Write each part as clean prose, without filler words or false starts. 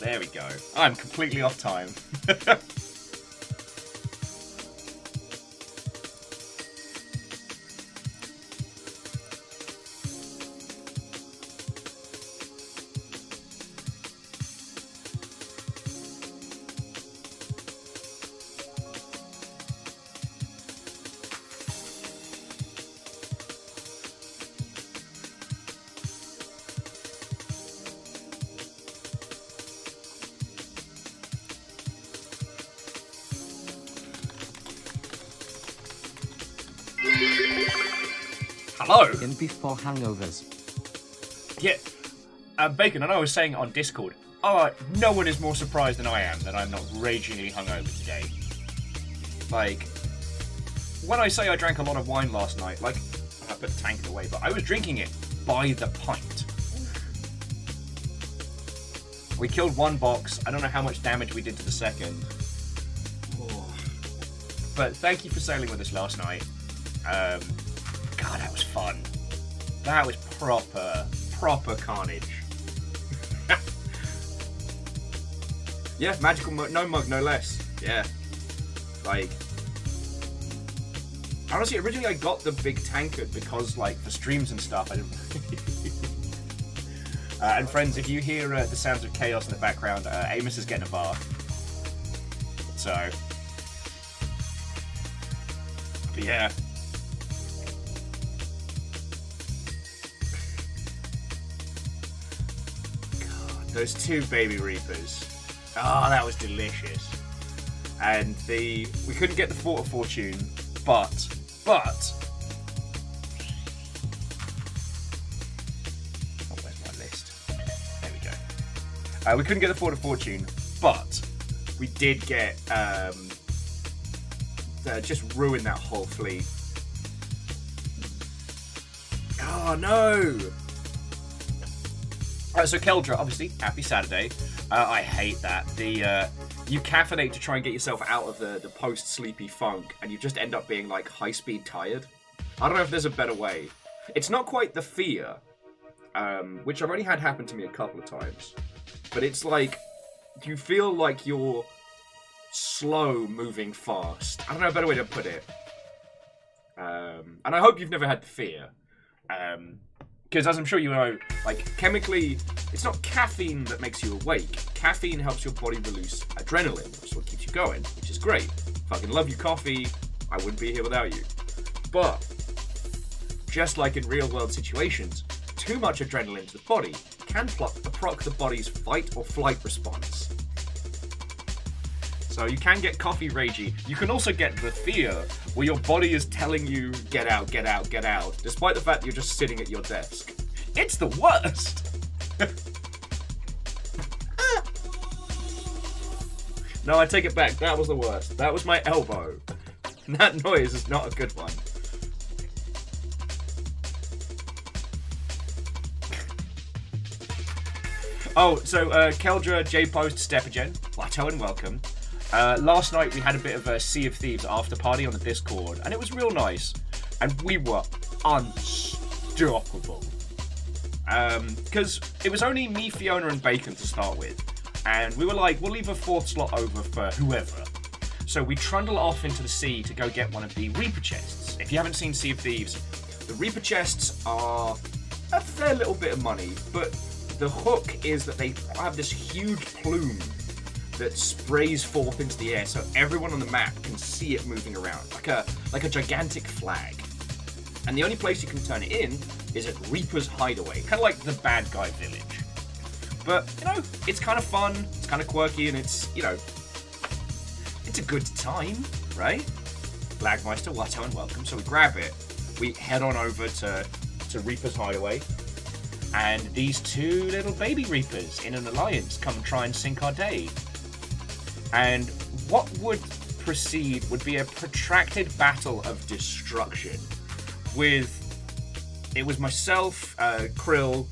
There we go. I'm completely off time. Hello. In before hangovers. Yeah. Bacon, and I was saying on Discord, no one is more surprised than I am that I'm not ragingly hungover today. Like, when I say I drank a lot of wine last night, like, I put the tankard away, but I was drinking it by the pint. We killed one box. I don't know how much damage we did to the second. But thank you for sailing with us last night. God, that was fun. That was proper carnage. Yeah, magical mug, no mug, no less. Yeah. Like, honestly, originally I got the big tankard because, like, for streams and stuff, I didn't... and friends, if you hear the sounds of chaos in the background, Amos is getting a bar. So... But yeah. Those two baby reapers. Oh, that was delicious. And we couldn't get the Fort of Fortune, but oh, where's my list? There we go. We couldn't get the Fort of Fortune, but we did get just ruin that whole fleet. Oh no! So Keldra, obviously, happy Saturday. I hate that. You caffeinate to try and get yourself out of the post-sleepy funk, and you just end up being, like, high-speed tired. I don't know if there's a better way. It's not quite the fear, which I've only had happen to me a couple of times. But it's like, you feel like you're slow moving fast. I don't know a better way to put it. And I hope you've never had the fear. Because as I'm sure you know, like, chemically, it's not caffeine that makes you awake. Caffeine helps your body release adrenaline, which is what keeps you going, which is great. Fucking love your coffee. I wouldn't be here without you. But, just like in real-world situations, too much adrenaline to the body can proc the body's fight or flight response. So you can get coffee ragey. You can also get the fear, where your body is telling you, get out, get out, get out, despite the fact that you're just sitting at your desk. It's the worst! No, I take it back. That was the worst. That was my elbow. That noise is not a good one. Oh, so Keldra, J-Post, Stepagen, Watto and welcome. Last night we had a bit of a Sea of Thieves after party on the Discord, and it was real nice. And we were unstoppable. Because it was only me, Fiona, and Bacon to start with. And we were like, we'll leave a fourth slot over for whoever. So we trundle off into the sea to go get one of the Reaper chests. If you haven't seen Sea of Thieves, the Reaper chests are a fair little bit of money, but the hook is that they have this huge plume that sprays forth into the air, so everyone on the map can see it moving around, like a gigantic flag. And the only place you can turn it in is at Reaper's Hideaway, kind of like the bad guy village. But, you know, it's kind of fun, it's kind of quirky, and it's, you know, it's a good time, right? Lagmeister, Watto, and welcome. So we grab it, we head on over to Reaper's Hideaway, and these two little baby Reapers in an alliance come and try and sink our day. And what would proceed would be a protracted battle of destruction. It was myself, Krill,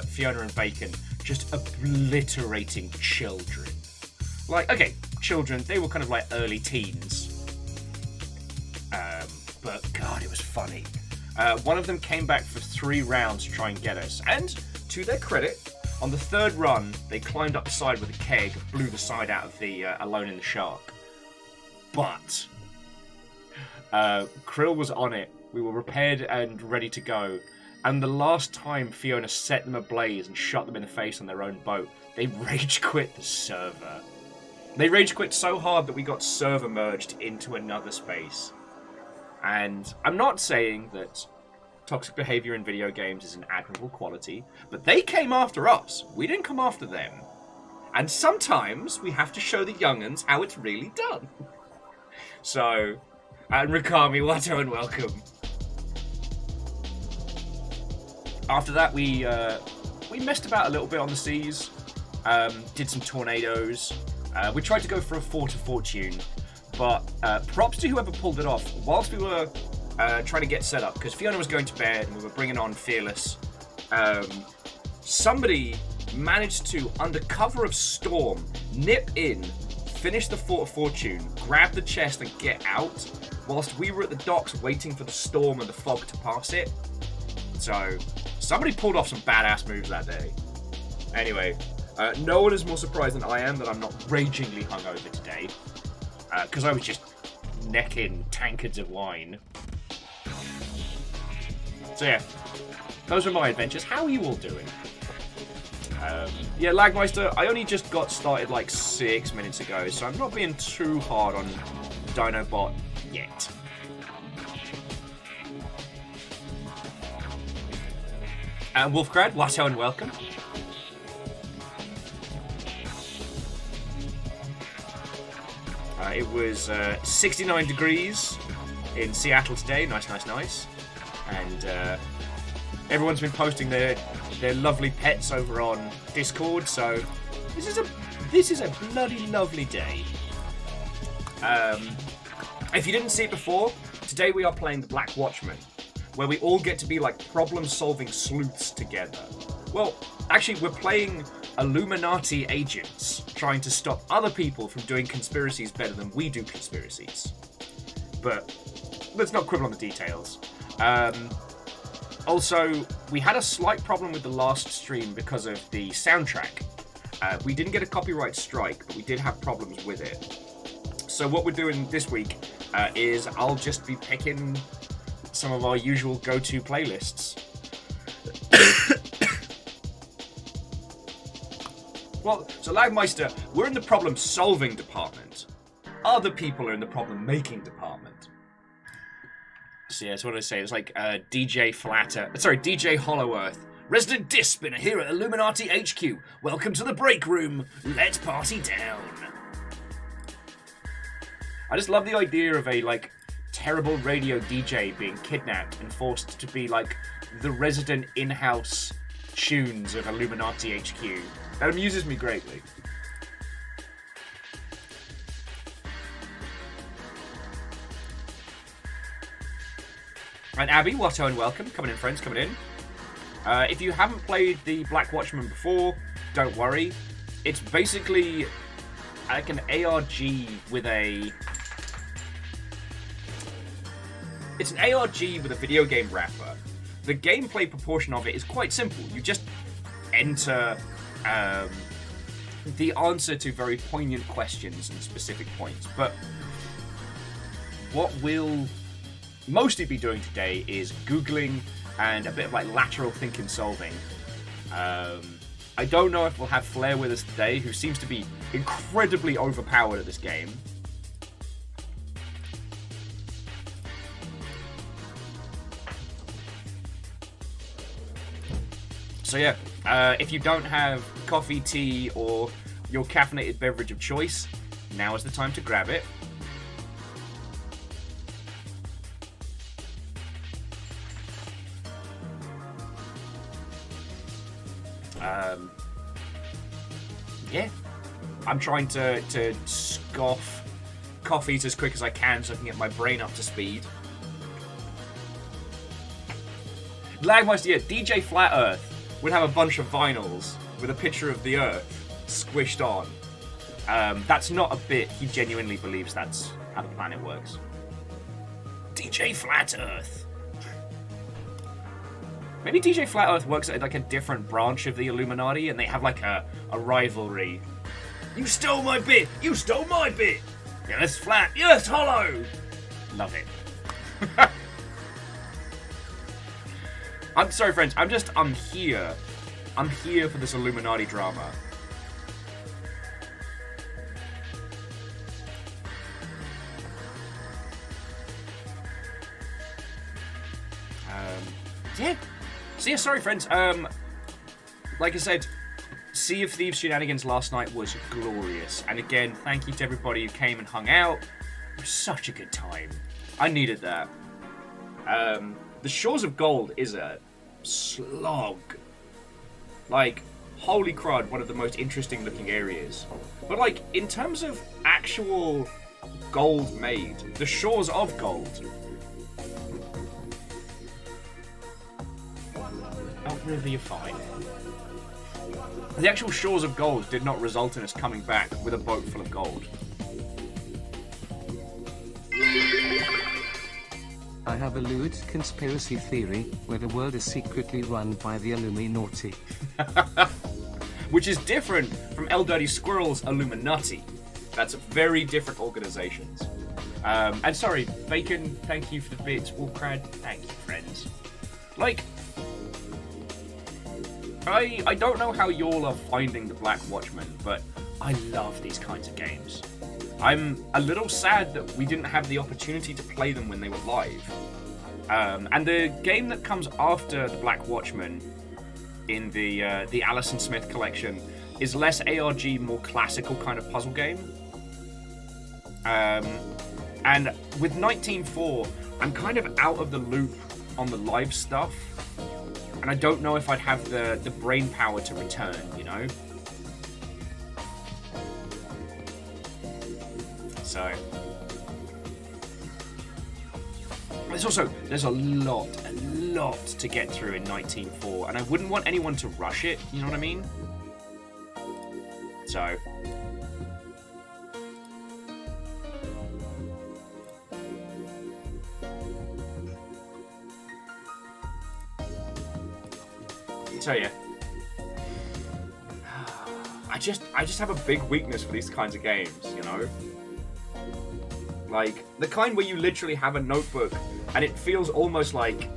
Fiona and Bacon, just obliterating children. Like, okay, children, they were kind of like early teens. But God, it was funny. One of them came back for 3 rounds to try and get us. And, to their credit, On the third run, they climbed up the side with a keg, blew the side out of the Alone in the Shark. But Krill was on it. We were repaired and ready to go. And the last time Fiona set them ablaze and shot them in the face on their own boat, they rage quit the server. They rage quit so hard that we got server merged into another space. And I'm not saying that toxic behavior in video games is an admirable quality, but they came after us. We didn't come after them. And sometimes we have to show the young'uns how it's really done. So, and Rikami, Watto, and welcome. After that, we messed about a little bit on the seas, did some tornadoes. We tried to go for a Fort of Fortune, but props to whoever pulled it off. Whilst we were trying to get set up, because Fiona was going to bed and we were bringing on Fearless, somebody managed to, under cover of storm, nip in, finish the Fort of Fortune, grab the chest and get out, whilst we were at the docks waiting for the storm and the fog to pass it. So, somebody pulled off some badass moves that day. Anyway, no one is more surprised than I am that I'm not ragingly hungover today, because I was just necking tankards of wine. So yeah, those were my adventures. How are you all doing? Yeah, Lagmeister, I only just got started like 6 minutes ago, so I'm not being too hard on Dinobot yet. Wolfgrad, Watto and welcome. It was 69 degrees in Seattle today. Nice, nice, nice. And everyone's been posting their lovely pets over on Discord, so this is a bloody lovely day. If you didn't see it before, today we are playing the Black Watchmen, where we all get to be like problem-solving sleuths together. Well, actually, we're playing Illuminati agents trying to stop other people from doing conspiracies better than we do conspiracies. But let's not quibble on the details. Also, we had a slight problem with the last stream because of the soundtrack. We didn't get a copyright strike, but we did have problems with it. So what we're doing this week is I'll just be picking some of our usual go-to playlists. Well, so Lagmeister, we're in the problem-solving department. Other people are in the problem-making department. So yeah, that's what I say. It's like DJ Hollow Earth. Resident Disc Spinner here at Illuminati HQ. Welcome to the break room. Let's party down. I just love the idea of a, like, terrible radio DJ being kidnapped and forced to be, like, the resident in-house tunes of Illuminati HQ. That amuses me greatly. And Abby, Watto and welcome. Coming in, friends, coming in. If you haven't played the Black Watchmen before, don't worry. It's basically like an ARG with a... It's an ARG with a video game wrapper. The gameplay proportion of it is quite simple. You just enter the answer to very poignant questions and specific points. But what we'll mostly be doing today is Googling and a bit of like lateral thinking solving. I don't know if we'll have Flair with us today, who seems to be incredibly overpowered at this game. So yeah, if you don't have coffee, tea, or your caffeinated beverage of choice, now is the time to grab it. Yeah, I'm trying to scoff coffees as quick as I can so I can get my brain up to speed. Lagmeister, yeah, DJ Flat Earth would have a bunch of vinyls with a picture of the Earth squished on. That's not a bit. He genuinely believes that's how the planet works. DJ Flat Earth. Maybe DJ Flat Earth works at like a different branch of the Illuminati, and they have like a rivalry. You stole my bit! You stole my bit! Yeah, that's flat. Yes, hollow! Love it. I'm sorry, friends. I'm here. I'm here for this Illuminati drama. Yeah. So yeah, sorry, friends. Like I said, Sea of Thieves shenanigans last night was glorious. And again, thank you to everybody who came and hung out. It was such a good time. I needed that. The Shores of Gold is a slog. Like, holy crud, one of the most interesting looking areas. But like, in terms of actual gold made, the Shores of Gold. Oh, really, you're fine. The actual Shores of Gold did not result in us coming back with a boat full of gold. I have a lewd conspiracy theory where the world is secretly run by the Illuminati. Which is different from El Dirty Squirrel's Illuminati. That's very different organizations. And sorry, Bacon, thank you for the bits. Wolfcrad, thank you, friends. Like, I don't know how y'all are finding the Black Watchmen, but I love these kinds of games. I'm a little sad that we didn't have the opportunity to play them when they were live. And the game that comes after the Black Watchmen in the Alison Smith collection is less ARG, more classical kind of puzzle game. And with 19.4, I'm kind of out of the loop on the live stuff. And I don't know if I'd have the brain power to return, you know? So... There's a lot to get through in 19.4, and I wouldn't want anyone to rush it, you know what I mean? So... So yeah, I just have a big weakness for these kinds of games, you know? Like, the kind where you literally have a notebook and it feels almost like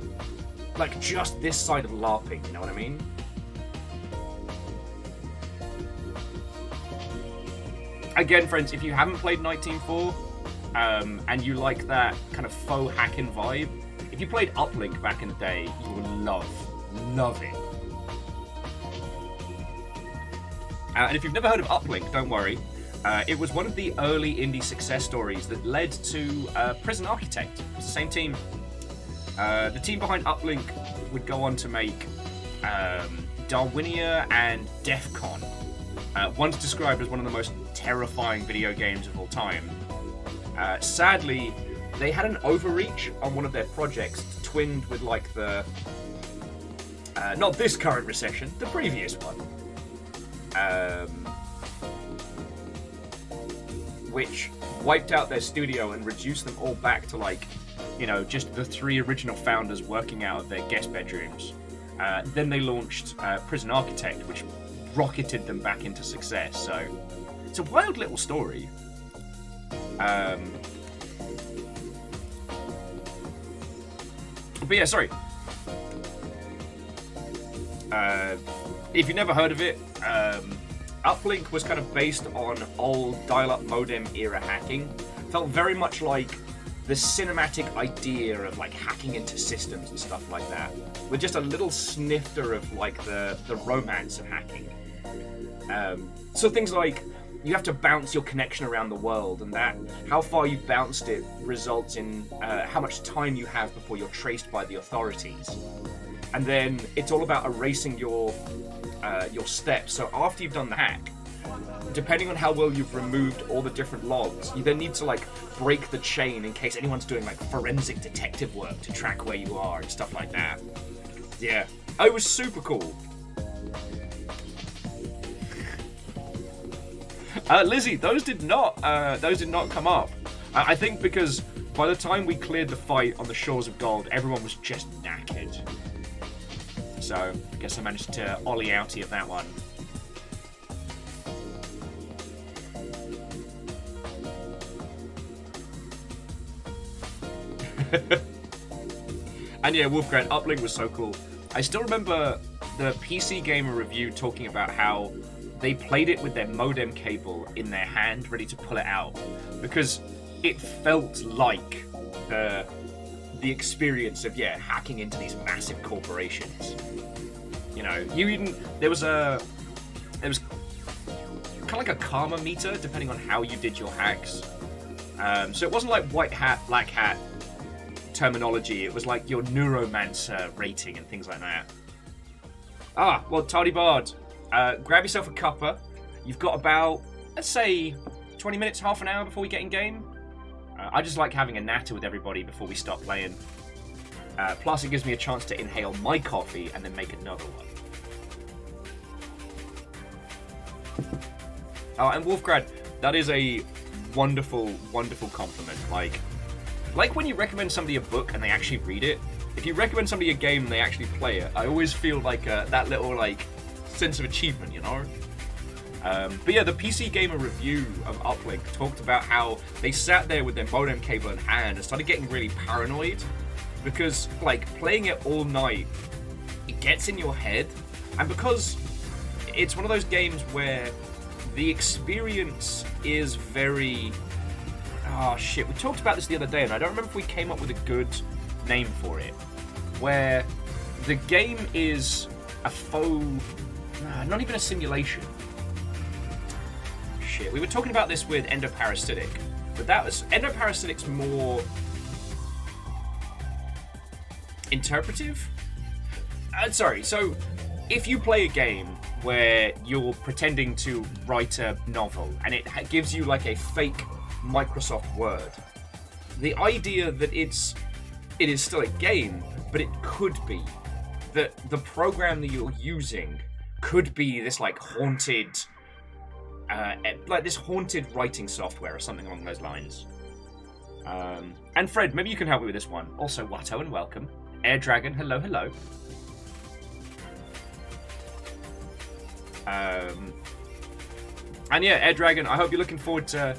just this side of LARPing, you know what I mean? Again, friends, if you haven't played 19.4, and you like that kind of faux hacking vibe, if you played Uplink back in the day, you will love it. And if you've never heard of Uplink, don't worry. It was one of the early indie success stories that led to Prison Architect. It's the same team. The team behind Uplink would go on to make Darwinia and Defcon. Once described as one of the most terrifying video games of all time. Sadly, they had an overreach on one of their projects, twinned with like the... not this current recession, the previous one. Which wiped out their studio and reduced them all back to like, you know, just the 3 original founders working out of their guest bedrooms. Then they launched Prison Architect, which rocketed them back into success. So it's a wild little story. But yeah, sorry. If you've never heard of it, Uplink was kind of based on old dial-up modem era hacking. Felt very much like the cinematic idea of like hacking into systems and stuff like that, with just a little snifter of like the romance of hacking. So things like you have to bounce your connection around the world, and that how far you've bounced it results in how much time you have before you're traced by the authorities. And then it's all about erasing your steps. So after you've done the hack, depending on how well you've removed all the different logs, you then need to like break the chain in case anyone's doing like forensic detective work to track where you are and stuff like that. Yeah, it was super cool. Lizzie, those did not come up. I think because by the time we cleared the fight on the Shores of Gold, everyone was just knackered. So I guess I managed to ollie outie of that one. And yeah, Wolfgrant, Uplink was so cool. I still remember the PC Gamer review talking about how they played it with their modem cable in their hand, ready to pull it out, because it felt like the experience of hacking into these massive corporations. You know, there was kind of like a karma meter depending on how you did your hacks. So it wasn't like white hat, black hat terminology. It was like your neuromancer rating and things like that. Well, Tardy Bard, grab yourself a cuppa. You've got about, let's say, 20 minutes, half an hour before we get in game. I just like having a natter with everybody before we start playing. Plus, it gives me a chance to inhale my coffee and then make another one. And Wolfgrad, that is a wonderful, wonderful compliment. Like when you recommend somebody a book and they actually read it. If you recommend somebody a game and they actually play it, I always feel like that little sense of achievement, you know? But yeah, the PC Gamer review of Uplink talked about how they sat there with their modem cable in hand and started getting really paranoid because playing it all night, it gets in your head, and because it's one of those games where the experience is very... Oh shit, we talked about this the other day and I don't remember if we came up with a good name for it, where the game is a faux... not even a simulation. Shit, we were talking about this with Endoparasitic, but that was... Endoparasitic's more... interpretive? Sorry, so if you play a game where you're pretending to write a novel and it gives you a fake Microsoft Word, the idea that it is still a game, but it could be that the program that you're using could be this haunted, this haunted writing software or something along those lines. And Fred, maybe you can help me with this one. Also, Watto and welcome. Air Dragon, hello, hello. And yeah, Air Dragon, I hope you're looking forward to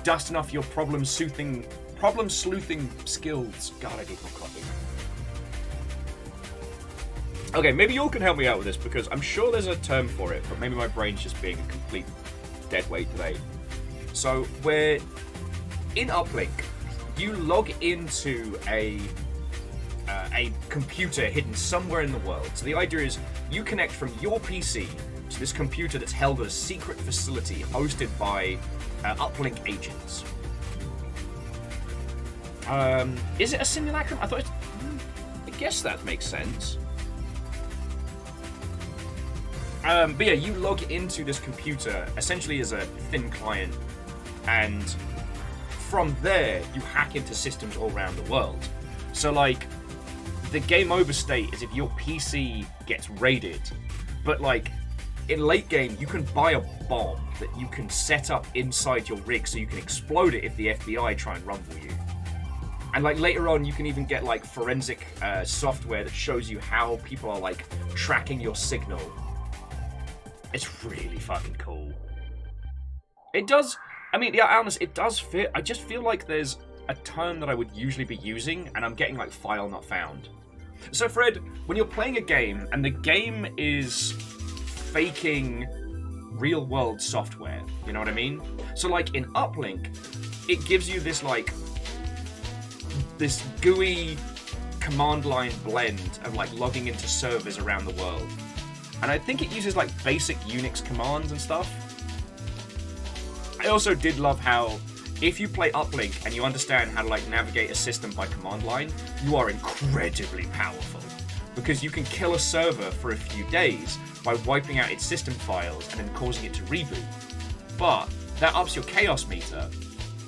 dusting off your problem-sleuthing skills. God, I need more coffee. Okay, maybe you all can help me out with this, because I'm sure there's a term for it, but maybe my brain's just being a complete deadweight today. So, we're in Uplink. You log into a computer hidden somewhere in the world. So the idea is you connect from your PC to this computer that's held at a secret facility hosted by Uplink agents. Is it a simulacrum? I guess that makes sense. But yeah, you log into this computer essentially as a thin client, and from there you hack into systems all around the world. So the game over state is if your PC gets raided, but in late game you can buy a bomb that you can set up inside your rig so you can explode it if the FBI try and rumble you. And later on you can even get forensic software that shows you how people are tracking your signal. It's really fucking cool. It does, I mean, yeah, honest, it does fit. I just feel like there's a term that I would usually be using and I'm getting file not found. So Fred, when you're playing a game and the game is faking real world software, you know what I mean? So in Uplink, it gives you this this gooey command line blend of logging into servers around the world. And I think it uses basic Unix commands and stuff. I also did love how if you play Uplink and you understand how to navigate a system by command line, you are incredibly powerful. Because you can kill a server for a few days by wiping out its system files and then causing it to reboot. But that ups your chaos meter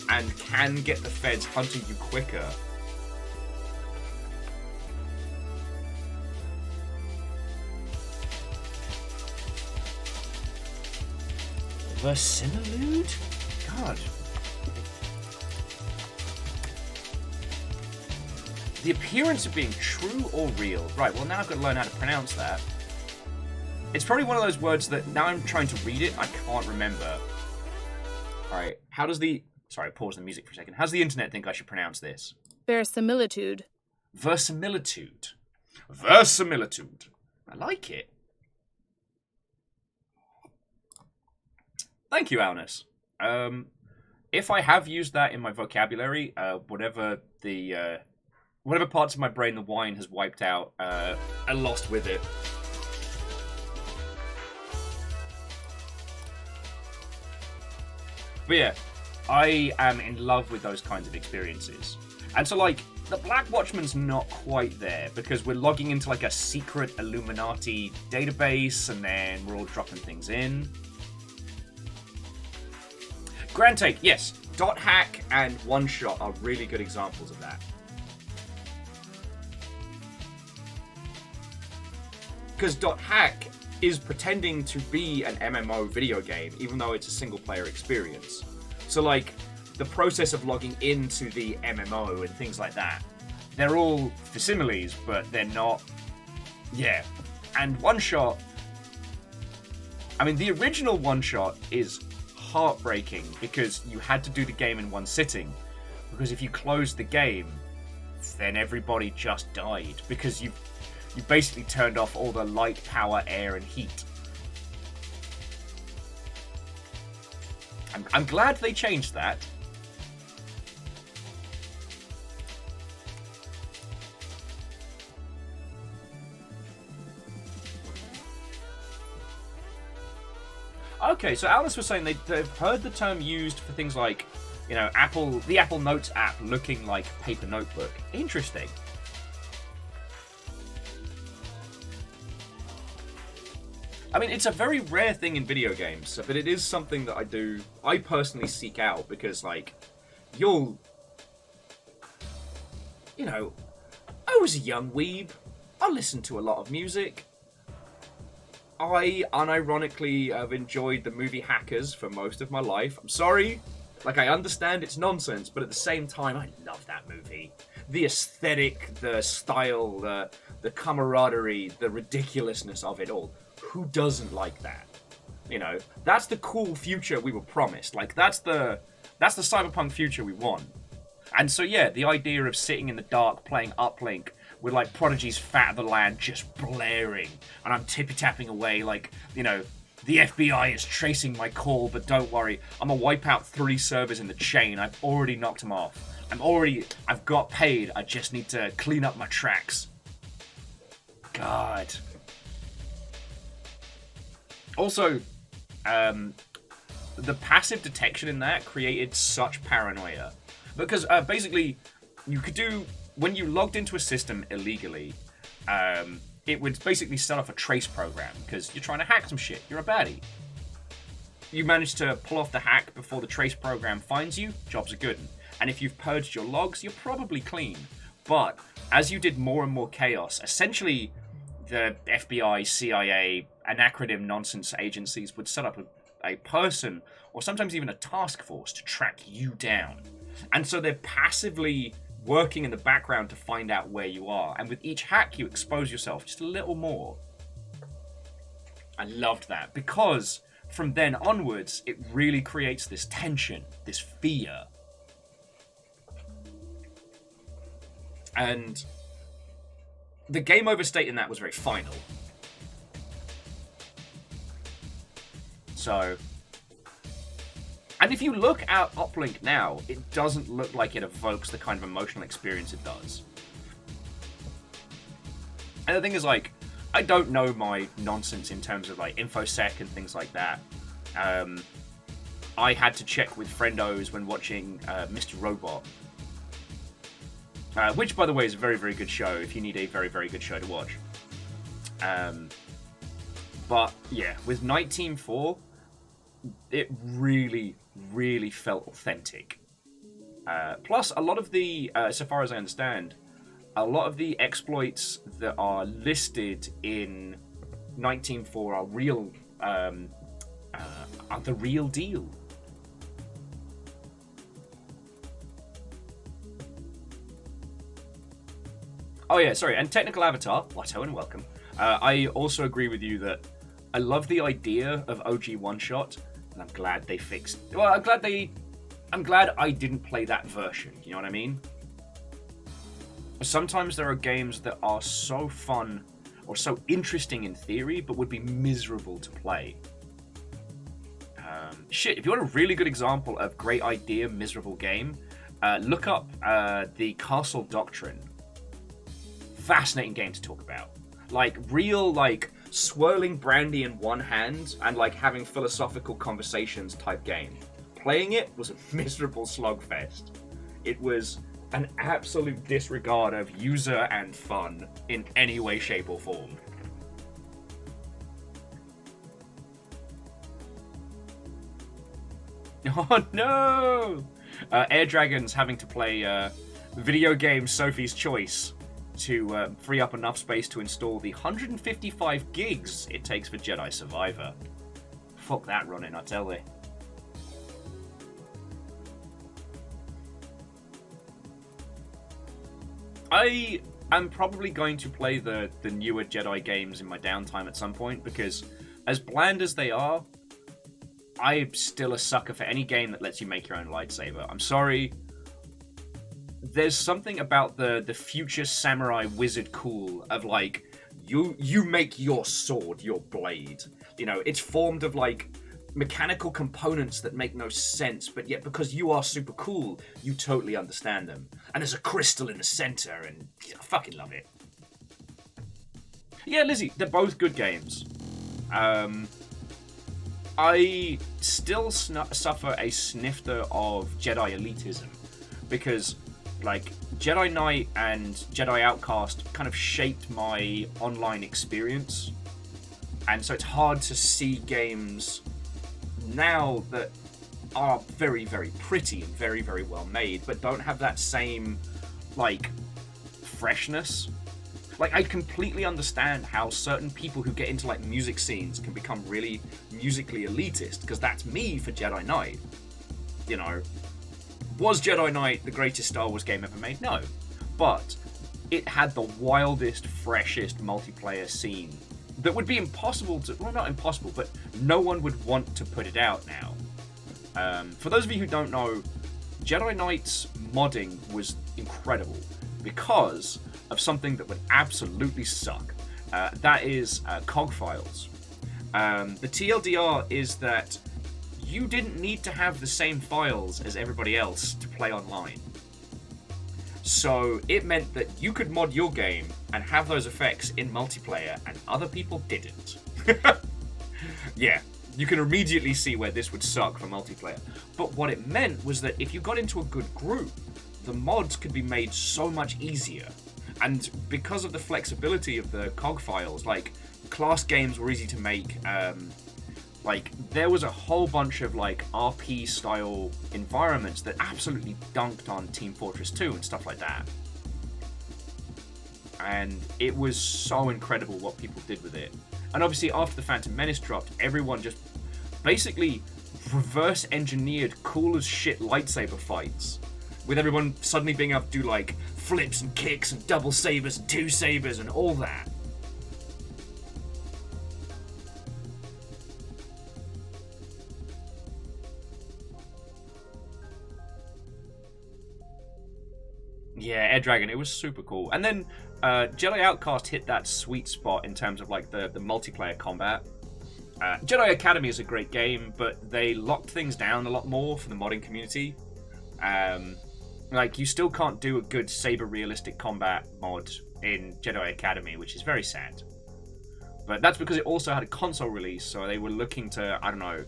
and can get the feds hunting you quicker. Verisimilitude? God. The appearance of being true or real. Right, well now I've got to learn how to pronounce that. It's probably one of those words that now I'm trying to read it, I can't remember. Alright, how does the... Sorry, pause the music for a second. How's the internet think I should pronounce this? Verisimilitude. Verisimilitude. Verisimilitude. I like it. Thank you, Alnus. If I have used that in my vocabulary, whatever parts of my brain the wine has wiped out, I lost with it. But yeah, I am in love with those kinds of experiences. And so, like, the Black Watchman's not quite there, because we're logging into, like, a secret Illuminati database, and then we're all dropping things in. Grand Take, yes. Dot Hack and One Shot are really good examples of that. Because Dot Hack is pretending to be an MMO video game, even though it's a single-player experience. So, like, the process of logging into the MMO and things like that, they're all facsimiles, but they're not... Yeah. And One Shot... I mean, the original One Shot is heartbreaking, because you had to do the game in one sitting. Because if you closed the game, then everybody just died. Because you basically turned off all the light, power, air, and heat. I'm glad they changed that. Okay, so Alice was saying they've heard the term used for things like, you know, the Apple Notes app looking like a paper notebook. Interesting. I mean, it's a very rare thing in video games, but it is something that I personally seek out, because, like, you know, I was a young weeb. I listened to a lot of music. I unironically have enjoyed the movie Hackers for most of my life. I'm sorry. Like, I understand it's nonsense, but at the same time, I love that movie. The aesthetic, the style, the camaraderie, the ridiculousness of it all. Who doesn't like that? You know, that's the cool future we were promised. Like, that's the cyberpunk future we want. And so, yeah, the idea of sitting in the dark playing Uplink with, like, Prodigy's Fat of the Land just blaring, and I'm tippy-tapping away like, you know, the FBI is tracing my call, but don't worry, I'm gonna wipe out 3 servers in the chain. I've already knocked them off. I've got paid. I just need to clean up my tracks. God. Also, the passive detection in that created such paranoia. Because basically, you could do, when you logged into a system illegally, it would basically set off a trace program, because you're trying to hack some shit. You're a baddie. You manage to pull off the hack before the trace program finds you, jobs are good. And if you've purged your logs, you're probably clean. But as you did more and more chaos, essentially the FBI, CIA, anacronym nonsense agencies would set up a person, or sometimes even a task force, to track you down. And so they're passively working in the background to find out where you are. And with each hack, you expose yourself just a little more. I loved that, because from then onwards, it really creates this tension, this fear. And the game over state in that was very final. So, and if you look at Uplink now, it doesn't look like it evokes the kind of emotional experience it does. And the thing is, like, I don't know my nonsense in terms of, like, InfoSec and things like that. I had to check with friendos when watching Mr. Robot. Which, by the way, is a very, very good show if you need a very, very good show to watch. But, yeah, with Night Team 4, it really, really felt authentic. Plus, a lot of the, so far as I understand, a lot of the exploits that are listed in Night Team 4 are real, are the real deal. Oh yeah, sorry. And technical avatar, Watto and welcome. I also agree with you that I love the idea of OG one shot, and I'm glad they fixed. Well, I'm glad I didn't play that version. You know what I mean? Sometimes there are games that are so fun or so interesting in theory, but would be miserable to play. Shit, if you want a really good example of great idea, miserable game, look up the Castle Doctrine. Fascinating game to talk about. Like, real, like, swirling brandy in one hand and, like, having philosophical conversations type game. Playing it was a miserable slogfest. It was an absolute disregard of user and fun in any way, shape, or form. Oh no! Air Dragon's having to play video game Sophie's Choice to free up enough space to install the 155 gigs it takes for Jedi Survivor. Fuck that running, I tell you. I am probably going to play the newer Jedi games in my downtime at some point, because as bland as they are, I'm still a sucker for any game that lets you make your own lightsaber. I'm sorry. There's something about the future samurai wizard cool of, like, you make your sword your blade. You know, it's formed of, like, mechanical components that make no sense, but yet because you are super cool, you totally understand them. And there's a crystal in the center, and I fucking love it. Yeah, Lizzie, they're both good games. I still suffer a snifter of Jedi elitism, because, like, Jedi Knight and Jedi Outcast kind of shaped my online experience, and so it's hard to see games now that are very, very pretty and very, very well made, but don't have that same, like, freshness. Like, I completely understand how certain people who get into, like, music scenes can become really musically elitist, because that's me for Jedi Knight. You know, was Jedi Knight the greatest Star Wars game ever made? No. But it had the wildest, freshest multiplayer scene that would be impossible to... Well, not impossible, but no one would want to put it out now. For those of you who don't know, Jedi Knight's modding was incredible because of something that would absolutely suck. That is cog files. The TLDR is that you didn't need to have the same files as everybody else to play online. So it meant that you could mod your game and have those effects in multiplayer, and other people didn't. Yeah, you can immediately see where this would suck for multiplayer. But what it meant was that if you got into a good group, the mods could be made so much easier. And because of the flexibility of the cog files, like, class games were easy to make. Like, there was a whole bunch of, like, RP-style environments that absolutely dunked on Team Fortress 2 and stuff like that. And it was so incredible what people did with it. And obviously, after the Phantom Menace dropped, everyone just basically reverse-engineered cool-as-shit lightsaber fights, with everyone suddenly being able to do, like, flips and kicks and double sabers and two sabers and all that. Yeah, Air Dragon, it was super cool. And then Jedi Outcast hit that sweet spot in terms of, like, the multiplayer combat. Jedi Academy is a great game, but they locked things down a lot more for the modding community. Like, you still can't do a good saber-realistic combat mod in Jedi Academy, which is very sad. But that's because it also had a console release, so they were looking to, I don't know,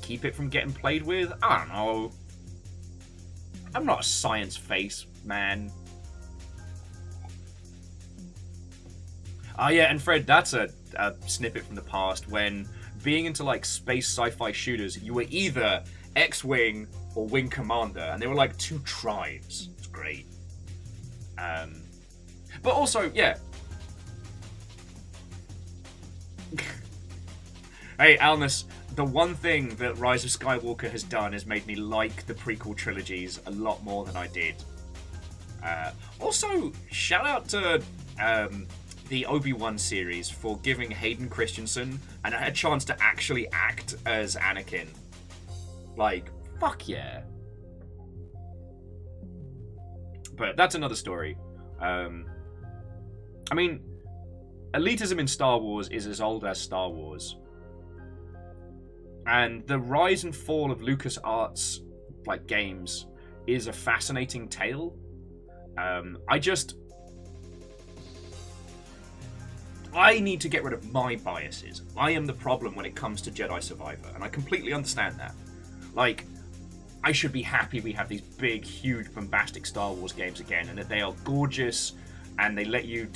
keep it from getting played with? I don't know. I'm not a science face, man. Oh yeah, and Fred, that's a snippet from the past when being into, like, space sci-fi shooters, you were either X-Wing or Wing Commander, and they were like two tribes. It's great. But also, yeah. Hey, Alnus, the one thing that Rise of Skywalker has done is made me like the prequel trilogies a lot more than I did. Also, shout out to the Obi-Wan series for giving Hayden Christensen a chance to actually act as Anakin. Like, fuck yeah. But that's another story. I mean, elitism in Star Wars is as old as Star Wars. And the rise and fall of LucasArts, like, games is a fascinating tale. I need to get rid of my biases. I am the problem when it comes to Jedi Survivor, and I completely understand that. Like, I should be happy we have these big, huge, bombastic Star Wars games again, and that they are gorgeous, and they let you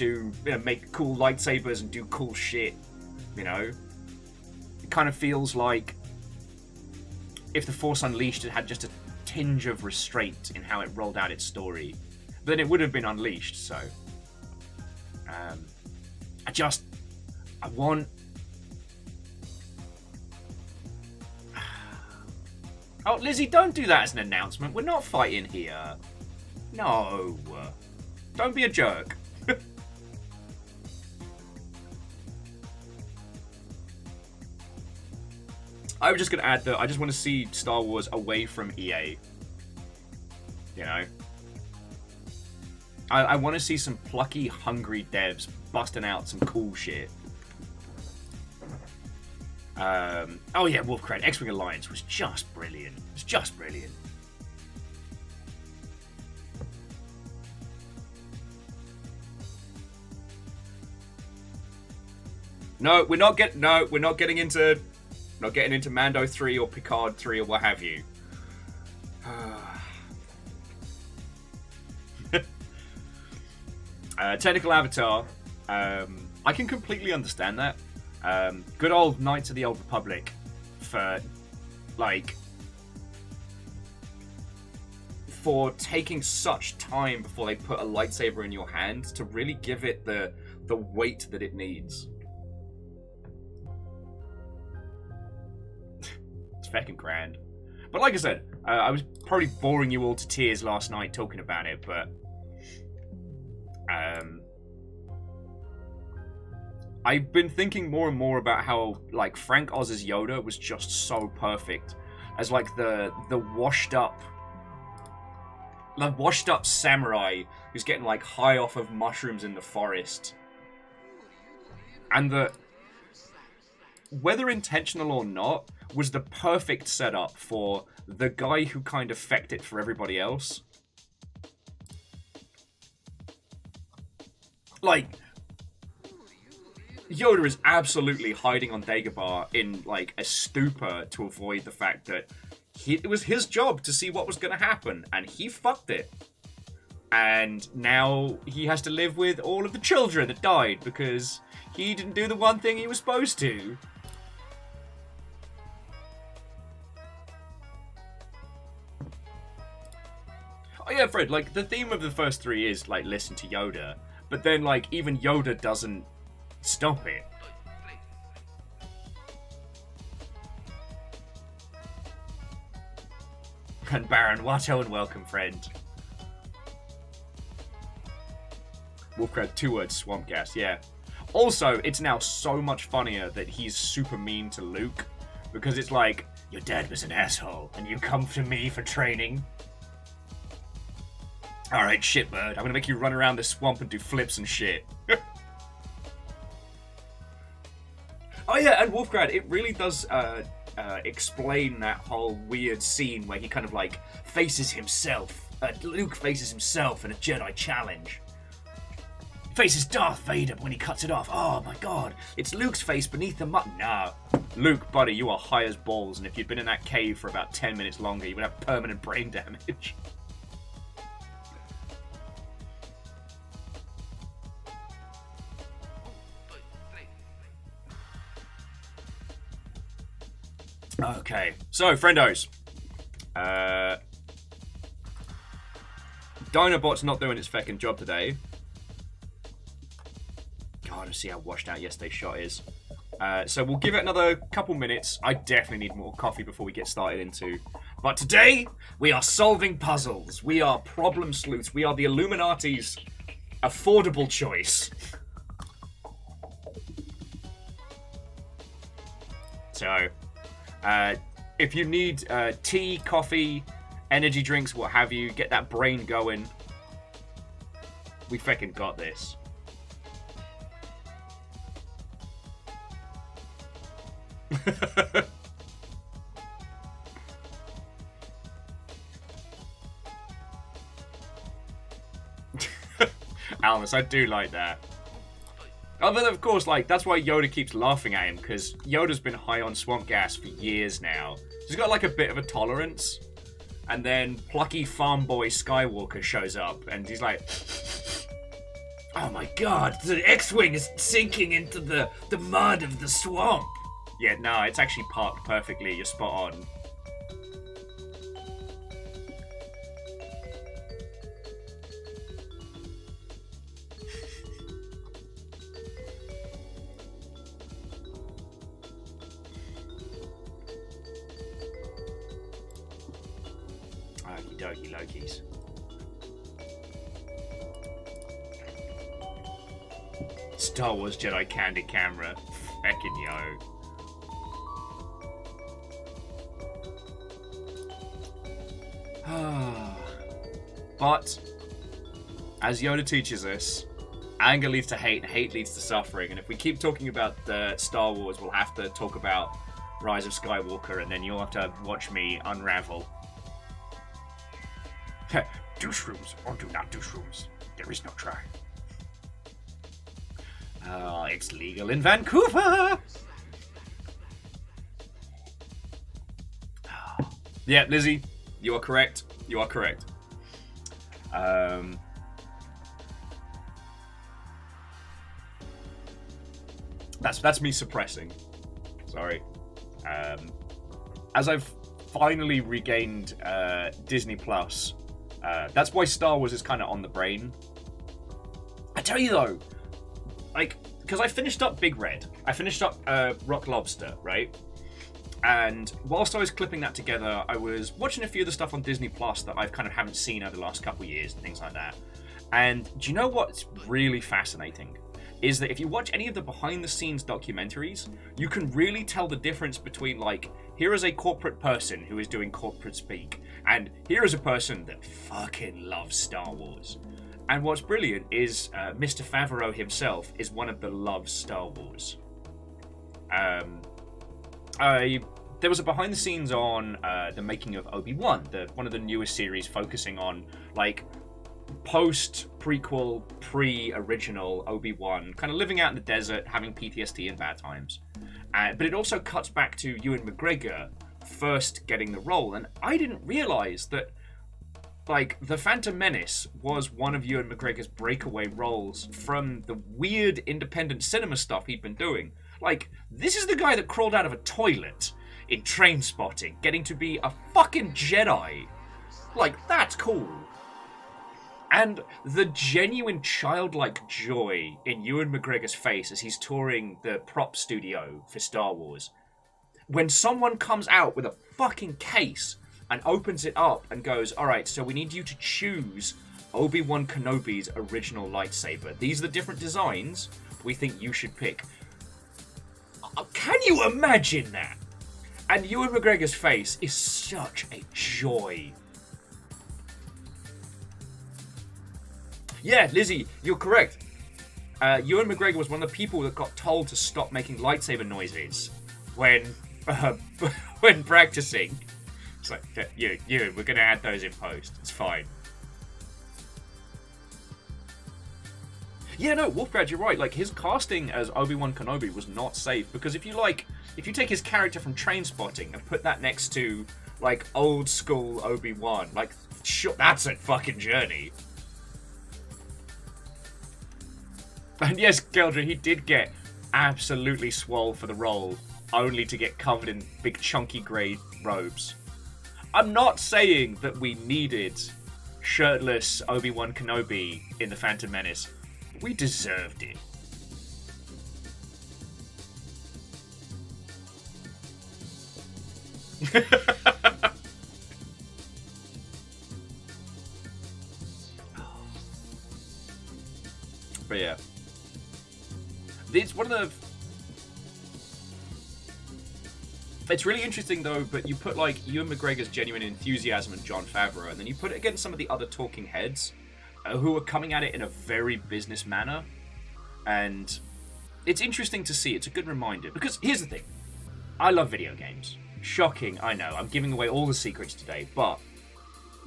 make cool lightsabers and do cool shit, you know? It kind of feels like if The Force Unleashed had just a tinge of restraint in how it rolled out its story, then it would have been unleashed, so... I want... Oh, Lizzie, don't do that as an announcement. We're not fighting here. No. Don't be a jerk. I was just going to add that I just want to see Star Wars away from EA. You know? I want to see some plucky, hungry devs busting out some cool shit. Oh yeah, Wolfcrad, X-Wing Alliance was just brilliant. It was just brilliant. No, we're not getting into Mando 3 or Picard 3 or what have you. Technical Avatar. I can completely understand that. Good old Knights of the Old Republic for taking such time before they put a lightsaber in your hand to really give it the weight that it needs. It's fucking grand. But like I said, I was probably boring you all to tears last night talking about it, but I've been thinking more and more about how, like, Frank Oz's Yoda was just so perfect as, like, the washed up samurai who's getting, like, high off of mushrooms in the forest. And whether intentional or not, was the perfect setup for the guy who kind of fecked it for everybody else. Like, Yoda is absolutely hiding on Dagobah in, like, a stupor to avoid the fact that it was his job to see what was going to happen, and he fucked it. And now he has to live with all of the children that died because he didn't do the one thing he was supposed to. Oh yeah, Fred, like, the theme of the first three is, like, listen to Yoda. But then, like, even Yoda doesn't stop it. And Baron Watto, and welcome, friend. Wolfcrad, 2 words, swamp gas, yeah. Also, it's now so much funnier that he's super mean to Luke. Because it's like, your dad was an asshole, and you come to me for training. Alright, shitbird, I'm gonna make you run around the swamp and do flips and shit. Oh yeah, and Wolfgrad, it really does explain that whole weird scene where he kind of, like, faces himself. Luke faces himself in a Jedi challenge. Faces Darth Vader when he cuts it off. Oh my god, it's Luke's face beneath the mutton. Nah, Luke, buddy, you are high as balls, and if you'd been in that cave for about 10 minutes longer, you would have permanent brain damage. Okay, so, friendos. Dinobot's not doing its feckin' job today. God, I see how washed out yesterday's shot is. So we'll give it another couple minutes. I definitely need more coffee before we get started into But today, we are solving puzzles. We are problem sleuths. We are the Illuminati's affordable choice. So, if you need tea, coffee, energy drinks, what have you, get that brain going. We fucking got this. Almas, I do like that. Although, of course, like, that's why Yoda keeps laughing at him, because Yoda's been high on swamp gas for years now. He's got, like, a bit of a tolerance. And then plucky farm boy Skywalker shows up, and he's like, oh my god, the X-Wing is sinking into the mud of the swamp. Yeah, no, it's actually parked perfectly. You're spot on. Okie dokie Lokies. Star Wars Jedi Candid Camera. Feckin' yo. But, as Yoda teaches us, anger leads to hate, and hate leads to suffering. And if we keep talking about Star Wars, we'll have to talk about Rise of Skywalker, and then you'll have to watch me unravel. Do shrooms, or do not do shrooms. There is no try. It's legal in Vancouver! Yeah, Lizzie, you are correct. You are correct. That's me suppressing. Sorry. As I've finally regained Disney Plus, that's why Star Wars is kind of on the brain. I tell you though, like, because I finished up Big Red, I finished up Rock Lobster, right? And whilst I was clipping that together, I was watching a few of the stuff on Disney Plus that I've kind of haven't seen over the last couple of years and things like that. And do you know what's really fascinating? Is that if you watch any of the behind-the-scenes documentaries, you can really tell the difference between, like, here is a corporate person who is doing corporate speak, and here is a person that fucking loves Star Wars. And what's brilliant is Mr. Favreau himself is one of the loves Star Wars. There was a behind the scenes on the making of Obi-Wan, one of the newest series focusing on like post-prequel, pre-original Obi-Wan, kind of living out in the desert, having PTSD in bad times. But it also cuts back to Ewan McGregor first getting the role, and I didn't realize that like The Phantom Menace was one of Ewan McGregor's breakaway roles from the weird independent cinema stuff he'd been doing. Like, this is the guy that crawled out of a toilet in Trainspotting, getting to be a fucking Jedi. Like, that's cool. And the genuine childlike joy in Ewan McGregor's face as he's touring the prop studio for Star Wars. When someone comes out with a fucking case and opens it up and goes, alright, so we need you to choose Obi-Wan Kenobi's original lightsaber. These are the different designs we think you should pick. Can you imagine that? And Ewan McGregor's face is such a joy. Yeah, Lizzie, you're correct. Ewan McGregor was one of the people that got told to stop making lightsaber noises when practicing. It's like, Ewan, we're going to add those in post. It's fine. Yeah, no, Wolfbrad, you're right. Like, his casting as Obi-Wan Kenobi was not safe, because if you take his character from Trainspotting and put that next to, like, old school Obi-Wan, like, sure, that's a fucking journey. And yes, Geldra, he did get absolutely swole for the role, only to get covered in big chunky grey robes. I'm not saying that we needed shirtless Obi-Wan Kenobi in The Phantom Menace. We deserved it. But yeah. It's one of the... It's really interesting, though, but you put, like, Ewan McGregor's genuine enthusiasm and Jon Favreau, and then you put it against some of the other talking heads who are coming at it in a very business manner. And it's interesting to see. It's a good reminder. Because here's the thing. I love video games. Shocking, I know. I'm giving away all the secrets today. But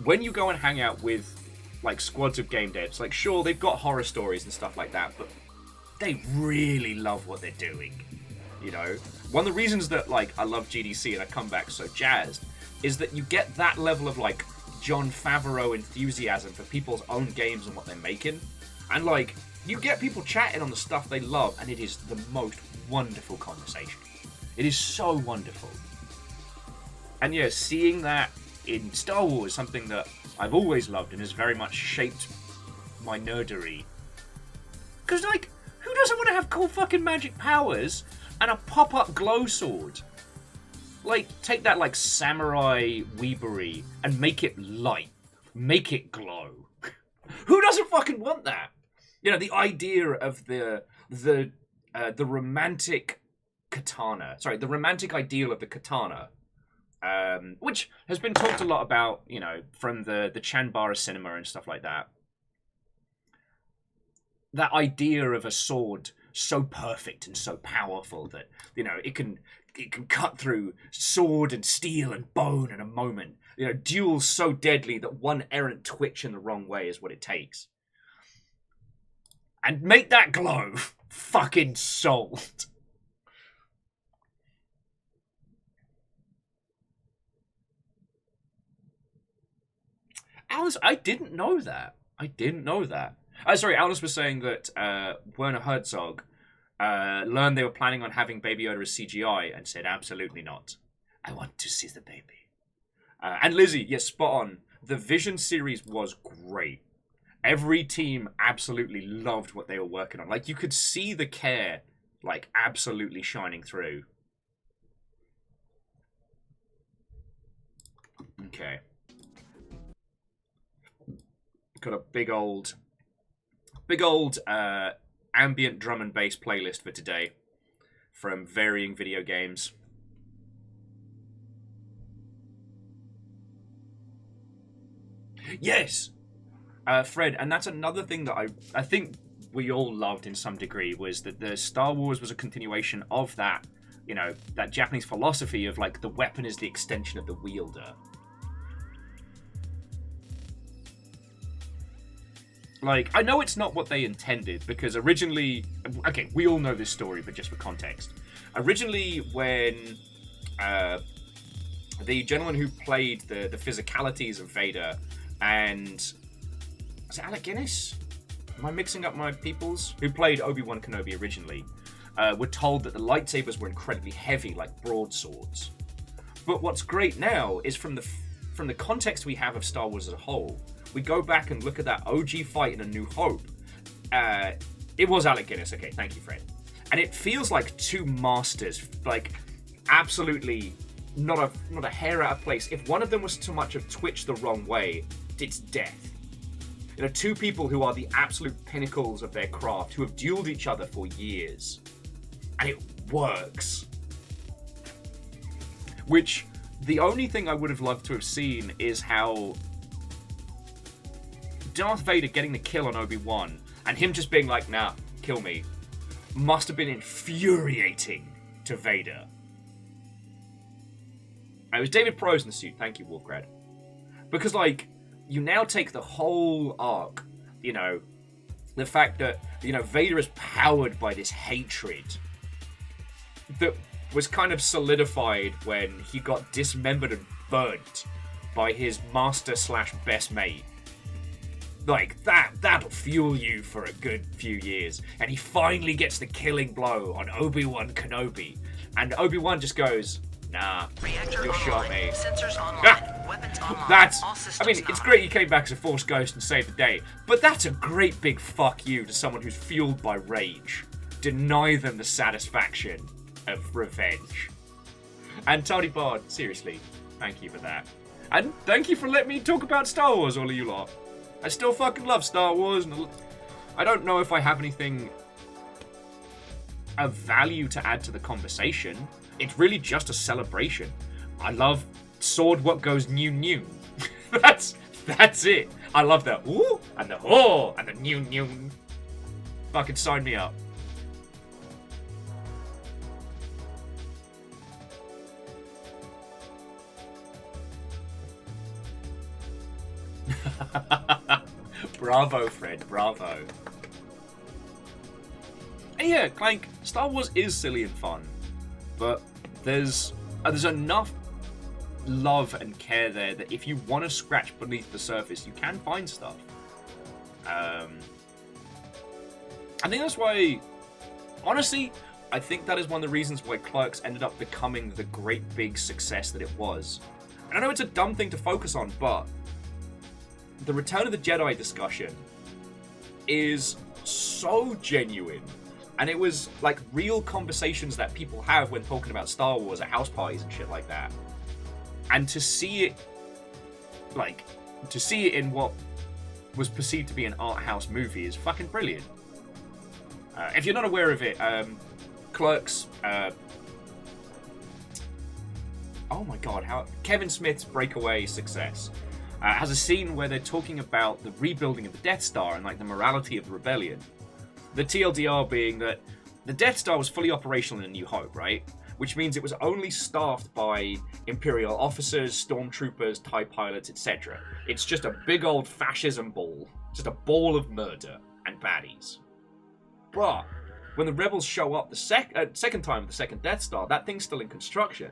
when you go and hang out with, like, squads of game devs, like, sure, they've got horror stories and stuff like that, but they really love what they're doing. You know, one of the reasons that, like, I love GDC and I come back so jazzed is that you get that level of, like, Jon Favreau enthusiasm for people's own games and what they're making. And, like, you get people chatting on the stuff they love, and it is the most wonderful conversation. It is so wonderful. And, yeah, seeing that in Star Wars, something that I've always loved and has very much shaped my nerdery. Because, like, who doesn't want to have cool fucking magic powers and a pop-up glow sword? Like, take that, like, samurai weebery and make it light. Make it glow. Who doesn't fucking want that? You know, the idea of the romantic katana. Sorry, the romantic ideal of the katana. Which has been talked a lot about, you know, from the Chanbara cinema and stuff like that. That idea of a sword so perfect and so powerful that, you know, it can cut through sword and steel and bone in a moment. You know, duels so deadly that one errant twitch in the wrong way is what it takes. And make that glow. Fucking sold. Alice, I didn't know that. Sorry, Alice was saying that Werner Herzog learned they were planning on having Baby Yoda as CGI and said, absolutely not. I want to see the baby. And Lizzie, yes, spot on. The Vision series was great. Every team absolutely loved what they were working on. Like, you could see the care, like, absolutely shining through. Okay. Got a big old ambient drum and bass playlist for today from varying video games. Yes, Fred, and that's another thing that I think we all loved in some degree, was that the Star Wars was a continuation of that, you know, that Japanese philosophy of, like, the weapon is the extension of the wielder. Like, I know it's not what they intended, because originally... Okay, we all know this story, but just for context. Originally, when the gentleman who played the physicalities of Vader and... Was it Alec Guinness? Am I mixing up my peoples? Who played Obi-Wan Kenobi originally, were told that the lightsabers were incredibly heavy, like broadswords. But what's great now is from the context we have of Star Wars as a whole, we go back and look at that OG fight in A New Hope. It was Alec Guinness. Okay, thank you, Fred. And it feels like two masters, like, absolutely not a hair out of place. If one of them was too much of twitch the wrong way, it's death. You know, two people who are the absolute pinnacles of their craft, who have dueled each other for years. And it works. Which, the only thing I would have loved to have seen is how Darth Vader getting the kill on Obi-Wan, and him just being like, nah, kill me, must have been infuriating to Vader. It was David Prose in the suit. Thank you, Warcrad. Because, like, you now take the whole arc, you know, the fact that, you know, Vader is powered by this hatred that was kind of solidified when he got dismembered and burnt by his master/best mate. Like, that'll fuel you for a good few years. And he finally gets the killing blow on Obi-Wan Kenobi. And Obi-Wan just goes, nah, you shot me. Sensors online. Weapons online. That's, All I systems mean, it's nominal. great you came back as a Force Ghost and saved the day, but that's a great big fuck you to someone who's fueled by rage. Deny them the satisfaction of revenge. And Tony Bard, seriously, thank you for that. And thank you for letting me talk about Star Wars, all of you lot. I still fucking love Star Wars, and I don't know if I have anything of value to add to the conversation. It's really just a celebration. I love sword what goes new. That's it. I love the ooh and the oh and the new. Fucking sign me up. Bravo, Fred. Bravo. And yeah, like, Star Wars is silly and fun, but there's enough love and care there that if you want to scratch beneath the surface, you can find stuff. I think that's why, honestly, I think that is one of the reasons why Clerks ended up becoming the great big success that it was. And I know it's a dumb thing to focus on, but the Return of the Jedi discussion is so genuine. And it was like real conversations that people have when talking about Star Wars at house parties and shit like that. And to see it in what was perceived to be an art house movie is fucking brilliant. If you're not aware of it, Clerks, oh my god, Kevin Smith's breakaway success has a scene where they're talking about the rebuilding of the Death Star and like the morality of the rebellion. The TLDR being that the Death Star was fully operational in A New Hope, right? Which means it was only staffed by Imperial officers, stormtroopers, TIE pilots, etc. It's just a big old fascism ball. Just a ball of murder and baddies. But when the rebels show up the second time, the second Death Star, that thing's still in construction.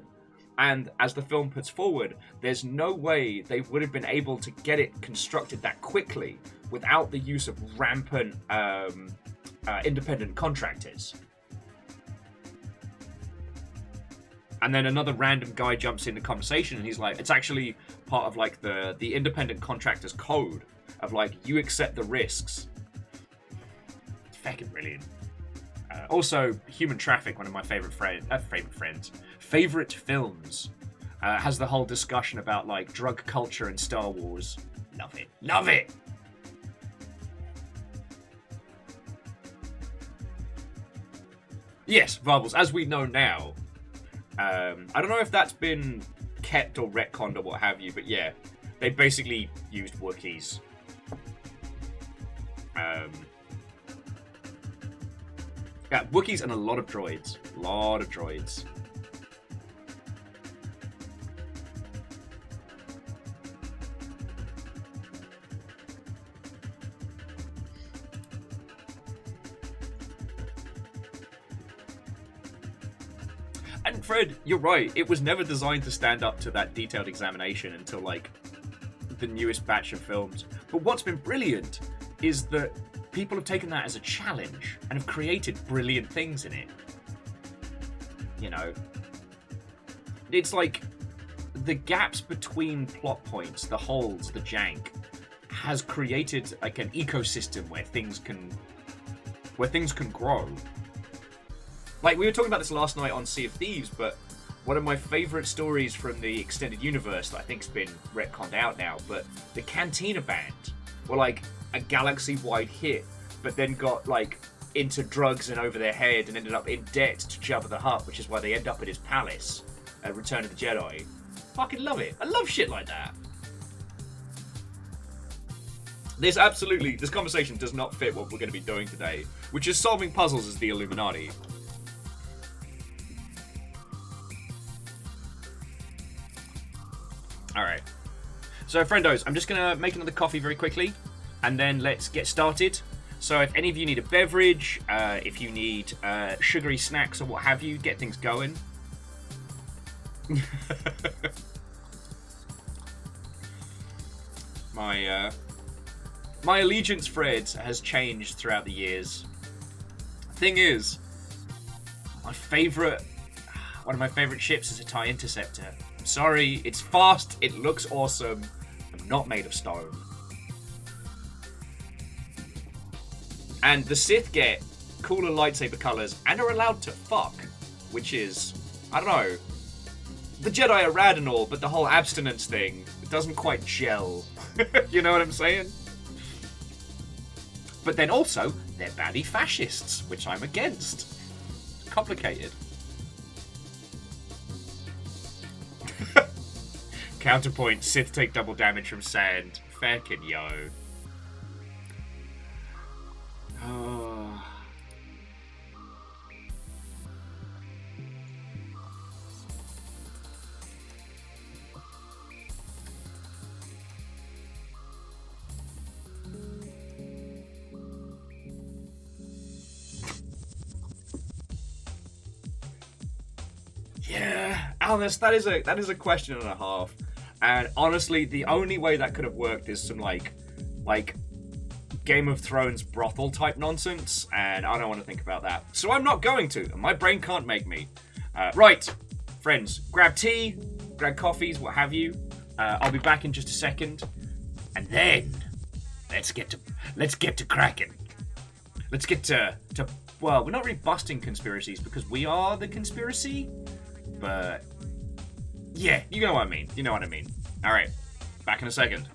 And as the film puts forward, there's no way they would have been able to get it constructed that quickly without the use of rampant independent contractors. And then another random guy jumps in the conversation and he's like, it's actually part of like the independent contractors code of like, you accept the risks. It's fucking brilliant. Also, Human Traffic, one of my favorite films, has the whole discussion about like drug culture and Star Wars. Love it. Love it! Yes, Varbles, as we know now, I don't know if that's been kept or retconned or what have you, but yeah, they basically used Wookiees. Yeah, Wookiees and a lot of droids. And Fred, you're right. It was never designed to stand up to that detailed examination until, like, the newest batch of films. But what's been brilliant is that people have taken that as a challenge and have created brilliant things in it. You know? It's like the gaps between plot points, the holes, the jank, has created like an ecosystem where things can grow. Like, we were talking about this last night on Sea of Thieves, but one of my favorite stories from the extended universe that I think's been retconned out now, but the Cantina Band were like a galaxy-wide hit, but then got like into drugs and over their head and ended up in debt to Jabba the Hutt, which is why they end up at his palace at Return of the Jedi. Fucking love it. I love shit like that. This conversation does not fit what we're going to be doing today, which is solving puzzles as the Illuminati. Alright. So, friendos, I'm just going to make another coffee very quickly, and then let's get started. So, if any of you need a beverage, if you need sugary snacks or what have you, get things going. My allegiance, Fred, has changed throughout the years. Thing is, one of my favorite ships is a TIE Interceptor. I'm sorry, it's fast, it looks awesome. I'm not made of stone. And the Sith get cooler lightsaber colors and are allowed to fuck, which is, I don't know. The Jedi are rad and all, but the whole abstinence thing, it doesn't quite gel. You know what I'm saying? But then also, they're baddie fascists, which I'm against. Complicated. Counterpoint, Sith take double damage from sand. Feckin' yo. Oh. Yeah, Alice, that is a question and a half. And honestly, the only way that could have worked is some like Game of Thrones brothel type nonsense, and I don't want to think about that. So I'm not going to. My brain can't make me. Right, friends, grab tea, grab coffees, what have you. I'll be back in just a second, and then let's get to cracking. Let's get to well, we're not really busting conspiracies because we are the conspiracy, but yeah, you know what I mean. You know what I mean. All right, back in a second.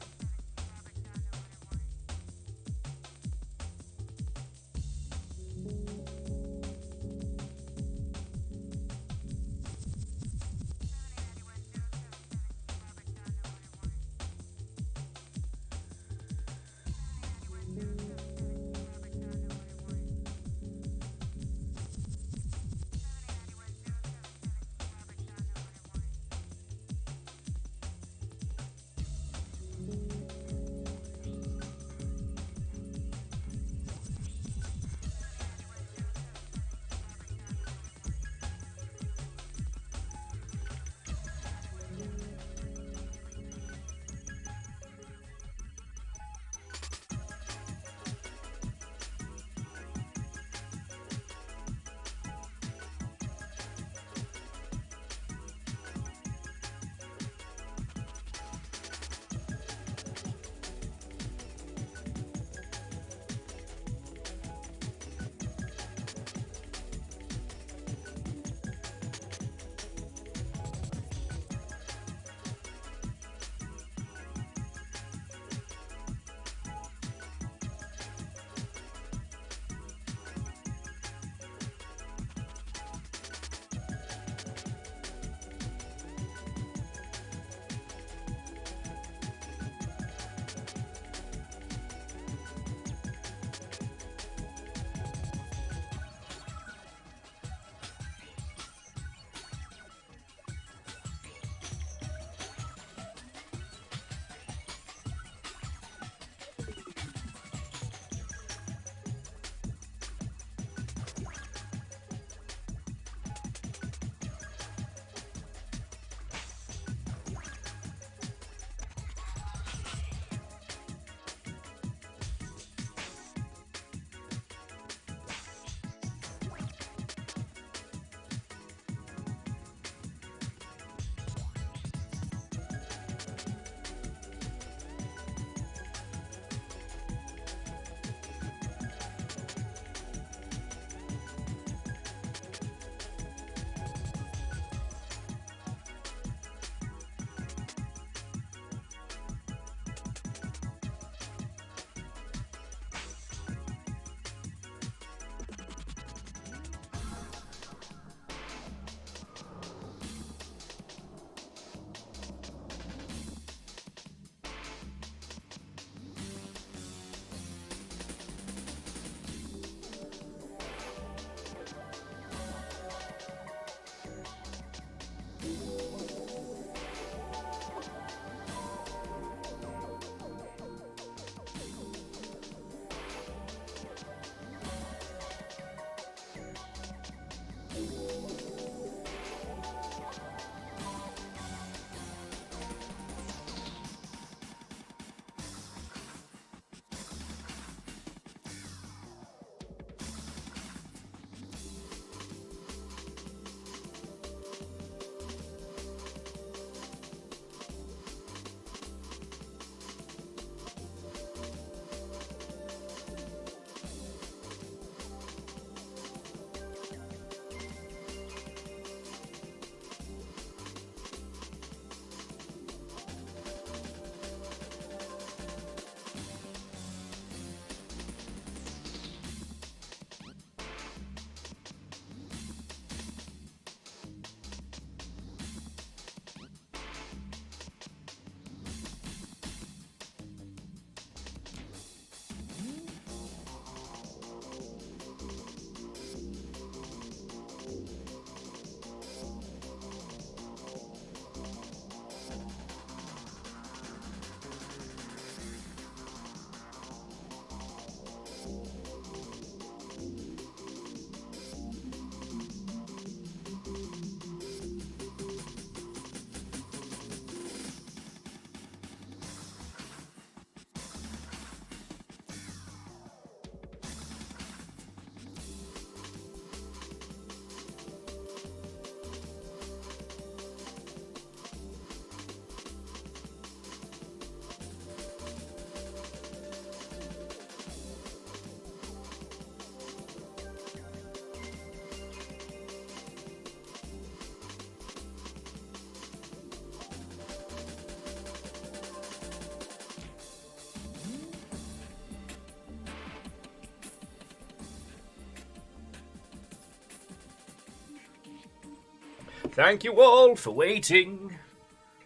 Thank you all for waiting.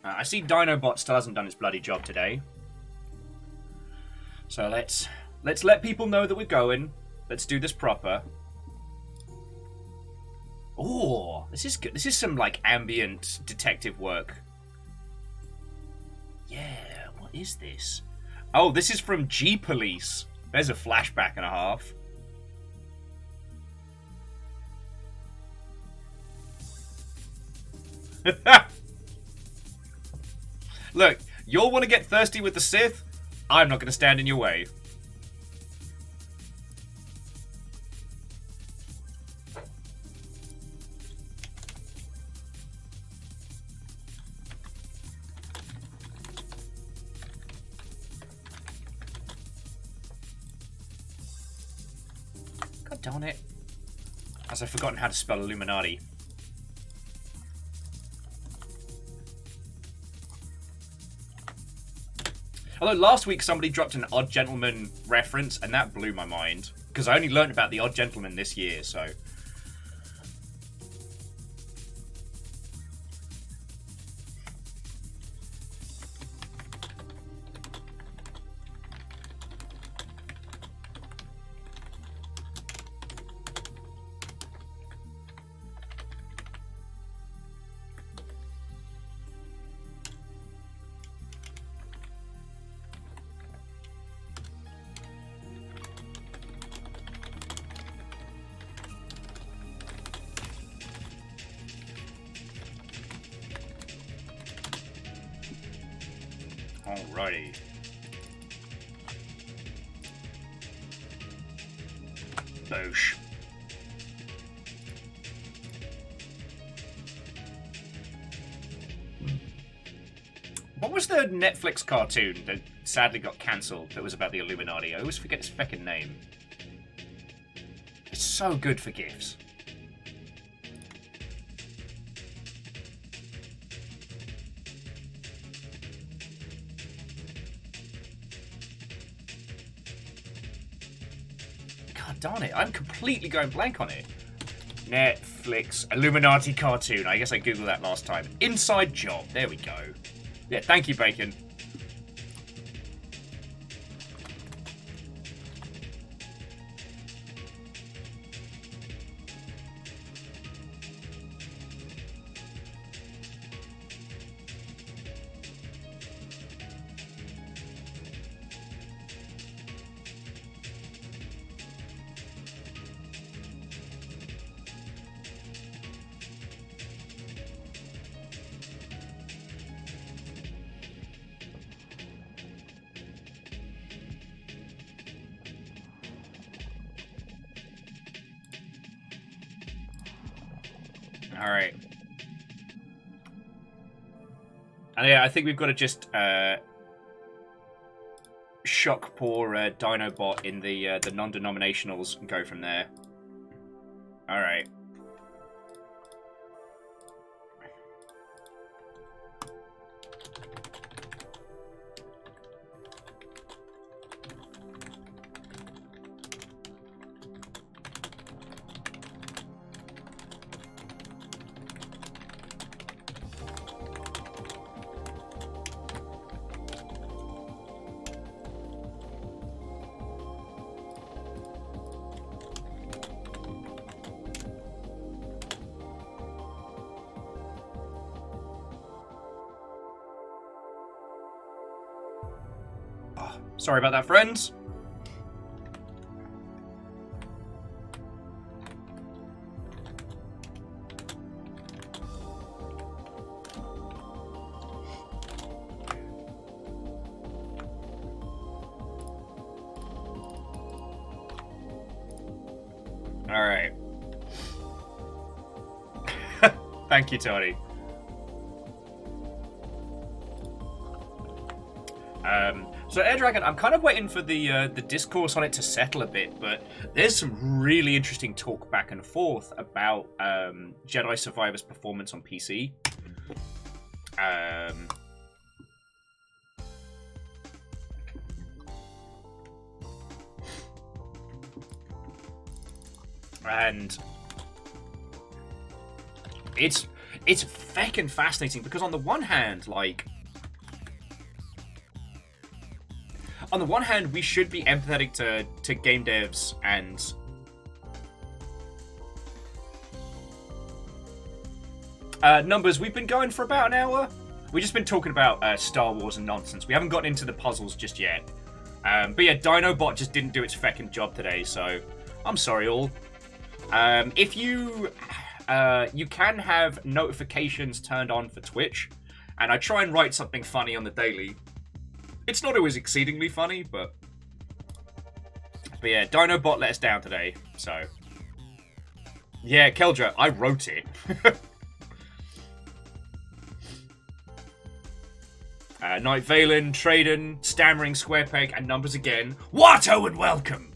I see Dinobot still hasn't done his bloody job today. So let's let people know that we're going. Let's do this proper. Oh, this is good. This is some like ambient detective work. Yeah, what is this? Oh, this is from G Police. There's a flashback and a half. Look, you'll want to get thirsty with the Sith. I'm not going to stand in your way. God darn it. As I've forgotten how to spell Illuminati. Although last week somebody dropped an Odd Gentleman reference, and that blew my mind. Because I only learned about the Odd Gentleman this year, so... Alrighty. Boosh. What was the Netflix cartoon that sadly got cancelled that was about the Illuminati? I always forget its feckin' name. It's so good for GIFs. Darn it, I'm completely going blank on it. Netflix, Illuminati cartoon. I guess I googled that last time. Inside Job. There we go. Yeah, thank you, Bacon. Alright. And yeah, I think we've got to just shock poor Dinobot in the non-denominationals and go from there. Alright. Sorry about that, friends. All right. Thank you, Tony. So Air Dragon, I'm kind of waiting for the discourse on it to settle a bit, but there's some really interesting talk back and forth about Jedi Survivor's performance on PC. And it's feckin' fascinating because on the one hand, like, we should be empathetic to game devs and numbers. We've been going for about an hour. We've just been talking about Star Wars and nonsense. We haven't gotten into the puzzles just yet. But yeah, Dinobot just didn't do its feckin' job today, so I'm sorry all. If you can have notifications turned on for Twitch, and I try and write something funny on the daily. It's not always exceedingly funny, but yeah, Dinobot let us down today, so yeah, Keldra, I wrote it. Night Valen, Traden, Stammering, Squarepeg, and numbers again. Watto and welcome!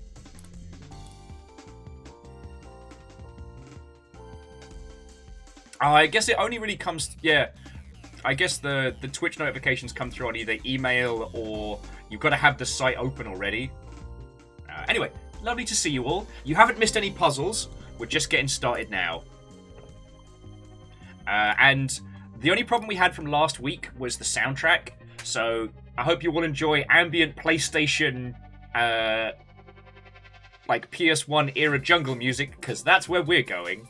I guess it only really comes... Yeah, I guess the Twitch notifications come through on either email or you've got to have the site open already. Anyway, lovely to see you all. You haven't missed any puzzles. We're just getting started now. And the only problem we had from last week was the soundtrack. So I hope you will enjoy ambient PlayStation, like PS1 era jungle music, because that's where we're going.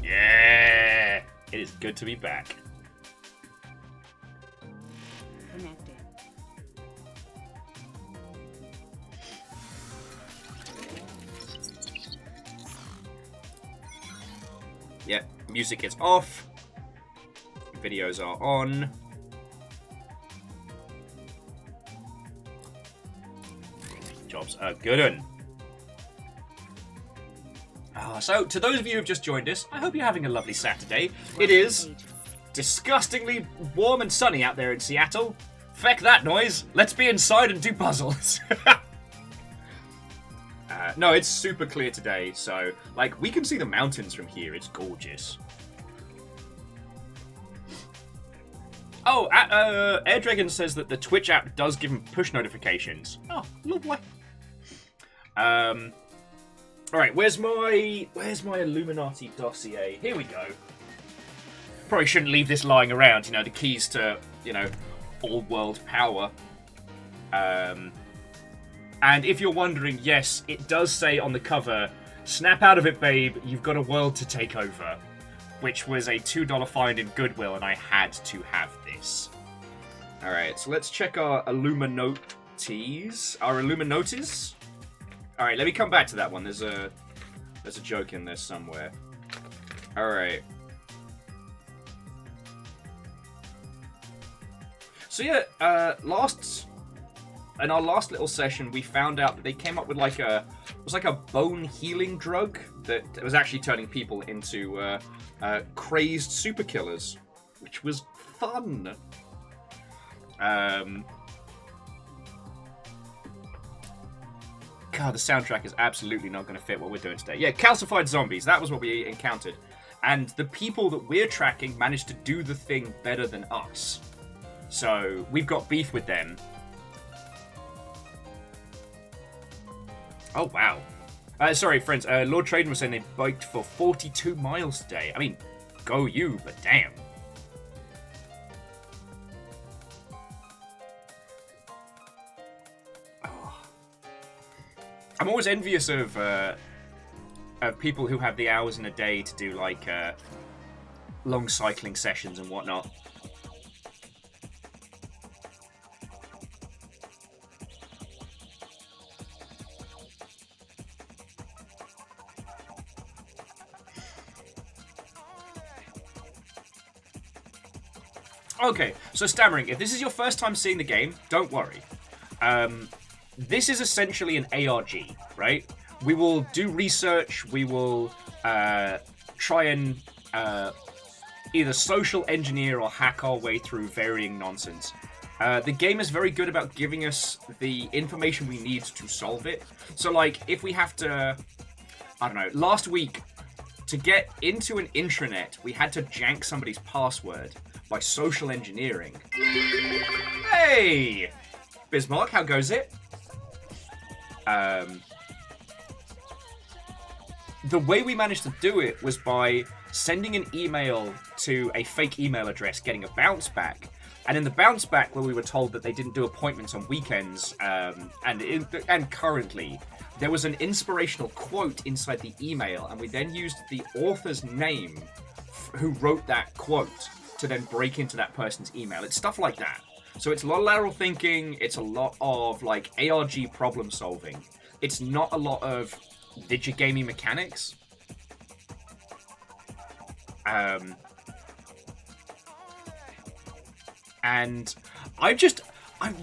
Yeah, it is good to be back. Connected. Yeah, music is off. Videos are on. Jobs are good. So, to those of you who have just joined us, I hope you're having a lovely Saturday. It is disgustingly warm and sunny out there in Seattle. Feck that noise. Let's be inside and do puzzles. No, it's super clear today, so, like, we can see the mountains from here. It's gorgeous. Oh, Air Dragon says that the Twitch app does give him push notifications. Oh, lovely. Alright, where's my Illuminati dossier? Here we go. Probably shouldn't leave this lying around, you know, the keys to, you know, all world power. And if you're wondering, yes, it does say on the cover, snap out of it, babe, you've got a world to take over. Which was a $2 find in Goodwill, and I had to have this. Alright, so let's check our Illuminatis. Our Illuminatis? Alright, let me come back to that one. There's a joke in there somewhere. Alright. So yeah, in our last little session, we found out that they came up with like it was like a bone healing drug that was actually turning people into crazed super killers, which was fun. God, the soundtrack is absolutely not going to fit what we're doing today. Yeah, calcified zombies, that was what we encountered. And the people that we're tracking managed to do the thing better than us. So, we've got beef with them. Oh, wow. Sorry, friends. Lord Traden was saying they biked for 42 miles today. I mean, go you, but damn. Oh. I'm always envious of people who have the hours in a day to do, like, long cycling sessions and whatnot. Okay, so Stammering, if this is your first time seeing the game, don't worry. This is essentially an ARG, right? We will do research, we will try and either social engineer or hack our way through varying nonsense. The game is very good about giving us the information we need to solve it. So, like, if we have to... I don't know, last week To get into an intranet, we had to jank somebody's password by social engineering. Hey! Bismarck, how goes it? The way we managed to do it was by sending an email to a fake email address, getting a bounce back. And in the bounce back, where we were told that they didn't do appointments on weekends, and currently, there was an inspirational quote inside the email, and we then used the author's name who wrote that quote to then break into that person's email. It's stuff like that. So it's a lot of lateral thinking, it's a lot of like ARG problem solving. It's not a lot of digigaming mechanics. And I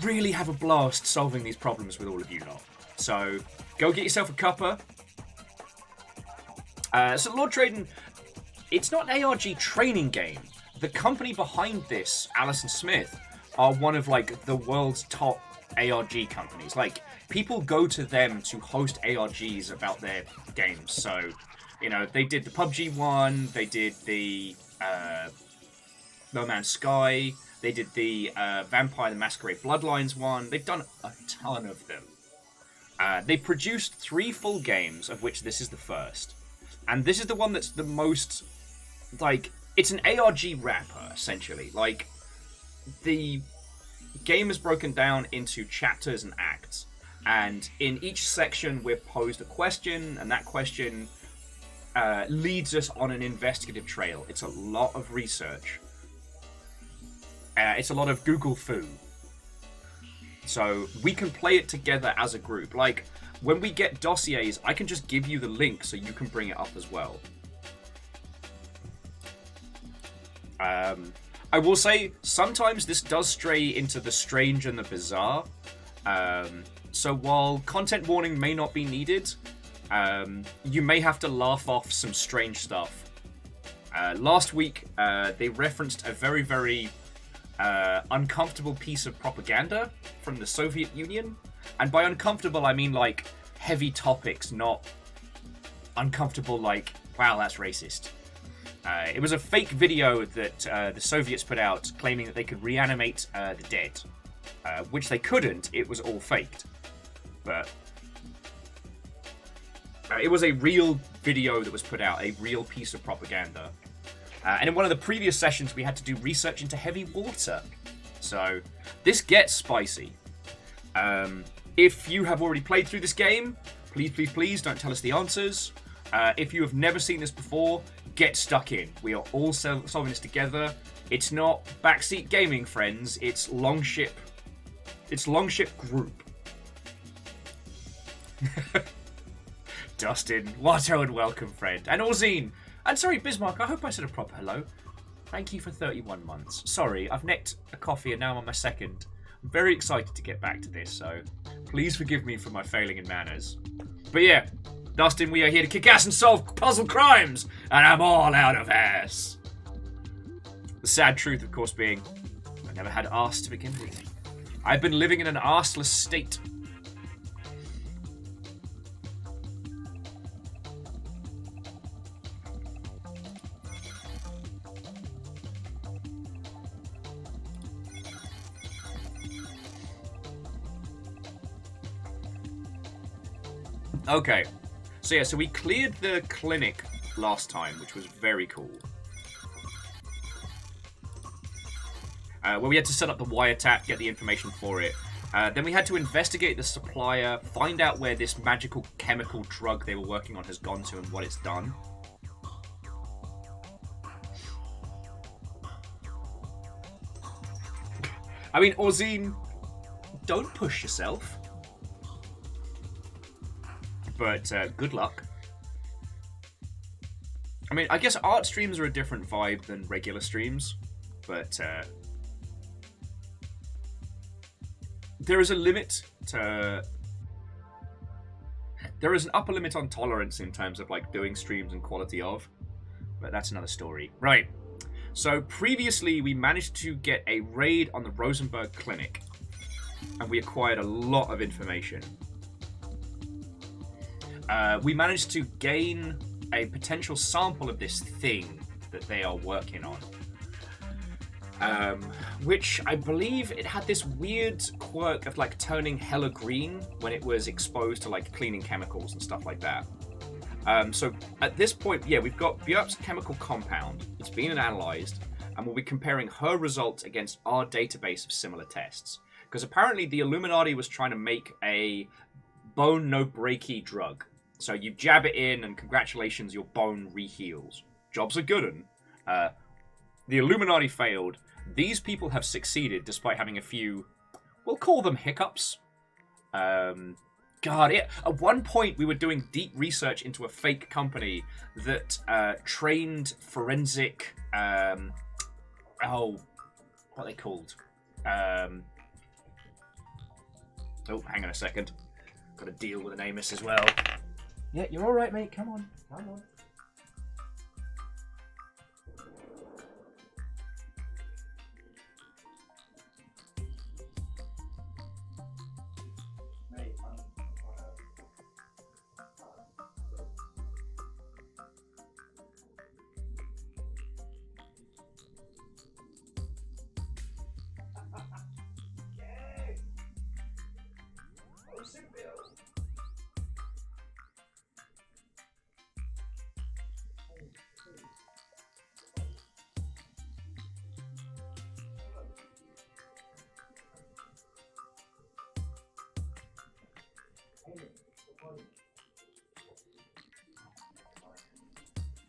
really have a blast solving these problems with all of you lot. So go get yourself a cuppa. So Lord Traden, it's not an ARG training game. The company behind this, Allison Smith, are one of like the world's top ARG companies. Like, people go to them to host ARGs about their games. So, you know, they did the PUBG one, they did the No Man's Sky, they did the Vampire the Masquerade Bloodlines one. They've done a ton of them. They produced 3 full games, of which this is the first. And this is the one that's the most, like, it's an ARG wrapper, essentially. Like, the game is broken down into chapters and acts. And in each section, we're posed a question, and that question leads us on an investigative trail. It's a lot of research. It's a lot of Google foo. So we can play it together as a group. Like, when we get dossiers, I can just give you the link so you can bring it up as well. I will say, sometimes this does stray into the strange and the bizarre. So while content warning may not be needed, you may have to laugh off some strange stuff. Last week, they referenced a very, very uncomfortable piece of propaganda from the Soviet Union. And by uncomfortable, I mean like heavy topics, not uncomfortable like, wow, that's racist. It was a fake video that the Soviets put out claiming that they could reanimate the dead, which they couldn't. It was all faked. But it was a real video that was put out, a real piece of propaganda. And in one of the previous sessions, we had to do research into heavy water. So this gets spicy. If you have already played through this game, please, please, please don't tell us the answers. If you have never seen this before, get stuck in. We are all solving this together. It's not backseat gaming, friends. It's Longship. It's Longship Group. Dustin, what a welcome, friend. And Orzine. And sorry, Bismarck, I hope I said a proper hello. Thank you for 31 months. Sorry, I've necked a coffee and now I'm on my second. I'm very excited to get back to this, so please forgive me for my failing in manners. But yeah, Dustin, we are here to kick ass and solve puzzle crimes, and I'm all out of ass. The sad truth, of course, being I never had arse to begin with. I've been living in an arseless state. Okay, so yeah, so we cleared the clinic last time, which was very cool. Where we had to set up the wiretap, get the information for it. Then we had to investigate the supplier, find out where this magical chemical drug they were working on has gone to and what it's done. I mean, Orzine, don't push yourself. But good luck. I mean, I guess art streams are a different vibe than regular streams, but there is a limit to... There is an upper limit on tolerance in terms of like doing streams and quality of, but that's another story. Right, so previously we managed to get a raid on the Rosenberg Clinic, and we acquired a lot of information. We managed to gain a potential sample of this thing that they are working on. Which I believe it had this weird quirk of like turning hella green when it was exposed to like cleaning chemicals and stuff like that. So at this point, yeah, we've got Björk's chemical compound. It's been analyzed, and we'll be comparing her results against our database of similar tests. Because apparently the Illuminati was trying to make a bone no breaky drug. So you jab it in, and congratulations, your bone reheals. Job's a good one. The Illuminati failed. These people have succeeded despite having a few, we'll call them hiccups. At one point we were doing deep research into a fake company that trained forensic, what are they called? Oh, hang on a second. Got to deal with an Amos as well. Yeah, you're all right, mate. Come on.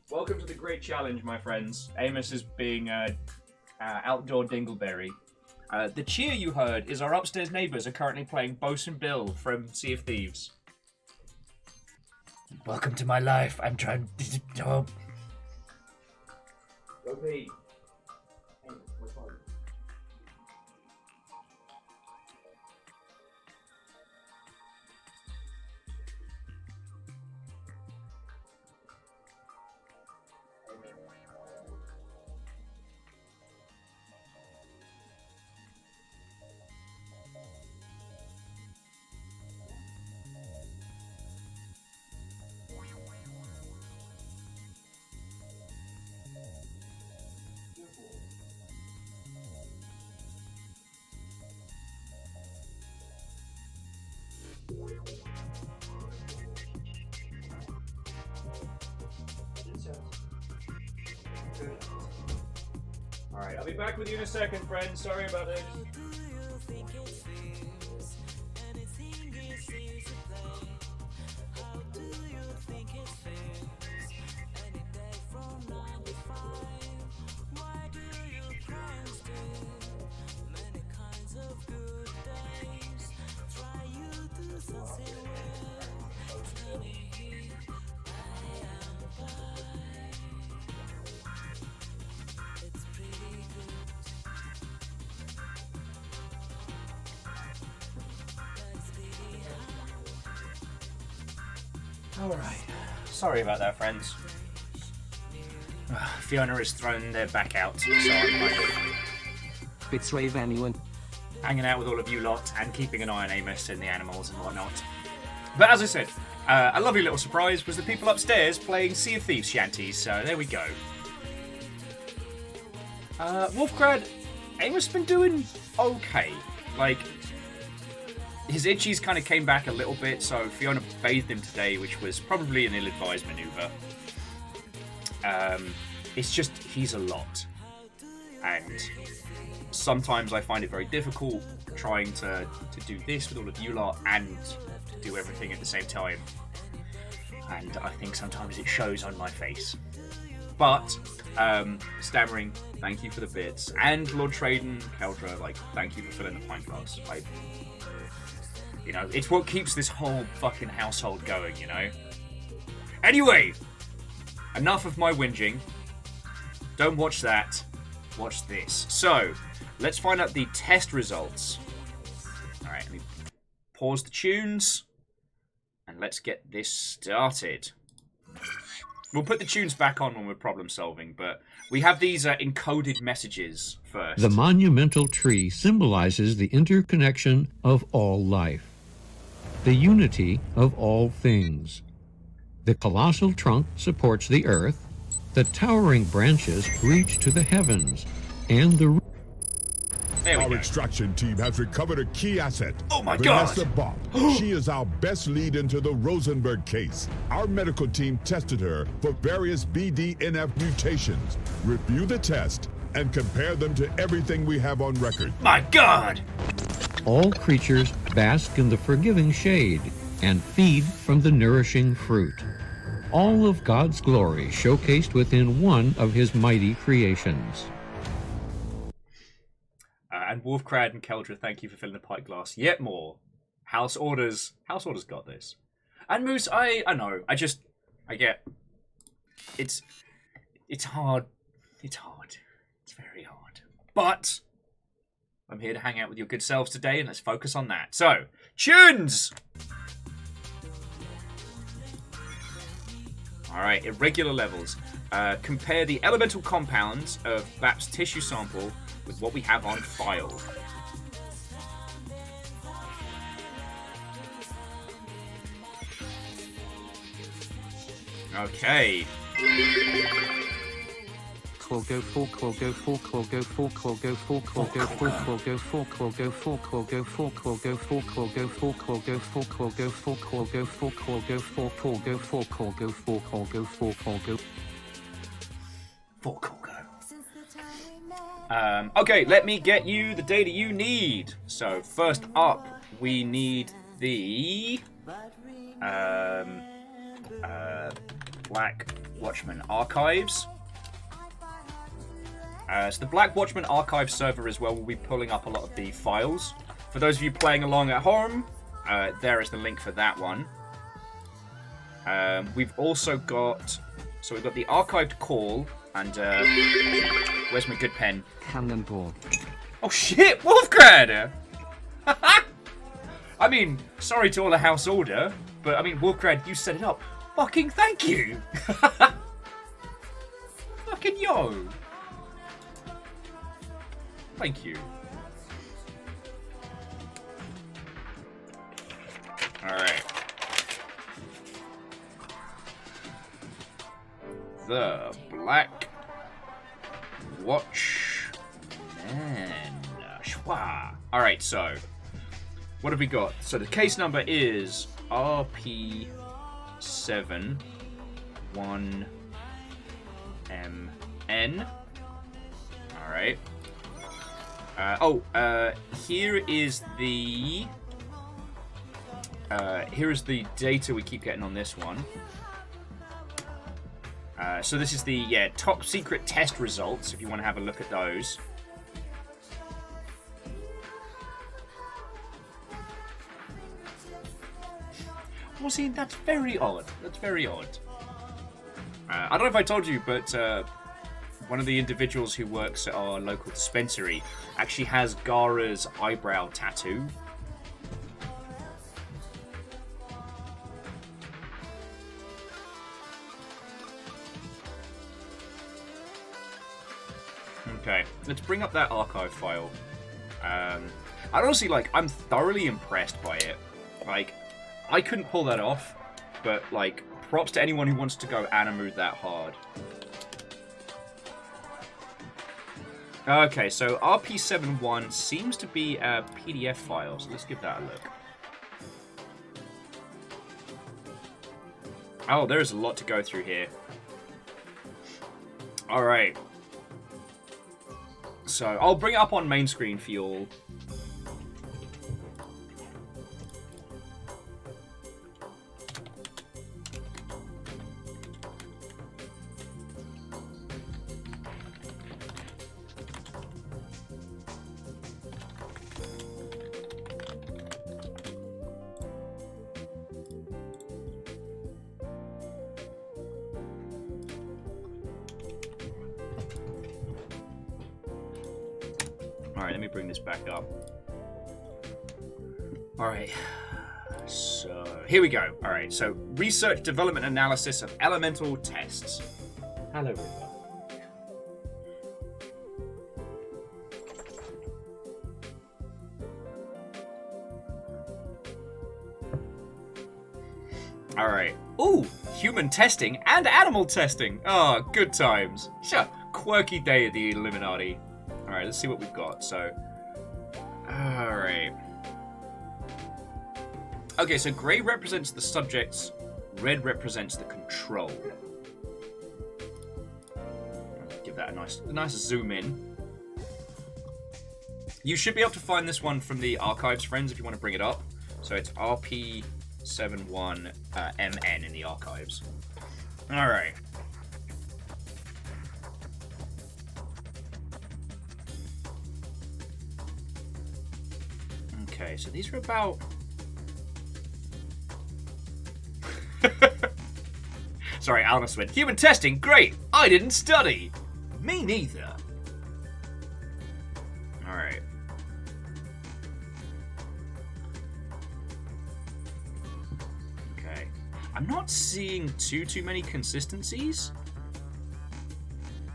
Welcome to the great challenge, my friends. Amos is being outdoor dingleberry. The cheer you heard is our upstairs neighbours are currently playing Bosun Bill from Sea of Thieves. Welcome to my life. I'm trying to... Go pee. Alright, I'll be back with you in a second, friends. Sorry about this. Alright. Sorry about that, friends. Fiona has thrown their back out, so I'm kind of Betray anyone. hanging out with all of you lot and keeping an eye on Amos and the animals and whatnot. But as I said, a lovely little surprise was the people upstairs playing Sea of Thieves shanties, so there we go. Wolfgrad, Amos has been doing okay. Like, his itchies kind of came back a little bit, so Fiona bathed him today, which was probably an ill-advised maneuver. It's just, he's a lot. And sometimes I find it very difficult trying to do this with all of you lot and do everything at the same time. And I think sometimes it shows on my face. But, Stammering, thank you for the bits. And Lord Traden, Keldra, like, thank you for filling the pint glass. You know, it's what keeps this whole fucking household going, you know? Anyway, enough of my whinging. Don't watch that. Watch this. So, let's find out the test results. Alright, let me pause the tunes. And let's get this started. We'll put the tunes back on when we're problem solving, but we have these encoded messages first. The monumental tree symbolizes the interconnection of all life, the unity of all things. The colossal trunk supports the earth, the towering branches reach to the heavens, and the... There we Our go. extraction team has recovered a key asset. Oh my God. Vanessa Bob. She is our best lead into the Rosenberg case. Our medical team tested her for various BDNF mutations. Review the test and compare them to everything we have on record. My God! All creatures bask in the forgiving shade and feed from the nourishing fruit. All of God's glory showcased within one of his mighty creations. And Wolfcrad and Keldra, thank you for filling the pint glass. Yet more. House Orders got this. And Moose, I know. I get... It's hard. It's hard. It's very hard. But I'm here to hang out with your good selves today, and let's focus on that. So, tunes! Alright, irregular levels. Compare the elemental compounds of BAP's tissue sample with what we have on file. Okay. Go four, go four, go four, go four, go four, go four, go four, go four, go four, go four, go four, go four, go four, go four, go four, go four, go four, go. Okay, let me get you the data you need. So first up, we need the Black Watchmen archives. So the Black Watchmen archive server as well will be pulling up a lot of the files. For those of you playing along at home, there is the link for that one. We've also got, so we've got the archived call and where's my good pen? Cannonball. Oh shit, Wolfcrad! I mean, sorry to all the House Order, but I mean, Wolfcrad, you set it up. Fucking thank you! Fucking yo! Thank you. Alright. The Black Watchmen. Schwa. Alright, so what have we got? So the case number is RP71MN. Alright. Here is the data we keep getting on this one. So this is the top secret test results, if you want to have a look at those. Well, see, that's very odd. That's very odd. I don't know if I told you, but one of the individuals who works at our local dispensary actually has Gara's eyebrow tattoo. Okay, let's bring up that archive file. I honestly, I'm thoroughly impressed by it. I couldn't pull that off, but, props to anyone who wants to go animu that hard. Okay, so RP71 seems to be a PDF file, so let's give that a look. Oh, there's a lot to go through here. Alright. So, I'll bring it up on main screen for you all. Alright, let me bring this back up. Alright, so here we go. Alright, so research, development, analysis of elemental tests. Hello, River. Alright. Ooh, human testing and animal testing. Oh, good times. Sure. Quirky day at the Illuminati. Alright, let's see what we've got. So, alright. Okay, so grey represents the subjects, red represents the control. Give that a nice zoom in. You should be able to find this one from the archives, friends, if you want to bring it up. So it's RP71MN in the archives. Alright. Okay, so these are about... Sorry, Alnus went, human testing, great! I didn't study! Me neither. Alright. Okay. I'm not seeing too many consistencies.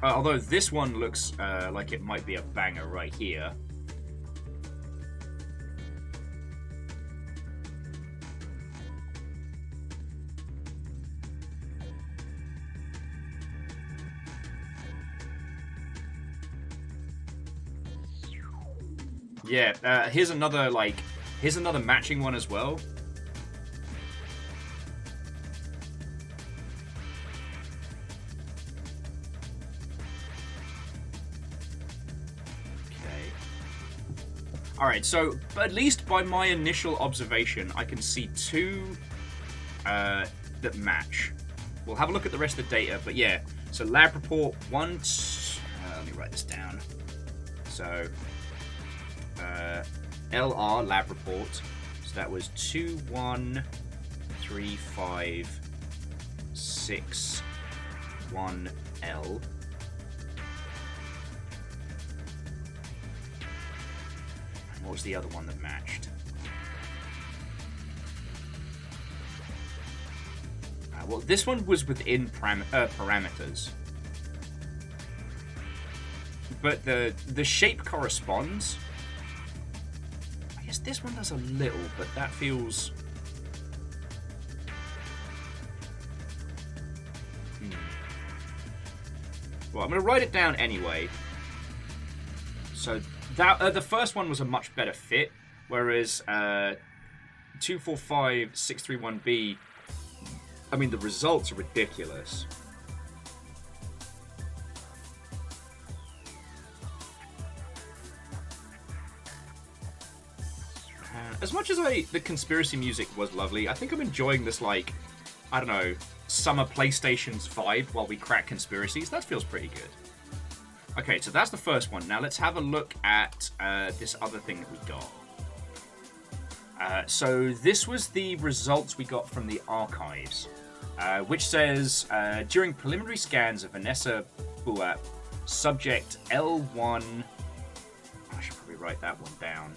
Although this one looks like it might be a banger right here. Yeah, here's another matching one as well. Okay. Alright, so at least by my initial observation, I can see two that match. We'll have a look at the rest of the data, but yeah. So lab report, let me write this down. So... LR lab report. So that was 2135661L. And what was the other one that matched? Well, this one was within parameters. But the shape corresponds. I guess this one does a little, but that feels... Well, I'm going to write it down anyway. So that the first one was a much better fit, whereas 245631B, I mean, the results are ridiculous. As much as the conspiracy music was lovely, I think I'm enjoying this, like, I don't know, summer PlayStation's vibe while we crack conspiracies. That feels pretty good. Okay, so that's the first one. Now let's have a look at this other thing that we got. So this was the results we got from the archives, which says, during preliminary scans of Vanessa Buap, subject L1... I should probably write that one down.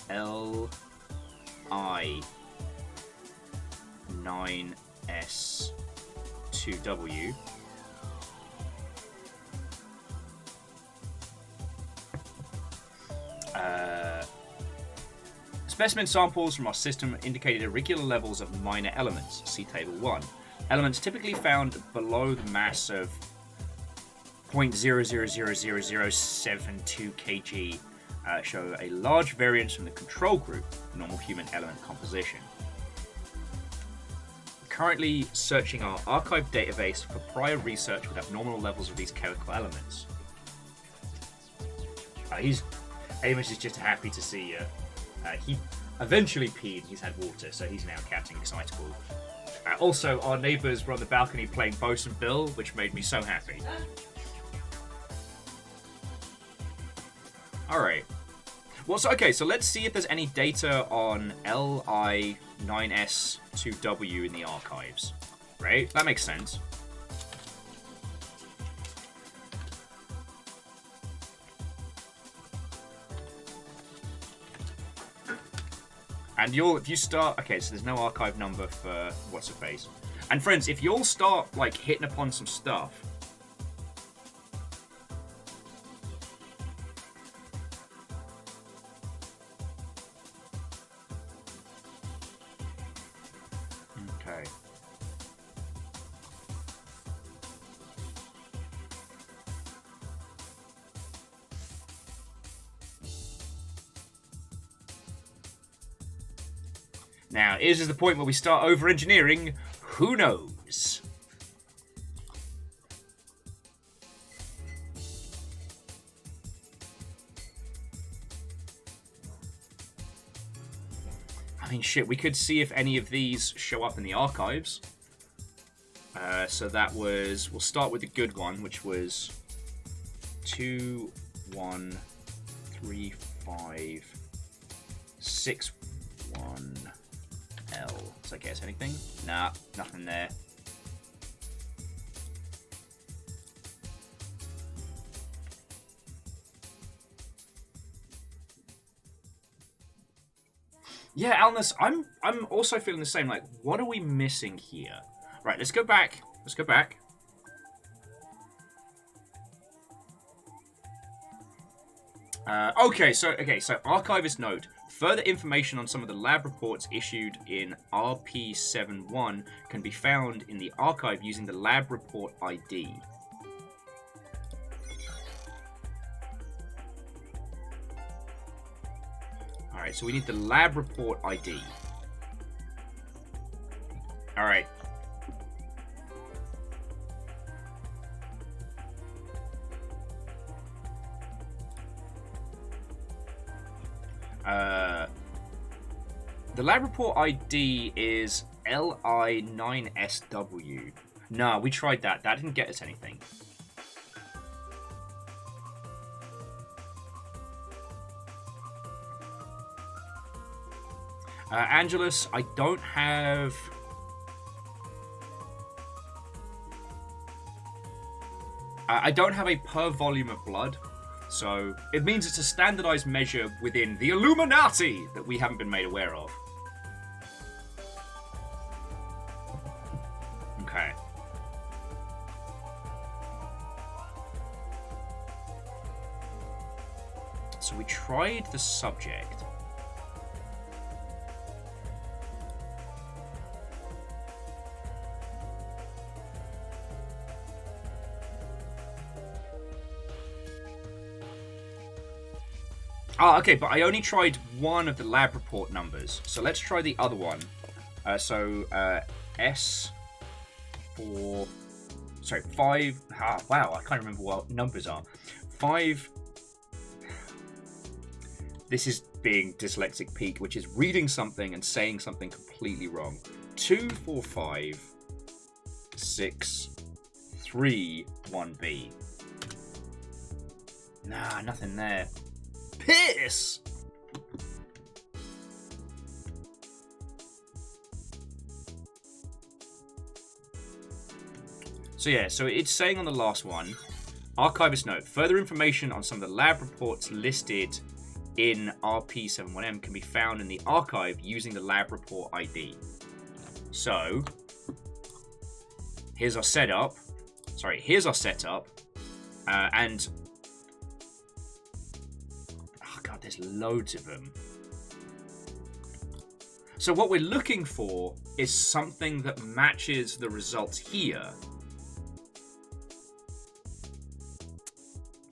LI9S2W. Specimen samples from our system indicated irregular levels of minor elements. See Table 1. Elements typically found below the mass of 0.000072 kg show a large variance from the control group, normal human element composition. Currently searching our archive database for prior research with abnormal levels of these chemical elements. Amos is just happy to see you. He eventually peed, he's had water, so he's now Captain Excitable. Also, our neighbours were on the balcony playing Bosun Bill, which made me so happy. Alright. Well, so let's see if there's any data on LI9S2W in the archives. Right? That makes sense. And if you start... Okay, so there's no archive number for What's-Her-Face. And friends, if you'll start, like, hitting upon some stuff... Okay. Now, is the point where we start over-engineering? Who knows? I mean, shit, we could see if any of these show up in the archives. So that was... We'll start with the good one, which was 2, 1, 3, 5, 6, 1, L. Does that get us anything? Nah, nothing there. Yeah, Alnus, I'm also feeling the same. Like, what are we missing here? Right, let's go back. Let's go back. Okay, so archivist note. Further information on some of the lab reports issued in RP71 can be found in the archive using the lab report ID. Alright, so we need the lab report ID. Alright. The lab report ID is LI9SW. No, we tried that. That didn't get us anything. Angelus, I don't have... I don't have a per volume of blood, so it means it's a standardized measure within the Illuminati that we haven't been made aware of. Okay. So we tried the subject. Oh, okay, but I only tried one of the lab report numbers. So let's try the other one. S4... Sorry, 5... Ah, wow, I can't remember what numbers are. 5... This is being dyslexic peak, which is reading something and saying something completely wrong. 2, 4, 5, 6, 3, 1B. Nah, nothing there. Piss! So yeah, so it's saying on the last one, archivist note, further information on some of the lab reports listed in RP71M can be found in the archive using the lab report ID. So, here's our setup. Sorry, here's our setup. And there's loads of them. So what we're looking for is something that matches the results here.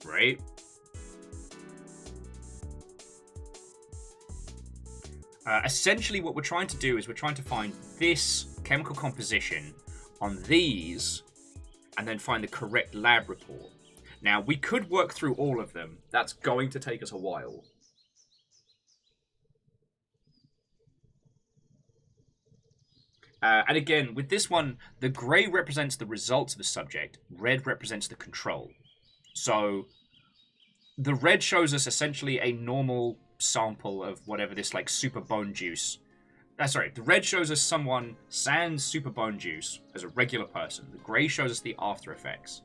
Right? Essentially what we're trying to do is we're trying to find this chemical composition on these and then find the correct lab report. Now, we could work through all of them. That's going to take us a while. And again, with this one, the grey represents the results of the subject. Red represents the control. So, the red shows us essentially a normal sample of whatever this, like, super bone juice. Sorry, the red shows us someone sans super bone juice as a regular person. The grey shows us the after effects.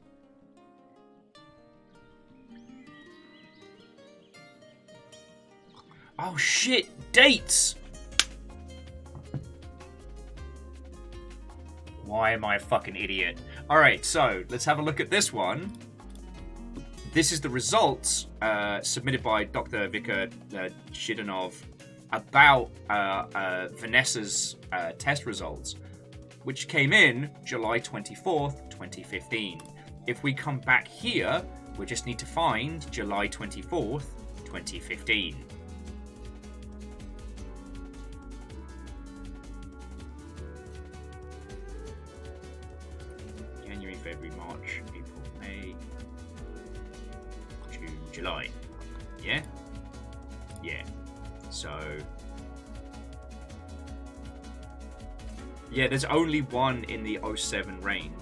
Oh shit, dates! Why am I a fucking idiot? Alright, so let's have a look at this one. This is the results submitted by Dr. Vika Shidanov about Vanessa's test results, which came in July 24th, 2015. If we come back here, we just need to find July 24th, 2015. February, March, April, May, June, July. Yeah? Yeah. So... yeah, there's only one in the 07 range.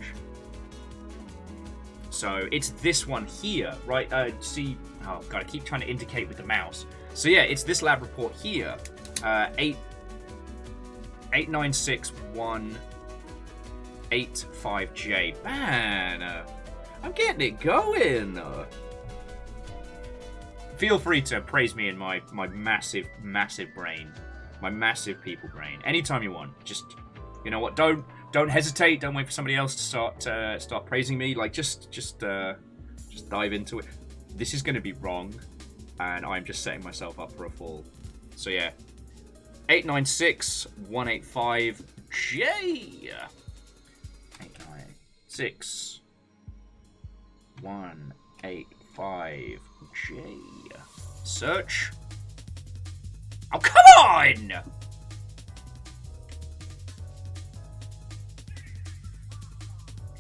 So it's this one here, right? See... oh, God, I keep trying to indicate with the mouse. So yeah, it's this lab report here. 896-185J. Man, I'm getting it going. Feel free to praise me in my massive, massive brain. My massive people brain. Anytime you want. Just, you know what, don't hesitate. Don't wait for somebody else to start praising me. Like, just dive into it. This is going to be wrong, and I'm just setting myself up for a fall. So yeah, 896-185J. 896-185J. Search. Oh, come on!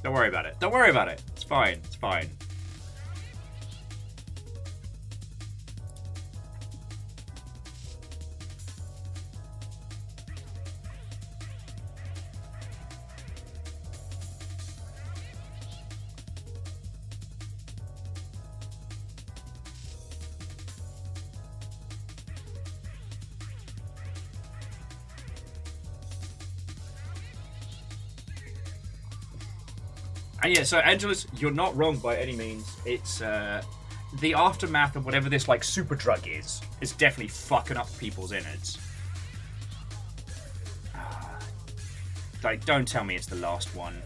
Don't worry about it. Don't worry about it. It's fine. It's fine. And yeah, so Angelus, you're not wrong by any means. It's the aftermath of whatever this like super drug is definitely fucking up people's innards. Like, don't tell me it's the last one.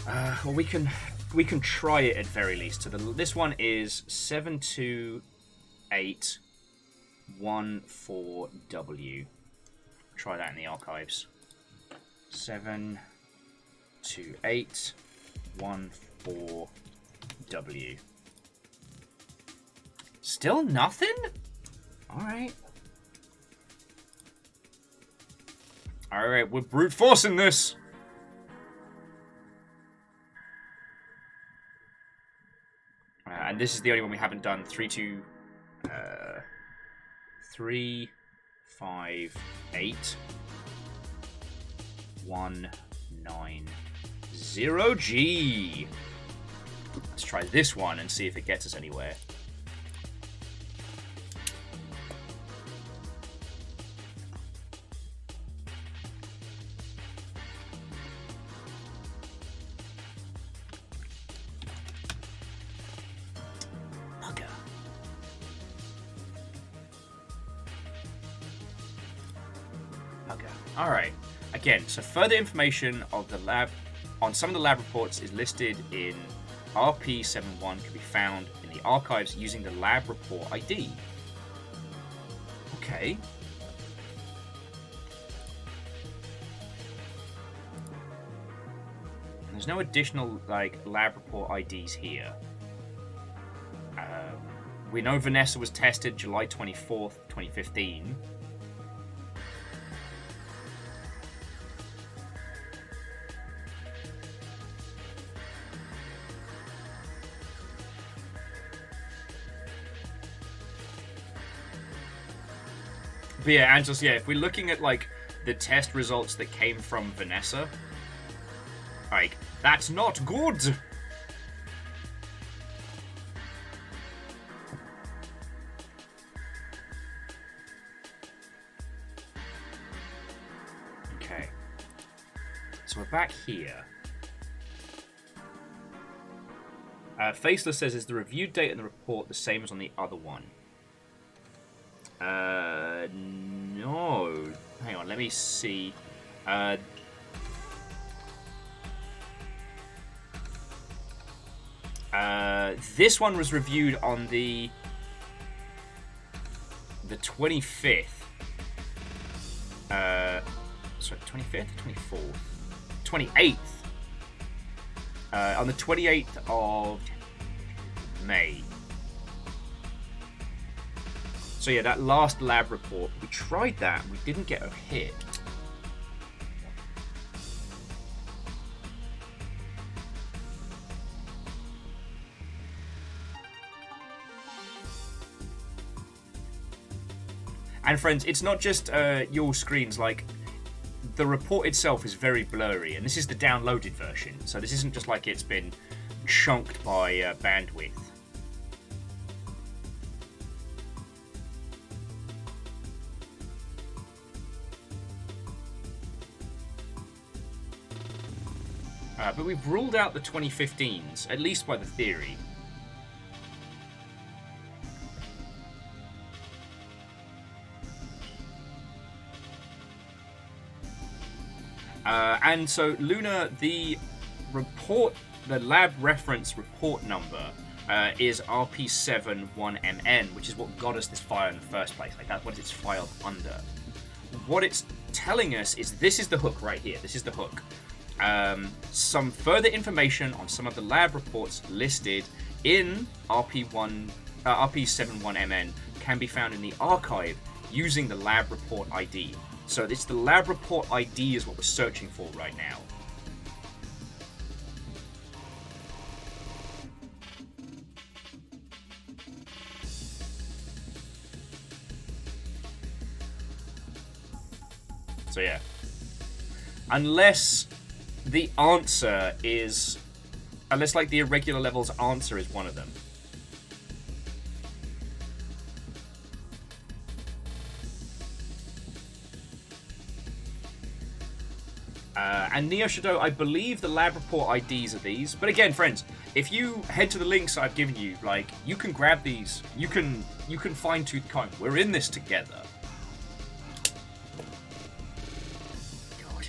Well, we can try it at very least. So this one is 72814W. Try that in the archives. 72814W. Still nothing? Alright. Alright, we're brute forcing this. And this is the only one we haven't done. 358 190G. Let's try this one and see if it gets us anywhere. Bugger. All right. Again, so further information of the lab on some of the lab reports is listed in RP71, can be found in the archives using the lab report ID. Okay. There's no additional like lab report IDs here. We know Vanessa was tested July 24th, 2015. But yeah, Angelus, yeah, if we're looking at, like, the test results that came from Vanessa, like, that's not good! Okay. So we're back here. Faceless says, is the review date in the report the same as on the other one? No. Hang on, let me see. This one was reviewed on the 25th. Sorry, 25th or 24th? 28th. On the 28th of May. So yeah, that last lab report, we tried that, we didn't get a hit. And friends, it's not just your screens, like, the report itself is very blurry, and this is the downloaded version, so this isn't just like it's been chunked by bandwidth. But we've ruled out the 2015s, at least by the theory. And so, Luna, the lab reference report number is RP71MN, which is what got us this file in the first place. Like, that's what it's filed under. What it's telling us is this is the hook right here. This is the hook. Some further information on some of the lab reports listed in RP71MN can be found in the archive using the lab report ID. So it's the lab report ID is what we're searching for right now. So yeah. Unless the answer is... Unless, like, the irregular levels answer is one of them. And Neo Shadow, I believe the lab report IDs are these. But again, friends, if you head to the links I've given you, like, you can grab these. You can fine-tooth comb. We're in this together. God.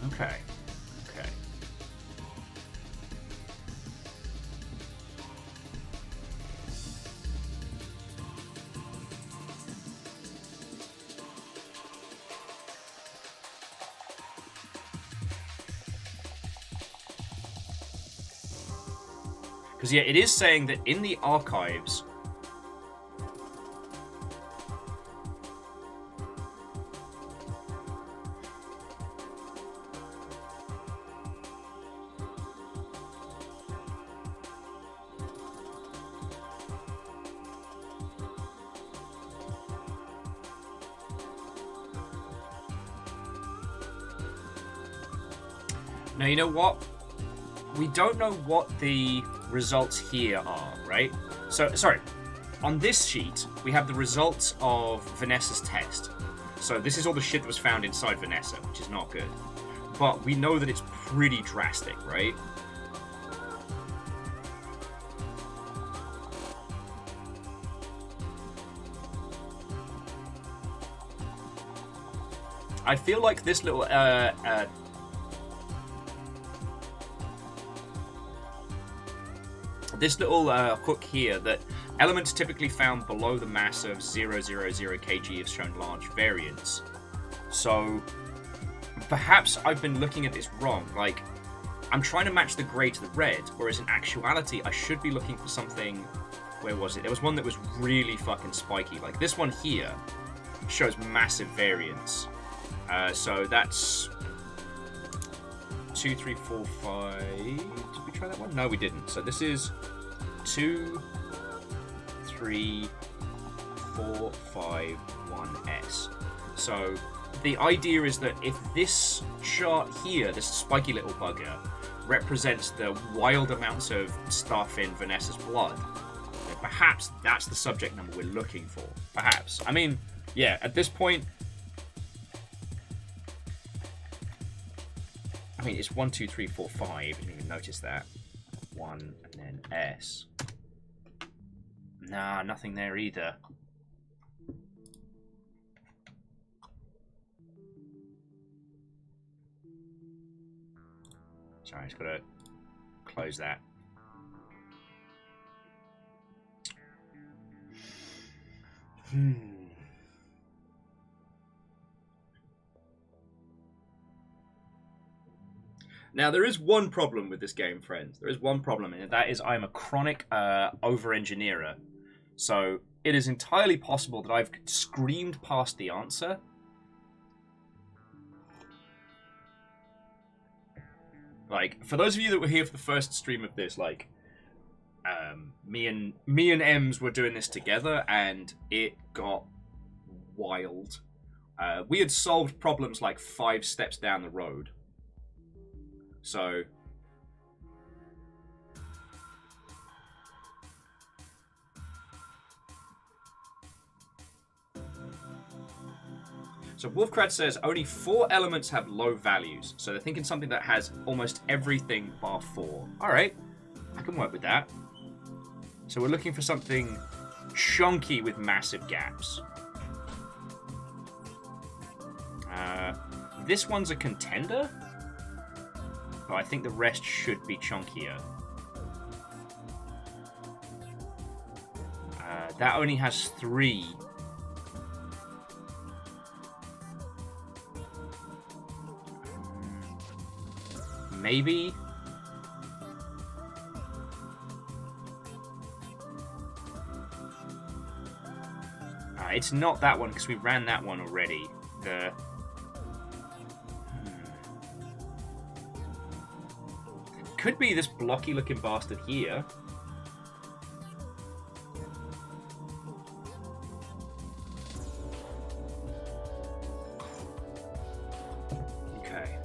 Okay. Okay. Because, yeah, it is saying that in the archives... Now, you know what? We don't know what the results here are, right? So, sorry. On this sheet, we have the results of Vanessa's test. So this is all the shit that was found inside Vanessa, which is not good. But we know that it's pretty drastic, right? I feel like this little hook here, that elements typically found below the mass of 000 kg have shown large variance. So perhaps I've been looking at this wrong. Like, I'm trying to match the grey to the red, whereas in actuality I should be looking for something... Where was it? There was one that was really fucking spiky. Like, this one here shows massive variance. So that's 2, 3, 4, 5. Did we try that one? No, we didn't. So this is 2, 3, 4, 5, 1S. So the idea is that if this chart here, this spiky little bugger, represents the wild amounts of stuff in Vanessa's blood, then perhaps that's the subject number we're looking for. Perhaps. I mean, yeah, at this point, I mean, it's 1, 2, 3, 4, 5. I didn't even notice that. 1 and then S. Nah, nothing there either. Sorry, I just gotta close that. Now, there is one problem with this game, friends. There is one problem, and that is I am a chronic over-engineerer. So, it is entirely possible that I've screamed past the answer. Like, for those of you that were here for the first stream of this, like, me and Ems were doing this together, and it got wild. We had solved problems like 5 steps down the road. So Wolfcrad says only 4 elements have low values. So they're thinking something that has almost everything bar 4. Alright, I can work with that. So we're looking for something chunky with massive gaps. This one's a contender, but I think the rest should be chunkier. That only has 3. Maybe. It's not that one because we ran that one already. Could be this blocky looking bastard here. Okay.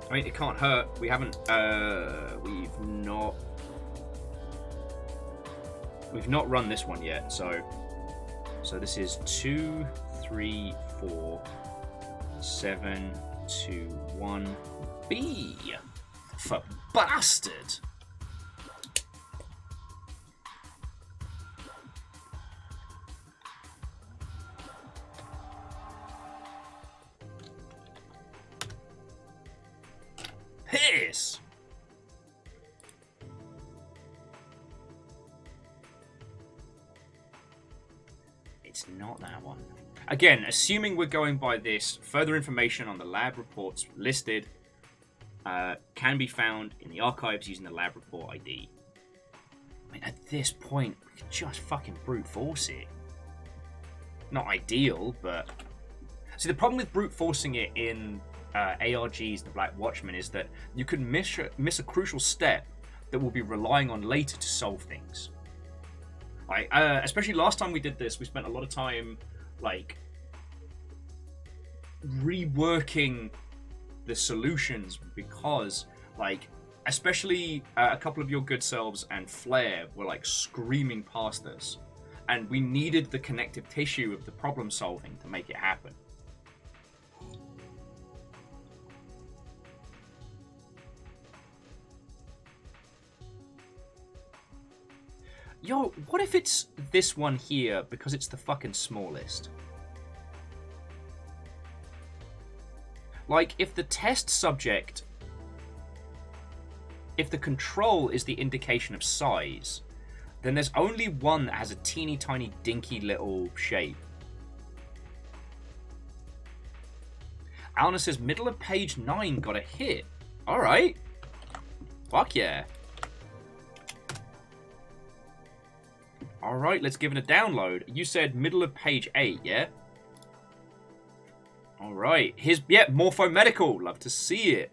I mean, it can't hurt. We haven't, we've not run this one yet, so this is 2, 3, 4, 7, 2, 1, B for bastard. Piss. It's not that one. Again, assuming we're going by this, further information on the lab reports listed can be found in the archives using the lab report ID. I mean, at this point, we could just fucking brute force it. Not ideal, but... See, the problem with brute forcing it in ARGs, the Black Watchmen, is that you could miss a crucial step that we'll be relying on later to solve things. Like, especially last time we did this, we spent a lot of time like reworking the solutions because like especially a couple of your good selves and Flair were like screaming past us, and we needed the connective tissue of the problem solving to make it happen. Yo, what if it's this one here because it's the fucking smallest? Like, if the test subject... If the control is the indication of size, then there's only one that has a teeny tiny dinky little shape. Alna says, middle of page 9 got a hit. Alright. Fuck yeah. Alright, let's give it a download. You said middle of page 8, yeah? Alright. Yeah, Morphomedical. Love to see it.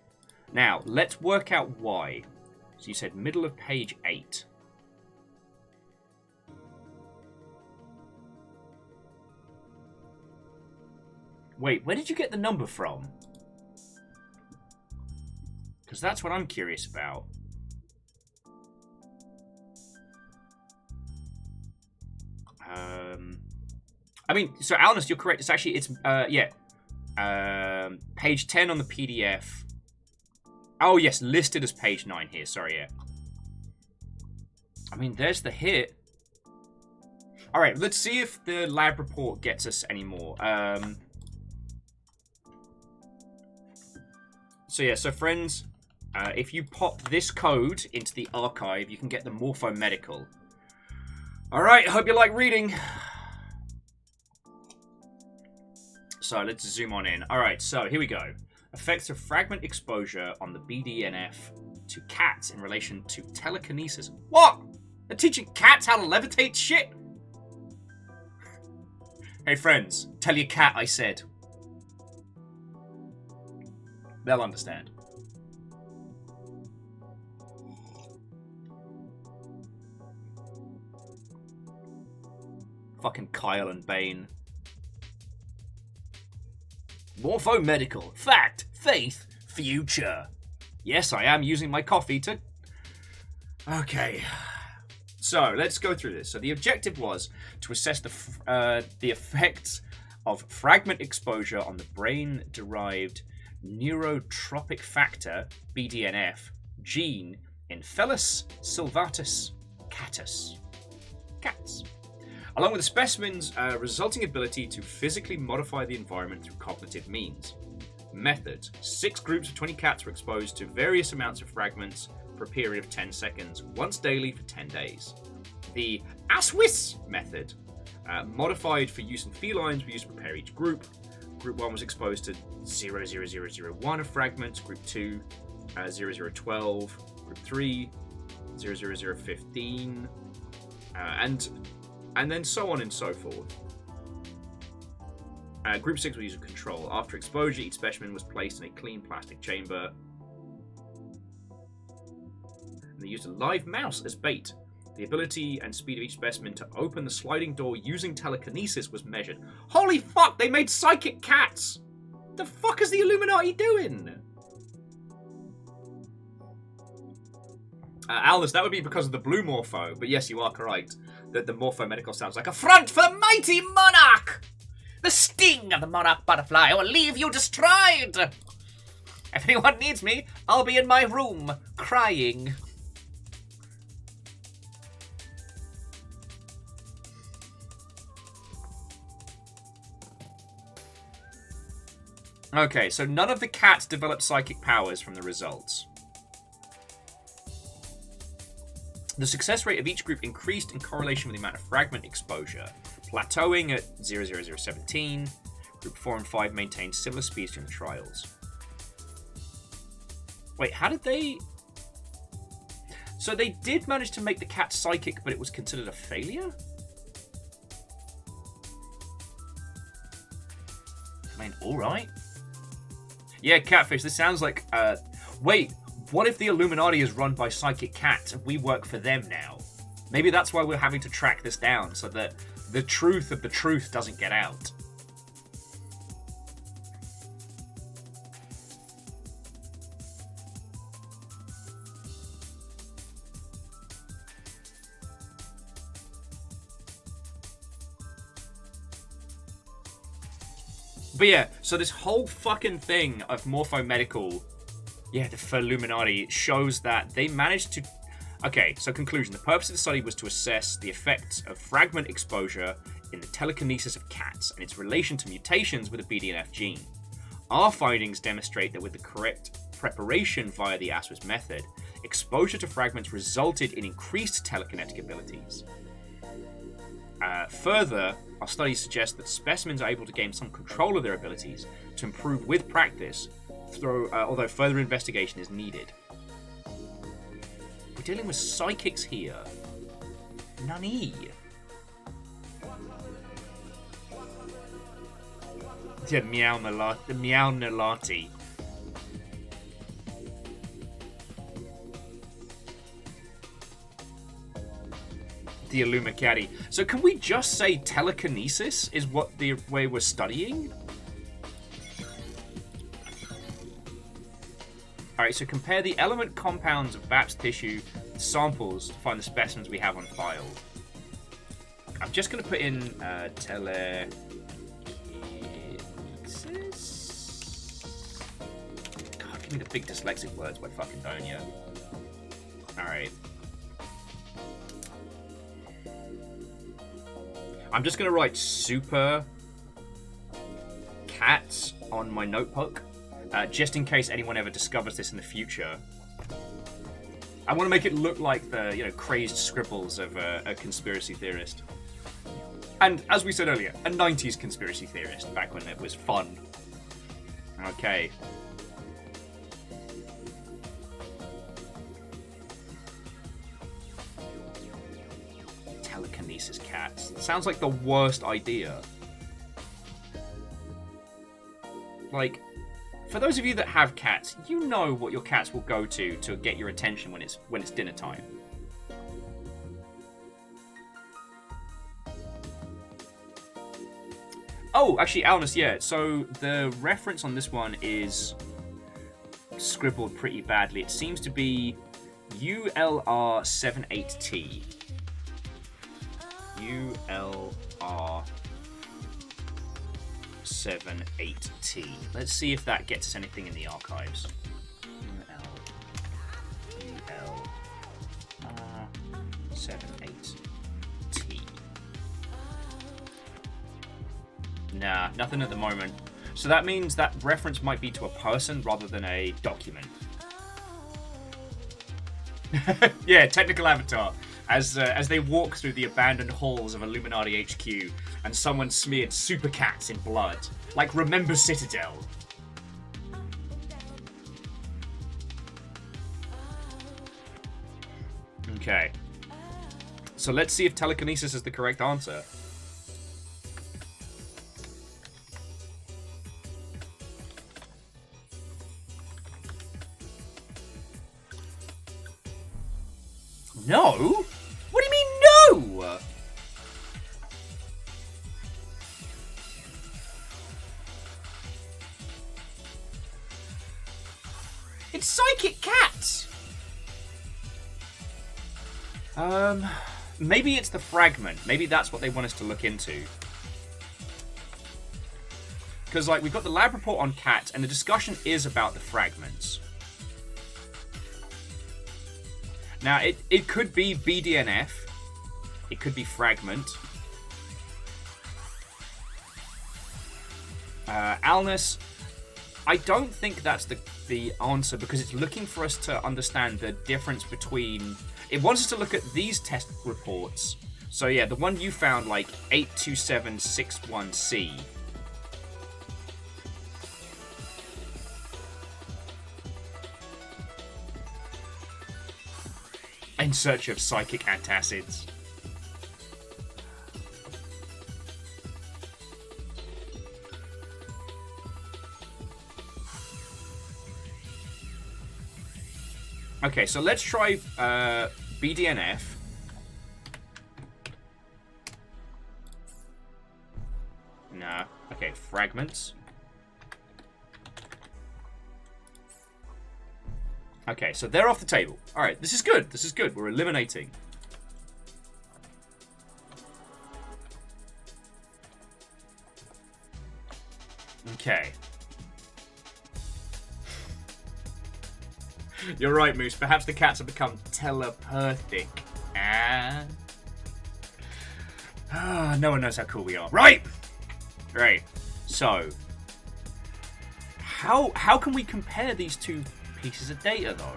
Now, let's work out why. So you said middle of page 8. Wait, where did you get the number from? Because that's what I'm curious about. I mean, so Alnus, you're correct. It's actually, page 10 on the PDF. Oh, yes, listed as page 9 here. Sorry, yeah. I mean, there's the hit. All right, let's see if the lab report gets us any more. So, yeah, so friends, if you pop this code into the archive, you can get the Morphomedical. All right, I hope you like reading. So let's zoom on in. All right, so here we go. Effects of fragment exposure on the BDNF to cats in relation to telekinesis. What? They're teaching cats how to levitate shit? Hey friends, tell your cat I said. They'll understand. Fucking Kyle and Bane. Morpho-medical. Fact. Faith. Future. Yes, I am using my coffee to... Okay. So, let's go through this. So, the objective was to assess the effects of fragment exposure on the brain-derived neurotropic factor, BDNF, gene in Felis sylvatus catus. Cats. Along with the specimen's resulting ability to physically modify the environment through cognitive means. Methods. 6 groups of 20 cats were exposed to various amounts of fragments for a period of 10 seconds, once daily for 10 days. The ASWIS method, modified for use in felines, were used to prepare each group. Group 1 was exposed to 00001 of fragments, Group 2, 0012, Group 3, 00015, and then so on and so forth. Group 6 was used for control. After exposure, each specimen was placed in a clean plastic chamber. And they used a live mouse as bait. The ability and speed of each specimen to open the sliding door using telekinesis was measured. Holy fuck, they made psychic cats! The fuck is the Illuminati doing? Alice, that would be because of the blue morpho, but yes, you are correct. That the morpho-medical sounds like a front for the mighty monarch! The sting of the monarch butterfly will leave you destroyed! If anyone needs me, I'll be in my room, crying. Okay, so none of the cats developed psychic powers from the results. The success rate of each group increased in correlation with the amount of fragment exposure, plateauing at 00017. Group 4 and 5 maintained similar speeds during the trials. Wait, how did they... So they did manage to make the cat psychic, but it was considered a failure? I mean, alright. Yeah, Catfish, this sounds like... Wait, what if the Illuminati is run by psychic cats and we work for them now? Maybe that's why we're having to track this down, so that the truth of the truth doesn't get out. But yeah, so this whole fucking thing of morpho-medical, yeah, for Illuminati, shows that they managed to... Okay, so conclusion. The purpose of the study was to assess the effects of fragment exposure in the telekinesis of cats and its relation to mutations with the BDNF gene. Our findings demonstrate that with the correct preparation via the ASWIS method, exposure to fragments resulted in increased telekinetic abilities. Further, our studies suggest that specimens are able to gain some control of their abilities to improve with practice, although further investigation is needed. We're dealing with psychics here. Nani? Yeah, meow nalati. The Illuminati. So can we just say telekinesis is what the way we're studying? Alright, so compare the element compounds of BAPS tissue samples to find the specimens we have on file. I'm just going to put in telekinesis. God, give me the big dyslexic words, why fucking don't you? Alright. I'm just going to write super cats on my notebook, just in case anyone ever discovers this in the future. I want to make it look like the, crazed scribbles of a conspiracy theorist. And, as we said earlier, a 90s conspiracy theorist, back when it was fun. Okay. Telekinesis cats. Sounds like the worst idea. Like, for those of you that have cats, you know what your cats will go to get your attention when it's dinner time. Oh, actually, Alnus, yeah. So the reference on this one is scribbled pretty badly. It seems to be ULR78T. ULR78T. Let's see if that gets us anything in the archives. ULR78T. Nah, nothing at the moment. So that means that reference might be to a person rather than a document. Yeah, technical avatar. As they walk through the abandoned halls of Illuminati HQ, and someone smeared super cats in blood, like Remember Citadel. Okay. So let's see if telekinesis is the correct answer. No? What do you mean, no? It's psychic cats. Maybe it's the fragment. Maybe that's what they want us to look into. Because, like, we've got the lab report on cats, and the discussion is about the fragments. Now, it could be BDNF. It could be fragment. Alnus, I don't think that's the answer, because it's looking for us to understand the difference between... It wants us to look at these test reports. So yeah, the one you found, like 82761C. In search of psychic antacids. Okay, so let's try BDNF. Nah. Okay, fragments. Okay, so they're off the table. Alright, this is good. This is good. We're eliminating. Okay. You're right, Moose. Perhaps the cats have become telepathic. No one knows how cool we are. Right! Right. So, how can we compare these two pieces of data, though?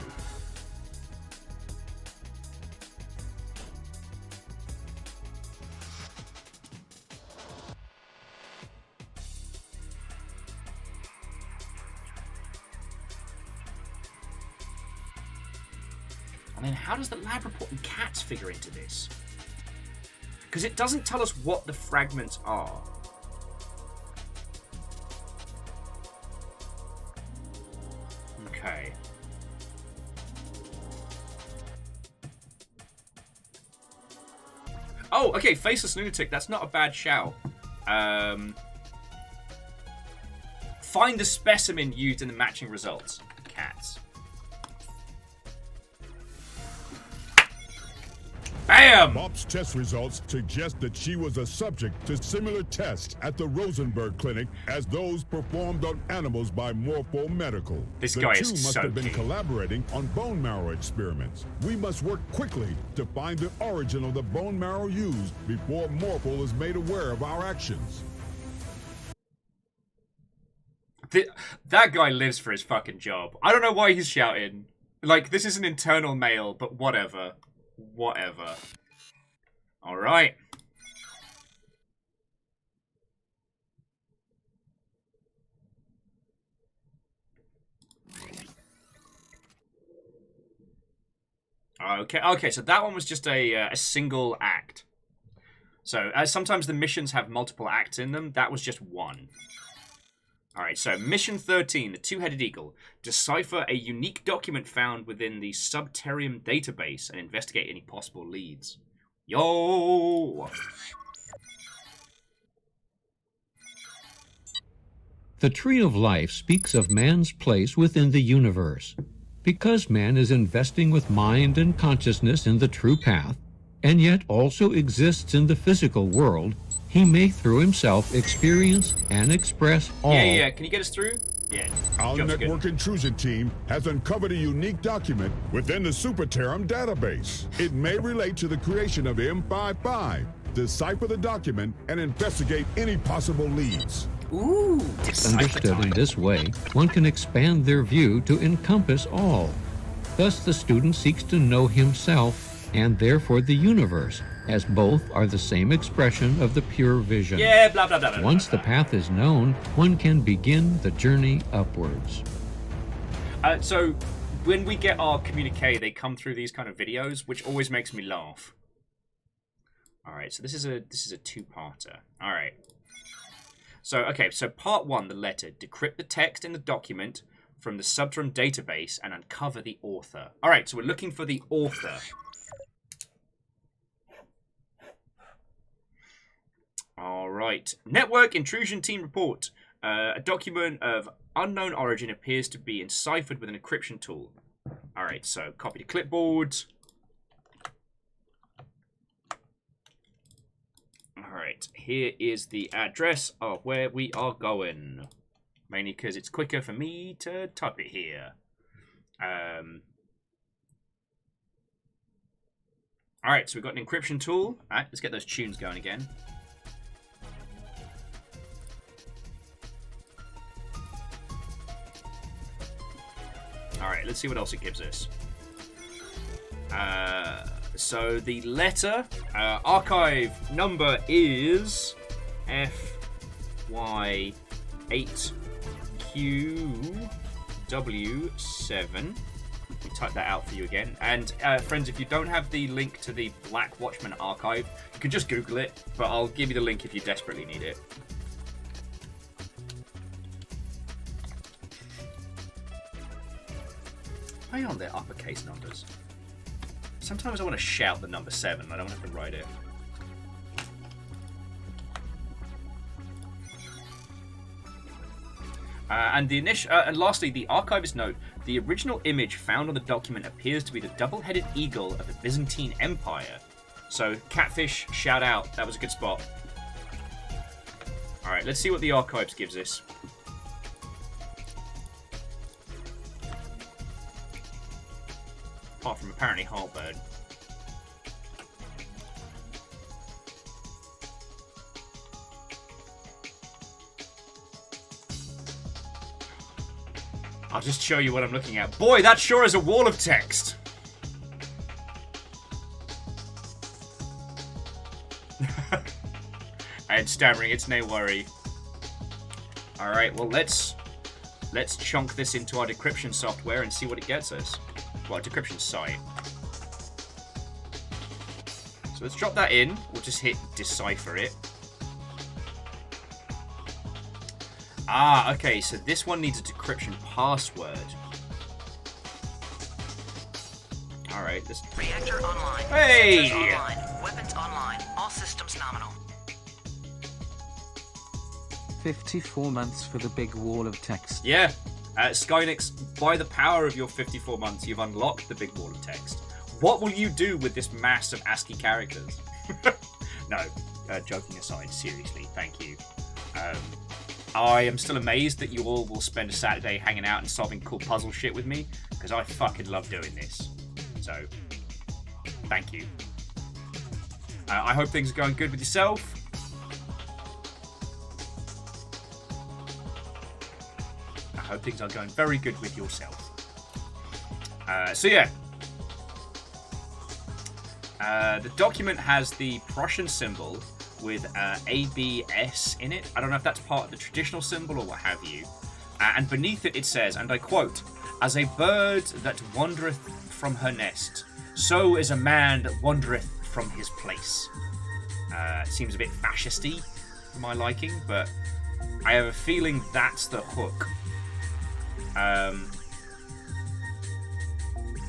I mean, how does the lab report and cats figure into this? Because it doesn't tell us what the fragments are. Okay. Oh, okay, Faceless Lunatic. That's not a bad shout. Find the specimen used in the matching results. Cats. Bam! Bob's test results suggest that she was a subject to similar tests at the Rosenberg Clinic as those performed on animals by Morpho Medical. This the guy two is must so have been keen. collaborating on bone marrow experiments. We must work quickly to find the origin of the bone marrow used before Morpho is made aware of our actions. That guy lives for his fucking job. I don't know why he's shouting. Like, this is an internal mail, but whatever. Whatever. Alright. Okay, so that one was just a single act. So, as sometimes the missions have multiple acts in them, that was just one. Alright, so Mission 13, the Two-Headed Eagle. Decipher a unique document found within the Subterrium database and investigate any possible leads. Yo! The Tree of Life speaks of man's place within the universe. Because man is investing with mind and consciousness in the true path, and yet also exists in the physical world, he may through himself experience and express all. Yeah. Can you get us through? Yeah. Our Job's network good. intrusion team has uncovered a unique document within the Superterrum database. It may relate to the creation of M55. Decipher the document and investigate any possible leads. Ooh, Understood in this way, one can expand their view to encompass all. Thus the student seeks to know himself and therefore the universe, as both are the same expression of the pure vision. Yeah, blah, blah, blah, blah. Once blah, the path is known, one can begin the journey upwards. So when we get our communique, they come through these kind of videos, which always makes me laugh. All right, so this is a two-parter. All right. So part 1, the letter. Decrypt the text in the document from the Subterrum database and uncover the author. All right, so we're looking for the author. All right. Network intrusion team report. A document of unknown origin appears to be enciphered with an encryption tool. All right, so copy to clipboard. All right, here is the address of where we are going. Mainly because it's quicker for me to type it here. All right, so we've got an encryption tool. All right, let's get those tunes going again. All right, let's see what else it gives us. So the letter, archive number is FY8QW7. Let me type that out for you again. And friends, if you don't have the link to the Black Watchmen archive, you can just Google it, but I'll give you the link if you desperately need it. Why aren't there uppercase numbers? Sometimes I want to shout the number 7. I don't have to write it. And lastly, the archivist note. The original image found on the document appears to be the double-headed eagle of the Byzantine Empire. So, Catfish, shout out. That was a good spot. Alright, let's see what the archives gives us. Apart from apparently heartburn. I'll just show you what I'm looking at. Boy, that sure is a wall of text. And stammering, it's no worry. Alright, well let's chunk this into our decryption software and see what it gets us. Well, decryption site. So let's drop that in. We'll just hit decipher it. Ah, okay, so this one needs a decryption password. Alright, let's... Reactor online. Hey! Sensors online. Weapons online. All systems nominal. 54 months for the big wall of text. Yeah. Skynix, by the power of your 54 months, you've unlocked the big wall of text. What will you do with this mass of ASCII characters? No, joking aside, seriously, thank you. I am still amazed that you all will spend a Saturday hanging out and solving cool puzzle shit with me, because I fucking love doing this. So, thank you. I hope things are going good with yourself. I hope things are going very good with yourself. So yeah. The document has the Prussian symbol with ABS in it. I don't know if that's part of the traditional symbol or what have you. And beneath it, it says, and I quote, "As a bird that wandereth from her nest, so is a man that wandereth from his place." It seems a bit fascisty for my liking, but I have a feeling that's the hook.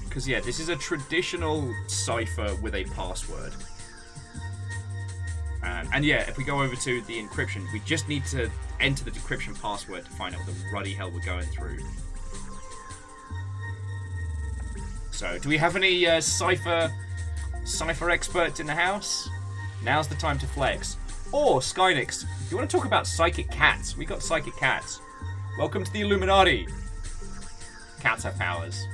Because yeah, this is a traditional cipher with a password. And yeah, if we go over to the encryption, we just need to enter the decryption password to find out what the ruddy hell we're going through. So, do we have any cipher experts in the house? Now's the time to flex. Or, Skynix, you want to talk about psychic cats? We got psychic cats. Welcome to the Illuminati. Cats have powers.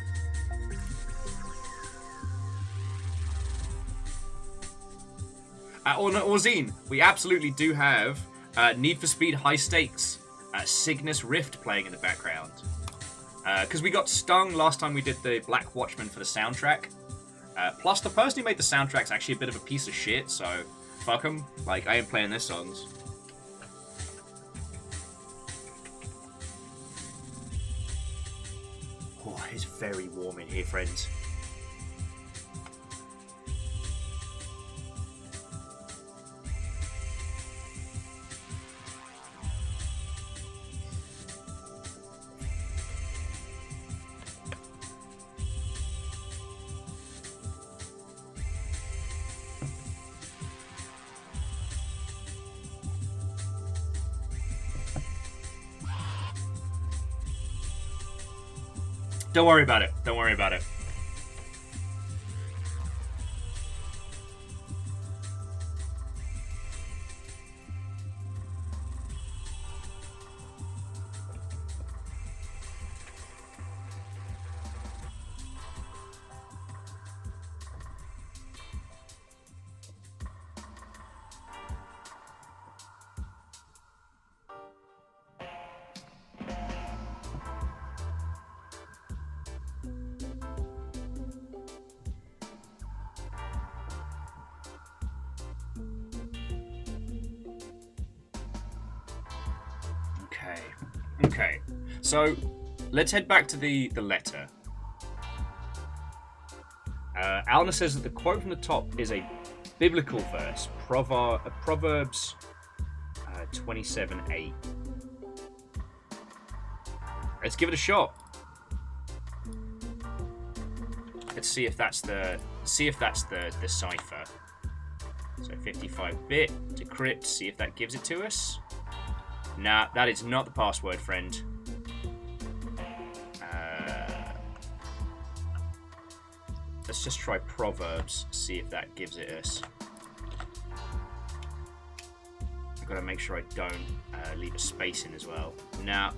Or Zine, we absolutely do have Need for Speed High Stakes, Cygnus Rift playing in the background. Because we got stung last time we did the Black Watchmen for the soundtrack. Plus, the person who made the soundtrack's actually a bit of a piece of shit, so fuck him. Like, I ain't playing their songs. Oh, it's very warm in here, friends. Don't worry about it. Don't worry about it. Okay, so let's head back to the letter. Alna says that the quote from the top is a biblical verse, Proverbs 27:8. Let's give it a shot. Let's see if that's the cipher. So 55-bit decrypt. See if that gives it to us. Nah, that is not the password, friend. Let's just try Proverbs, see if that gives it us. I've got to make sure I don't leave a space in as well. Nah.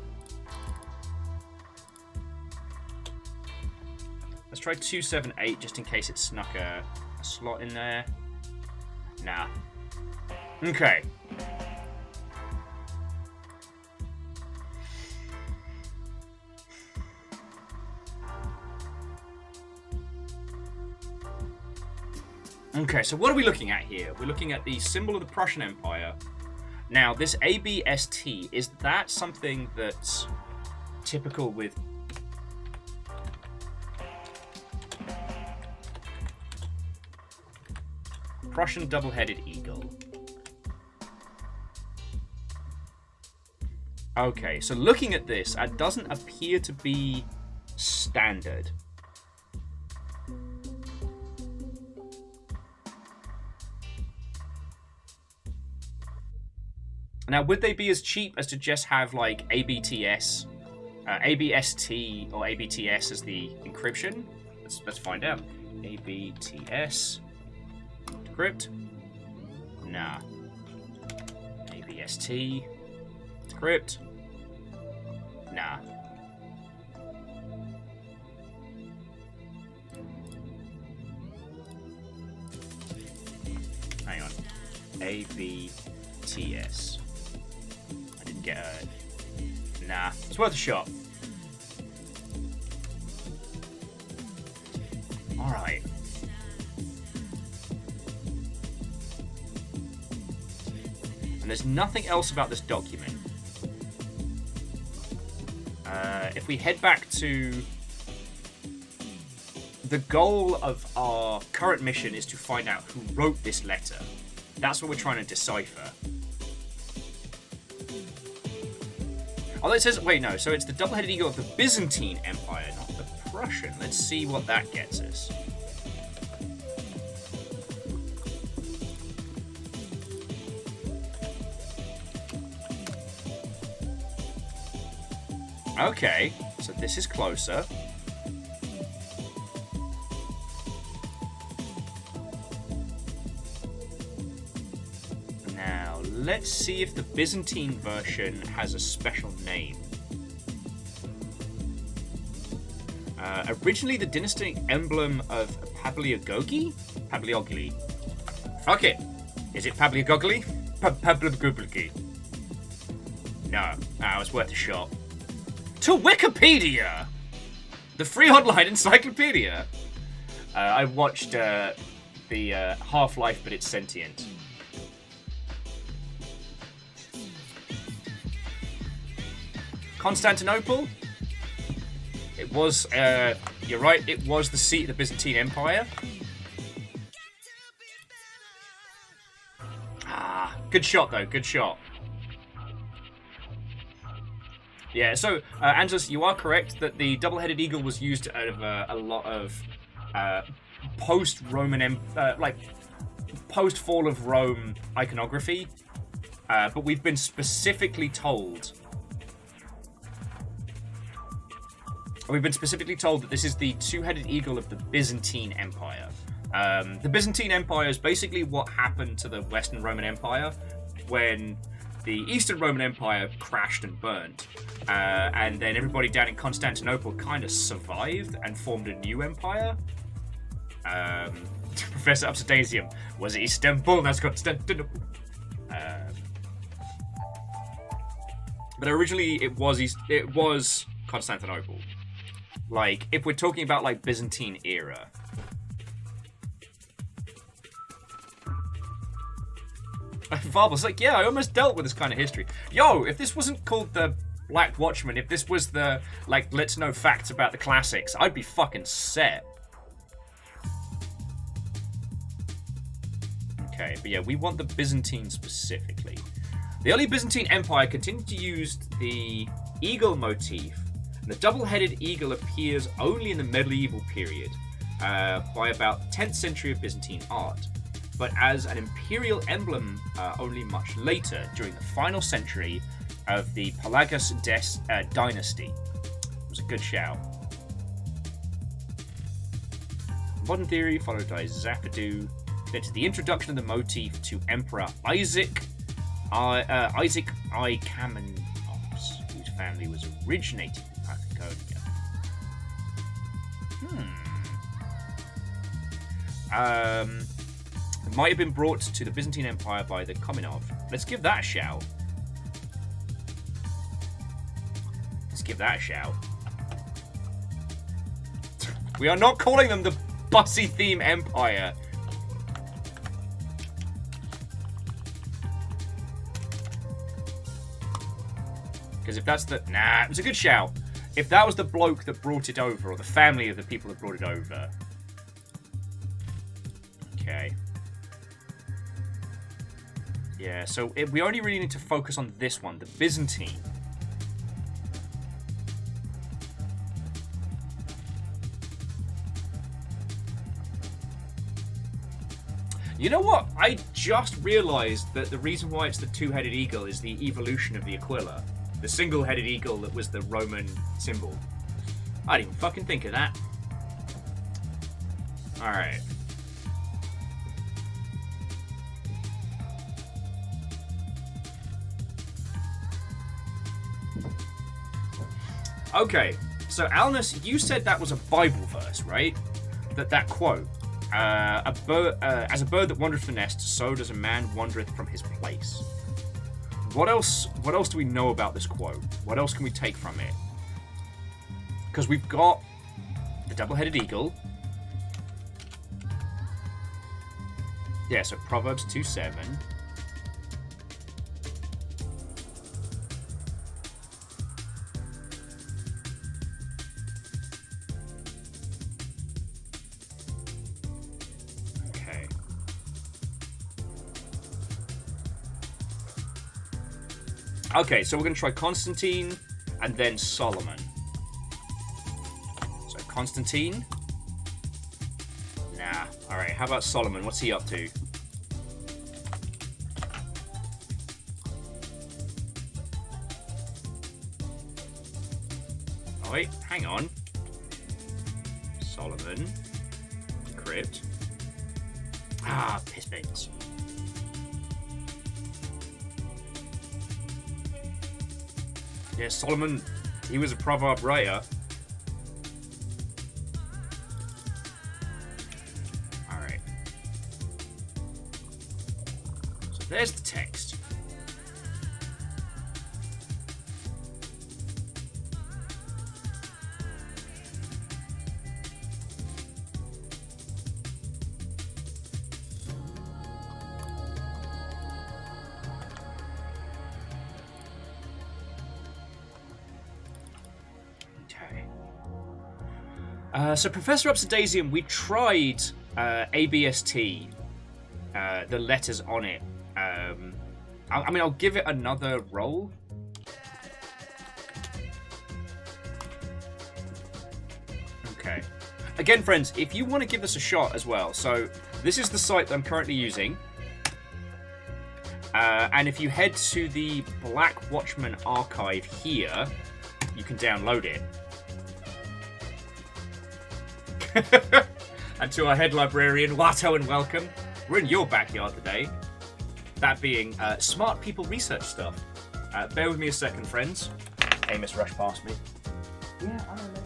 Let's try 278 just in case it snuck a slot in there. Nah. Okay. Okay, so what are we looking at here? We're looking at the symbol of the Prussian Empire. Now, this ABST, is that something that's typical with... Prussian double-headed eagle. Okay, so looking at this, it doesn't appear to be standard. Now, would they be as cheap as to just have, like, ABTS, ABST, or ABTS as the encryption? Let's find out. ABTS. Decrypt? Nah. ABST. Decrypt? Nah. Hang on. ABTS. Get a... Nah, it's worth a shot. Alright. And there's nothing else about this document. If we head back to... The goal of our current mission is to find out who wrote this letter. That's what we're trying to decipher. Although it says, wait, no, so it's the double-headed eagle of the Byzantine Empire, not the Prussian. Let's see what that gets us. Okay, so this is closer. Now, let's see if the Byzantine version has a special name. Originally the dynastic emblem of Pablyagogli? Pablyogli. Fuck it. Is it Pablyagogli? Pablyagogli. No. Ah, it was worth a shot. To Wikipedia! The free online encyclopedia! I watched the Half-Life, but it's sentient. Constantinople? It was, you're right, it was the seat of the Byzantine Empire. Ah, good shot though, good shot. Yeah, so, Angelus, you are correct that the double-headed eagle was used out of a lot of post-Roman, post-fall of Rome iconography. But we've been specifically told... that this is the two-headed eagle of the Byzantine Empire. The Byzantine Empire is basically what happened to the Western Roman Empire when the Eastern Roman Empire crashed and burned. And then everybody down in Constantinople kind of survived and formed a new empire. Professor Upsidasium, was it Istanbul? That's Constantinople. But originally it was Constantinople. Like, if we're talking about, like, Byzantine era. Varbles like, yeah, I almost dealt with this kind of history. Yo, if this wasn't called the Black Watchmen, if this was the, like, let's know facts about the classics, I'd be fucking set. Okay, but yeah, we want the Byzantine specifically. The early Byzantine Empire continued to use the eagle motif. The double-headed eagle appears only in the medieval period, by about 10th century of Byzantine art, but as an imperial emblem only much later, during the final century of the Pelagus dynasty. It was a good shout. Modern theory, followed by Zapadu, led to the introduction of the motif to Emperor Isaac I. Kamenos, whose family was originating in Patagonia. It might have been brought to the Byzantine Empire by the Komenov. Let's give that a shout. We are not calling them the Bussy Theme Empire. Because if that's the... Nah, it was a good shout. If that was the bloke that brought it over, or the family of the people that brought it over. Okay. Yeah, so we only really need to focus on this one, the Byzantine. You know what? I just realized that the reason why it's the two-headed eagle is the evolution of the Aquila. The single-headed eagle that was the Roman symbol. I didn't even fucking think of that. Alright. Okay, so Alnus, you said that was a Bible verse, right? That quote. As a bird that wandereth from the nest, so does a man wandereth from his place. What else do we know about this quote? What else can we take from it? Because we've got the double-headed eagle. Yeah, so Proverbs 2:7. Okay, so we're going to try Constantine and then Solomon. So Constantine. Nah. Alright, how about Solomon? What's he up to? Wait, hang on. Solomon. Crypt. Ah, piss bits. Yeah, Solomon, he was a proverb writer. Alright. So there's the text. So Professor Obsidazium, we tried ABST, the letters on it. I mean, I'll give it another roll. Okay. Again, friends, if you want to give this a shot as well, so this is the site that I'm currently using. And if you head to the Black Watchmen archive here, you can download it. And to our head librarian, Watto and welcome. We're in your backyard today. That being smart people research stuff. Bear with me a second, friends. Amos rushed past me. Yeah, I don't know.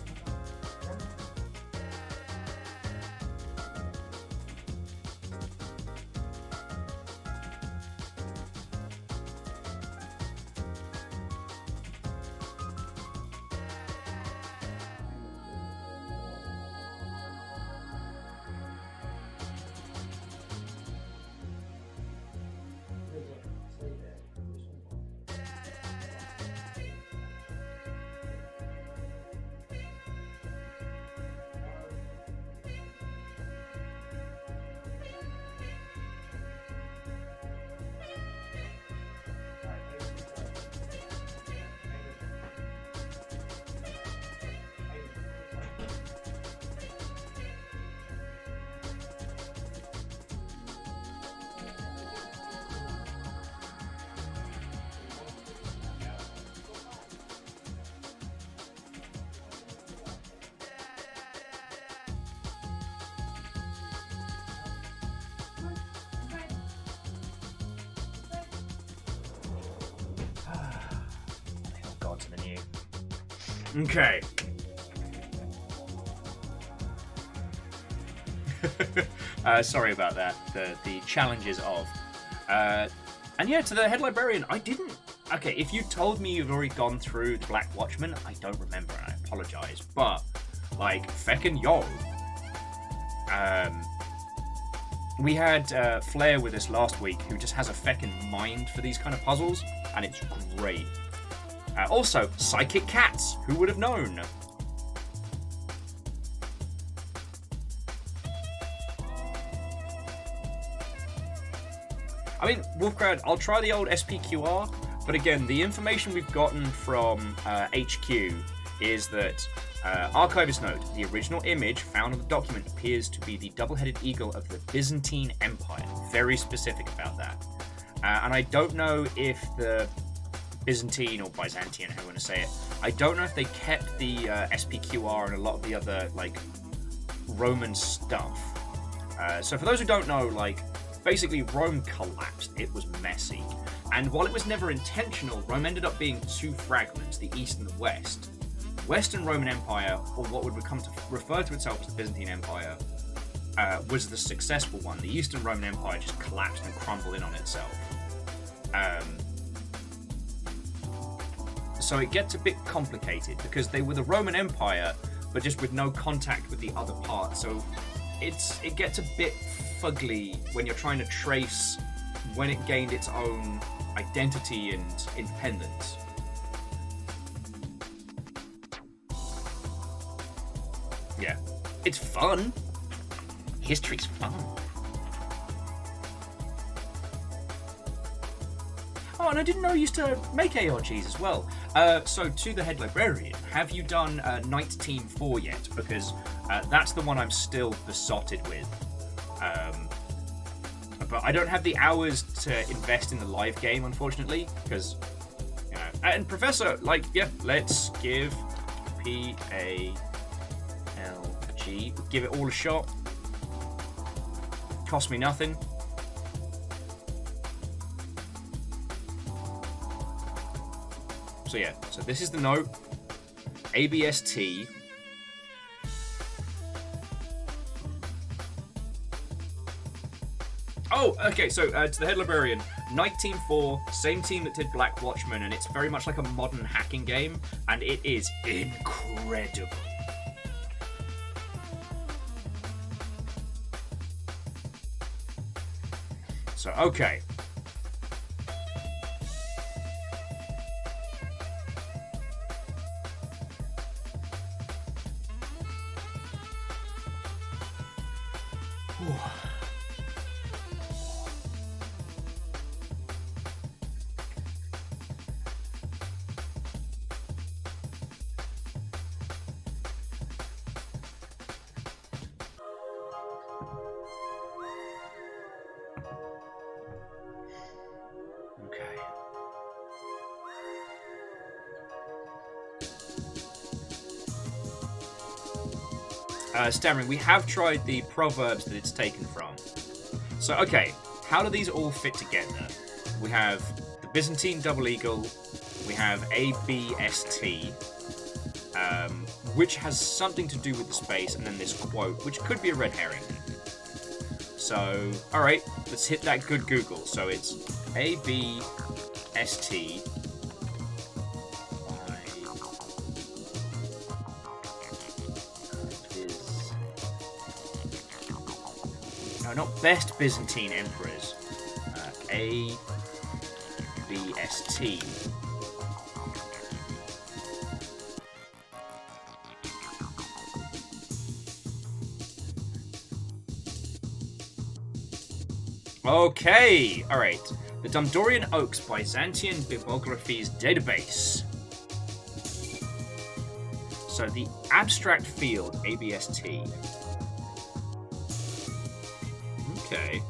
Okay. Sorry about that. The challenges of. And yeah, to the head librarian, I didn't. Okay, if you told me you've already gone through the Black Watchmen, I don't remember, and I apologize. But like feckin' yo. We had Flair with us last week, who just has a feckin' mind for these kind of puzzles, and it's great. Also, psychic cats. Who would have known? I mean, Wolfgrad, I'll try the old SPQR, but again, the information we've gotten from HQ is that, archivist note, the original image found on the document appears to be the double-headed eagle of the Byzantine Empire. Very specific about that. And I don't know if the Byzantine or Byzantian, how you want to say it. I don't know if they kept the SPQR and a lot of the other like Roman stuff. So for those who don't know, like basically Rome collapsed. It was messy, and while it was never intentional, Rome ended up being two fragments: the East and the West. Western Roman Empire, or what would become to refer to itself as the Byzantine Empire, was the successful one. The Eastern Roman Empire just collapsed and crumbled in on itself. So it gets a bit complicated because they were the Roman Empire, but just with no contact with the other part. So it gets a bit fugly when you're trying to trace when it gained its own identity and independence. Yeah, it's fun. History's fun. Oh, and I didn't know you used to make ARGs as well. So to the head librarian, have you done Night Team 4 yet? Because that's the one I'm still besotted with. But I don't have the hours to invest in the live game, unfortunately, because, you know. And Professor, like, yeah, let's give PALG. Give it all a shot. Cost me nothing. So yeah, so this is the note. ABST. Oh, okay, so to the head librarian, Night Team 4, same team that did Black Watchmen, and it's very much like a modern hacking game, and it is incredible. So, okay. Stammering, we have tried the proverbs that it's taken from. So, okay, how do these all fit together? We have the Byzantine double eagle, we have ABST, which has something to do with the space, and then this quote, which could be a red herring. So, alright, let's hit that good Google. So it's ABST. Not best Byzantine emperors. ABST. Okay, alright. The Dumdorian Oaks Byzantine Bibliographies Database. So the abstract field, ABST. Okay.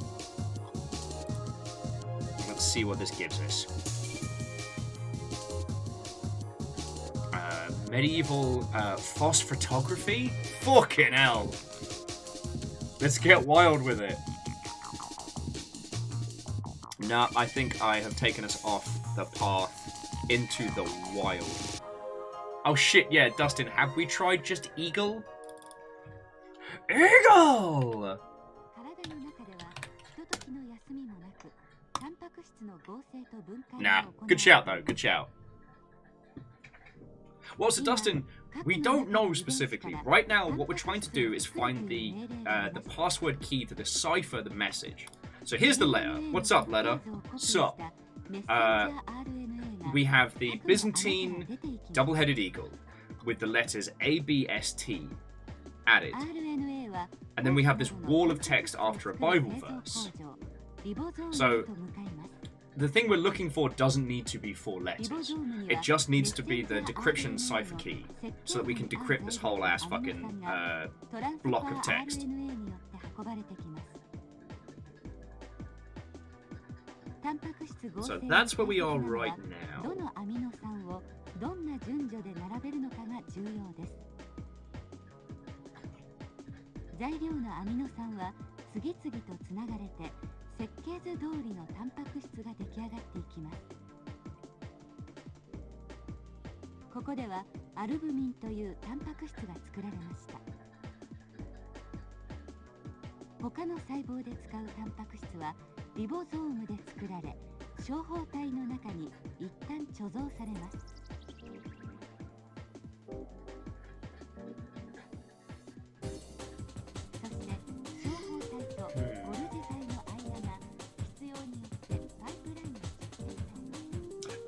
Let's see what this gives us. Medieval photography? Fucking hell! Let's get wild with it. Nah, I think I have taken us off the path into the wild. Oh shit, yeah, Dustin, have we tried just Eagle? Eagle! Nah, good shout though, good shout. Well, so Dustin, we don't know specifically. Right now, what we're trying to do is find the password key to decipher the message. So here's the letter. What's up, letter? Sup? We have the Byzantine double-headed eagle with the letters ABST added. And then we have this wall of text after a Bible verse. So the thing we're looking for doesn't need to be 4 letters. It just needs to be the decryption cipher key so that we can decrypt this whole ass fucking block of text. So that's where we are right now.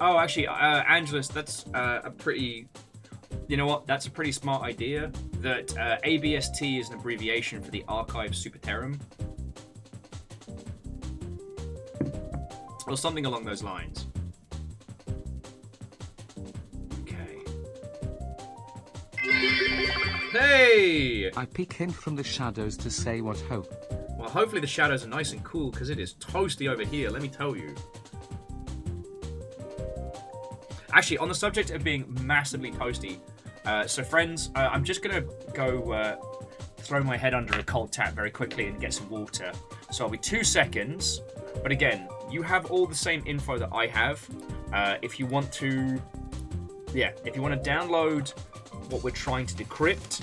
Oh, actually, Angelus, that's a pretty... You know what? That's a pretty smart idea. That ABST is an abbreviation for the Archive Superterrum. Or something along those lines. Okay. Hey! I peek him from the shadows to say what hope. Well, hopefully the shadows are nice and cool, because it is toasty over here, let me tell you. Actually, on the subject of being massively toasty, So friends, I'm just gonna go throw my head under a cold tap very quickly and get some water. So I'll be 2 seconds. But again, you have all the same info that I have. If you want to, if you want to download what we're trying to decrypt,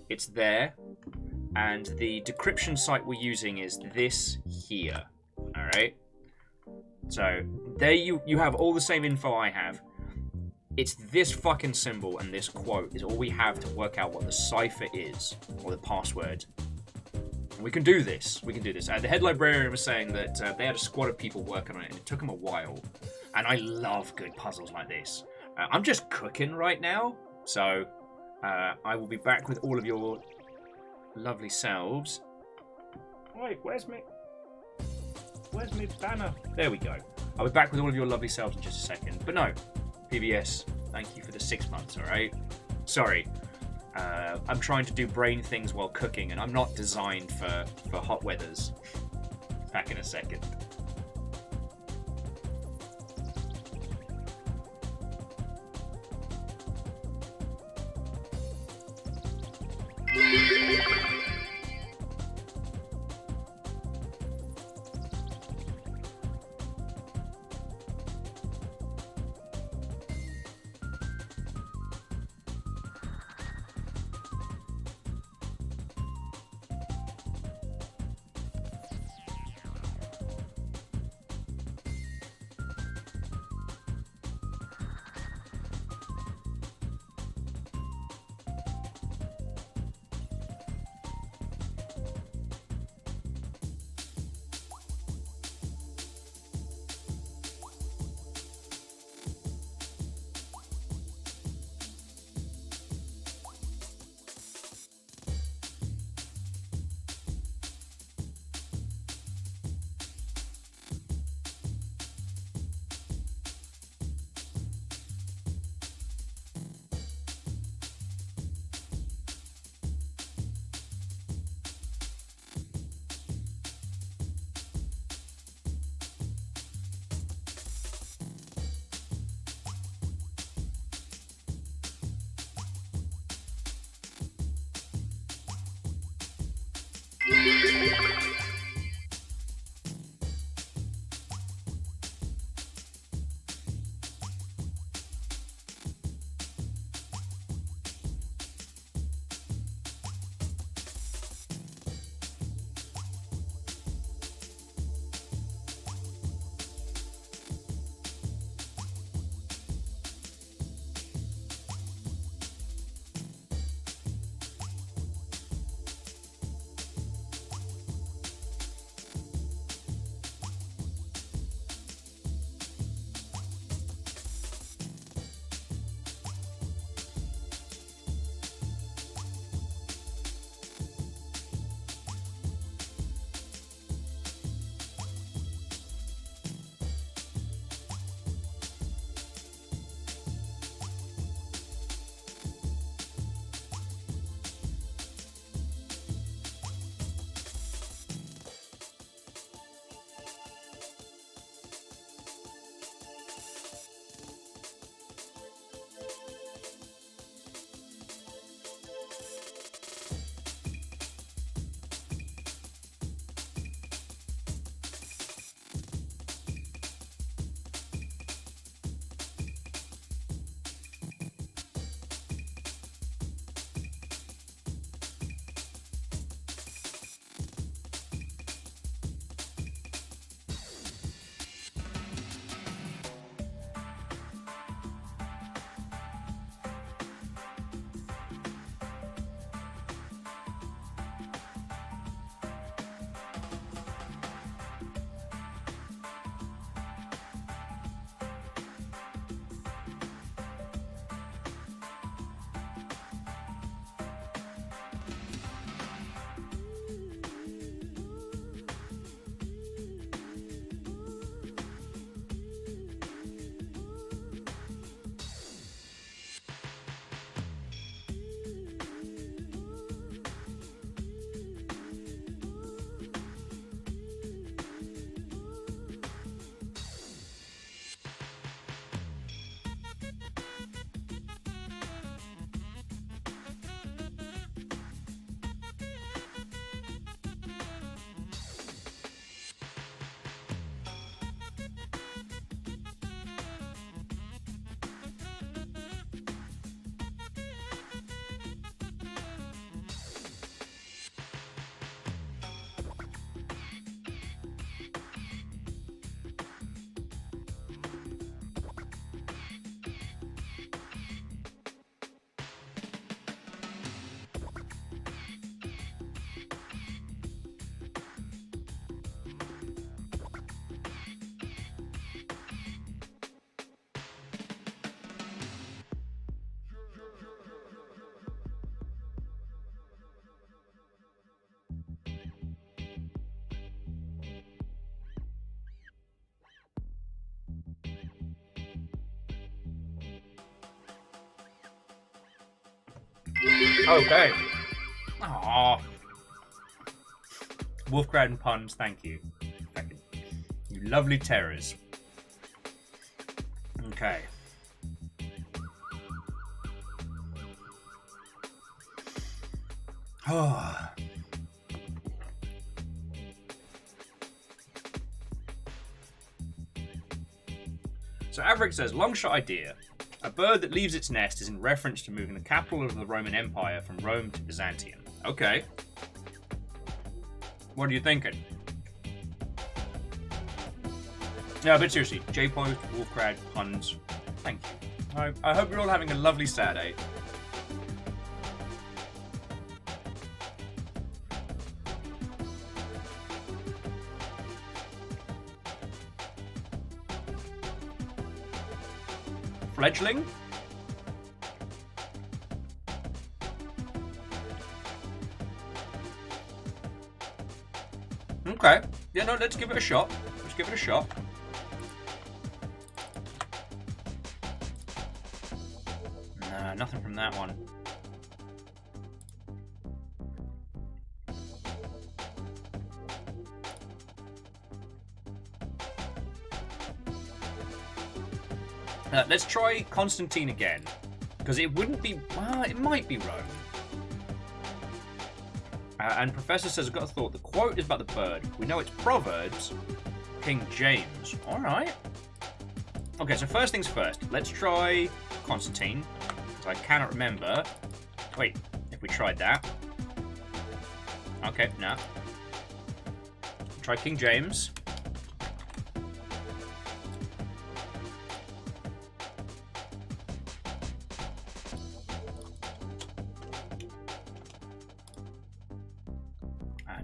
it's there. And the decryption site we're using is this here. All right. So there you have all the same info I have. It's this fucking symbol and this quote is all we have to work out what the cipher is, or the password. And we can do this. We can do this. The head librarian was saying that they had a squad of people working on it, and it took them a while. And I love good puzzles like this. I'm just cooking right now, so I will be back with all of your lovely selves. Wait, where's my banner? There we go. I'll be back with all of your lovely selves in just a second. But no. PBS, thank you for the 6 months, alright? Sorry. I'm trying to do brain things while cooking, and I'm not designed for hot weathers. Back in a second. Okay. Aww. Wolfcrad and puns, thank you. Thank you. You lovely terrors. Okay. Oh. So Averick says, long shot idea. A bird that leaves its nest is in reference to moving the capital of the Roman Empire from Rome to Byzantium. Okay. What are you thinking? No, but seriously, J-Post, Wolfcrad, puns, thank you. I hope you're all having a lovely Saturday. Fledgling? Okay. Yeah, no, let's give it a shot. Let's give it a shot. Nah, nothing from that one. Let's try Constantine again. Because it wouldn't be... Well, it might be Rome. And Professor says, I've got a thought. The quote is about the bird. We know it's Proverbs. King James. Alright. Okay, so first things first. Let's try Constantine. Because I cannot remember. Wait, if we tried that. Okay, no. Try King James.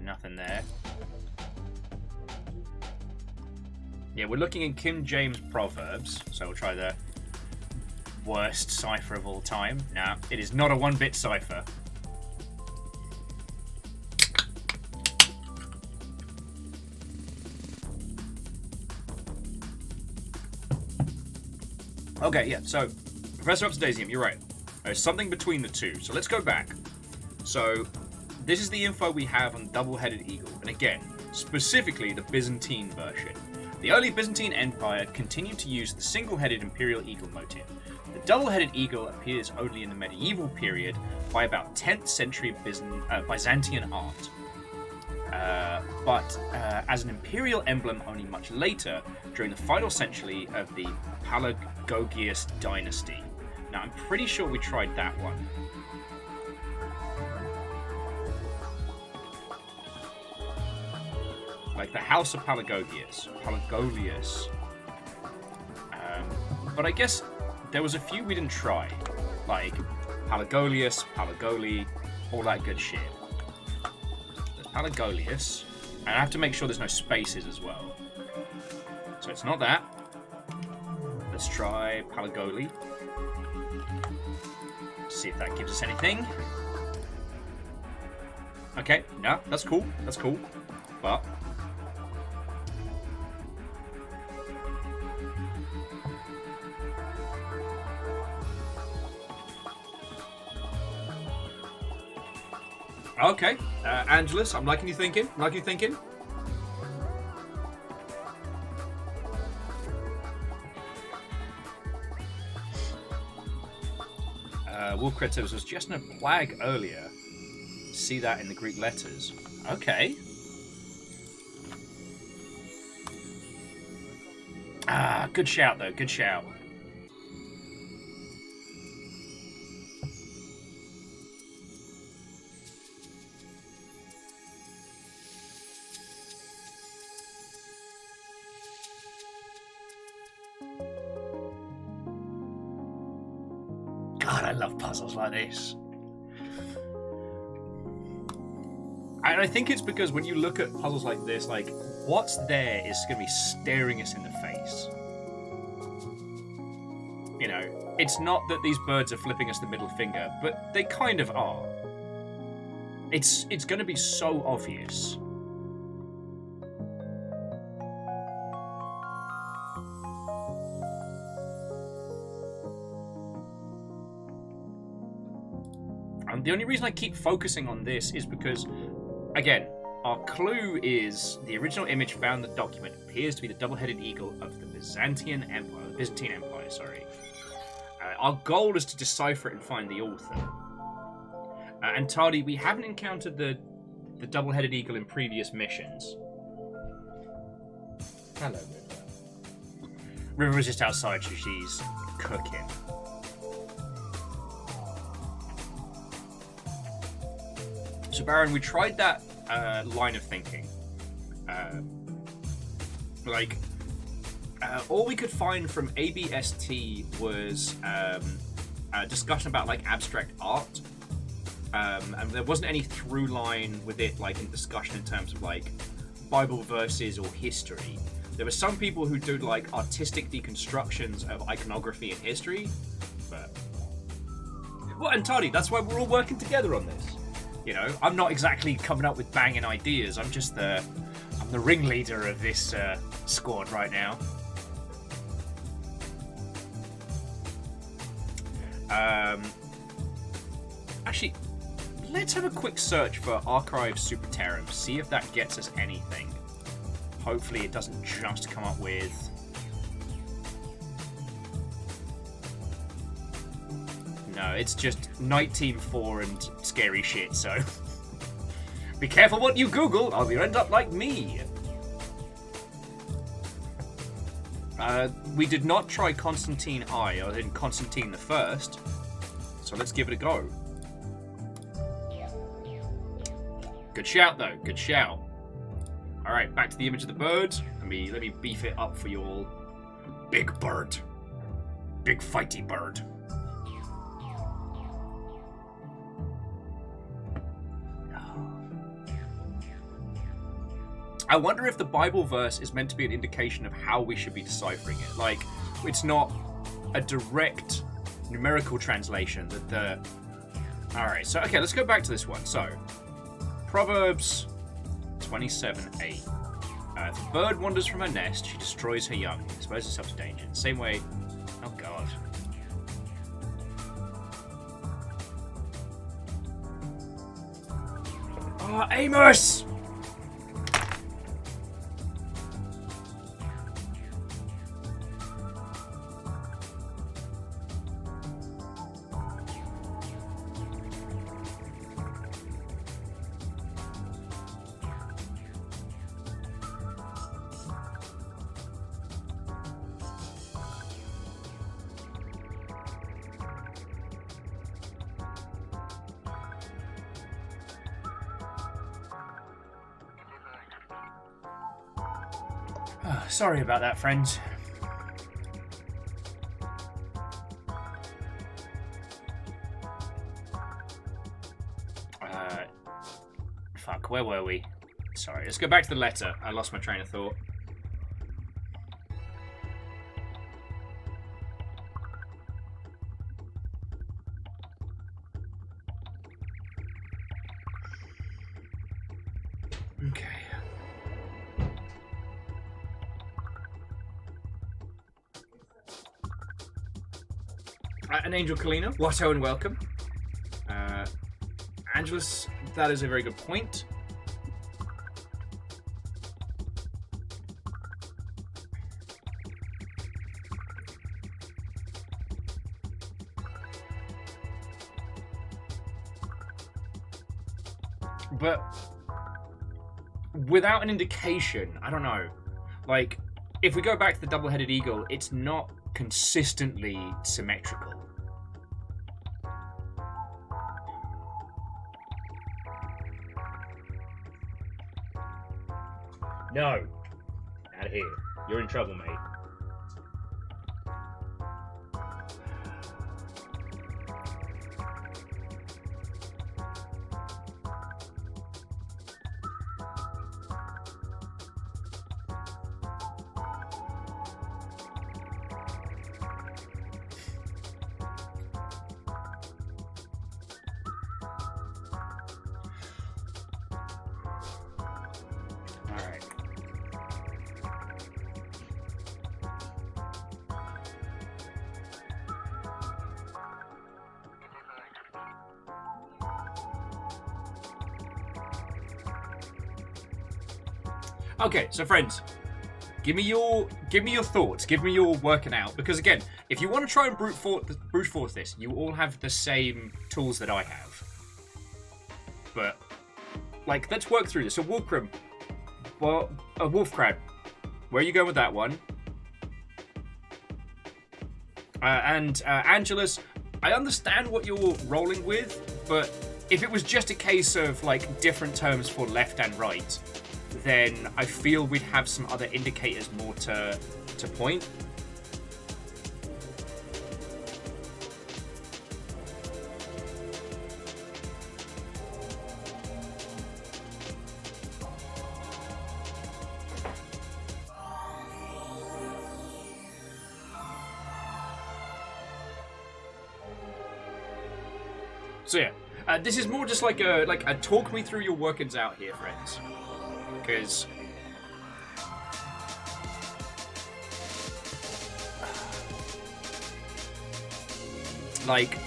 Nothing there. Yeah, we're looking in King James Proverbs, so we'll try the worst cipher of all time. Now, it is not a one-bit cipher. Okay, yeah, so Professor Obsidian, you're right. There's something between the two, so let's go back. So, this is the info we have on Double-Headed Eagle, and again, specifically the Byzantine version. The early Byzantine Empire continued to use the single-headed imperial eagle motif. The double-headed eagle appears only in the medieval period by about 10th century Byzantine art, but as an imperial emblem only much later, during the final century of the Palagogius dynasty. Now, I'm pretty sure we tried that one. Like the House of Palagogius. But I guess there was a few we didn't try. Like Palagolius, Palagoli, all that good shit. There's Palagolius. And I have to make sure there's no spaces as well. So it's not that. Let's try Palagoli. See if that gives us anything. Okay, no, that's cool. That's cool. But okay, Angelus, I'm liking you thinking. Wolf Creativus was just in a plague earlier. See that in the Greek letters. Okay. Ah, good shout though, good shout. God, I love puzzles like this. And I think it's because when you look at puzzles like this, like, what's there is going to be staring us in the face. You know, it's not that these birds are flipping us the middle finger, but they kind of are. It's going to be so obvious. And the only reason I keep focusing on this is because, again, our clue is the original image found in the document appears to be the double-headed eagle of the Byzantine Empire, sorry. Our goal is to decipher it and find the author. And Tardy, we haven't encountered the double-headed eagle in previous missions. Hello, River. River was just outside, so she's cooking. So, Baron, we tried that line of thinking. All we could find from ABST was a discussion about like abstract art, and there wasn't any through line with it, like in discussion in terms of like Bible verses or history. There were some people who do like artistic deconstructions of iconography and history, but well, and Tardy, that's why we're all working together on this. You know, I'm not exactly coming up with banging ideas. I'm just the ringleader of this squad right now. Actually, let's have a quick search for Archive Superterrum, see if that gets us anything. Hopefully it doesn't just come up with... No, it's just Night Team 4 and scary shit, so... Be careful what you Google, or you'll end up like me. We did not try Constantine I, or in Constantine the First, so let's give it a go. Good shout, though. Good shout. All right, back to the image of the bird. Let me beef it up for you all. Big bird. Big fighty bird. I wonder if the Bible verse is meant to be an indication of how we should be deciphering it. Like, it's not a direct numerical translation that the... Alright, so, okay, let's go back to this one. So, Proverbs 27:8. If a bird wanders from her nest, she destroys her young, exposes herself to danger. The same way... Oh, God. Oh, Amos! Sorry about that, friends. Fuck, where were we? Sorry, let's go back to the letter. I lost my train of thought. Okay. An Angel Kalina, Watto and welcome. Angelus, that is a very good point. But without an indication, I don't know. Like, if we go back to the double-headed eagle, it's not consistently symmetrical. No. Out of here. You're in trouble, mate. Okay, so friends, give me your thoughts. Give me your working out. Because again, if you want to try and brute force this, you all have the same tools that I have. But like, let's work through this. So Wolfram, well, a wolf crowd. Where are you going with that one? And Angelus, I understand what you're rolling with, but if it was just a case of like different terms for left and right, then I feel we'd have some other indicators more to point. So yeah, this is more just like a talk me through your workings out here, friends, because like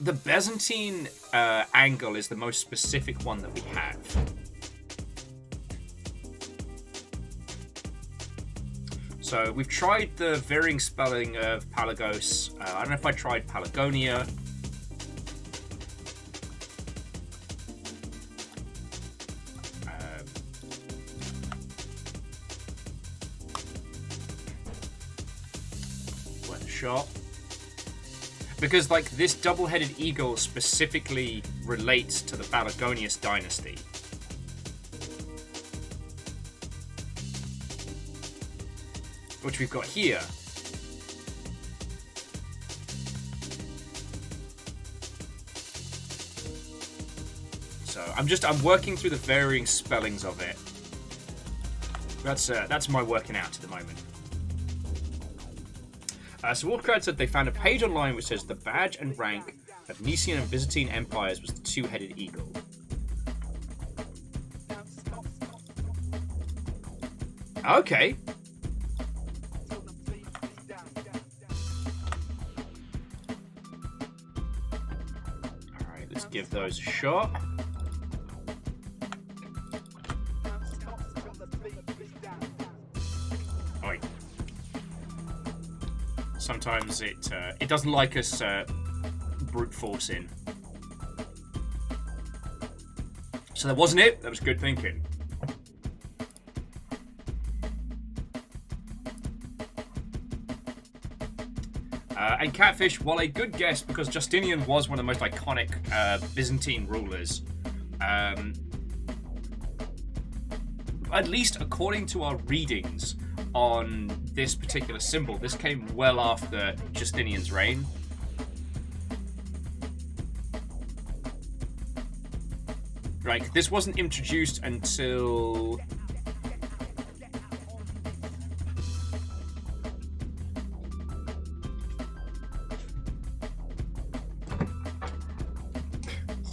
the Byzantine angle is the most specific one that we have. So we've tried the varying spelling of Palagos. I don't know if I tried Pelagonia. Worth a shot. Because like this double-headed eagle specifically relates to the Palagonius dynasty. Which we've got here. So I'm working through the varying spellings of it. That's my working out at the moment. So Wolfcrowd said they found a page online which says the badge and rank of Mysian and Byzantine empires was the two-headed eagle. Okay. Give those a shot. Oi. Sometimes it doesn't like us brute forcing. So that wasn't it. That was good thinking. And Catfish, while a good guess because Justinian was one of the most iconic Byzantine rulers, at least according to our readings on this particular symbol, this came well after Justinian's reign. Like, this wasn't introduced until...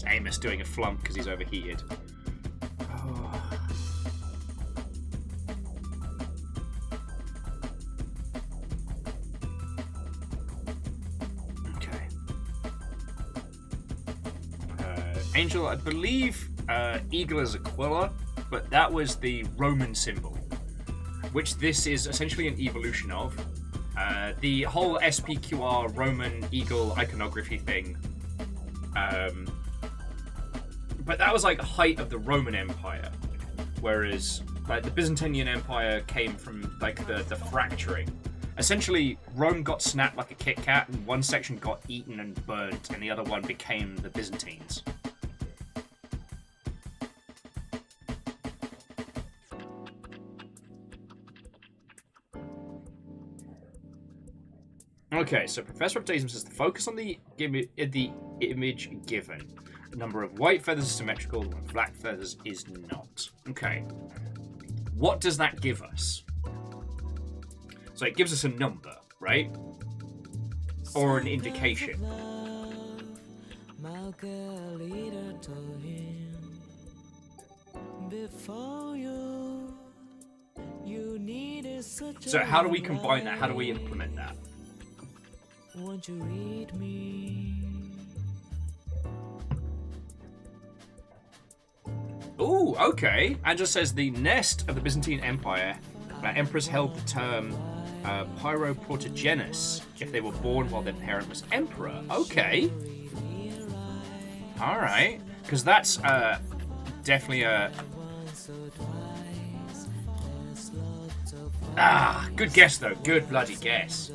Amos doing a flump because he's overheated. Oh. Okay. Angel, I believe eagle is Aquila, but that was the Roman symbol, which this is essentially an evolution of. The whole SPQR Roman eagle iconography thing. But that was like the height of the Roman Empire, whereas like the Byzantine Empire came from like the fracturing. Essentially, Rome got snapped like a Kit Kat, and one section got eaten and burnt, and the other one became the Byzantines. Okay, so Professor Optimism says the focus on the image given. The number of white feathers is symmetrical, the number of black feathers is not. Okay. What does that give us? So it gives us a number, right? Or an indication. So how do we combine that? How do we implement that? Won't you read me? Ooh, okay. And just says the nest of the Byzantine Empire, emperors held the term pyroprotogenous if they were born while their parent was emperor. Okay. All right. Because that's definitely a... Ah, good guess, though. Good bloody guess.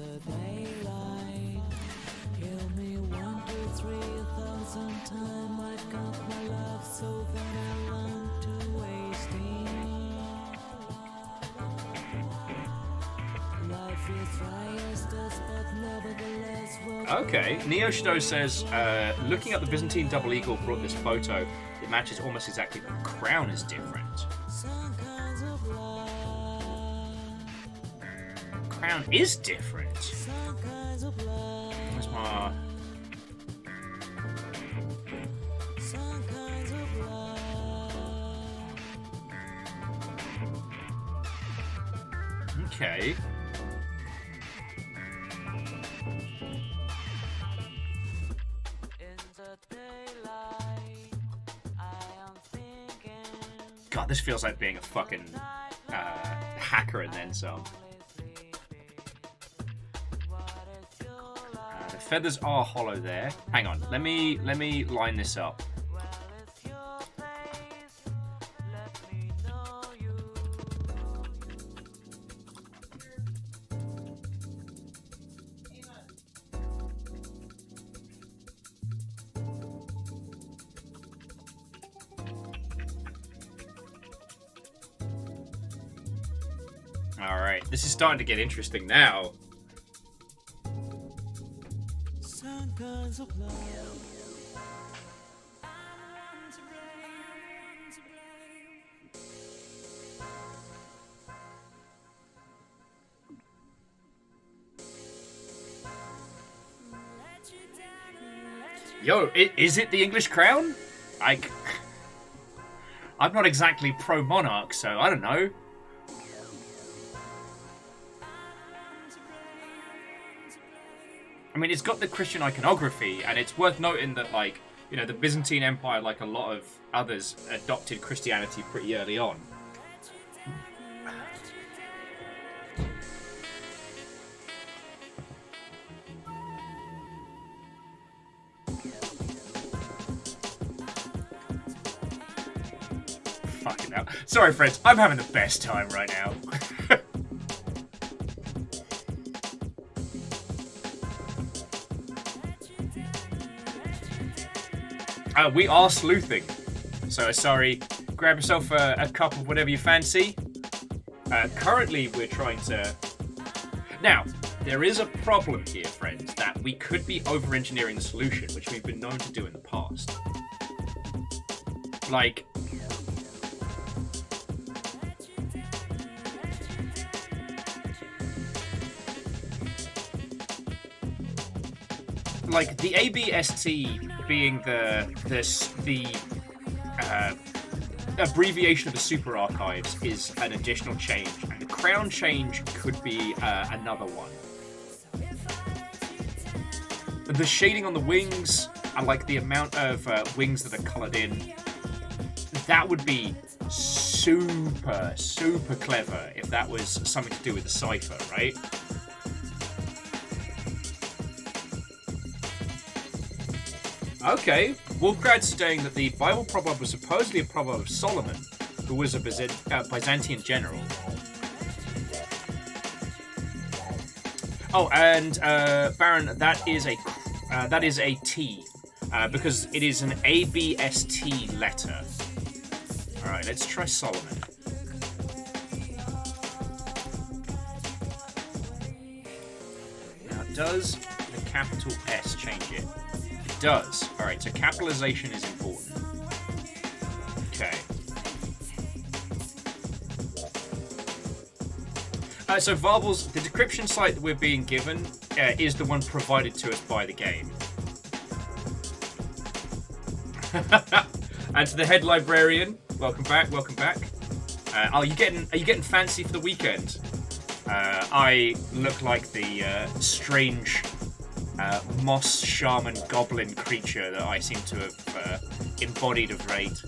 Okay, Neoshido says, looking at the Byzantine double eagle brought this photo, it matches almost exactly, but the crown is different. Crown is different. Where's my... Okay. God, this feels like being a fucking hacker and then some. The feathers are hollow there. Hang on, let me line this up. Alright, this is starting to get interesting now. Yo, is it the English crown? I'm not exactly pro-monarch, so I don't know. I mean, it's got the Christian iconography, and it's worth noting that, like, you know, the Byzantine Empire, like a lot of others, adopted Christianity pretty early on. Fucking hell. Sorry, friends, I'm having the best time right now. We are sleuthing, so sorry. Grab yourself a cup of whatever you fancy. Currently, we're trying to... Now, there is a problem here, friends, that we could be over-engineering the solution, which we've been known to do in the past. Like... Like, the ABST being the abbreviation of the super archives is an additional change, and the crown change could be another one. The shading on the wings and like the amount of wings that are coloured in, that would be super clever if that was something to do with the cipher, right? Okay, Wolfgrad's saying that the Bible proverb was supposedly a proverb of Solomon, who was a Byzantine general. Oh, and Baron, that is a T, because it is an ABST letter. All right, let's try Solomon. Now, does the capital S change it? Does. Alright, so capitalization is important. Okay. So Varbles, the decryption site that we're being given is the one provided to us by the game. And to the head librarian, welcome back, welcome back. Are you getting fancy for the weekend? I look like the strange moss shaman goblin creature that I seem to have embodied of late.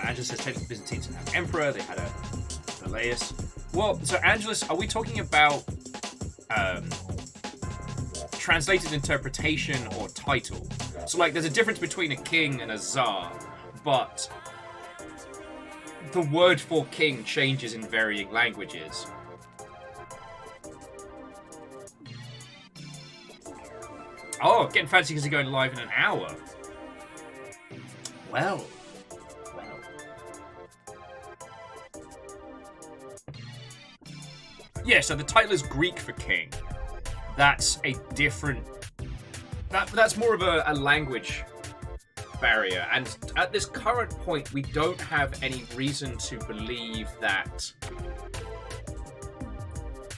Angelus says technically Byzantines didn't have emperor, they had a Velleius. Well, so Angelus, are we talking about translated interpretation or title? So like there's a difference between a king and a czar, but the word for king changes in varying languages. Oh, getting fancy because you're going live in an hour. Well. Yeah, so the title is Greek for king. That's a different... That's more of a language barrier. And at this current point, we don't have any reason to believe that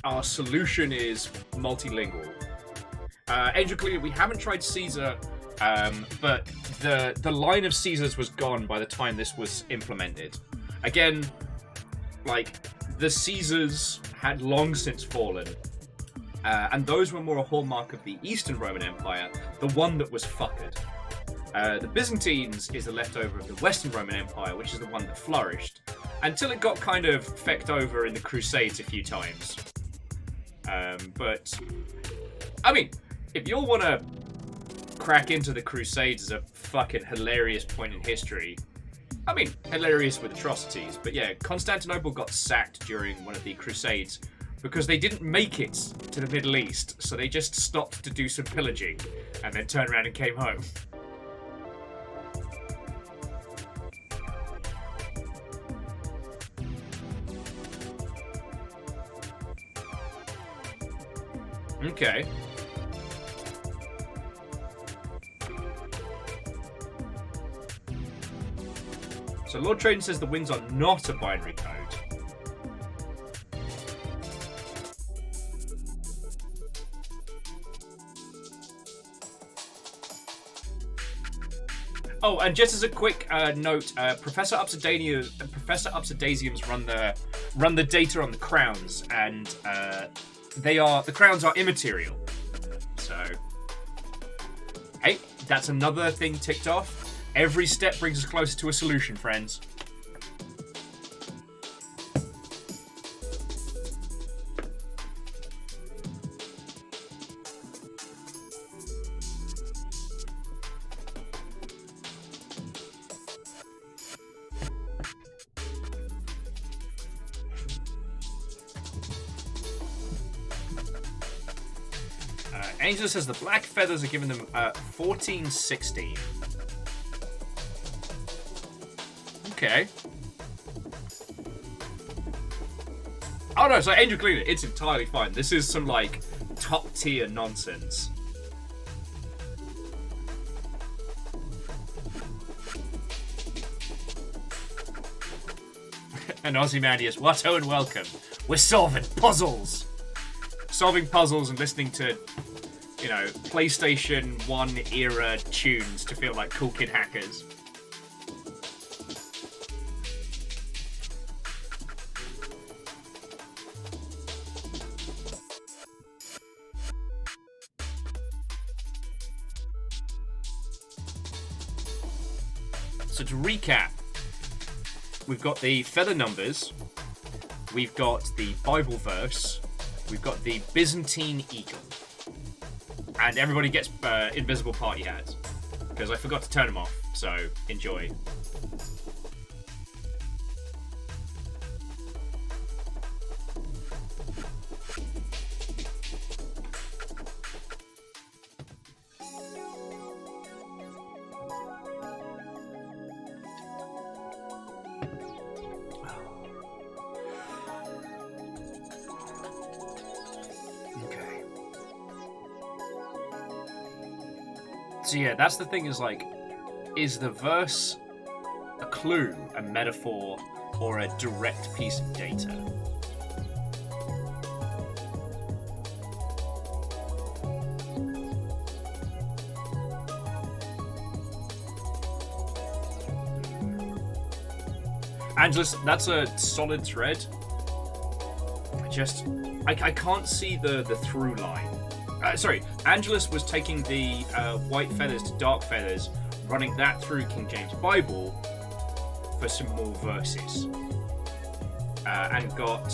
our solution is multilingual. Angel Cleaner, we haven't tried Caesar, but the line of Caesars was gone by the time this was implemented. Again, like, the Caesars had long since fallen, and those were more a hallmark of the Eastern Roman Empire, the one that was fuckered. The Byzantines is the leftover of the Western Roman Empire, which is the one that flourished, until it got kind of fecked over in the Crusades a few times. But, I mean, if you all want to crack into the Crusades as a fucking hilarious point in history, I mean, hilarious with atrocities, but yeah, Constantinople got sacked during one of the Crusades because they didn't make it to the Middle East, so they just stopped to do some pillaging and then turned around and came home. Okay. So Lord Traden says the wings are not a binary code. Oh, and just as a quick note, Professor Upsidasium's run the data on the crowns, and the crowns are immaterial. So, hey, that's another thing ticked off. Every step brings us closer to a solution, friends. Angela says the black feathers are giving them 1416. Okay. Oh no, so Angel Cleaner, it's entirely fine. This is some, like, top tier nonsense. And Ozymandias, Watto and welcome. We're solving puzzles! Solving puzzles and listening to, you know, PlayStation 1 era tunes to feel like cool kid hackers. So to recap, we've got the feather numbers, we've got the Bible verse, we've got the Byzantine eagle, and everybody gets invisible party hats, because I forgot to turn them off, so enjoy. So yeah, that's the thing, is like, is the verse a clue, a metaphor, or a direct piece of data? Angelus, that's a solid thread. I can't see the through line. Sorry, Angelus was taking the white feathers to dark feathers, running that through King James Bible, for some more verses. And got,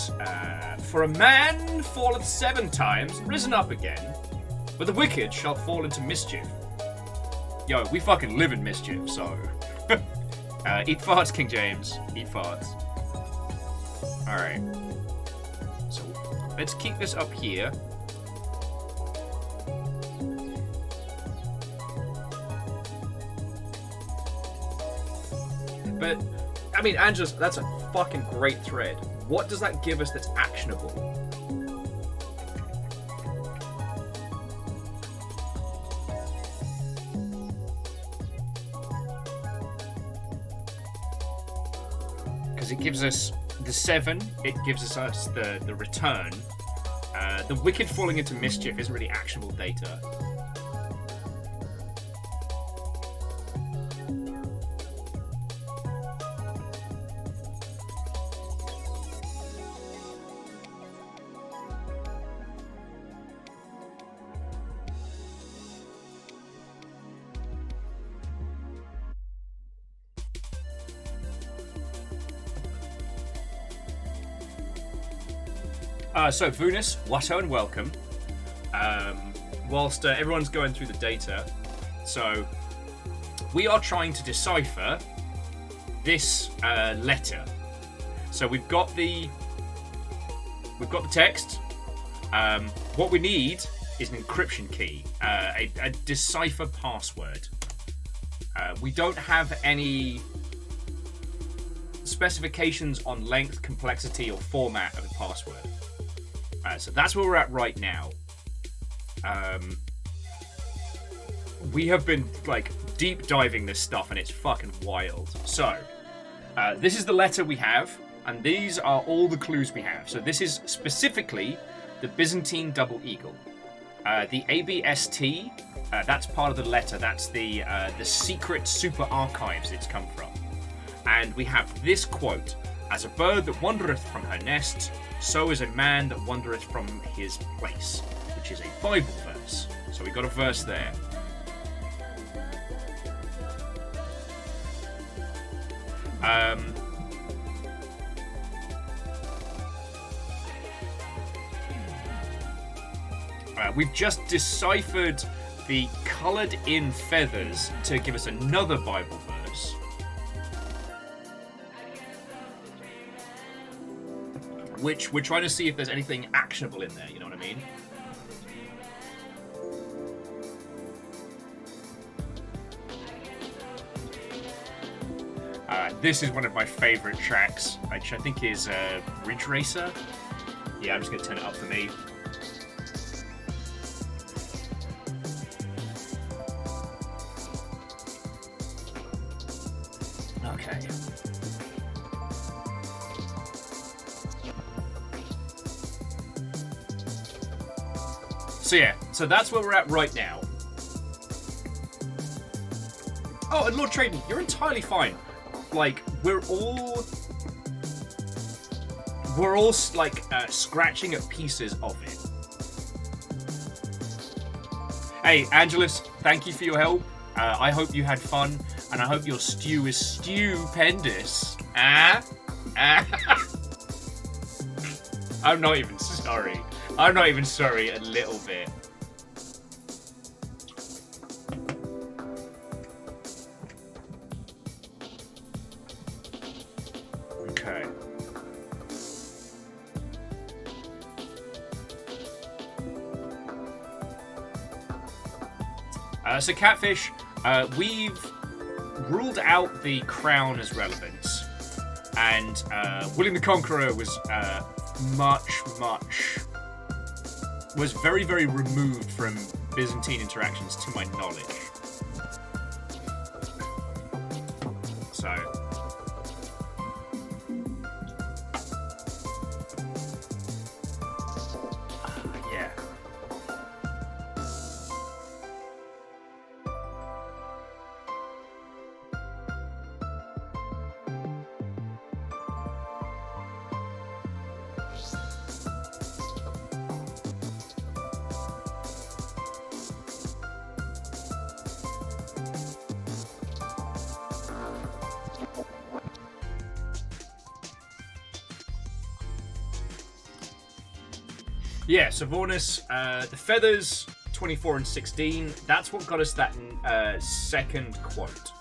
for a man falleth 7 times, risen up again, but the wicked shall fall into mischief. Yo, we fucking live in mischief, so... eat farts, King James. Eat farts. Alright. So, let's keep this up here. But, I mean, Angela, that's a fucking great thread. What does that give us that's actionable? Because it gives us the 7, it gives us the return. The wicked falling into mischief isn't really actionable data. So, Venus, Watto, and welcome. Whilst everyone's going through the data, so we are trying to decipher this letter. So we've got the text. What we need is an encryption key, a decipher password. We don't have any specifications on length, complexity, or format of the password. So that's where we're at right now. We have been like deep diving this stuff, and it's fucking wild. So this is the letter we have, and these are all the clues we have. So this is specifically the Byzantine double eagle. The ABST, that's part of the letter. That's the secret super archives it's come from. And we have this quote: "As a bird that wandereth from her nest, so is a man that wandereth from his place," which is a Bible verse. So we got a verse there. We've just deciphered the coloured in feathers to give us another Bible verse. Which we're trying to see if there's anything actionable in there, you know what I mean? This is one of my favourite tracks, which I think is Ridge Racer. Yeah, I'm just going to turn it up for me. Okay. So yeah, so that's where we're at right now. Oh, and Lord Traden, you're entirely fine. Like, we're all like scratching at pieces of it. Hey, Angelus, thank you for your help. I hope you had fun, and I hope your stew is stupendous. I'm not even sorry. I'm not even sorry a little bit. Okay. So Catfish, we've ruled out the crown as relevant, and William the Conqueror was was very, very removed from Byzantine interactions, to my knowledge. So, yeah. Yeah, so Vornus, the feathers, 24 and 16. That's what got us that second quote.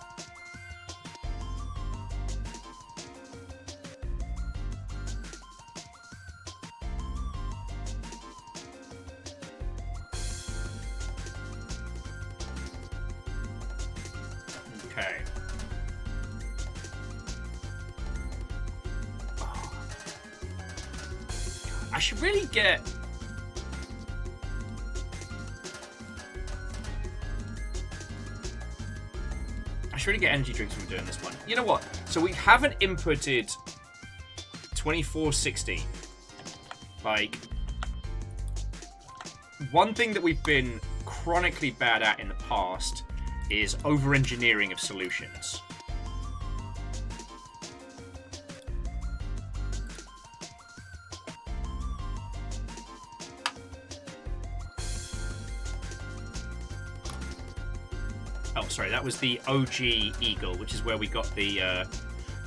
Okay. I should really get... energy drinks when we're doing this one. You know what? So we haven't inputted 2460. Like, one thing that we've been chronically bad at in the past is over-engineering of solutions. Oh, sorry, that was the OG Eagle, which is where we got the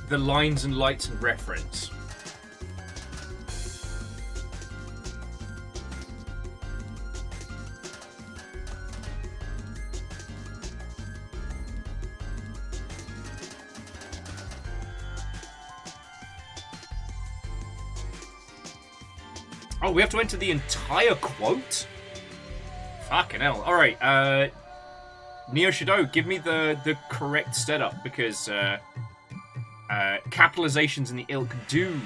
lines and lights and reference. Oh, we have to enter the entire quote? Fucking hell. Alright, Neo Shadow, give me the correct setup, because capitalizations in the ilk do.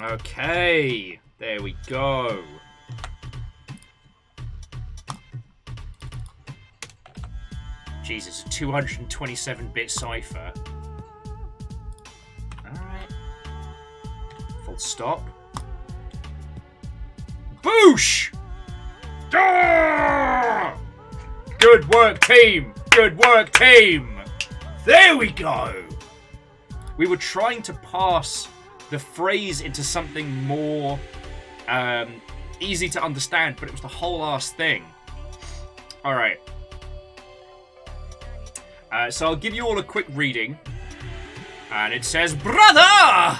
Okay, there we go. Jesus, 227-bit cipher. Stop. Boosh! Ah! Good work, team! Good work, team! There we go! We were trying to pass the phrase into something more easy to understand, but it was the whole ass thing. Alright. So I'll give you all a quick reading. And it says, Brother!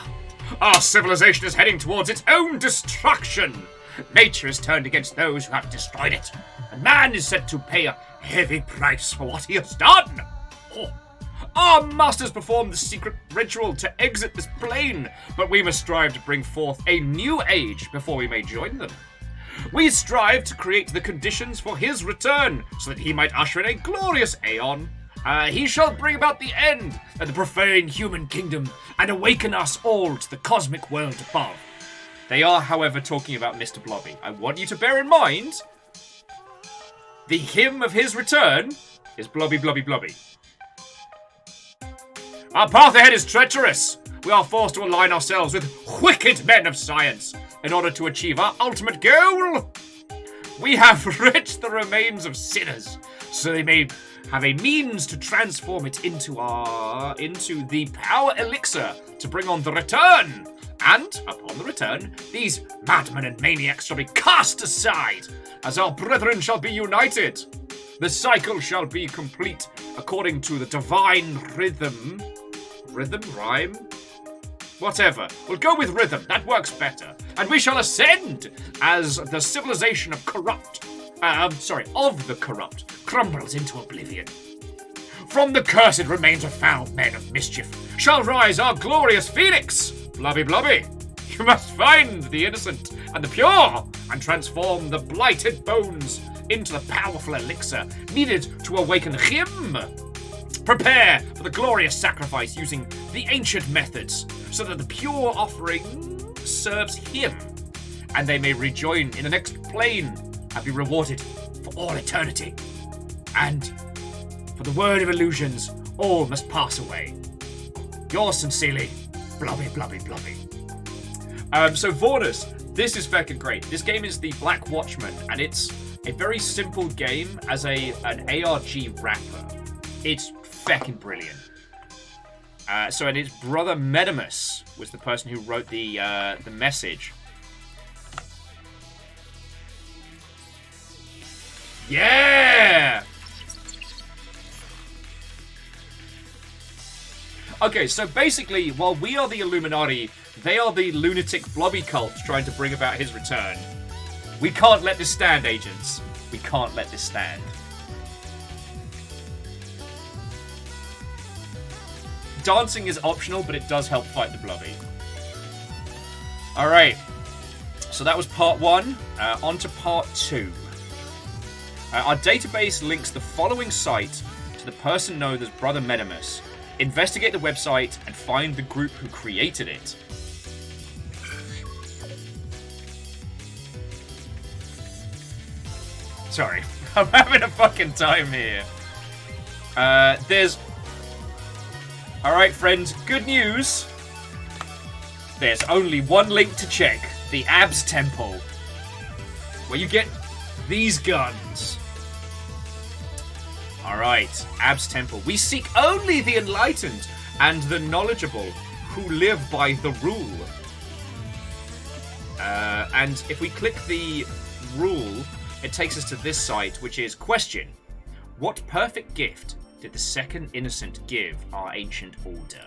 Our civilization is heading towards its own destruction. Nature is turned against those who have destroyed it, and man is set to pay a heavy price for what he has done. Oh. Our masters performed the secret ritual to exit this plane, but we must strive to bring forth a new age before we may join them. We strive to create the conditions for his return, so that he might usher in a glorious aeon. He shall bring about the end of the profane human kingdom and awaken us all to the cosmic world above. They are, however, talking about Mr. Blobby. I want you to bear in mind, the hymn of his return is Blobby, Blobby, Blobby. Our path ahead is treacherous. We are forced to align ourselves with wicked men of science in order to achieve our ultimate goal. We have writ the remains of sinners, so they may have a means to transform it into the power elixir to bring on the return. And, upon the return, these madmen and maniacs shall be cast aside, as our brethren shall be united. The cycle shall be complete according to the divine rhythm. Rhythm? Rhyme? Whatever. We'll go with rhythm. That works better. And we shall ascend as the civilization of the corrupt crumbles into oblivion. From the cursed remains of foul men of mischief shall rise our glorious phoenix. Blobby, Blobby, you must find the innocent and the pure and transform the blighted bones into the powerful elixir needed to awaken him. Prepare for the glorious sacrifice using the ancient methods so that the pure offering serves him and they may rejoin in the next plane and be rewarded for all eternity. And for the word of illusions, all must pass away. Yours sincerely, Blobby, Blobby, Blobby. So Vornus, this is fucking great. This game is the Black Watchmen, and it's a very simple game as an ARG wrapper. It's fucking brilliant. And his brother Medimus was the person who wrote the message. Yeah! Okay, so basically, while we are the Illuminati, they are the lunatic Blobby cult trying to bring about his return. We can't let this stand, agents. We can't let this stand. Dancing is optional, but it does help fight the Blobby. Alright. So that was part 1. On to part 2. Our database links the following site to the person known as Brother Metamus. Investigate the website and find the group who created it. Sorry, I'm having a fucking time here. Alright, friends, good news. There's only one link to check. The Abs Temple. Where you get these guns. Alright, Abs Temple. We seek only the enlightened and the knowledgeable who live by the rule. And if we click the rule, it takes us to this site, which is question. What perfect gift did the second innocent give our ancient order?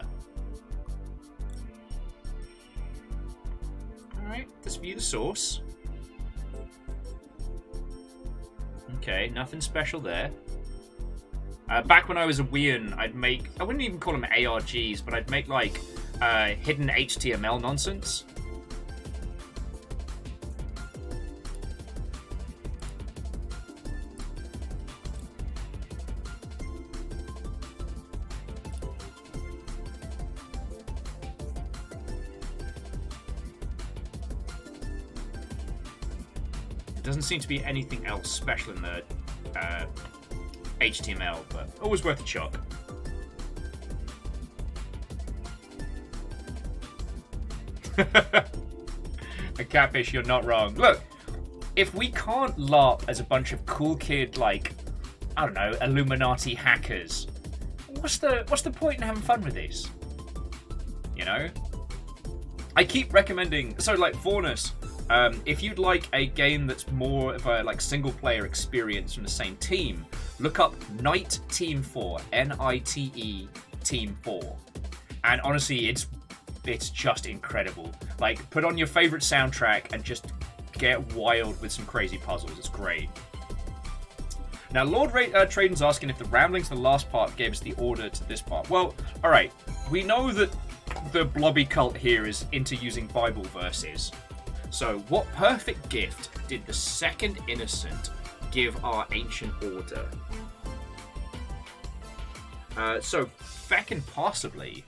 Alright, let's view the source. Okay, nothing special there. Back when I was a Wien, I wouldn't even call them ARGs, but I'd make like hidden HTML nonsense. Doesn't seem to be anything else special in the HTML, but always worth a shot. A catfish, you're not wrong. Look, if we can't LARP as a bunch of cool kid, like, I don't know, Illuminati hackers, what's the point in having fun with this? You know? I keep recommending, so like Vornus, if you'd like a game that's more of a like single player experience from the same team, look up Night Team 4, N-I-T-E Team 4. And honestly, it's just incredible. Like, put on your favorite soundtrack and just get wild with some crazy puzzles. It's great. Now, Lord Traden's asking if the ramblings of the last part gave us the order to this part. Well, alright. We know that the Blobby cult here is into using Bible verses. So, what perfect gift did the second innocent give our ancient order? So, feckin' possibly.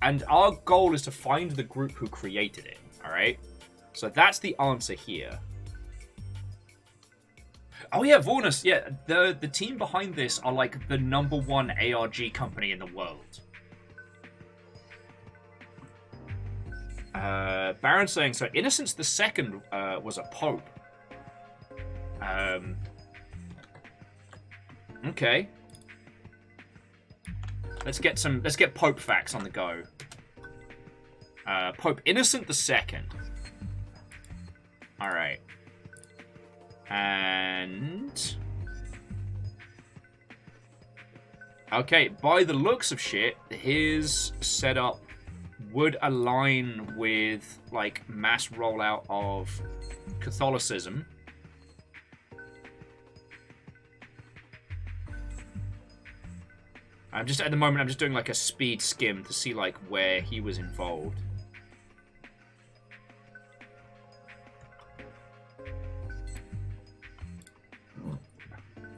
And our goal is to find the group who created it, alright? So that's the answer here. Oh yeah, Vornus, yeah, the team behind this are like the #1 ARG company in the world. Baron saying, so Innocence II was a pope. Okay. Let's get Pope facts on the go. Pope Innocent II. Alright. And... okay, by the looks of shit, his setup would align with, like, mass rollout of Catholicism. At the moment, I'm just doing, like, a speed skim to see, like, where he was involved.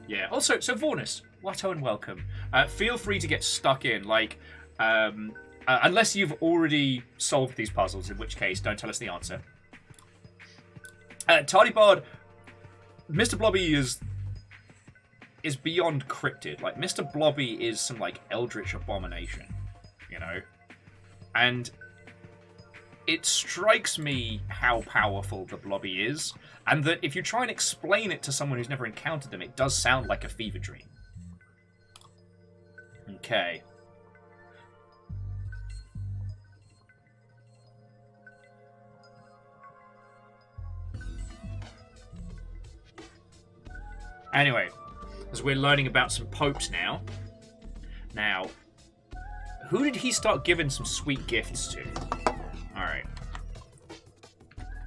Yeah, also, so Vornus, Watto and welcome. Feel free to get stuck in, like, unless you've already solved these puzzles, in which case, don't tell us the answer. Tardybard, Mr. Blobby is beyond cryptid. Like, Mr. Blobby is some, like, Eldritch Abomination, you know? And it strikes me how powerful the Blobby is, and that if you try and explain it to someone who's never encountered them, it does sound like a fever dream. Okay. Anyway, as we're learning about some popes now. Now, who did he start giving some sweet gifts to? Alright.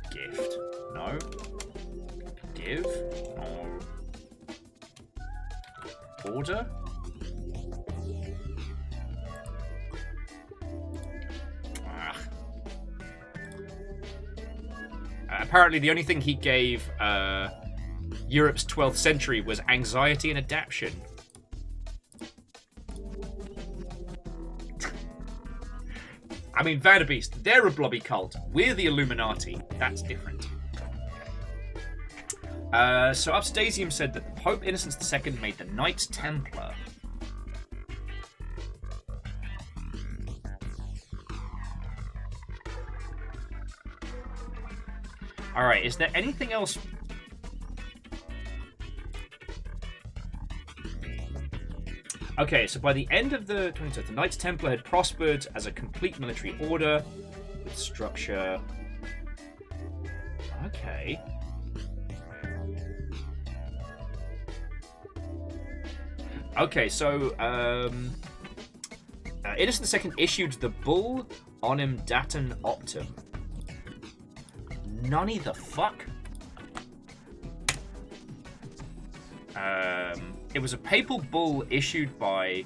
Gift. No. Give. No. Order. Apparently, the only thing he gave Europe's 12th century was anxiety and adaptation. I mean, Vanderbeest, they're a blobby cult. We're the Illuminati. That's different. So Upstasium said that Pope Innocent II made the Knights Templar. Alright, is there anything else? Okay, so by the end of the 20th, the Knights Templar had prospered as a complete military order with structure. Okay. Okay, so Innocent II issued the bull Onim Datum Optum. Nunny the fuck? It was a papal bull issued by...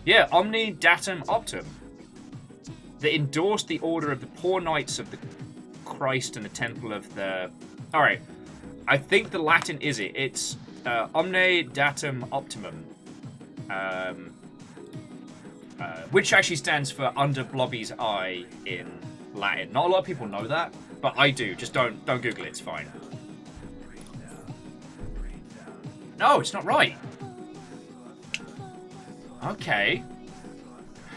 Yeah, Omni Datum Optum. That endorsed the order of the Poor Knights of the Christ and the Temple of the... Alright, I think the Latin is it. It's Omne Datum Optimum. Which actually stands for Under Blobby's Eye in Latin. Not a lot of people know that, but I do. Just don't Google it, it's fine. No, it's not right. Okay.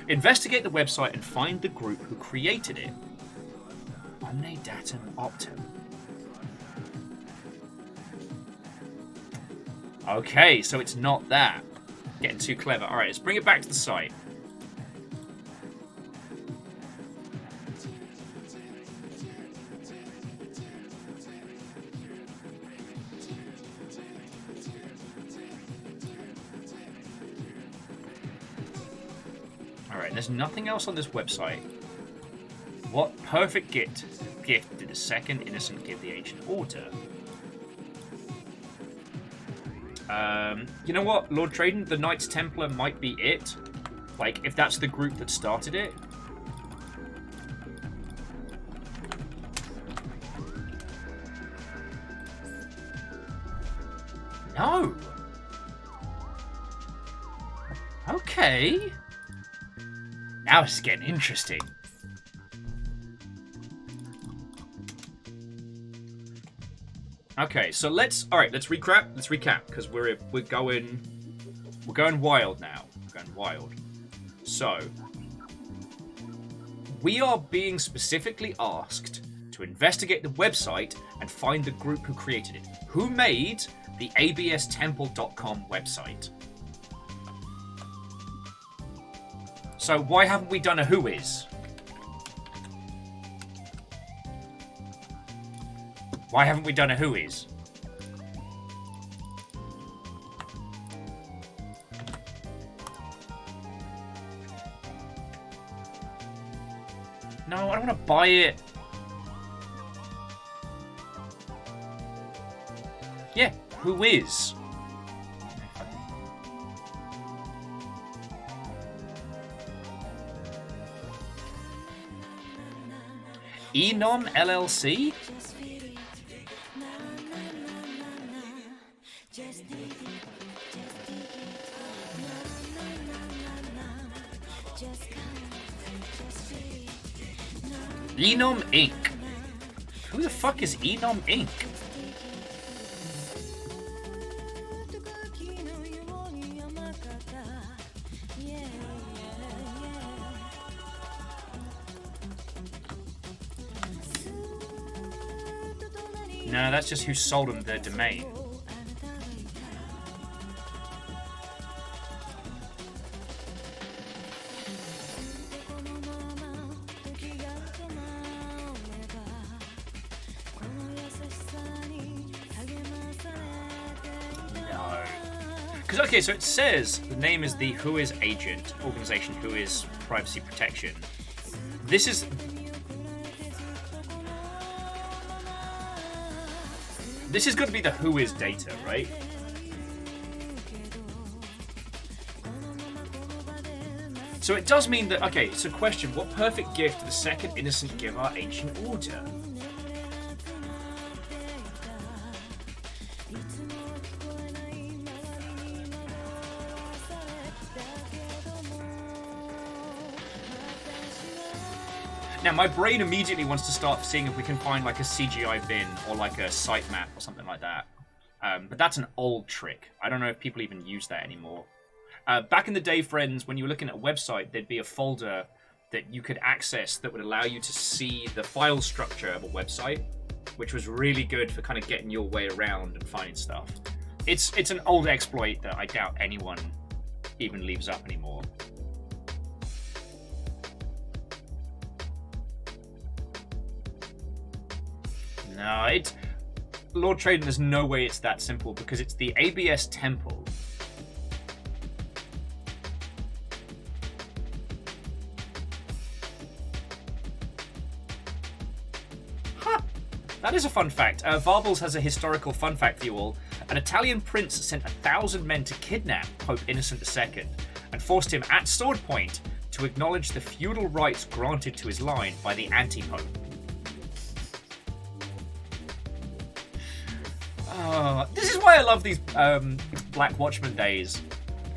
Investigate the website and find the group who created it. Omne Datum Optum. Okay, so it's not that. Getting too clever. Alright, let's bring it back to the site. There's nothing else on this website. What perfect gift did the second innocent give the ancient order? You know what, Lord Traden? The Knights Templar might be it. Like, if that's the group that started it. No. Okay. Now it's getting interesting. Okay, so let's recap because we're going wild now. We're going wild. So we are being specifically asked to investigate the website and find the group who created it. Who made the abstemple.com website? So why haven't we done a who is? Why haven't we done a who is? No, I don't want to buy it. Yeah, who is? Enom LLC? Enom Inc. Who the fuck is Enom Inc? No, that's just who sold them their domain. Because, okay, so it says the name is the Whois agent, organization Whois privacy protection. This is... This is going to be the Whois data, right? So it does mean that... Okay, so question. What perfect gift did the second innocent give our ancient order? Now, my brain immediately wants to start seeing if we can find like a CGI bin or like a sitemap or something like that. But that's an old trick. I don't know if people even use that anymore. Back in the day, friends, when you were looking at a website, there'd be a folder that you could access that would allow you to see the file structure of a website, which was really good for kind of getting your way around and finding stuff. It's an old exploit that I doubt anyone even leaves up anymore. No, Lord Traden, there's no way it's that simple because it's the ABS temple. Huh. That is a fun fact. Varbles has a historical fun fact for you all. An Italian prince sent 1,000 men to kidnap Pope Innocent II and forced him at sword point to acknowledge the feudal rights granted to his line by the anti-pope. This is why I love these Black Watchmen days.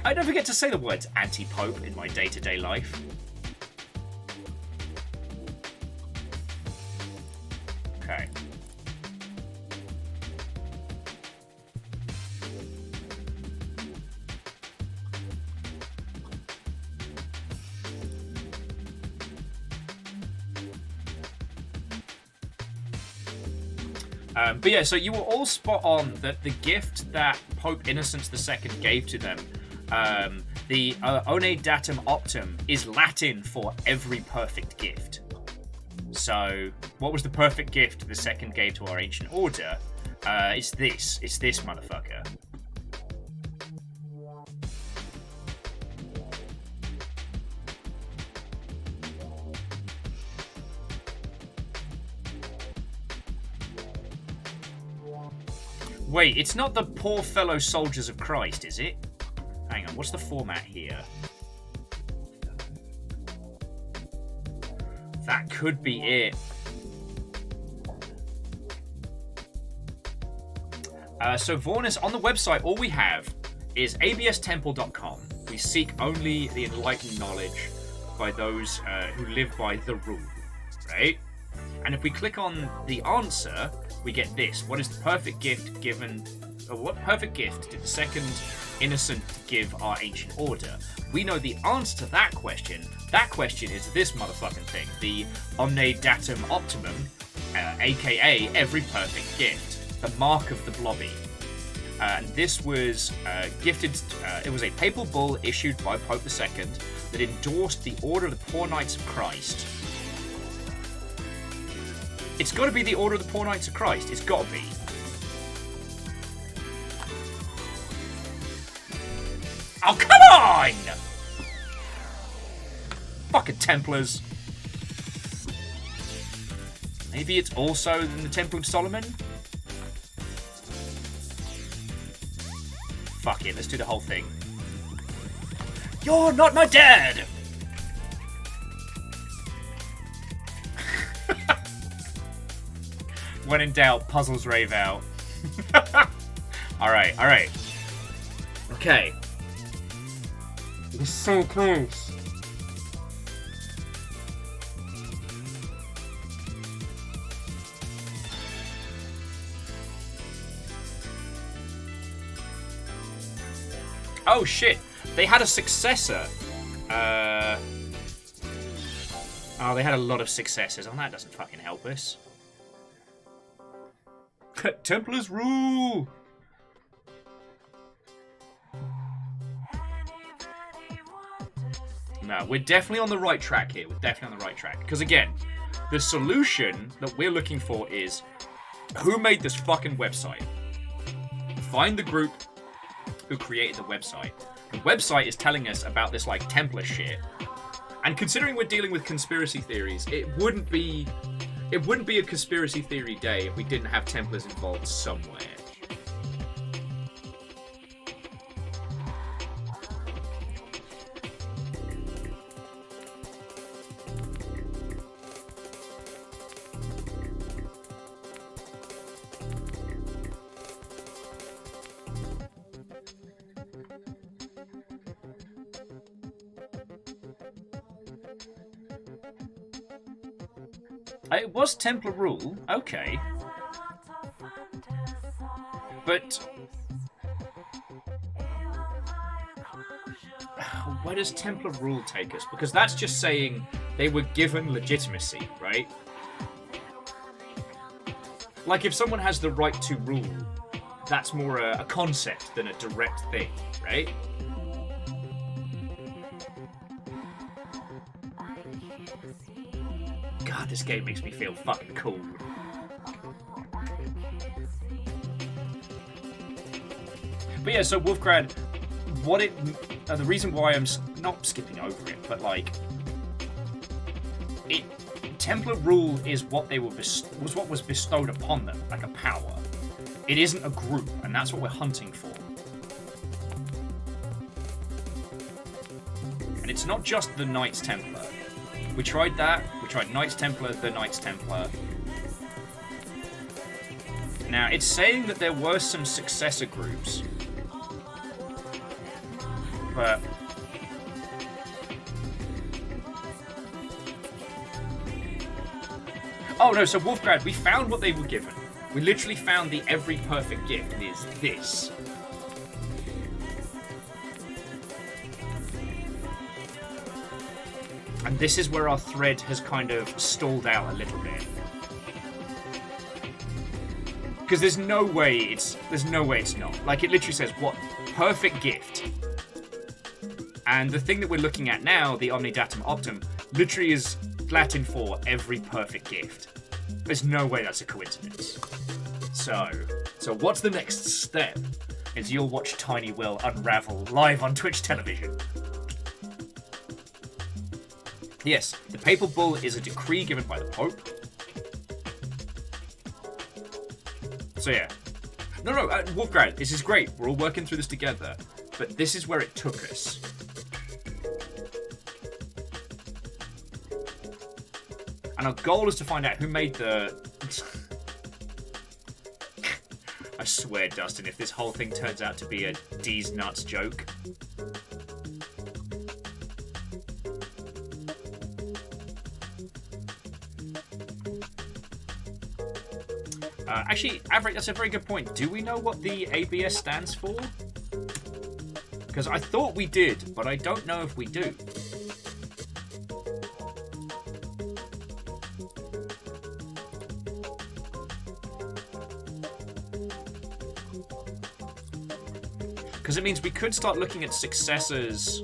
I never get to say the words anti-pope in my day-to-day life. Okay. But yeah, so you were all spot on that the gift that Pope Innocent II gave to them, the One Datum Optum, is Latin for every perfect gift. So, what was the perfect gift the second gave to our ancient order? It's this motherfucker. Wait, it's not the poor fellow soldiers of Christ, is it? Hang on, what's the format here? That could be it. So Vornis, on the website, all we have is abstemple.com. We seek only the enlightened knowledge by those who live by the rule, right? And if we click on the answer, we get this. What is the perfect gift given... Or what perfect gift did the second innocent give our ancient order? We know the answer to that question. That question is this motherfucking thing. The Omne Datum Optimum, a.k.a. every perfect gift. The mark of the Blobby. And this was gifted... it was a papal bull issued by Pope II that endorsed the Order of the Poor Knights of Christ. It's got to be the Order of the Poor Knights of Christ. It's got to be. Oh, come on! Fucking Templars. Maybe it's also in the Temple of Solomon? Fuck it, let's do the whole thing. You're not my dad! When in doubt, puzzles rave out. Alright, alright. Okay. We're so close. Oh shit, they had a successor. Oh, they had a lot of successors. Oh, that doesn't fucking help us. Templars rule! No, we're definitely on the right track here. We're definitely on the right track. Because again, the solution that we're looking for is who made this fucking website? Find the group, who created the website. The website is telling us about this like Templar shit. And considering we're dealing with conspiracy theories, it wouldn't be a conspiracy theory day if we didn't have Templars involved somewhere. It was Templar rule, okay. But where does Templar rule take us? Because that's just saying they were given legitimacy, right? Like if someone has the right to rule, that's more a concept than a direct thing, right? God, this game makes me feel fucking cool. But yeah, so Wolfgrad, the reason why I'm not skipping over it, but like, Templar rule is what what was bestowed upon them, like a power. It isn't a group, and that's what we're hunting for. And it's not just the Knights Templar. We tried that. We tried Knights Templar, the Knights Templar. Now, it's saying that there were some successor groups. But... oh no, so Wolfgrad, we found what they were given. We literally found the every perfect gift is this. And this is where our thread has kind of stalled out a little bit. Because there's no way it's not. Like, it literally says, what? Perfect gift. And the thing that we're looking at now, the Omnidatum Optum, literally is Latin for every perfect gift. There's no way that's a coincidence. So what's the next step? Is you'll watch Tiny Will unravel live on Twitch television. Yes, the Papal Bull is a decree given by the Pope. So yeah. No, Wolfgrad, this is great. We're all working through this together. But this is where it took us. And our goal is to find out who made the... I swear, Dustin, if this whole thing turns out to be a D's nuts joke... actually, Averick, that's a very good point. Do we know what the ABS stands for? Because I thought we did, but I don't know if we do. Because it means we could start looking at successors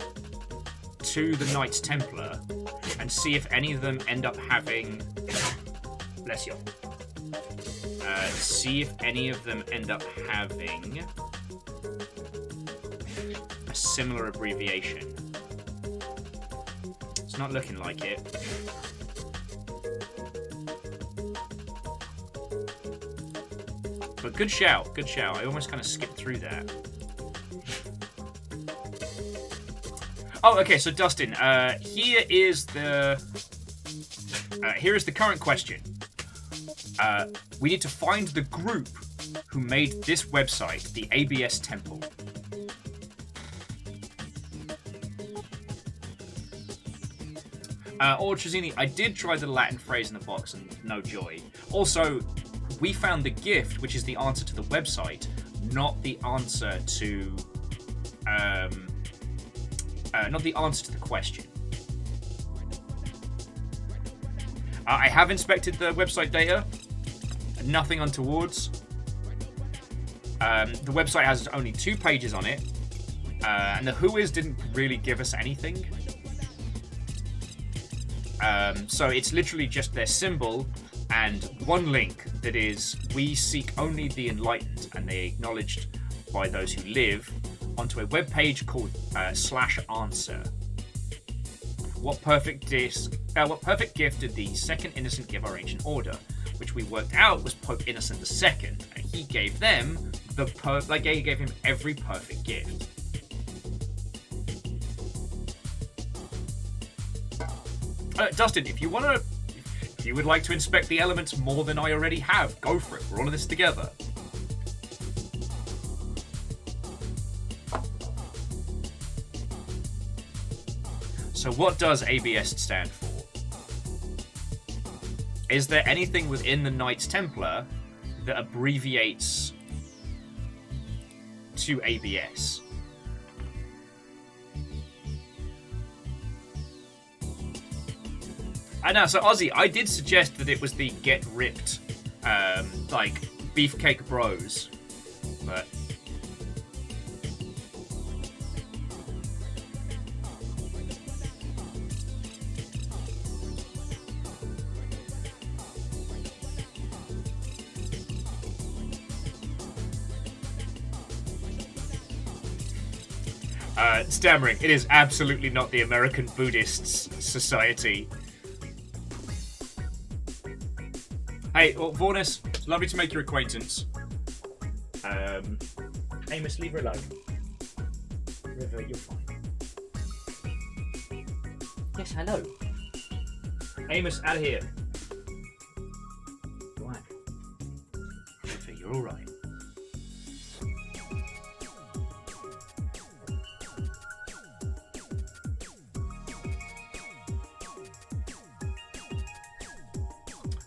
to the Knights Templar and see if any of them end up having... bless you. See if any of them end up having a similar abbreviation. It's not looking like it. But good shout, good shout. I almost kind of skipped through that. Oh, okay, so Dustin, here is the current question. We need to find the group who made this website, the ABS Temple. Or Trizini, I did try the Latin phrase in the box and no joy. Also, we found the gift, which is the answer to the website, not the answer to... not the answer to the question. I have inspected the website data. Nothing untowards. The website has only 2 pages on it. And the whois didn't really give us anything. So it's literally just their symbol and one link that is, we seek only the enlightened and they acknowledged by those who live. onto a web page called /answer. What perfect gift did the second innocent give our ancient order? Which we worked out was Pope Innocent II, and he gave them he gave him every perfect gift. Dustin, if you would like to inspect the elements more than I already have, go for it. We're all in this together. So what does ABS stand for? Is there anything within the Knights Templar that abbreviates to ABS? I know, so Ozzy, I did suggest that it was the Get Ripped, Beefcake Bros, but... Stammering, it is absolutely not the American Buddhists Society. Hey, well, Vornis, it's lovely to make your acquaintance. Amos, leave her alone. River, you're fine. Yes, hello. Amos, out of here. Black. River, you're alright.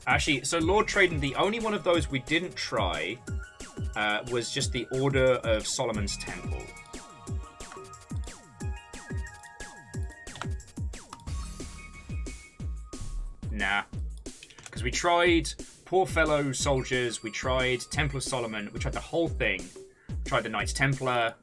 Actually, so Lord Traden, the only one of those we didn't try was just the Order of Solomon's Temple. Nah. Because we tried Poor Fellow Soldiers, we tried Temple of Solomon, we tried the whole thing. We tried the Knights Templar.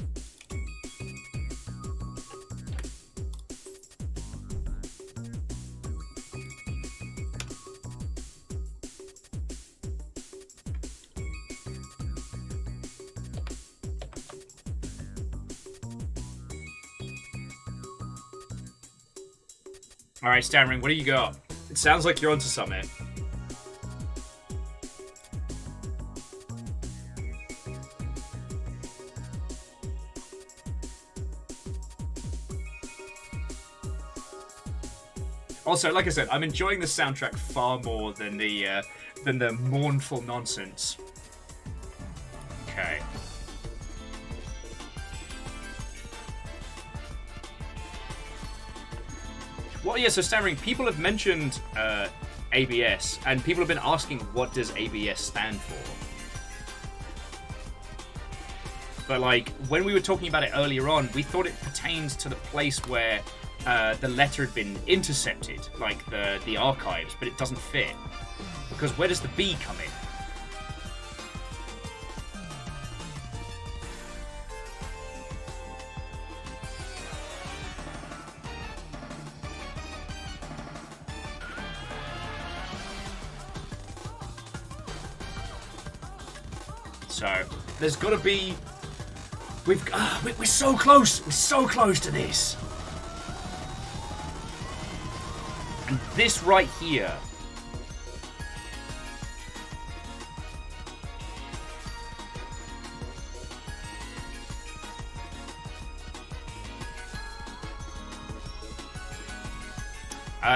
Alright, Stammering, what do you got? It sounds like you're onto something. Also, like I said, I'm enjoying the soundtrack far more than the mournful nonsense. Okay. Well, yeah, so Stammering, people have mentioned ABS, and people have been asking what does ABS stand for. But, like, when we were talking about it earlier on, we thought it pertains to the place where the letter had been intercepted, like the archives, but it doesn't fit. Because where does the B come in? So, there's got to be... we're so close! We're so close to this! And this right here...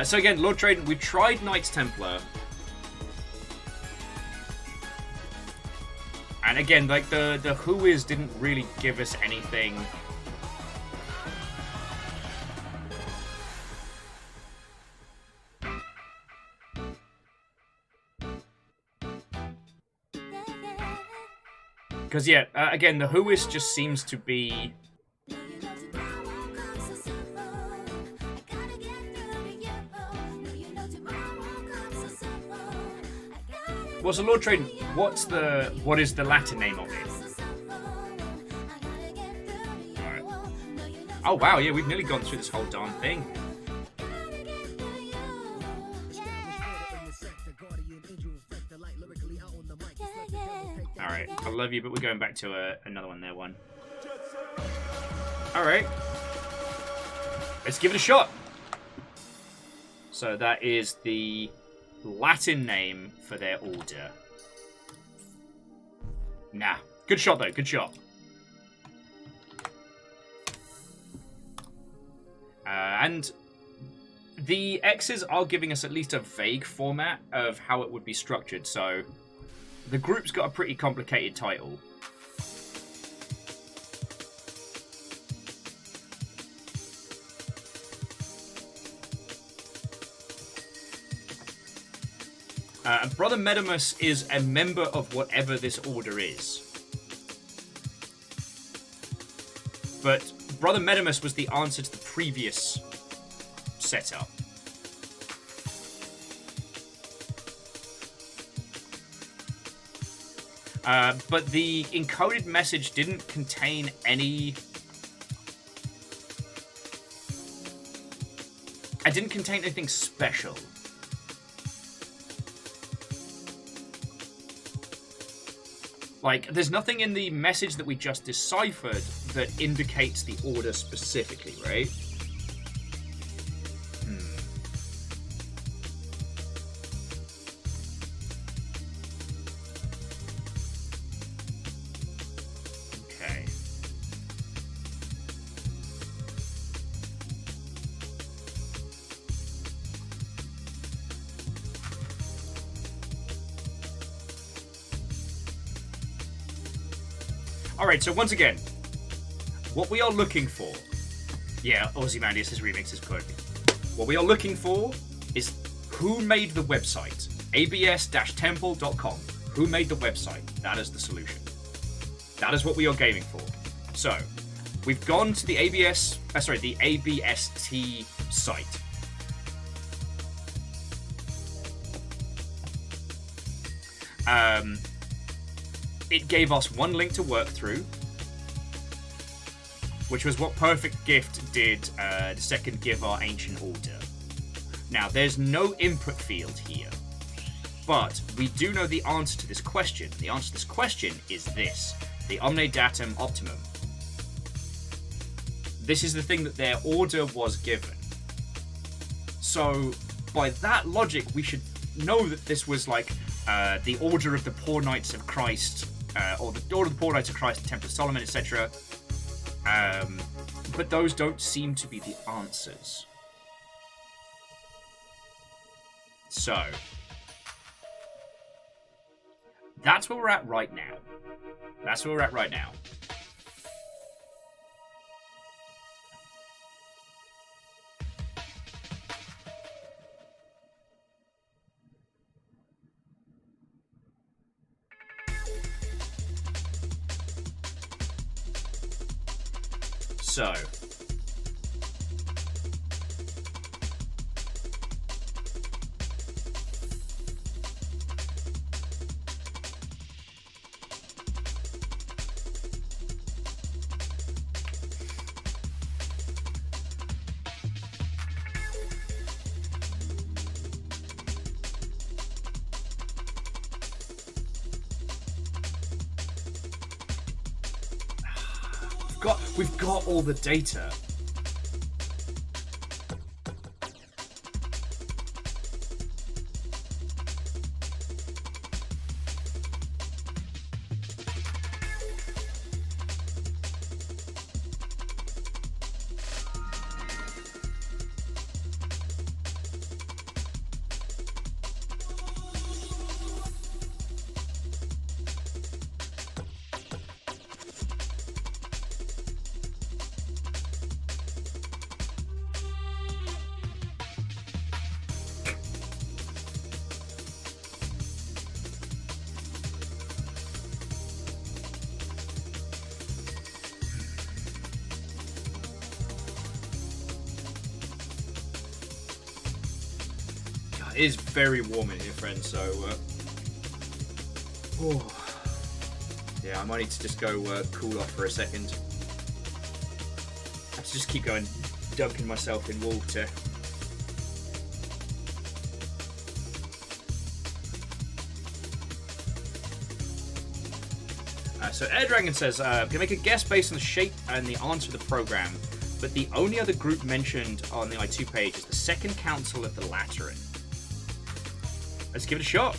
so again, Lord Traden, we tried Knights Templar. And again, like, the Whois didn't really give us anything. Because, yeah, again, the Whois just seems to be... Well, so Lord Traden, what is the Latin name of it? Alright. Oh wow, yeah, we've nearly gone through this whole darn thing. Alright, I love you, but we're going back to another one there, one. Alright. Let's give it a shot. So that is the Latin name for their order. Nah. Good shot, though. Good shot. And the X's are giving us at least a vague format of how it would be structured. So the group's got a pretty complicated title. Brother Medimus is a member of whatever this order is. But Brother Medimus was the answer to the previous setup. But the encoded message didn't contain any... It didn't contain anything special. Like, there's nothing in the message that we just deciphered that indicates the order specifically, right? Okay. Alright, so once again, what we are looking for... Yeah, Ozymandias' remix is good. What we are looking for is who made the website. abs-temple.com. Who made the website? That is the solution. That is what we are gaming for. So, we've gone to the the ABST site. It gave us one link to work through, which was what Perfect Gift did the second Give Our Ancient Order. Now, there's no input field here, but we do know the answer to this question. The answer to this question is this, the Omne Datum Optimum. This is the thing that their order was given. So, by that logic, we should know that this was like the Order of the Poor Knights of Christ, or the Order of the Poor Knights of Christ, the Temple of Solomon, etc. But those don't seem to be the answers. So, that's where we're at right now. That's where we're at right now. So, we've got all the data. It is very warm in here, friends, so yeah, I might need to just go cool off for a second. I have to just keep going dunking myself in water. So Air Dragon says, can make a guess based on the shape and the answer of the program, but the only other group mentioned on the I2 page is the Second Council of the Lateran. Let's give it a shot.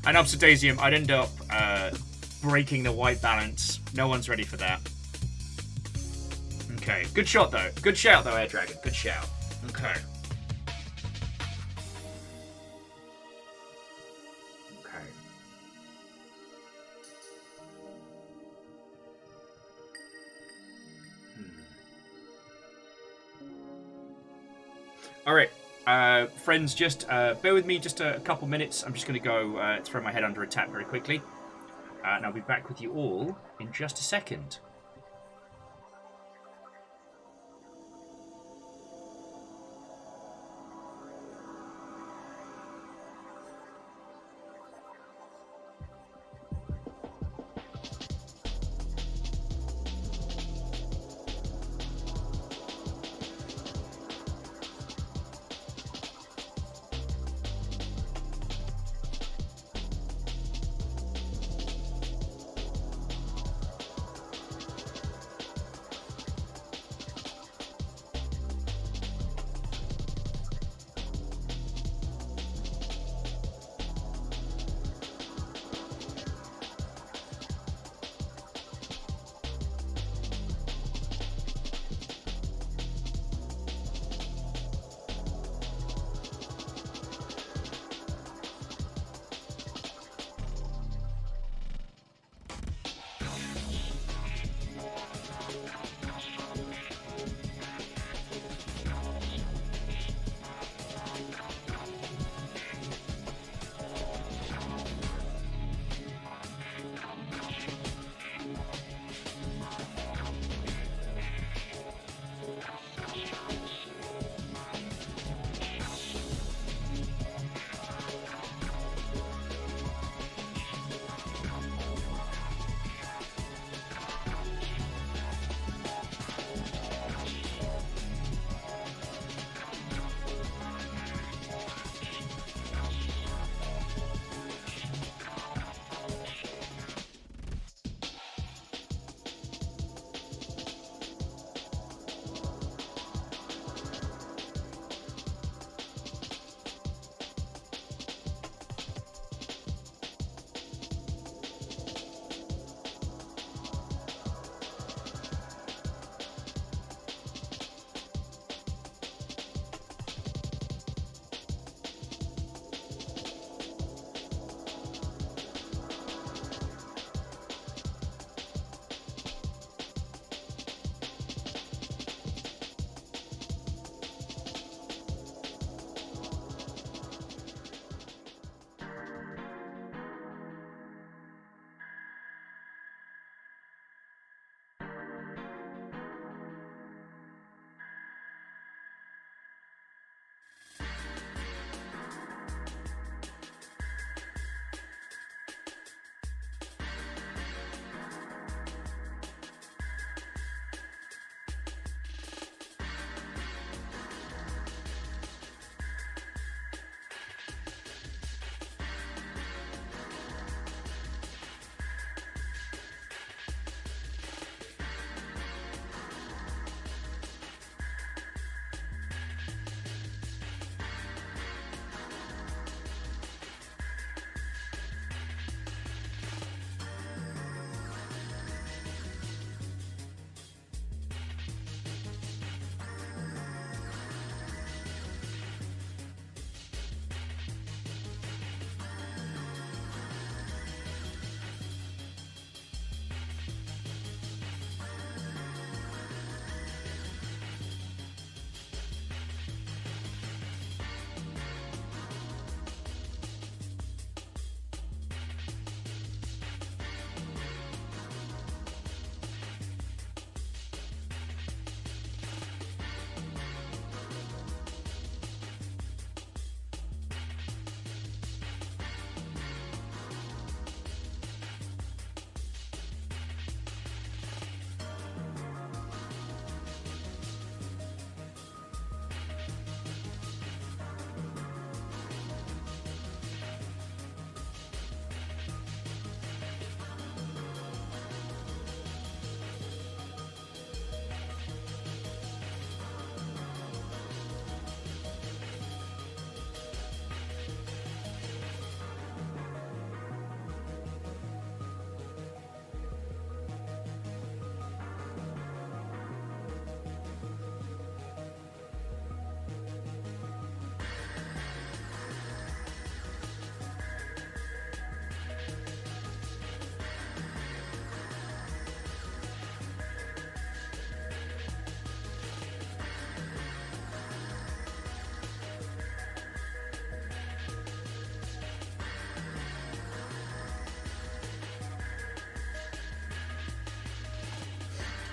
And Obsidasium, I'd end up breaking the white balance. No one's ready for that. Okay, good shot though. Good shout though, Air Dragon. Good shout. Okay. Okay. All right. Friends, just bear with me just a couple minutes. I'm just going to go throw my head under a tap very quickly. And I'll be back with you all in just a second.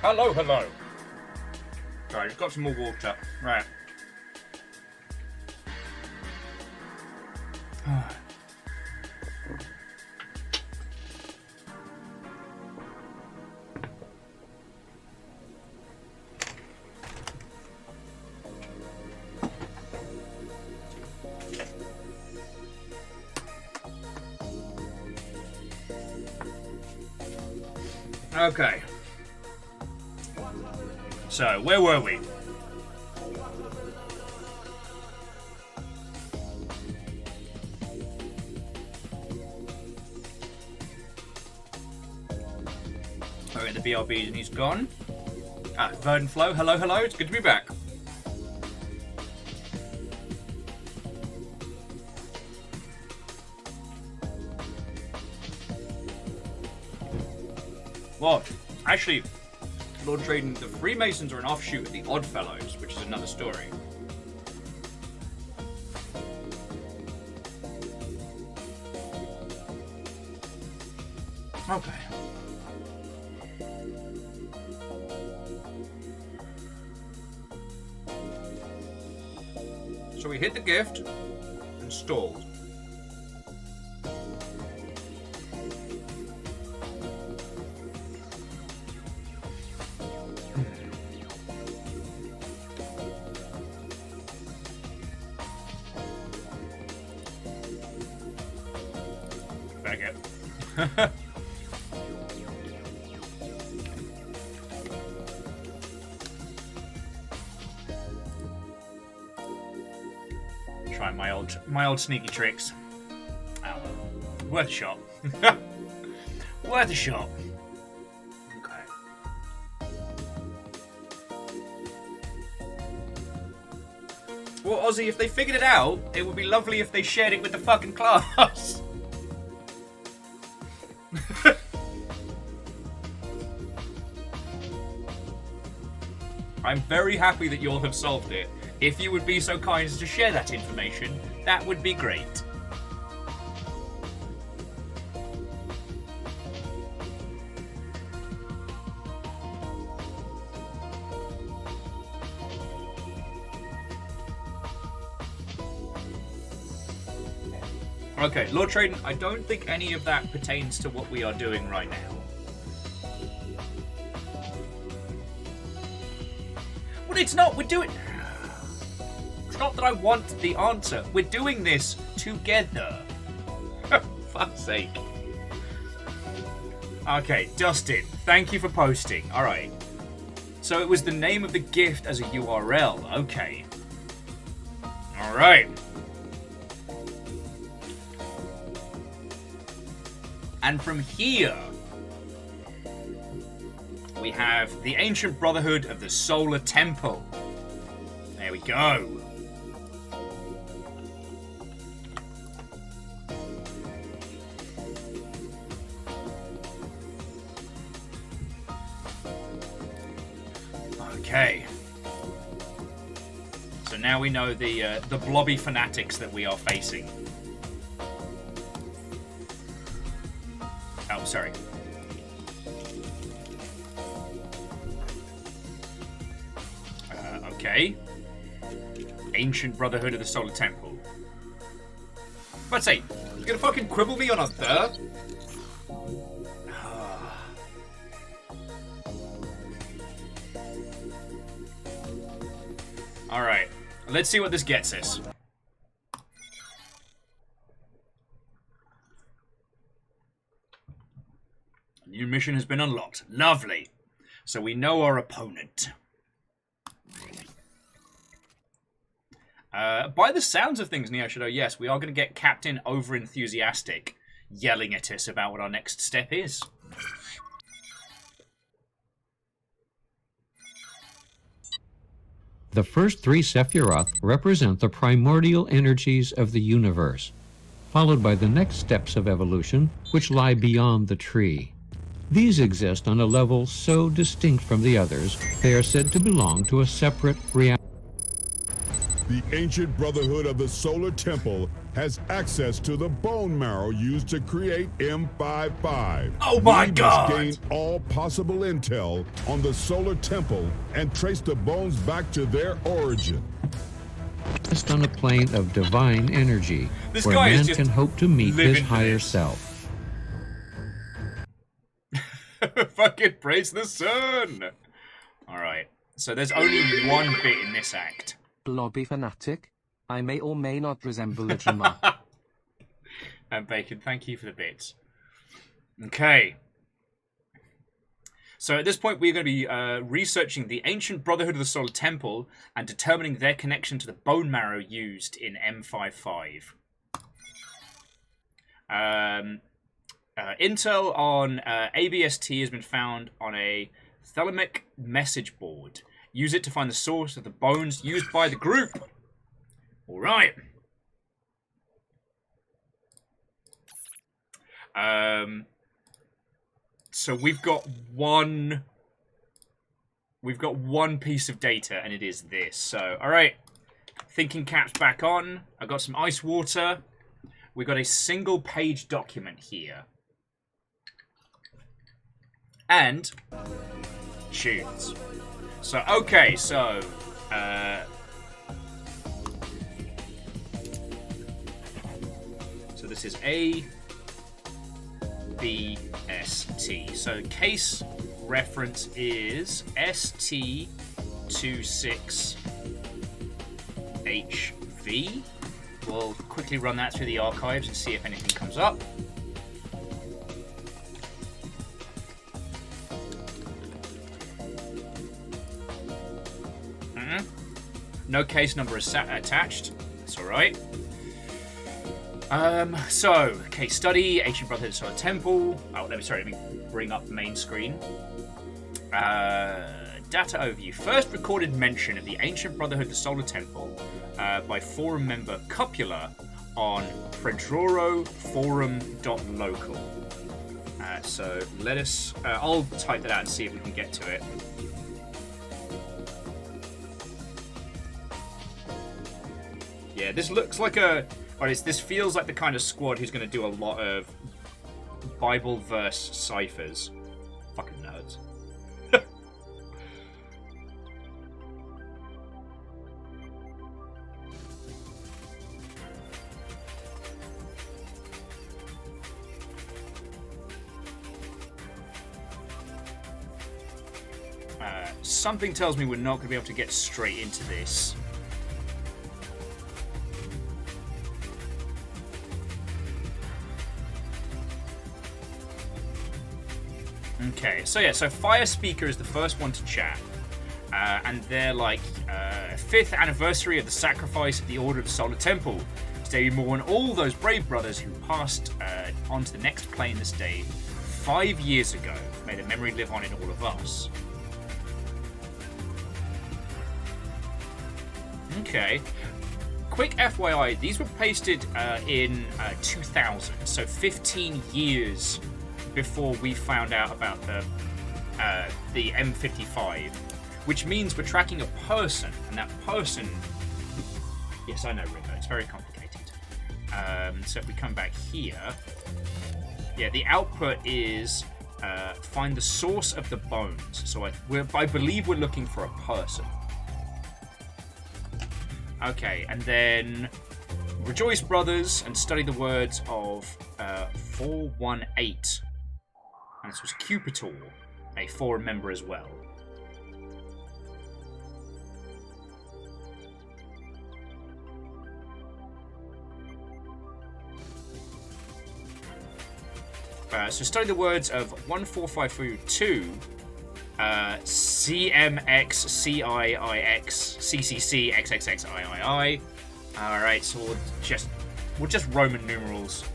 Hello, hello. Sorry, just got some more water. Right. Okay. So, where were we? Okay, the BRBs and he's gone. Ah, Verdant Flow, hello, hello, it's good to be back. What? Actually, Lord Traden, the Freemasons are an offshoot of the Oddfellows, which is another story. Okay. So we hit the gift and stalled. Faggot. Try my old sneaky tricks. Oh, worth a shot. Worth a shot. Okay. Well, Ozzy, if they figured it out, it would be lovely if they shared it with the fucking class. I'm very happy that you all have solved it. If you would be so kind as to share that information, that would be great. Okay, Lord Traden, I don't think any of that pertains to what we are doing right now. Well, it's not. We're doing... It's not that I want the answer. We're doing this together. Fuck's sake. Okay, Dustin, thank you for posting. Alright. So it was the name of the gift as a URL. Okay. Alright. And from here, we have the Ancient Brotherhood of the Solar Temple. There we go. Okay. So now we know the Blobby fanatics that we are facing. Oh, sorry. Okay. Ancient Brotherhood of the Solar Temple. But say, you gonna fucking quibble me on a the? Alright, let's see what this gets us. A new mission has been unlocked. Lovely. So we know our opponent. By the sounds of things, Neoshido, yes, we are going to get Captain Over-Enthusiastic yelling at us about what our next step is. The first three Sephiroth represent the primordial energies of the universe, followed by the next steps of evolution, which lie beyond the tree. These exist on a level so distinct from the others, they are said to belong to a separate reality. The ancient Brotherhood of the Solar Temple has access to the bone marrow used to create M55. Oh my We God! must gain all possible intel on the Solar Temple and trace the bones back to their origin. Just on a plane of divine energy, This where guy is man just can hope to meet living his for higher this. self. Fucking praise the sun! Alright, so there's only one bit in this act. Blobby fanatic. I may or may not resemble a drummer. And Bacon, thank you for the bits. Okay. So at this point, we're going to be researching the ancient Brotherhood of the Solar Temple and determining their connection to the bone marrow used in M55. Intel on ABST has been found on a thelemic message board. Use it to find the source of the bones used by the group. All right. So we've got one piece of data, and it is this. So, all right. Thinking caps back on. I got some ice water. We got a single page document here. And tunes. So, okay, so this is ABST. So case reference is ST26HV. We'll quickly run that through the archives and see if anything comes up. No case number is attached. It's all right. So, case study, Ancient Brotherhood of the Solar Temple. Oh, let me bring up the main screen. Data overview. First recorded mention of the Ancient Brotherhood of the Solar Temple by forum member Copula on predroroforum.local. So let us... I'll type that out and see if we can get to it. Yeah, this looks like a... Or this feels like the kind of squad who's going to do a lot of Bible verse ciphers. Fucking nerds. Something tells me we're not going to be able to get straight into this. Okay, so yeah, so Fire Speaker is the first one to chat. And they're like, 5th anniversary of the sacrifice of the Order of the Solar Temple. Today we mourn all those brave brothers who passed on to the next plane this day 5 years ago. May their memory live on in all of us. Okay. Quick FYI, these were pasted in 2000, so 15 years before we found out about the M55, which means we're tracking a person, and that person... Yes, I know, Ringo, it's very complicated. So if we come back here... Yeah, the output is find the source of the bones. So I believe we're looking for a person. Okay, and then rejoice, brothers, and study the words of 418. And this was Cupitor, a forum member as well. So study the words of 14532, CMX, CIIX, CCC, XXXIII. Alright, so we'll just Roman numerals.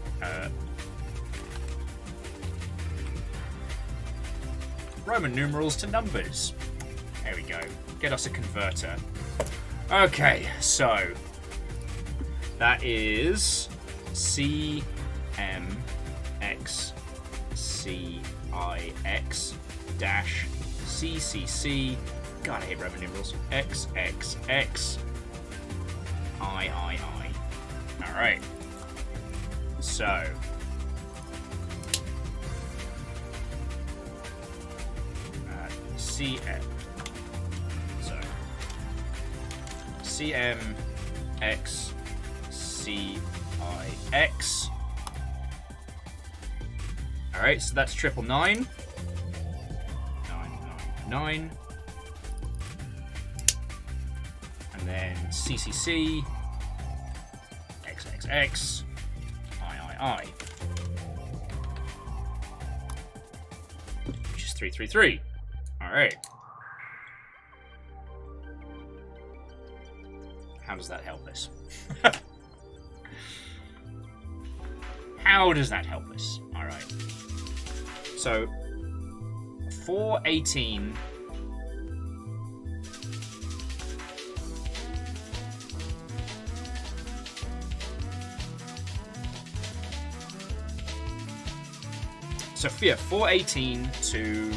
Roman numerals to numbers. There we go. Get us a converter. Okay, so that is CMX, CIX dash CCC. God, I hate Roman numerals. XXX I. Alright. So. CM. So. CM X CIX. Alright, so that's 999. 999. And then CCC XXX III. Which is 333. Alright. How does that help us? How does that help us? Alright. So 418. So yeah, 418 to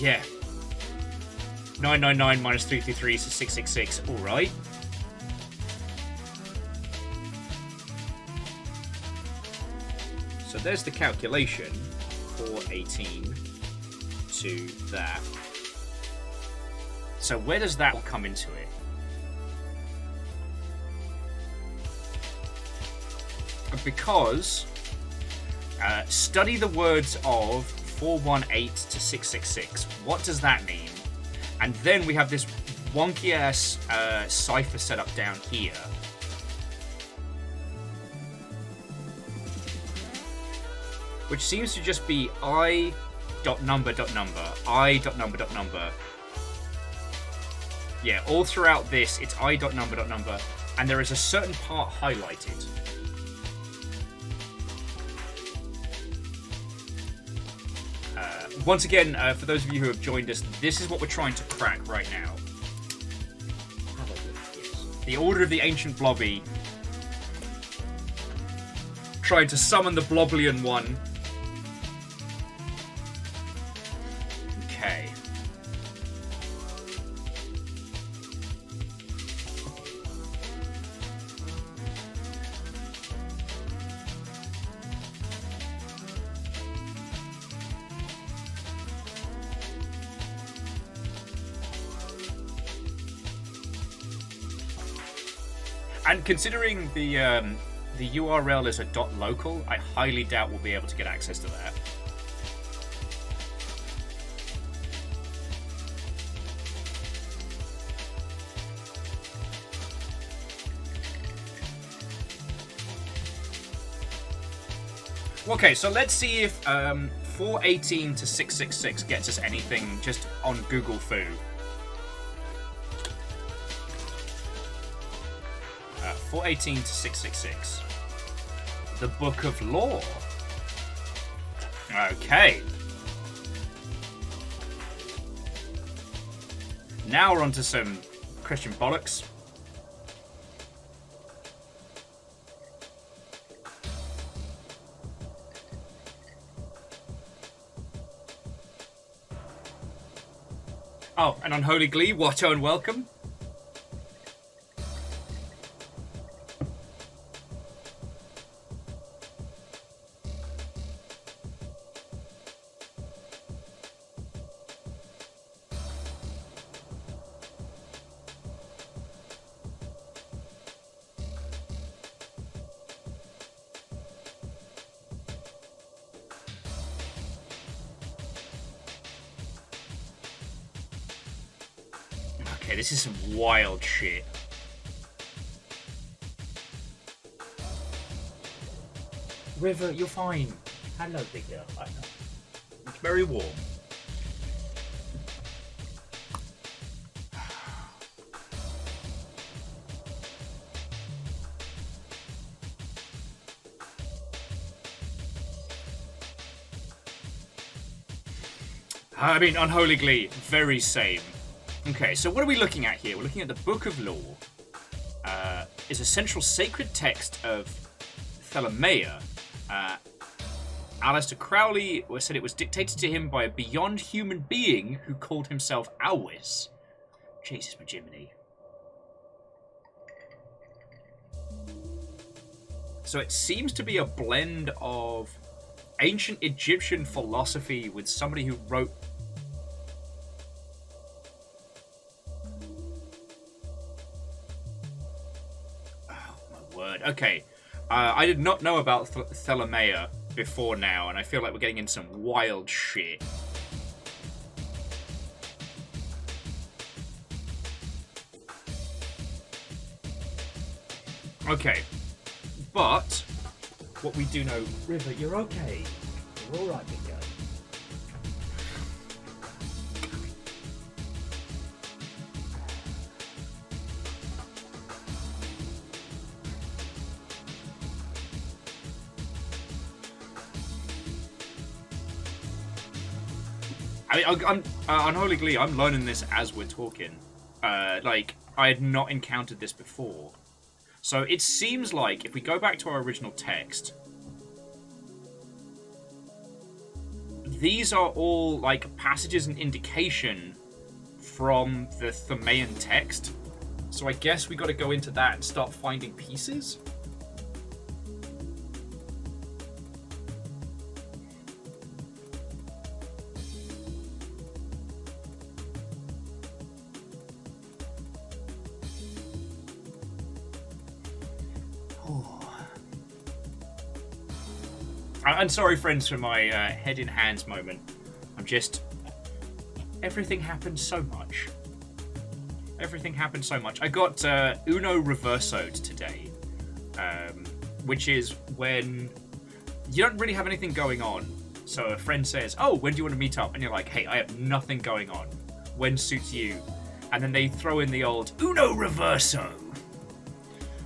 yeah. 999 minus 333 is 666. All right. So there's the calculation. 418 to that. So where does that come into it? Because study the words of 418 to 666. What does that mean? And then we have this wonky ass cipher set up down here. Which seems to just be I.number. I.number. Yeah, all throughout this, it's I.number. And there is a certain part highlighted. Once again, for those of you who have joined us, this is what we're trying to crack right now. The Order of the Ancient Blobby. Trying to summon the Bloblian one. Okay. And considering the URL is a .local, I highly doubt we'll be able to get access to that. Okay, so let's see if 418 to 666 gets us anything just on Google Foo. 418 to 666. The Book of Law. Okay. Now we're on to some Christian bollocks. Oh, and Unholy Glee, Watto and welcome. Okay, this is some wild shit. River, you're fine. Hello, big girl. I know. It's very warm. I mean, Unholy Glee, very same. Okay, so what are we looking at here? We're looking at the Book of Law. Is a central sacred text of Thelemaia. Aleister Crowley said it was dictated to him by a beyond human being who called himself Awis. Jesus, Jiminy. So it seems to be a blend of ancient Egyptian philosophy with somebody who wrote... Oh, my word. Okay. I did not know about Thelomea before now, and I feel like we're getting into some wild shit. Okay. But what we do know... River, you're okay. You're alright, big guy. I mean, I'm Unholy Glee, I'm learning this as we're talking. Like, I had not encountered this before. So it seems like, if we go back to our original text, these are all, like, passages and indication from the Thelemaean text. So I guess we got to go into that and start finding pieces. I'm sorry, friends, for my head in hands moment. I'm just... Everything happened so much. Everything happened so much. I got Uno Reversoed today, which is when you don't really have anything going on. So a friend says, oh, when do you want to meet up? And you're like, hey, I have nothing going on. When suits you? And then they throw in the old Uno Reverso.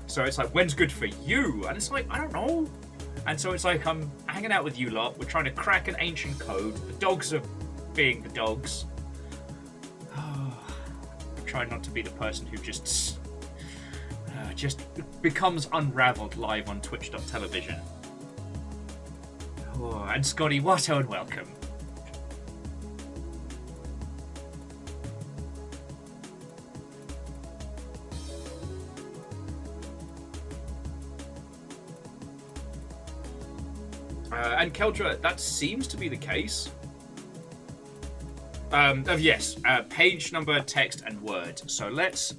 So it's like, when's good for you? And it's like, I don't know. And so it's like, I'm hanging out with you lot. We're trying to crack an ancient code. The dogs are being the dogs. I'm trying not to be the person who just becomes unraveled live on twitch.television. Oh, and Scotty, Watto, and welcome. And Keldra, that seems to be the case. Yes, page number, text, and word. So let's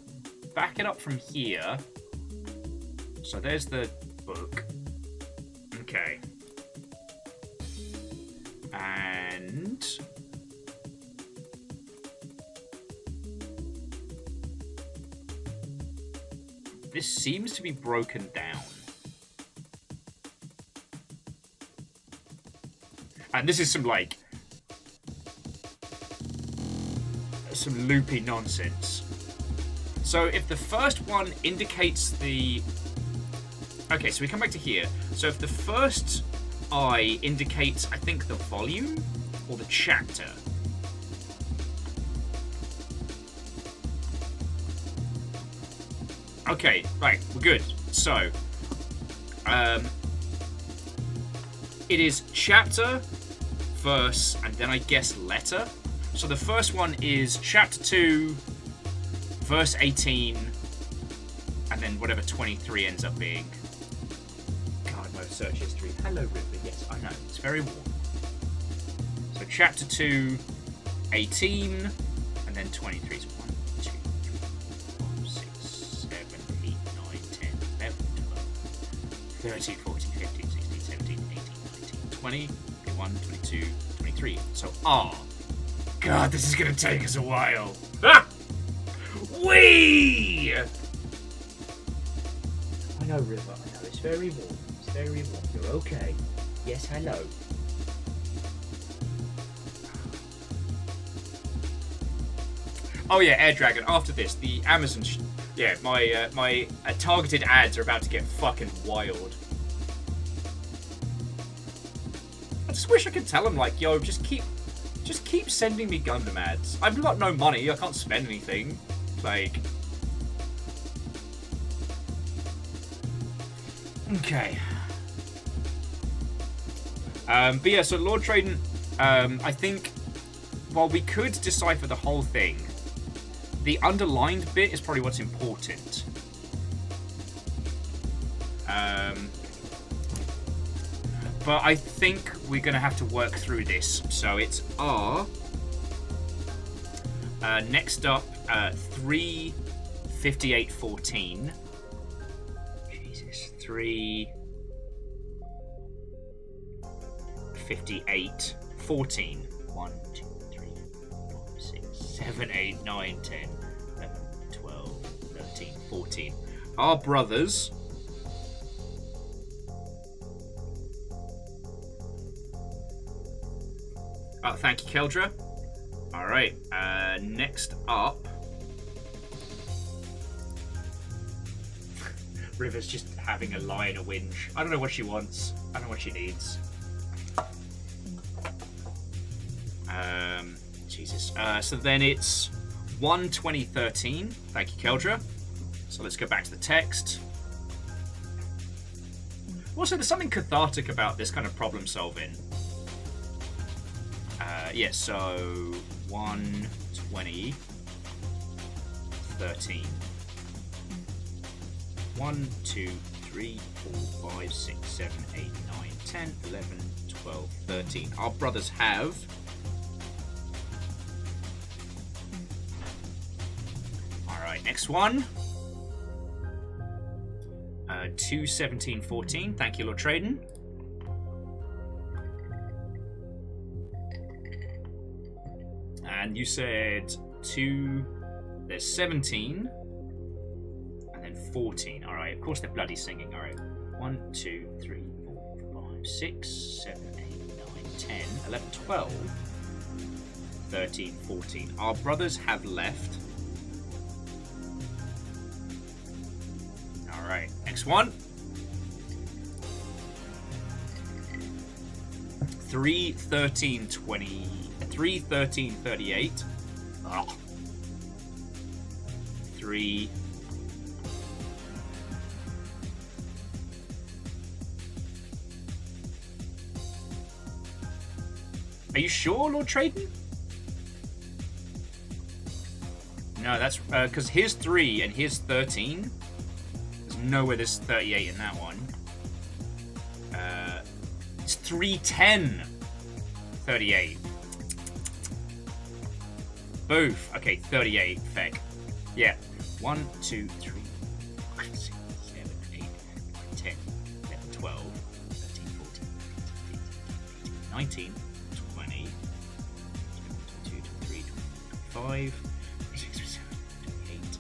back it up from here. So there's the book. Okay. And... this seems to be broken down. And this is some, like, some loopy nonsense. So if the first one indicates the... Okay, so we come back to here. So if the first I indicates, I think, the volume or the chapter. Okay, right, we're good. So, it is chapter, verse, and then I guess letter. So the first one is chapter 2, verse 18, and then whatever 23 ends up being. God, my search history. Hello, River. Yes, I know. It's very warm. So chapter 2, 18, and then 23 is 1, 2, 3, 4, 6, 7, 8, 9, 10, 11, 12, 13, 14, 15, 16, 17, 18, 19, 20, 21, 22, 23. So R. God, this is gonna take us a while. Ah! Whee! I know, River, I know. It's very warm. It's very warm. You're okay. Yes, hello. Oh yeah, Air Dragon. After this, the Amazon... yeah, my targeted ads are about to get fucking wild. I just wish I could tell them, like, yo, just keep sending me Gundam ads. I've got no money. I can't spend anything. Like... okay. But yeah, so Lord Traden, I think, while we could decipher the whole thing, the underlined bit is probably what's important. But I think we're going to have to work through this. So it's R. Next up, 35814. Jesus, 35814. 1, 2, 3, 4, 5, 6, 7, 8, 9, 10, 11, 12, 13, 14. Our brothers. Oh, thank you, Keldra. All right. Next up, River's just having a lie and a whinge. I don't know what she wants. I don't know what she needs. Jesus. So then it's 1/20/13. Thank you, Keldra. So let's go back to the text. Also, there's something cathartic about this kind of problem solving. Yeah, so 1/20/13. 1, 2, 3, 4, 5, 6, 7, 8, 9, 10, 11, 12, 13. Our brothers have... Alright, next one. 2/17/14. Thank you, Lord Traden. And you said 2, there's 17, and then 14. All right, of course they're bloody singing. All right, 1, 2, 3, 4, 5, 6, 7, 8, 9, 10, 11, 12, 13, 14. Our brothers have left. All right, next one. 3/13/20. 3/13/38. Oh. 3. Are you sure, Lord Traden? No, that's because here's 3 and here's 13. There's nowhere there's 38 in that one. It's 3/10/38. Boof. Okay, 38. Feck. Yeah. 1, 2, 3, 4, 5, 6, 7, 8, 9, 10, 11, 12, 13, 14, 15, 16, 19, 20, 22, 23, 25, 26, 27, 28,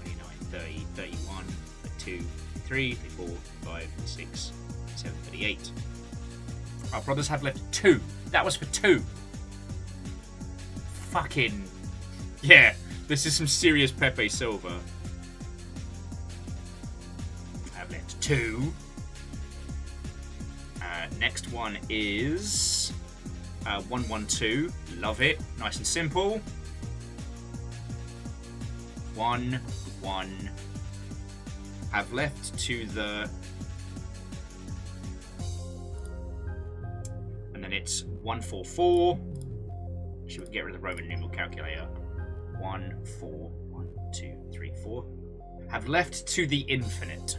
29, 30, 31, 32, 33, 34, 35, 36, 37, 38. Our brothers have left 2. That was for 2. Fucking... Yeah, this is some serious Pepe Silva. I've left 2. Next one is 1/1/2. Love it. Nice and simple. 1, 1. Have left to the... And then it's 1/4/4. Should we get rid of the Roman numeral calculator? 1, 4, 1, 2, 3, 4. Have left to the infinite.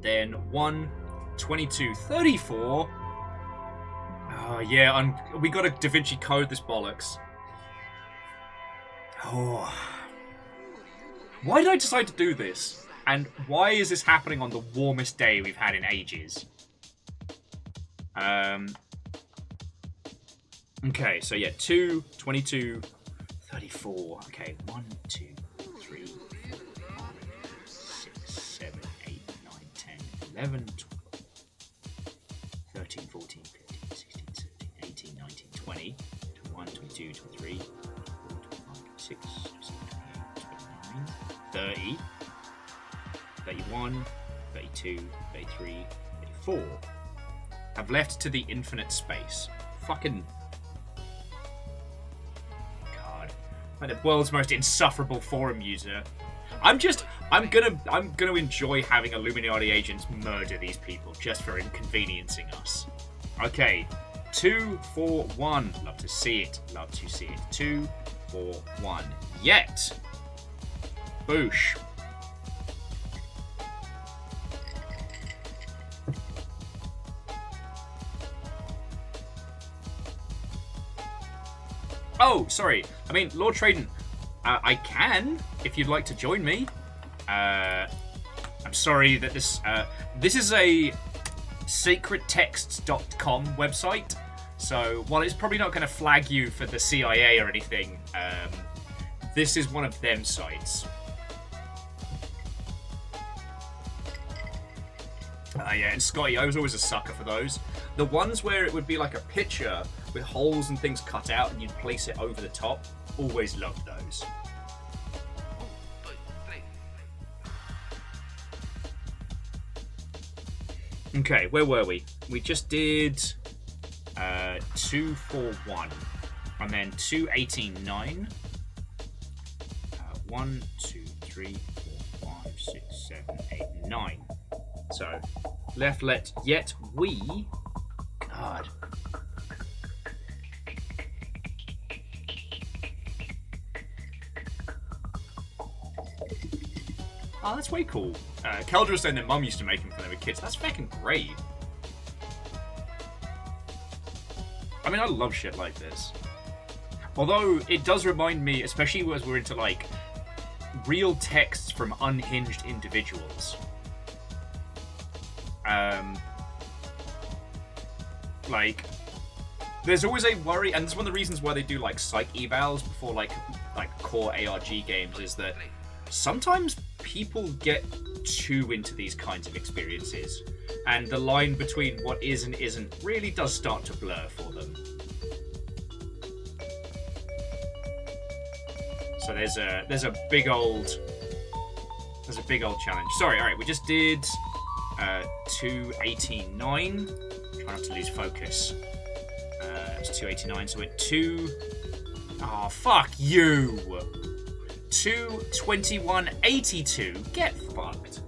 Then 1, 22, 34. Oh yeah, we gotta Da Vinci Code this bollocks. Oh. Why did I decide to do this? And why is this happening on the warmest day we've had in ages? Okay, so yeah, 2, 22, 34. Okay, 1, 2, 3, 4, 5, 6, 7, 8, 9, 10, 11, 12, 13, 14, 15, 16, 17, 18, 19, 20, 21, 22, 23, 24, 25, 26, 27, 28, 29, 30, 31, 32, 33, 34. Have left to the infinite space. Fucking... God. Like the world's most insufferable forum user. I'm gonna enjoy having Illuminati agents murder these people just for inconveniencing us. Okay, 2, 4, 1. Love to see it. Love to see it. 2, 4, 1. Yet. Boosh. Oh, sorry. I mean, Lord Traden, I can, if you'd like to join me. I'm sorry that this is a sacredtexts.com website, so while it's probably not going to flag you for the CIA or anything, this is one of them sites. Yeah, and Scotty, I was always a sucker for those. The ones where it would be like a picture with holes and things cut out and you'd place it over the top, always loved those. Okay, where were we? We just did 2, 4, 1, and then 2, 18, 9. 1, 2, 3, 4, 5, 6, 7, 8, 9. So, left, let, yet we. God. Oh, that's way cool. Keldra was saying their mum used to make them when they were kids. That's fucking great. I mean, I love shit like this. Although, it does remind me, especially as we're into, like, real texts from unhinged individuals. Like, there's always a worry, and it's one of the reasons why they do, like, psych evals before, like core ARG games, is that sometimes people get too into these kinds of experiences, and the line between what is and isn't really does start to blur for them. So there's a big old challenge. Sorry, all right, we just did 2, 18, 9. Try not to lose focus. It's 289, so we're 2. Oh, fuck you. 2, 21, 82. Get fucked.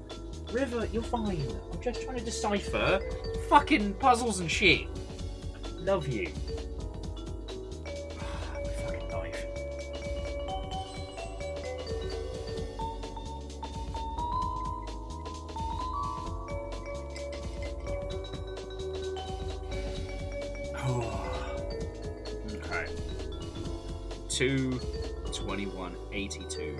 River, you're fine. I'm just trying to decipher fucking puzzles and shit. Love you. My fucking life. Okay. 2, 21, 82.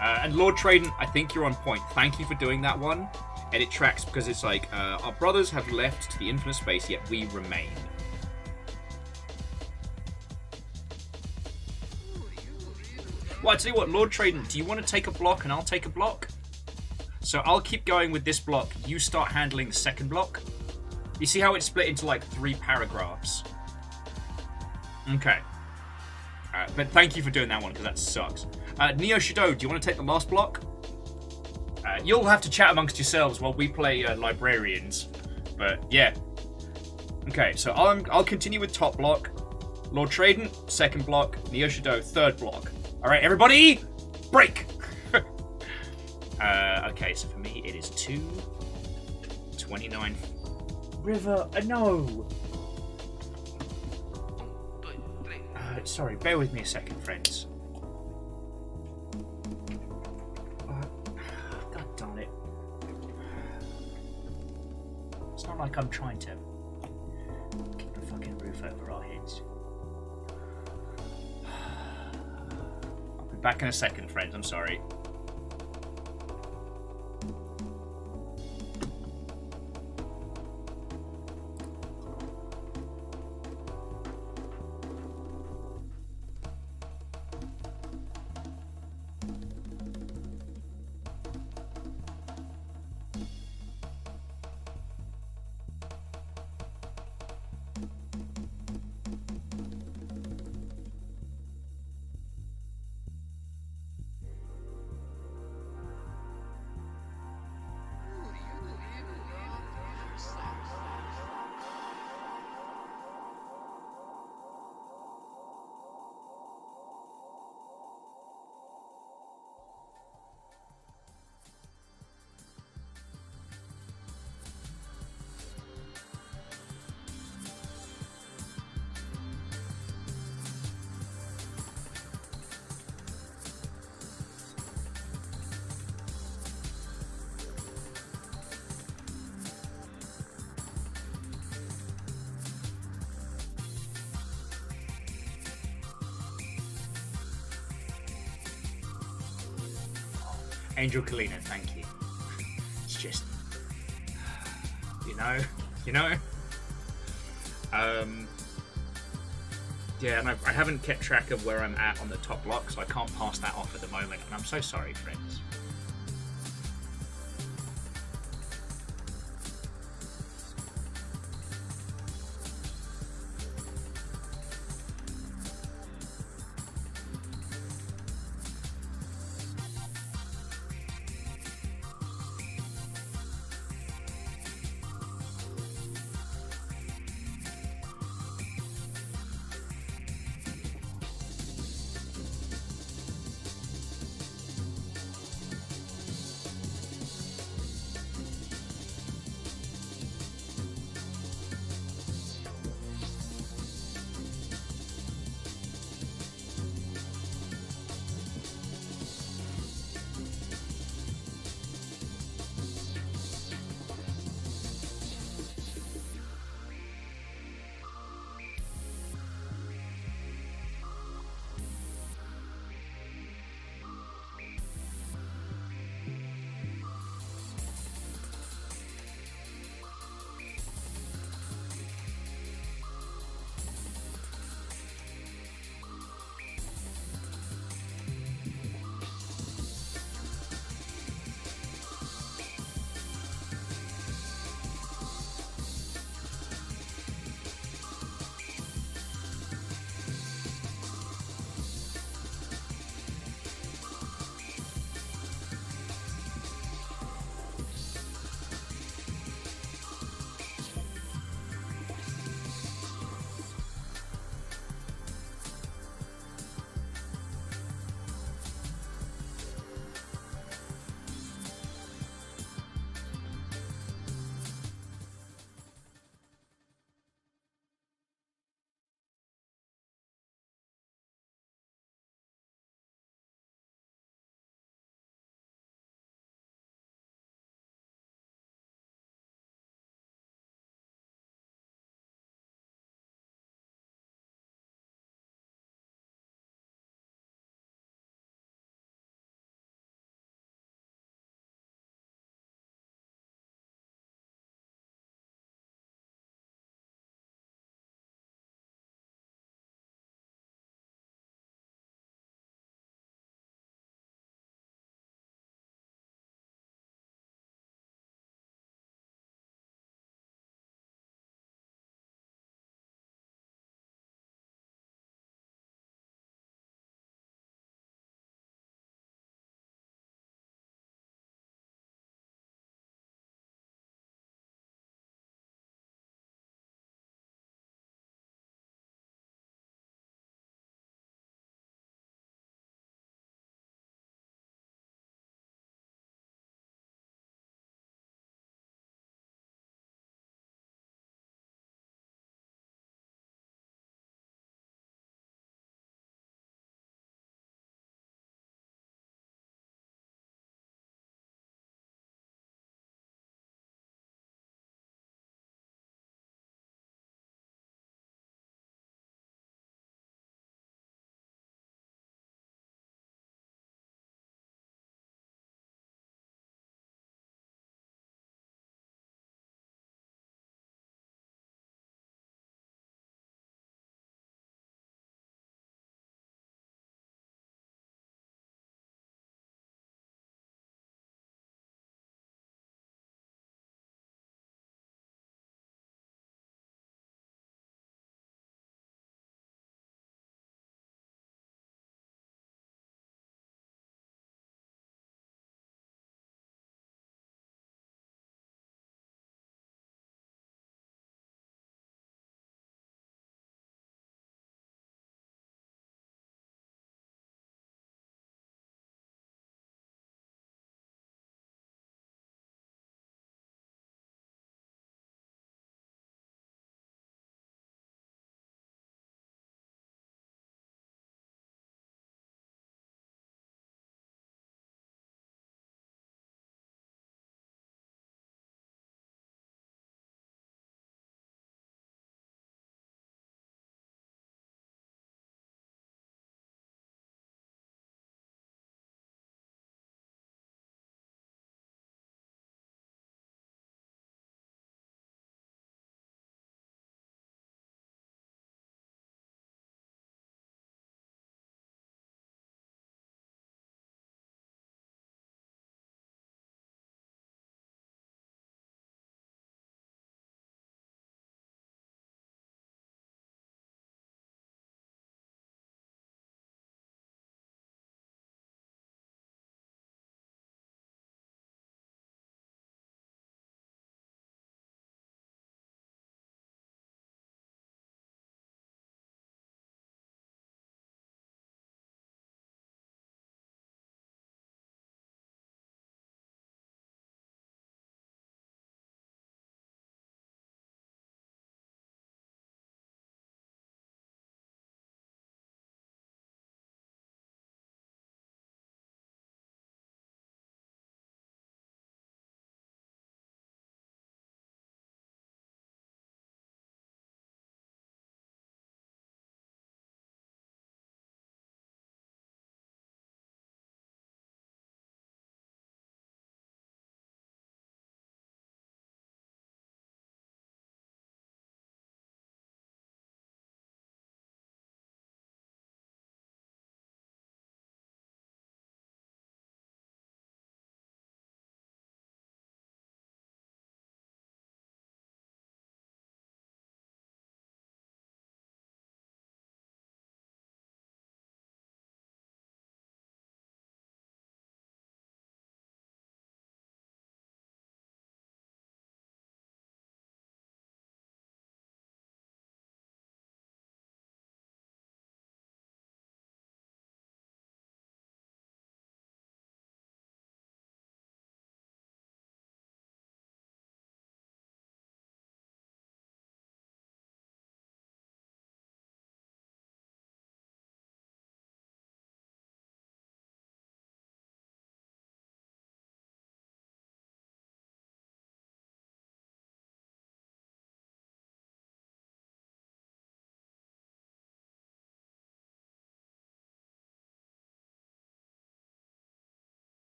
And Lord Traden, I think you're on point. Thank you for doing that one. And it tracks because it's like, our brothers have left to the infinite space, yet we remain. Well, I tell you what, Lord Traden, do you want to take a block and I'll take a block? So I'll keep going with this block. You start handling the second block. You see how it's split into like 3 paragraphs? Okay. But thank you for doing that one, because that sucks. Neo Shadow, do you want to take the last block? You'll have to chat amongst yourselves while we play librarians. But yeah. Okay, so I'll continue with top block. Lord Traden, second block. Neo Shadow, third block. Alright, everybody, break! Okay, so for me it is 2, 29. River, no! Sorry, bear with me a second, friends. God damn it. It's not like I'm trying to keep a fucking roof over our heads. I'll be back in a second, friends, I'm sorry. Angel Kalina, thank you. It's just, you know. Yeah, and I haven't kept track of where I'm at on the top block, so I can't pass that off at the moment, and I'm so sorry, friends.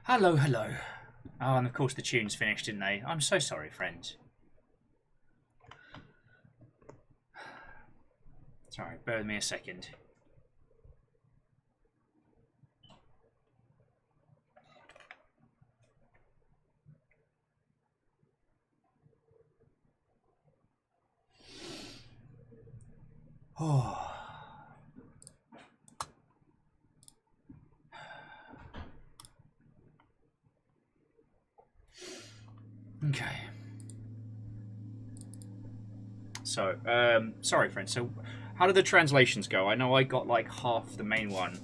Hello, hello. Oh, and of course the tune's finished, didn't they? I'm so sorry, friends. Sorry, bear with me a second. Oh. Okay. So, sorry, friends. So, how did the translations go? I know I got like half the main one.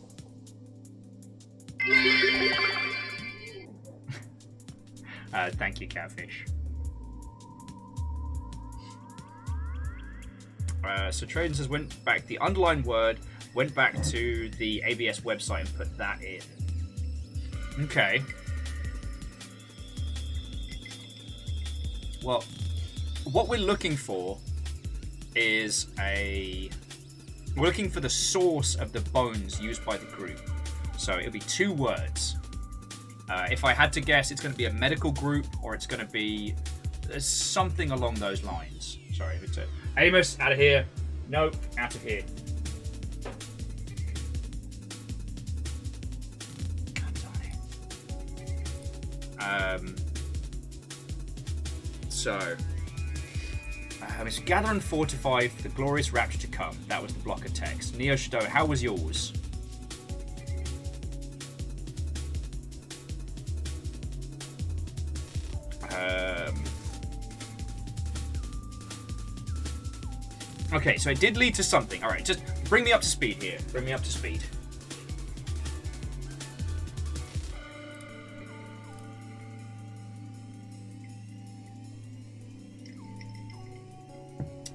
Thank you, Catfish. So Traden says went back the underlined word, went back to the ABS website and put that in. Okay. Well, what we're looking for is we're looking for the source of the bones used by the group. So it'll be 2 words. If I had to guess, it's going to be a medical group, or it's going to be something along those lines. Sorry, who's it? Amos, out of here. Nope, out of here. It's gather and fortify for the glorious rapture to come. That was the block of text. Neo Shadow, how was yours? Okay, so it did lead to something. Alright, just bring me up to speed here. Bring me up to speed.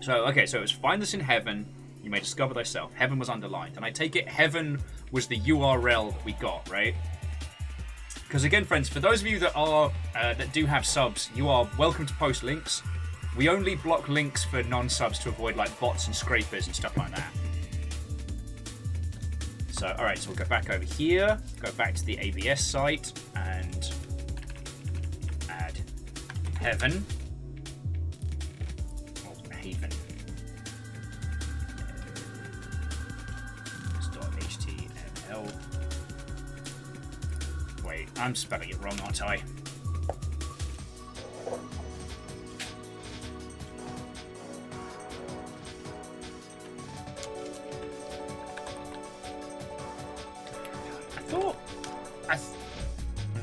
So, okay, so it was find this in heaven, you may discover thyself. Heaven was underlined. And I take it heaven was the URL that we got, right? Because again, friends, for those of you that are that do have subs, you are welcome to post links. We only block links for non-subs to avoid like bots and scrapers and stuff like that. So, alright, so we'll go back over here, go back to the ABS site, and add heaven. Haven. .html. Wait, I'm spelling it wrong, aren't I?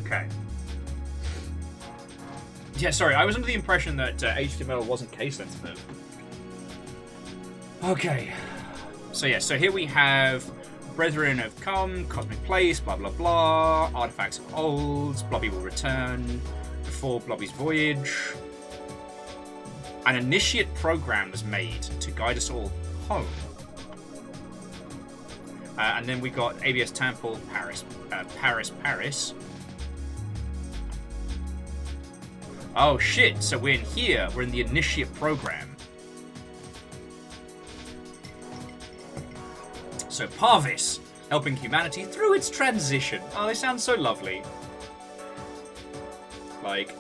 Okay. Yeah, sorry, I was under the impression that HTML wasn't case sensitive. Okay. So yeah, so here we have Brethren have come, Cosmic Place, blah blah blah, Artifacts of Olds, Blobby will return, before Blobby's voyage. An initiate program was made to guide us all home. And then we got ABS Temple, Paris. Oh shit, so we're in here, we're in the initiate program. So Parvis, helping humanity through its transition. Oh, they sound so lovely. Like,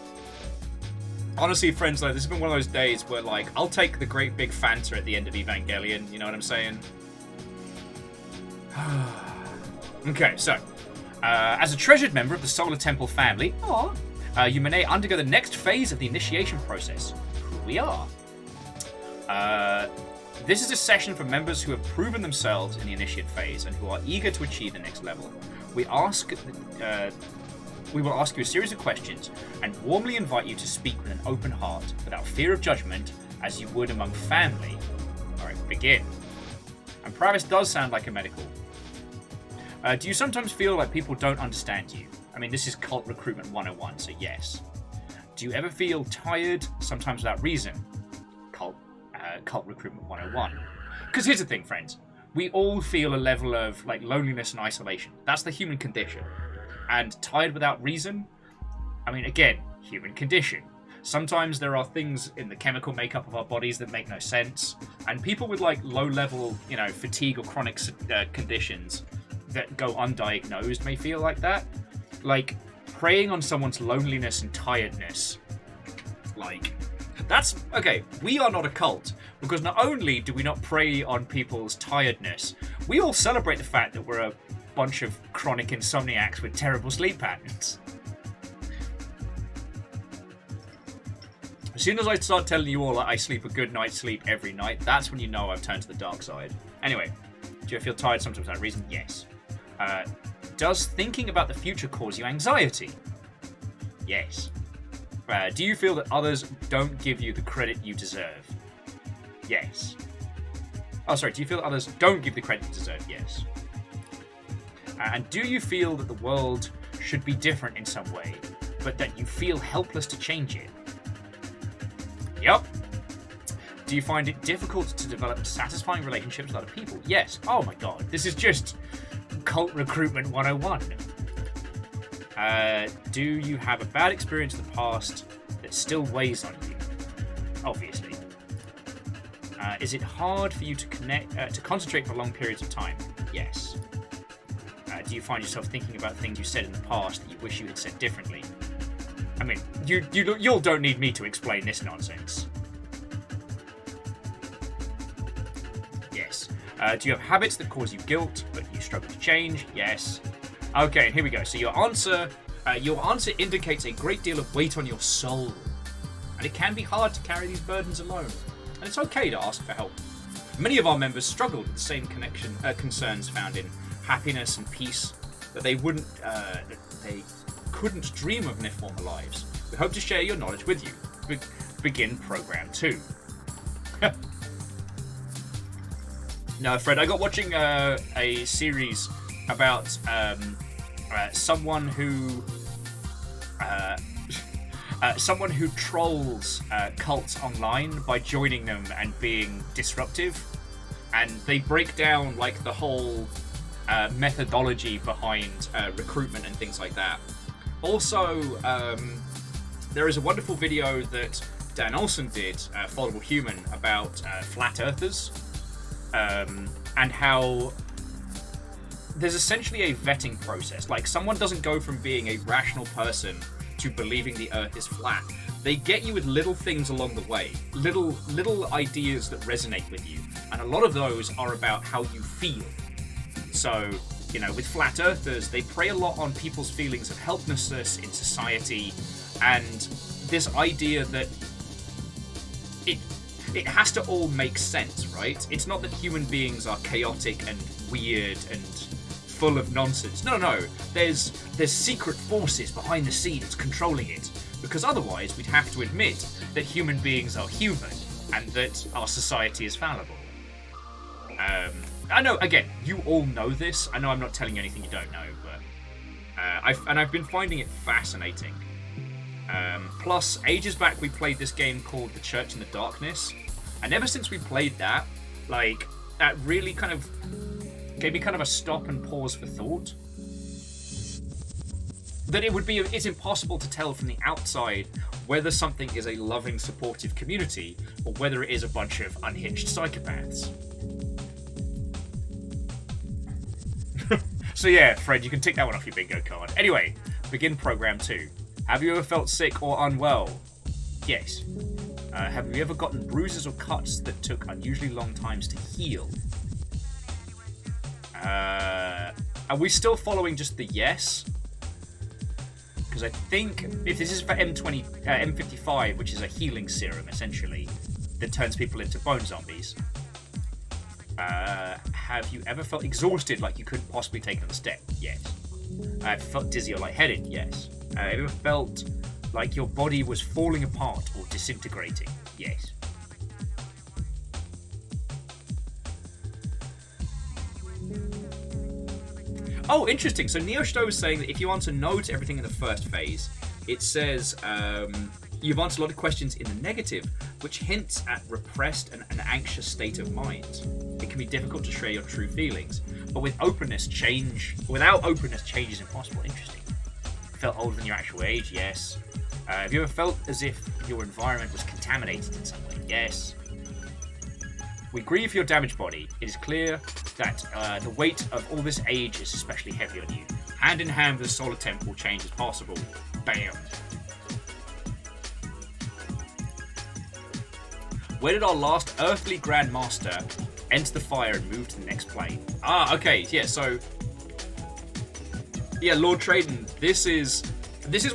honestly, friends, like this has been one of those days where, like, I'll take the great big Fanta at the end of Evangelion. You know what I'm saying? Okay, so as a treasured member of the Solar Temple family, you may undergo the next phase of the initiation process. Who we are. This is a session for members who have proven themselves in the initiate phase and who are eager to achieve the next level. We will ask you a series of questions and warmly invite you to speak with an open heart, without fear of judgment, as you would among family. Alright, begin. And Pravis does sound like a medical. Do you sometimes feel like people don't understand you? I mean, this is Cult Recruitment 101, so yes. Do you ever feel tired, sometimes without reason? Cult Recruitment 101. Because here's the thing, friends. We all feel a level of like loneliness and isolation. That's the human condition. And tired without reason? I mean, again, human condition. Sometimes there are things in the chemical makeup of our bodies that make no sense. And people with like low-level, you know, fatigue or chronic conditions that go undiagnosed may feel like that. Like, preying on someone's loneliness and tiredness. Like, that's... Okay, we are not a cult, because not only do we not prey on people's tiredness, we all celebrate the fact that we're a bunch of chronic insomniacs with terrible sleep patterns. As soon as I start telling you all that I sleep a good night's sleep every night, that's when you know I've turned to the dark side. Anyway, do you feel tired sometimes for that reason? Yes. Does thinking about the future cause you anxiety? Yes. Do you feel that others don't give you the credit you deserve? Yes. Oh, sorry. Do you feel that others don't give the credit you deserve? Yes. And do you feel that the world should be different in some way, but that you feel helpless to change it? Yep. Do you find it difficult to develop satisfying relationships with other people? Yes. Oh my god. This is just cult recruitment 101. Do you have a bad experience in the past that still weighs on you? Obviously. Is it hard for you to to concentrate for long periods of time? Yes. Do you find yourself thinking about things you said in the past that you wish you had said differently? I mean, you don't need me to explain this nonsense. Yes. Do you have habits that cause you guilt, but you struggle to change? Yes. Okay, here we go. So your answer indicates a great deal of weight on your soul, and it can be hard to carry these burdens alone. And it's okay to ask for help. Many of our members struggle with the same concerns found in happiness and peace that they couldn't dream of in their former lives. We hope to share your knowledge with you. Begin program 2. No, Fred, I got watching a series about someone who trolls cults online by joining them and being disruptive, and they break down like the whole methodology behind recruitment and things like that. Also, there is a wonderful video that Dan Olsen did, Foldable Human, about flat earthers, and how there's essentially a vetting process. Like, someone doesn't go from being a rational person to believing the earth is flat. They get you with little things along the way, little ideas that resonate with you, and a lot of those are about how you feel. So, you know, with flat earthers, they prey a lot on people's feelings of helplessness in society, and this idea that it has to all make sense, right? It's not that human beings are chaotic and weird and full of nonsense. No. There's secret forces behind the scenes controlling it, because otherwise we'd have to admit that human beings are human and that our society is fallible. I know, again, you all know this. I know I'm not telling you anything you don't know, but I've been finding it fascinating. Plus, ages back we played this game called The Church in the Darkness, and ever since we played that, like, that really kind of gave me kind of a stop and pause for thought. That it's impossible to tell from the outside whether something is a loving, supportive community or whether it is a bunch of unhinged psychopaths. So yeah, Fred, you can tick that one off your bingo card. Anyway, begin program 2. Have you ever felt sick or unwell? Yes. Have you ever gotten bruises or cuts that took unusually long times to heal? Are we still following just the yes? Because I think if this is for M55, which is a healing serum essentially that turns people into bone zombies. Have you ever felt exhausted, like you couldn't possibly take another step? Yes. Have you felt dizzy or lightheaded? Yes. Have you ever felt like your body was falling apart or disintegrating? Yes. Oh, interesting. So Neo Stowe is saying that if you answer no to everything in the first phase, it says you've answered a lot of questions in the negative, which hints at repressed and an anxious state of mind. It can be difficult to share your true feelings, but without openness, change is impossible. Interesting. Felt older than your actual age? Yes. Have you ever felt as if your environment was contaminated in some way? Yes. We grieve for your damaged body. It is clear that the weight of all this age is especially heavy on you. Hand in hand with the solar temp will change as possible. Bam. Where did our last earthly grandmaster enter the fire and move to the next plane? Ah, okay, yeah, so... Yeah, Lord Traden, this is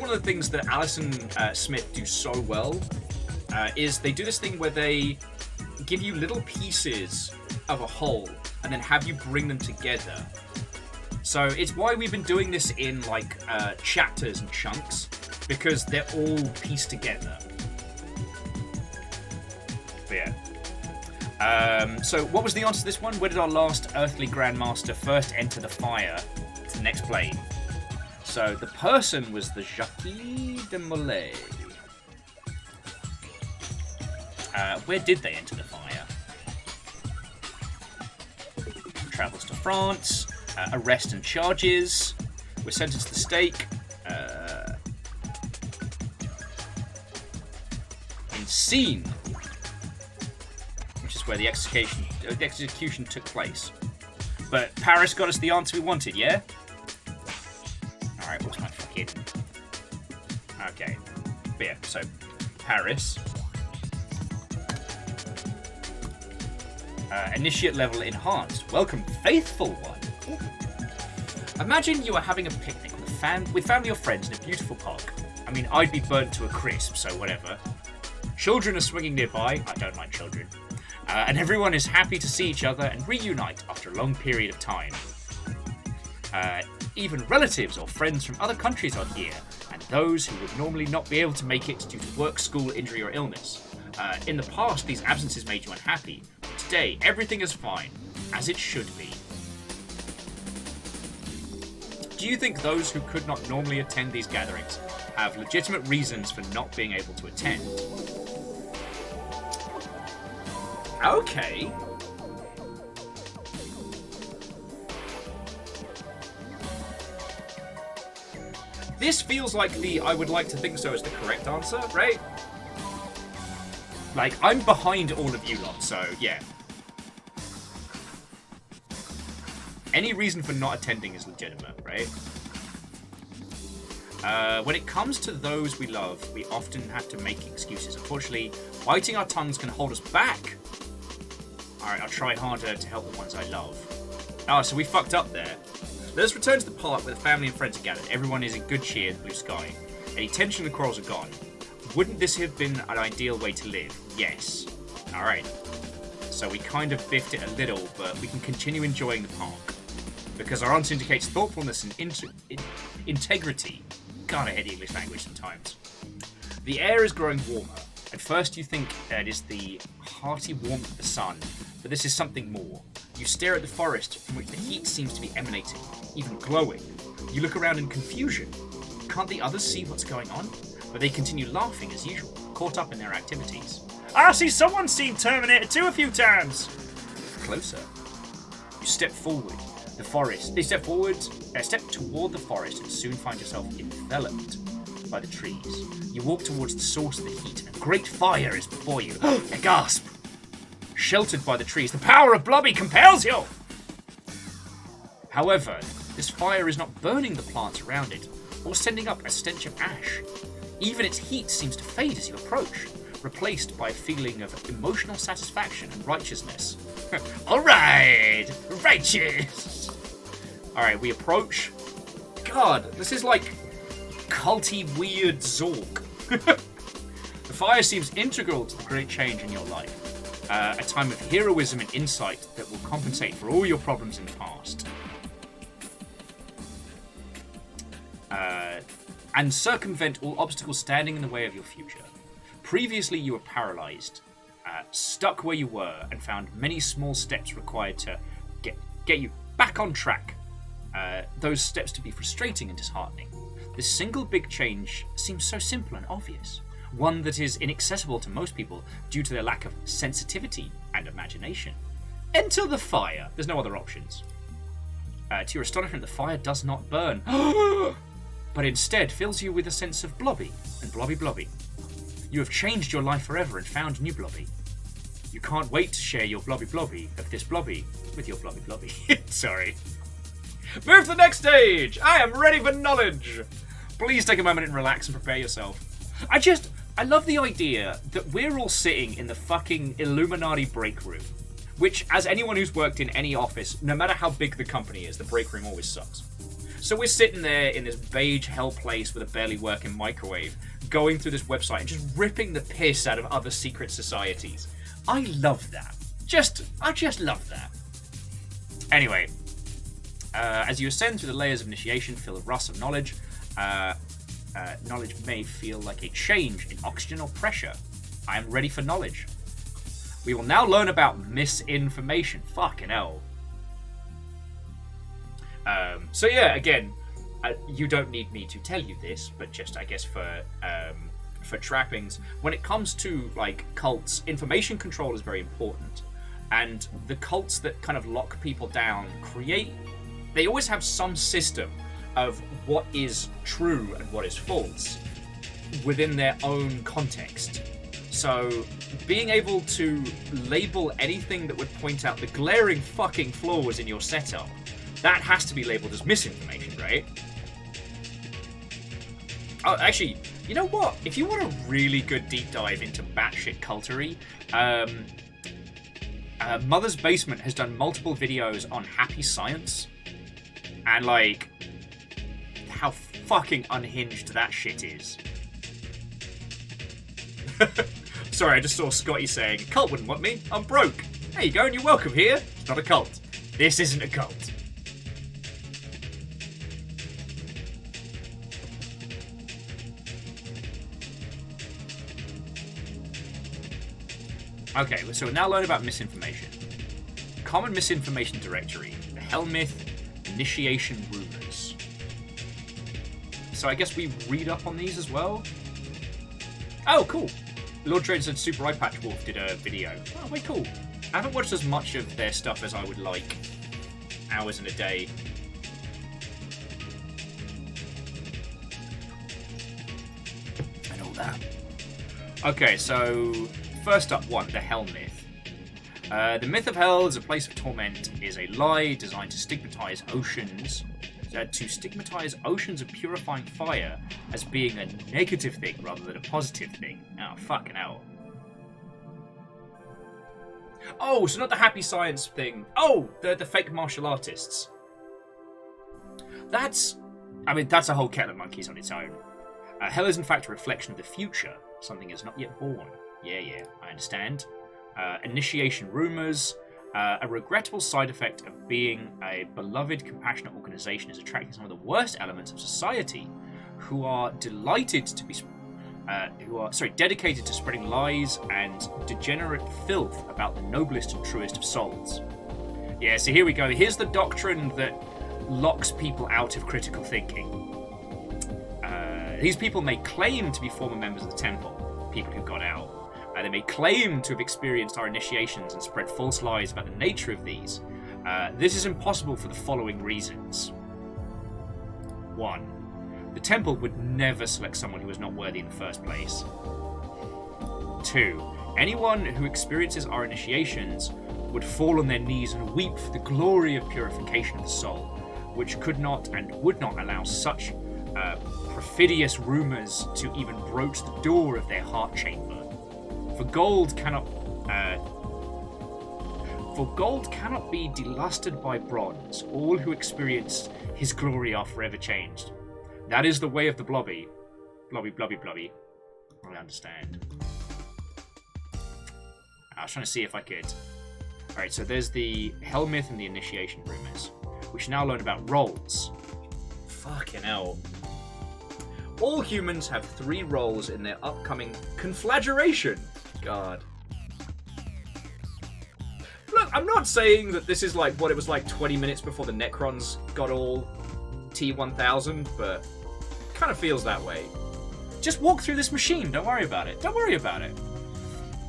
one of the things that Alison Smith do so well, is they do this thing where they give you little pieces of a whole and then have you bring them together. So it's why we've been doing this in like chapters and chunks, because they're all pieced together. But yeah. So what was the answer to this one? Where did our last earthly grandmaster first enter the fire to the next plane? So the person was the Jacques de Molay. Where did they enter the fire? Travels to France. Arrest and charges. We're sentenced to the stake. In Scene, which is where the execution took place. But Paris got us the answer we wanted, yeah? Alright, what's my fucking... Okay. But yeah, so, Paris. Initiate level enhanced. Welcome, faithful one. Ooh. Imagine you are having a picnic with family or friends in a beautiful park. I mean, I'd be burnt to a crisp, so whatever. Children are swinging nearby. I don't mind children. And everyone is happy to see each other and reunite after a long period of time. Even relatives or friends from other countries are here, and those who would normally not be able to make it due to work, school, injury, or illness. In the past, these absences made you unhappy. But today, everything is fine, as it should be. Do you think those who could not normally attend these gatherings have legitimate reasons for not being able to attend? Okay. This feels like the I would like to think so is the correct answer, right? Like, I'm behind all of you lot, so yeah. Any reason for not attending is legitimate, right? When it comes to those we love, we often have to make excuses. Unfortunately, biting our tongues can hold us back. Alright, I'll try harder to help the ones I love. Oh, so we fucked up there. Let us return to the park where the family and friends are gathered. Everyone is in good cheer in the blue sky. Any tension and quarrels are gone. Wouldn't this have been an ideal way to live? Yes. Alright. So we kind of biffed it a little, but we can continue enjoying the park. Because our answer indicates thoughtfulness and integrity. God, I hate the English language sometimes. The air is growing warmer. At first you think it is the hearty warmth of the sun, but this is something more. You stare at the forest from which the heat seems to be emanating, even glowing. You look around in confusion. Can't the others see what's going on? But they continue laughing as usual, caught up in their activities. I see someone's seen Terminator 2 a few times! Closer. You step forward. The forest. They step toward the forest and soon find yourself enveloped by the trees. You walk towards the source of the heat and a great fire is before you. A gasp! Sheltered by the trees, the power of Blobby compels you! However, this fire is not burning the plants around it, or sending up a stench of ash. Even its heat seems to fade as you approach, replaced by a feeling of emotional satisfaction and righteousness. Alright! Righteous! Alright, we approach. God, this is like culty weird Zork. The fire seems integral to the great change in your life. A time of heroism and insight that will compensate for all your problems in the past. And circumvent all obstacles standing in the way of your future. Previously you were paralyzed, stuck where you were, and found many small steps required to get you back on track. Those steps to be frustrating and disheartening. This single big change seems so simple and obvious. One that is inaccessible to most people due to their lack of sensitivity and imagination. Enter the fire. There's no other options. To your astonishment, the fire does not burn. But instead fills you with a sense of Blobby and Blobby. You have changed your life forever and found new Blobby. You can't wait to share your Blobby of this Blobby with your Blobby. Sorry. Move to the next stage! I am ready for knowledge! Please take a moment and relax and prepare yourself. I love the idea that we're all sitting in the fucking Illuminati break room. Which, as anyone who's worked in any office, no matter how big the company is, the break room always sucks. So we're sitting there in this beige hell place with a barely working microwave, going through this website and just ripping the piss out of other secret societies. I love that. I just love that. Anyway, as you ascend through the layers of initiation, feel the rust of knowledge. Knowledge may feel like a change in oxygen or pressure. I am ready for knowledge. We will now learn about misinformation. Fucking hell. So yeah, again, you don't need me to tell you this, but just I guess for trappings, when it comes to like cults, information control is very important, and the cults that kind of lock people down they always have some system of what is true and what is false within their own context. So being able to label anything that would point out the glaring fucking flaws in your setup, that has to be labeled as misinformation, right? Oh, actually, you know what? If you want a really good deep dive into batshit cultery, Mother's Basement has done multiple videos on happy science, and like how fucking unhinged that shit is. Sorry, I just saw Scotty saying, "Cult wouldn't want me. I'm broke." There you go, and you're welcome here. It's not a cult. This isn't a cult. Okay, so we'll now learn about misinformation. Common misinformation directory, the Hell Myth, initiation rumors. So I guess we read up on these as well. Oh, cool. Lord Trader said Super Eye Patch Wolf did a video. Oh, way cool. I haven't watched as much of their stuff as I would like. Hours in a day. And all that. Okay, so first up, the Hell Myth. The myth of hell as a place of torment is a lie designed to stigmatize oceans of purifying fire as being a negative thing rather than a positive thing. Oh, fucking hell. Oh, so not the happy science thing. Oh, the fake martial artists. That's a whole kettle of monkeys on its own. Hell is in fact a reflection of the future. Something is not yet born. Yeah, I understand. Initiation rumors. A regrettable side effect of being a beloved, compassionate organization is attracting some of the worst elements of society, who are dedicated to spreading lies and degenerate filth about the noblest and truest of souls. Yeah, so here we go. Here's the doctrine that locks people out of critical thinking. These people may claim to be former members of the temple, people who got out. They may claim to have experienced our initiations and spread false lies about the nature of these. This is impossible for the following reasons. 1. The temple would never select someone who was not worthy in the first place. 2. Anyone who experiences our initiations would fall on their knees and weep for the glory of purification of the soul, which could not and would not allow such perfidious rumors to even broach the door of their heart chamber. For gold cannot be delusted by bronze. All who experience his glory are forever changed. That is the way of the Blobby. Blobby. I understand. I was trying to see if I could. Alright, so there's the Hell Myth and the initiation rumors. We should now learn about roles. Fucking hell. All humans have 3 roles in their upcoming conflagration. God. Look, I'm not saying that this is like what it was like 20 minutes before the Necrons got all T-1000, but it kind of feels that way. Just walk through this machine. Don't worry about it.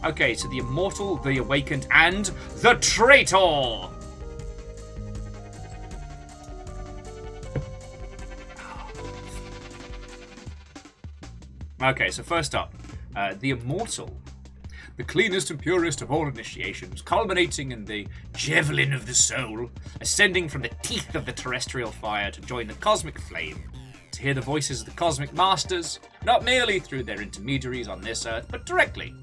Okay, so the Immortal, the Awakened, and the Traitor! Okay, so first up, the Immortal. the cleanest and purest of all initiations, culminating in the javelin of the soul, ascending from the teeth of the terrestrial fire to join the cosmic flame, to hear the voices of the cosmic masters, not merely through their intermediaries on this earth, but directly,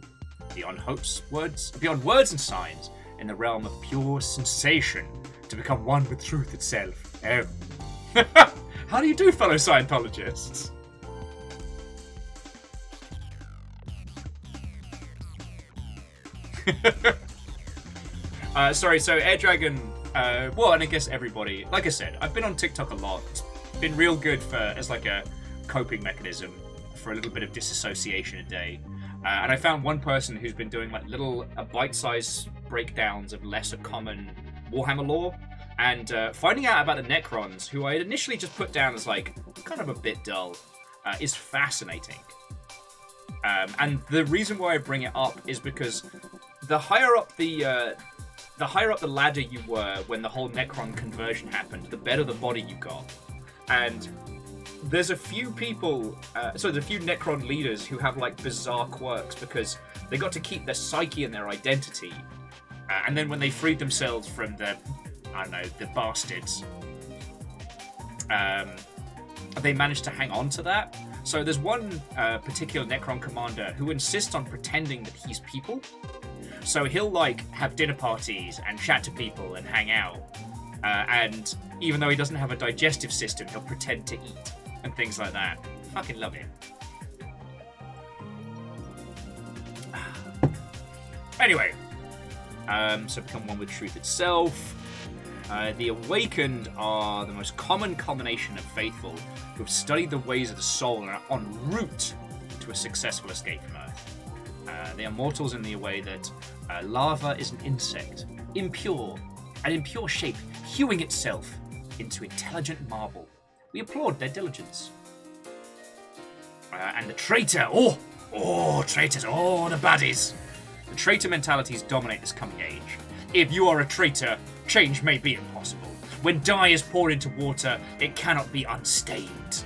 beyond words and signs, in the realm of pure sensation, to become one with truth itself. Oh. How do you do, fellow Scientologists? Sorry, so Air Dragon, well, and I guess everybody, like I said, I've been on TikTok a lot. It's been real good as like a coping mechanism for a little bit of disassociation a day. And I found one person who's been doing like little bite-sized breakdowns of lesser common Warhammer lore, and finding out about the Necrons, who I had initially just put down as like kind of a bit dull, is fascinating. And the reason why I bring it up is because the higher up the ladder you were when the whole Necron conversion happened, the better the body you got. And there's a few people, there's a few Necron leaders who have like bizarre quirks because they got to keep their psyche and their identity. And then when they freed themselves from the bastards, they managed to hang on to that. So there's one particular Necron commander who insists on pretending that he's people. So he'll like have dinner parties and chat to people and hang out. And even though he doesn't have a digestive system, he'll pretend to eat and things like that. Fucking love it. Anyway, so become one with truth itself. The Awakened are the most common culmination of faithful who have studied the ways of the soul and are en route to a successful escape from Earth. They are mortals in the way that lava is an insect, impure, and in pure shape, hewing itself into intelligent marble. We applaud their diligence. And the traitor, traitors, the baddies. The traitor mentalities dominate this coming age. If you are a traitor, change may be impossible. When dye is poured into water, it cannot be unstained.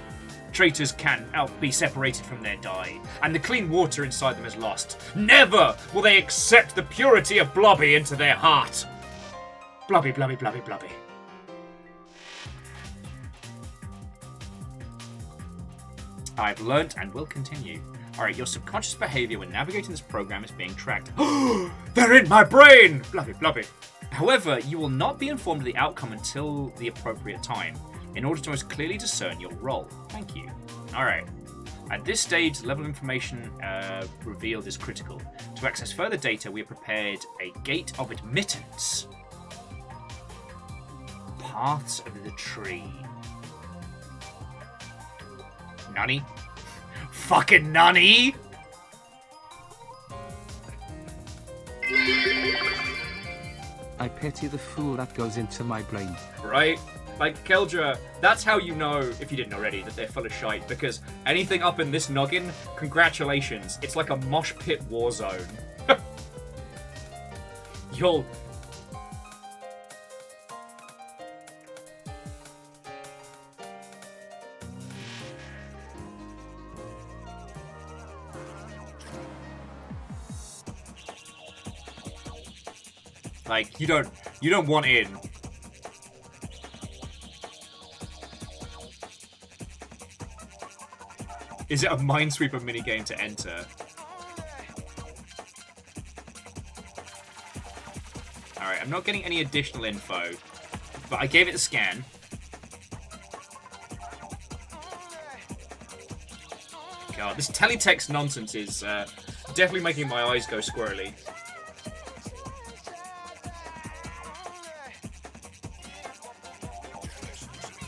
Traitors can be separated from their dye, and the clean water inside them is lost. Never will they accept the purity of Blobby into their heart. Blobby, Blobby, Blobby, Blobby. I've learnt and will continue. Alright, your subconscious behavior when navigating this program is being tracked. They're in my brain! Blobby, Blobby. However, you will not be informed of the outcome until the appropriate time, in order to most clearly discern your role. Thank you. Alright. At this stage, the level of information revealed is critical. To access further data, we have prepared a gate of admittance. Paths of the tree. Nani? Fucking Nani? I pity the fool that goes into my brain. Right? Like, Keldra, that's how you know, if you didn't already, that they're full of shite, because anything up in this noggin, congratulations, it's like a mosh pit war zone. You'll... Like, you don't want in. Is it a Minesweeper minigame to enter? Alright, I'm not getting any additional info, but I gave it a scan. God, this teletext nonsense is definitely making my eyes go squirrely.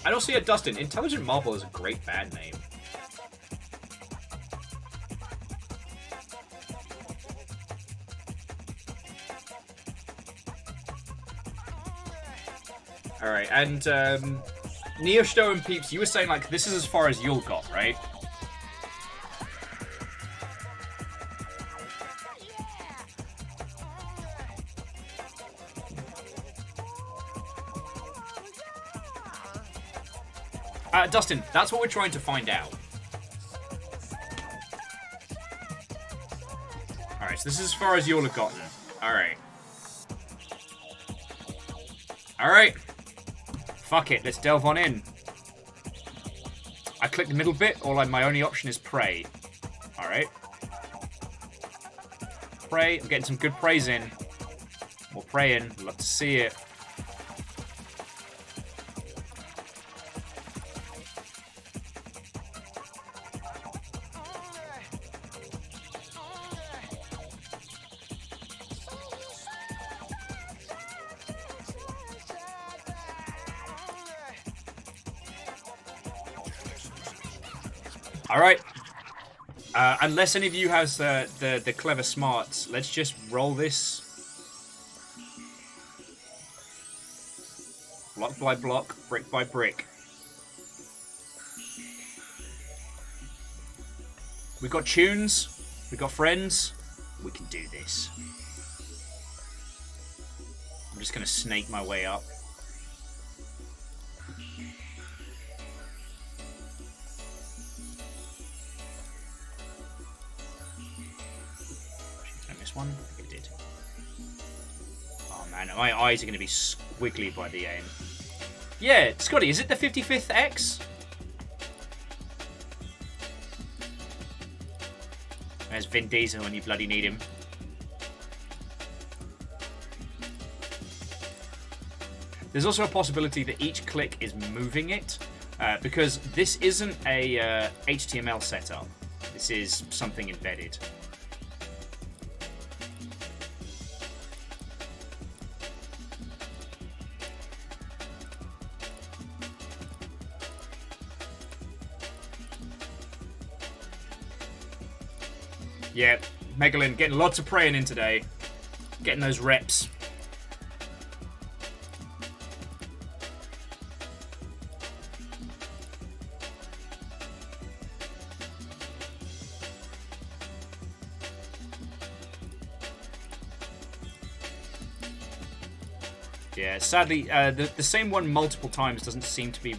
I don't see a Dustin. Intelligent Marble is a great band name. Alright, and Neosto and Peeps, you were saying like this is as far as you'll got, right? Dustin, that's what we're trying to find out. Alright, so this is as far as you'll have gotten. Alright. Alright. Fuck it, let's delve on in. I click the middle bit, or like my only option is pray. Alright. Pray, I'm getting some good praise in. More praying, love to see it. Alright. Unless any of you has the clever smarts, let's just roll this. Block by block, brick by brick. We got tunes, we got friends, we can do this. I'm just gonna snake my way up. One? I think it did. Oh man, my eyes are going to be squiggly by the end. Yeah, Scotty, is it the 55th X? There's Vin Diesel when you bloody need him. There's also a possibility that each click is moving it, because this isn't a HTML setup. This is something embedded. Yeah, Megalyn getting lots of praying in today. Getting those reps. Yeah, sadly, the same one multiple times doesn't seem to be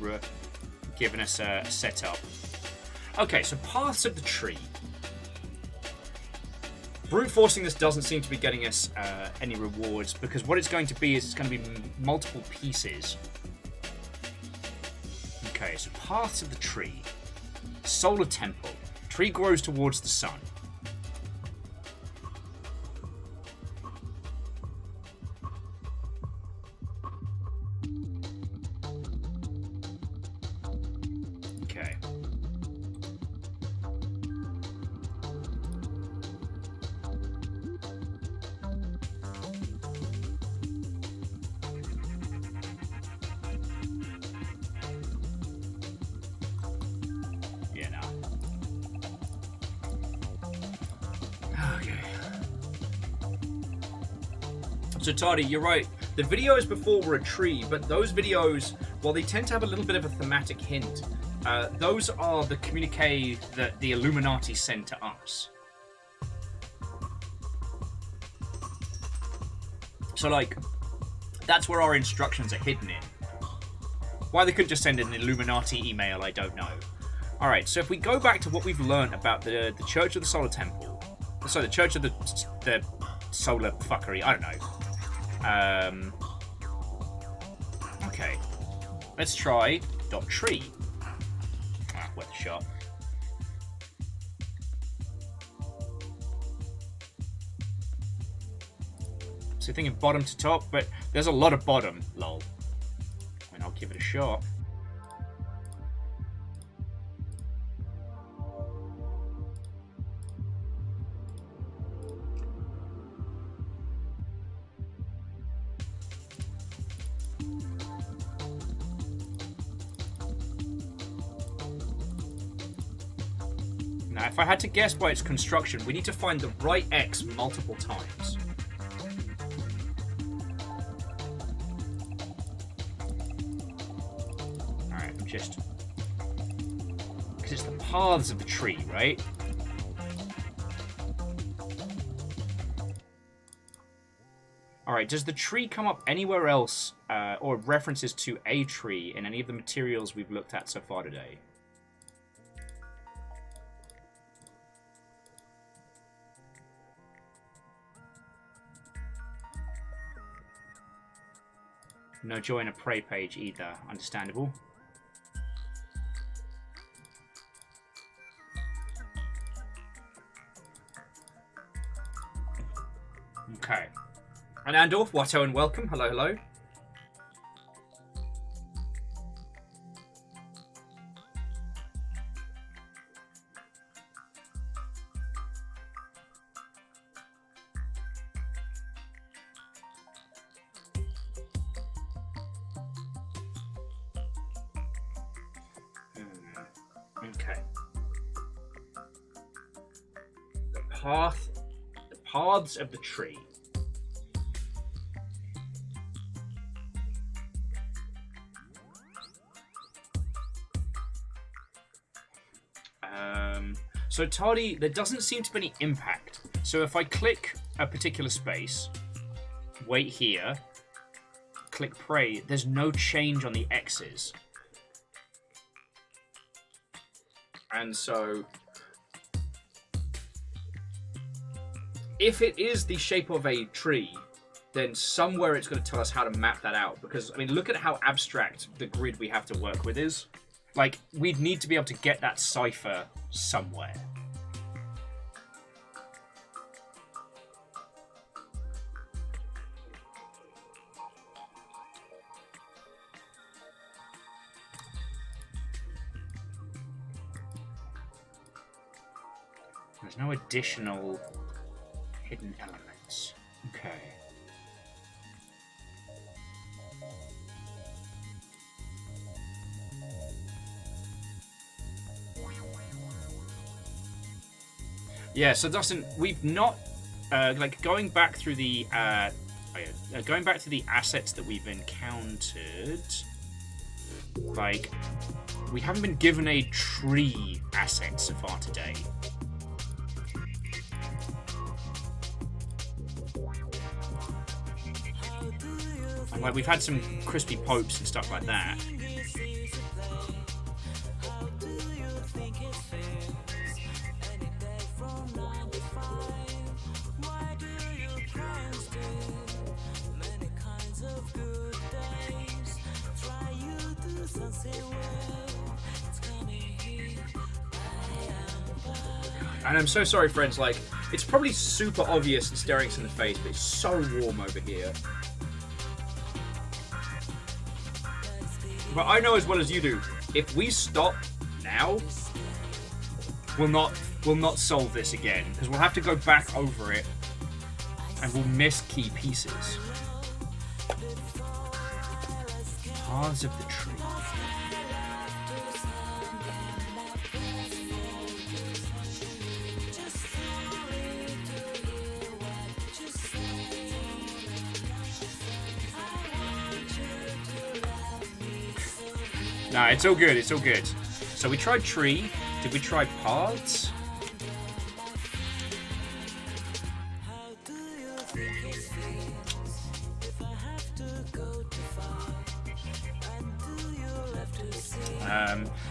giving us a setup. Okay, so paths of the tree. Brute forcing this doesn't seem to be getting us any rewards, because what it's going to be is it's going to be multiple pieces. Okay, so paths of the tree. Solar temple. Tree grows towards the sun. Okay. So Tardy, you're right. The videos before were a tree, but those videos, while they tend to have a little bit of a thematic hint, those are the communique that the Illuminati send to us. So, like, that's where our instructions are hidden in. Why they couldn't just send an Illuminati email, I don't know. Alright, so if we go back to what we've learned about the Church of the Solar Temple, sorry, the Church of the Solar Fuckery, I don't know. Okay. Let's try .tree. Ah, worth a shot. So thinking bottom to top, but there's a lot of bottom, lol. And I'll give it a shot. Now, if I had to guess by its construction, we need to find the right X multiple times. Alright, I'm just... because it's the paths of the tree, right? Alright, does the tree come up anywhere else, or references to a tree in any of the materials we've looked at so far today? No joy in a prey page either. Understandable. Okay. And Andor, Watto and welcome. Hello, hello. Okay. The paths of the tree. So Tardy, there doesn't seem to be any impact. So if I click a particular space, wait here, click pray, there's no change on the X's. And so, if it is the shape of a tree, then somewhere it's going to tell us how to map that out. Because, I mean, look at how abstract the grid we have to work with is. Like, we'd need to be able to get that cipher somewhere. There's no additional hidden elements. Okay. Yeah, so Dustin, we've not like going back through the going back to the assets that we've encountered. Like, we haven't been given a tree asset so far today. And, like, we've had some crispy popes and stuff like that. And I'm so sorry, friends, like, it's probably super obvious and staring us in the face, but it's so warm over here. But I know as well as you do, if we stop now, we'll not solve this again, because we'll have to go back over it, and we'll miss key pieces. Paths of the tree. Nah, it's all good, it's all good. So we tried tree. Did we try paths?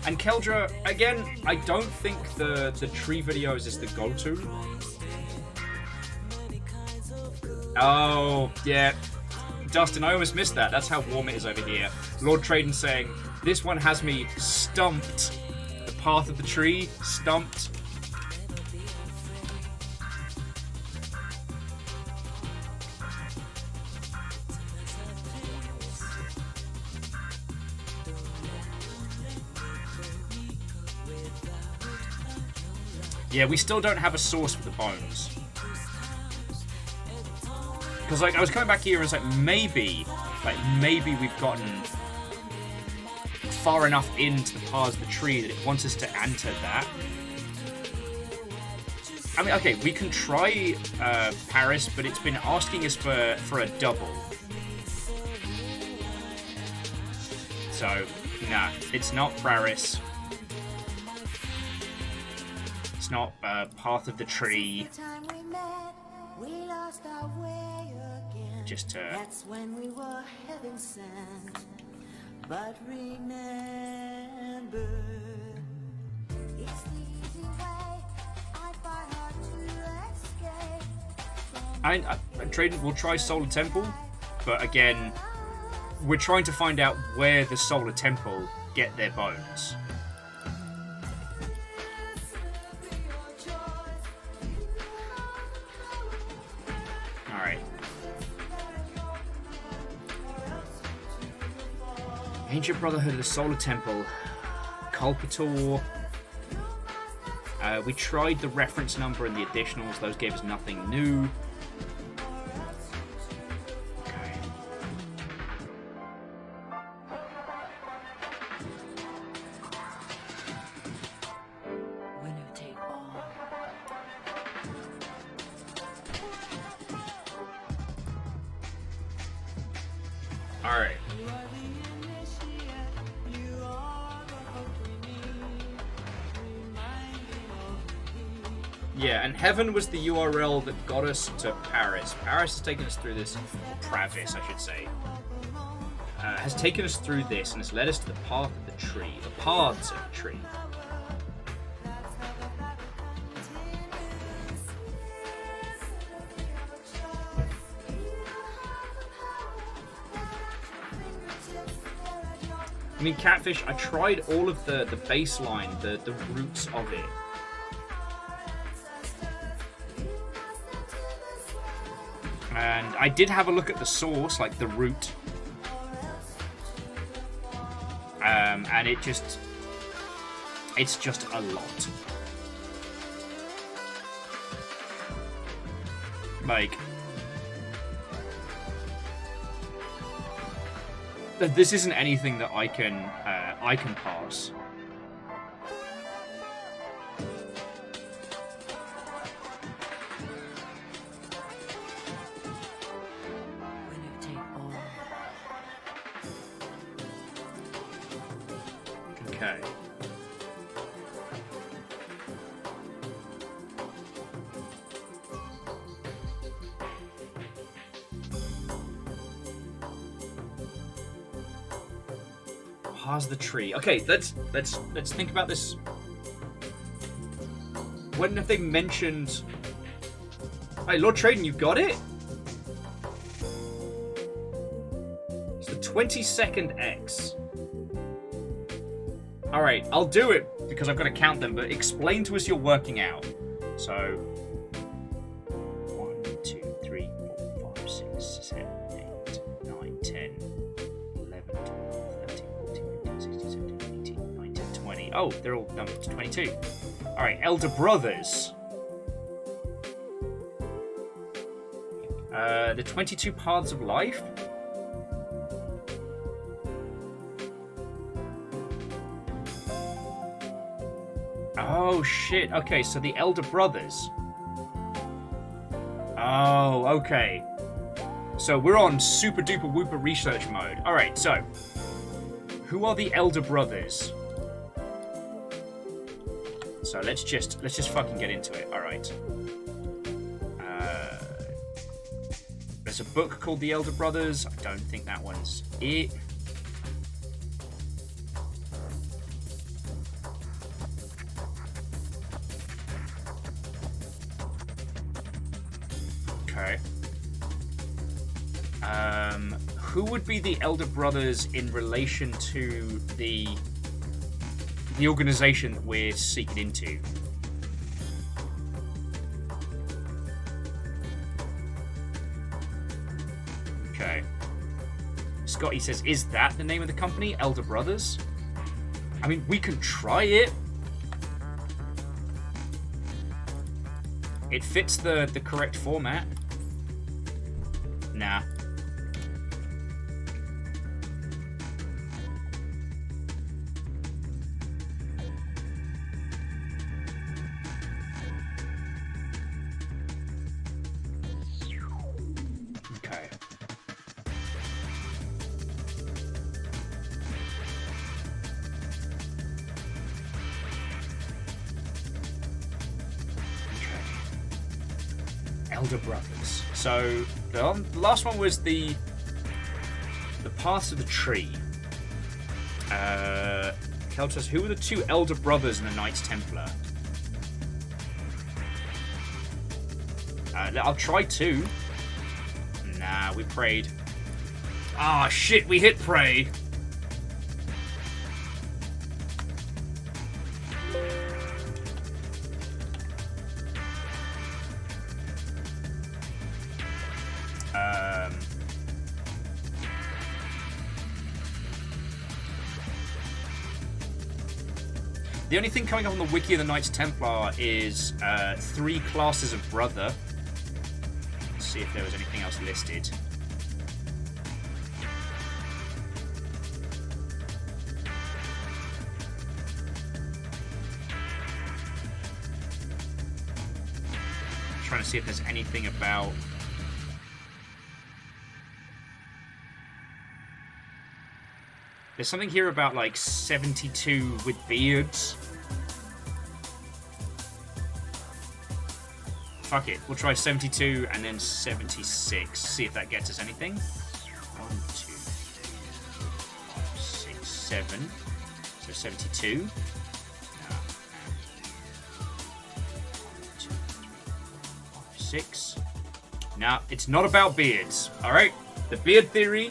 And Keldra, again, I don't think the tree videos is the go-to. Oh, yeah. Dustin, I almost missed that. That's how warm it is over here. Lord Traden saying, this one has me stumped. The path of the tree, stumped. Yeah, we still don't have a source for the bones. Because, like, I was coming back here and it's like, maybe we've gotten far enough into the paths of the tree that it wants us to enter that. I mean, okay, we can try Paris, but it's been asking us for a double. So, nah, it's not Paris. It's not Path of the Tree. Just That's when we were heaven sent. But remember, it's the easy way. I fight hard to escape. We'll try Solar Temple, but again, we're trying to find out where the Solar Temple get their bones. Alright. Ancient Brotherhood of the Solar Temple. Culpator. We tried the reference number and the additionals. Those gave us nothing new. Okay. Winner take all. All right. Yeah, and Heaven was the URL that got us to Paris. Paris has taken us through this, or Pravis, I should say. Has taken us through this and has led us to the path of the tree. The paths of the tree. I mean, Catfish, I tried all of the baseline, the roots of it. And I did have a look at the source, like the root. And it's just a lot. Like, this isn't anything that I can pass. Okay. How's the tree? Okay, let's think about this. When have they mentioned? Hey, Lord Traden, you got it? It's the 22nd X. Alright, I'll do it because I've got to count them, but explain to us your working out. So 1, 2, 3, 4, 5, 6, 7, 8, 9, 10, 11, 12, 13, 14, 15, 16, 17, 18, 19, 20. Oh, they're all numbered to 22. Alright, Elder Brothers. The 22 Paths of Life. Oh shit, okay, so the Elder Brothers. Oh, okay. So we're on super duper whooper research mode. Alright, so who are the Elder Brothers? So let's just fucking get into it. Alright. There's a book called The Elder Brothers. I don't think that one's it. Okay. Who would be the Elder Brothers in relation to the organization that we're seeking into? Okay. Scotty says, is that the name of the company? Elder Brothers? I mean, we can try it. It fits the correct format. Nah. Okay. Elder Brothers. So the last one was the Paths of the Tree. Tell us, who were the two Elder Brothers in the Knights Templar? I'll try two. Nah, we prayed. Ah, shit, we hit prey. The only thing coming up on the wiki of the Knights Templar is 3 classes of brother. Let's see if there was anything else listed. Trying to see if there's anything about... There's something here about, like, 72 with beards. Fuck it. We'll try 72 and then 76. See if that gets us anything. 1, 2, 3, 4, 5, 6, 7. So 72. 1, 2, 3, 4, 5, 6. Now, it's not about beards. Alright? The beard theory...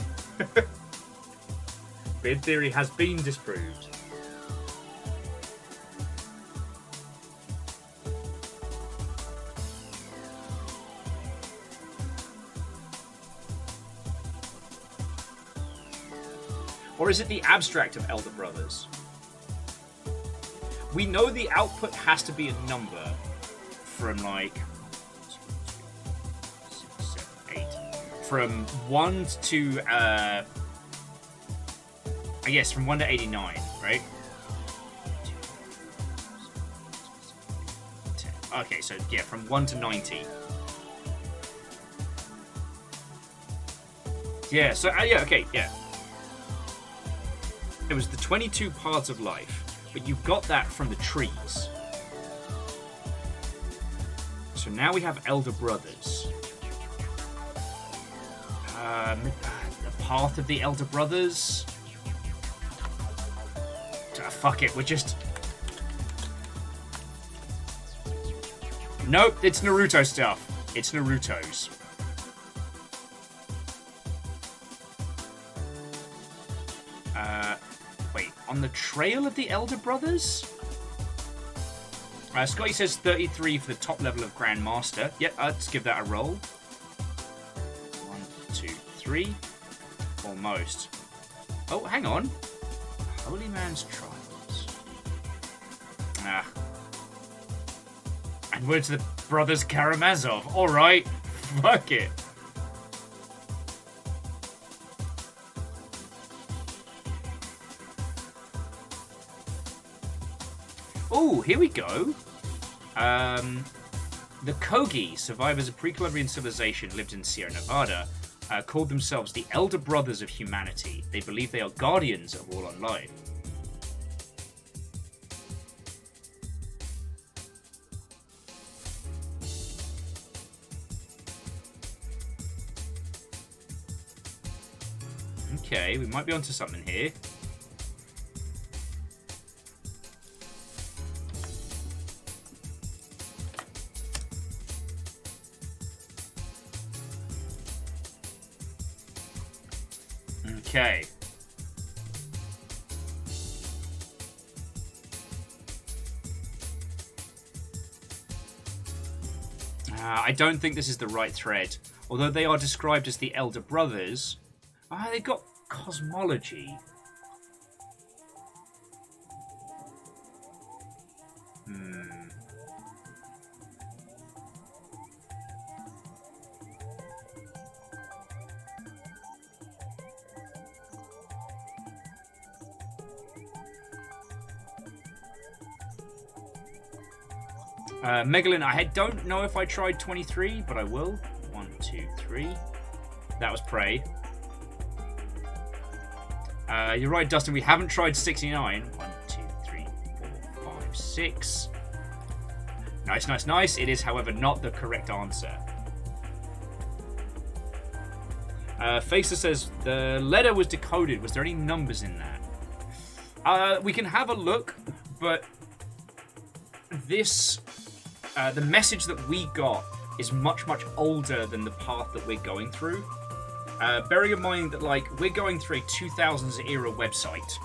Beard theory has been disproved. Or is it the abstract of Elder Brothers? We know the output has to be a number from like 6, 7, 8. From 1 to I guess from 1 to 89, right? 10. Okay, so yeah, from 1 to 90. Yeah, so yeah, okay, yeah. It was the 22 paths of life, but you got that from the trees. So now we have Elder Brothers. The path of the Elder Brothers. Fuck it, we're just... Nope, it's Naruto stuff. It's Naruto's. Wait, on the trail of the Elder Brothers? Scotty says 33 for the top level of Grandmaster. Yep, let's give that a roll. 1, 2, 3. Almost. Oh, hang on. Holy Man's Trials. Ah. And we're to the Brothers Karamazov. Alright. Fuck it. Oh, here we go. The Kogi, survivors of pre-Columbian civilization, lived in Sierra Nevada, called themselves the Elder Brothers of Humanity. They believe they are guardians of all on life. Okay, we might be onto something here. Okay. I don't think this is the right thread. Although they are described as the Elder Brothers. They've got cosmology. Megalyn, I don't know if I tried 23, but I will. 1, 2, 3. That was Prey. You're right, Dustin, we haven't tried 69. 1, 2, 3, 4, 5, 6. Nice, nice, nice. It is, however, not the correct answer. Facer says, the letter was decoded. Was there any numbers in that? We can have a look, but this... the message that we got is much, much older than the path that we're going through. Bearing in mind that, like, we're going through a 2000s era website.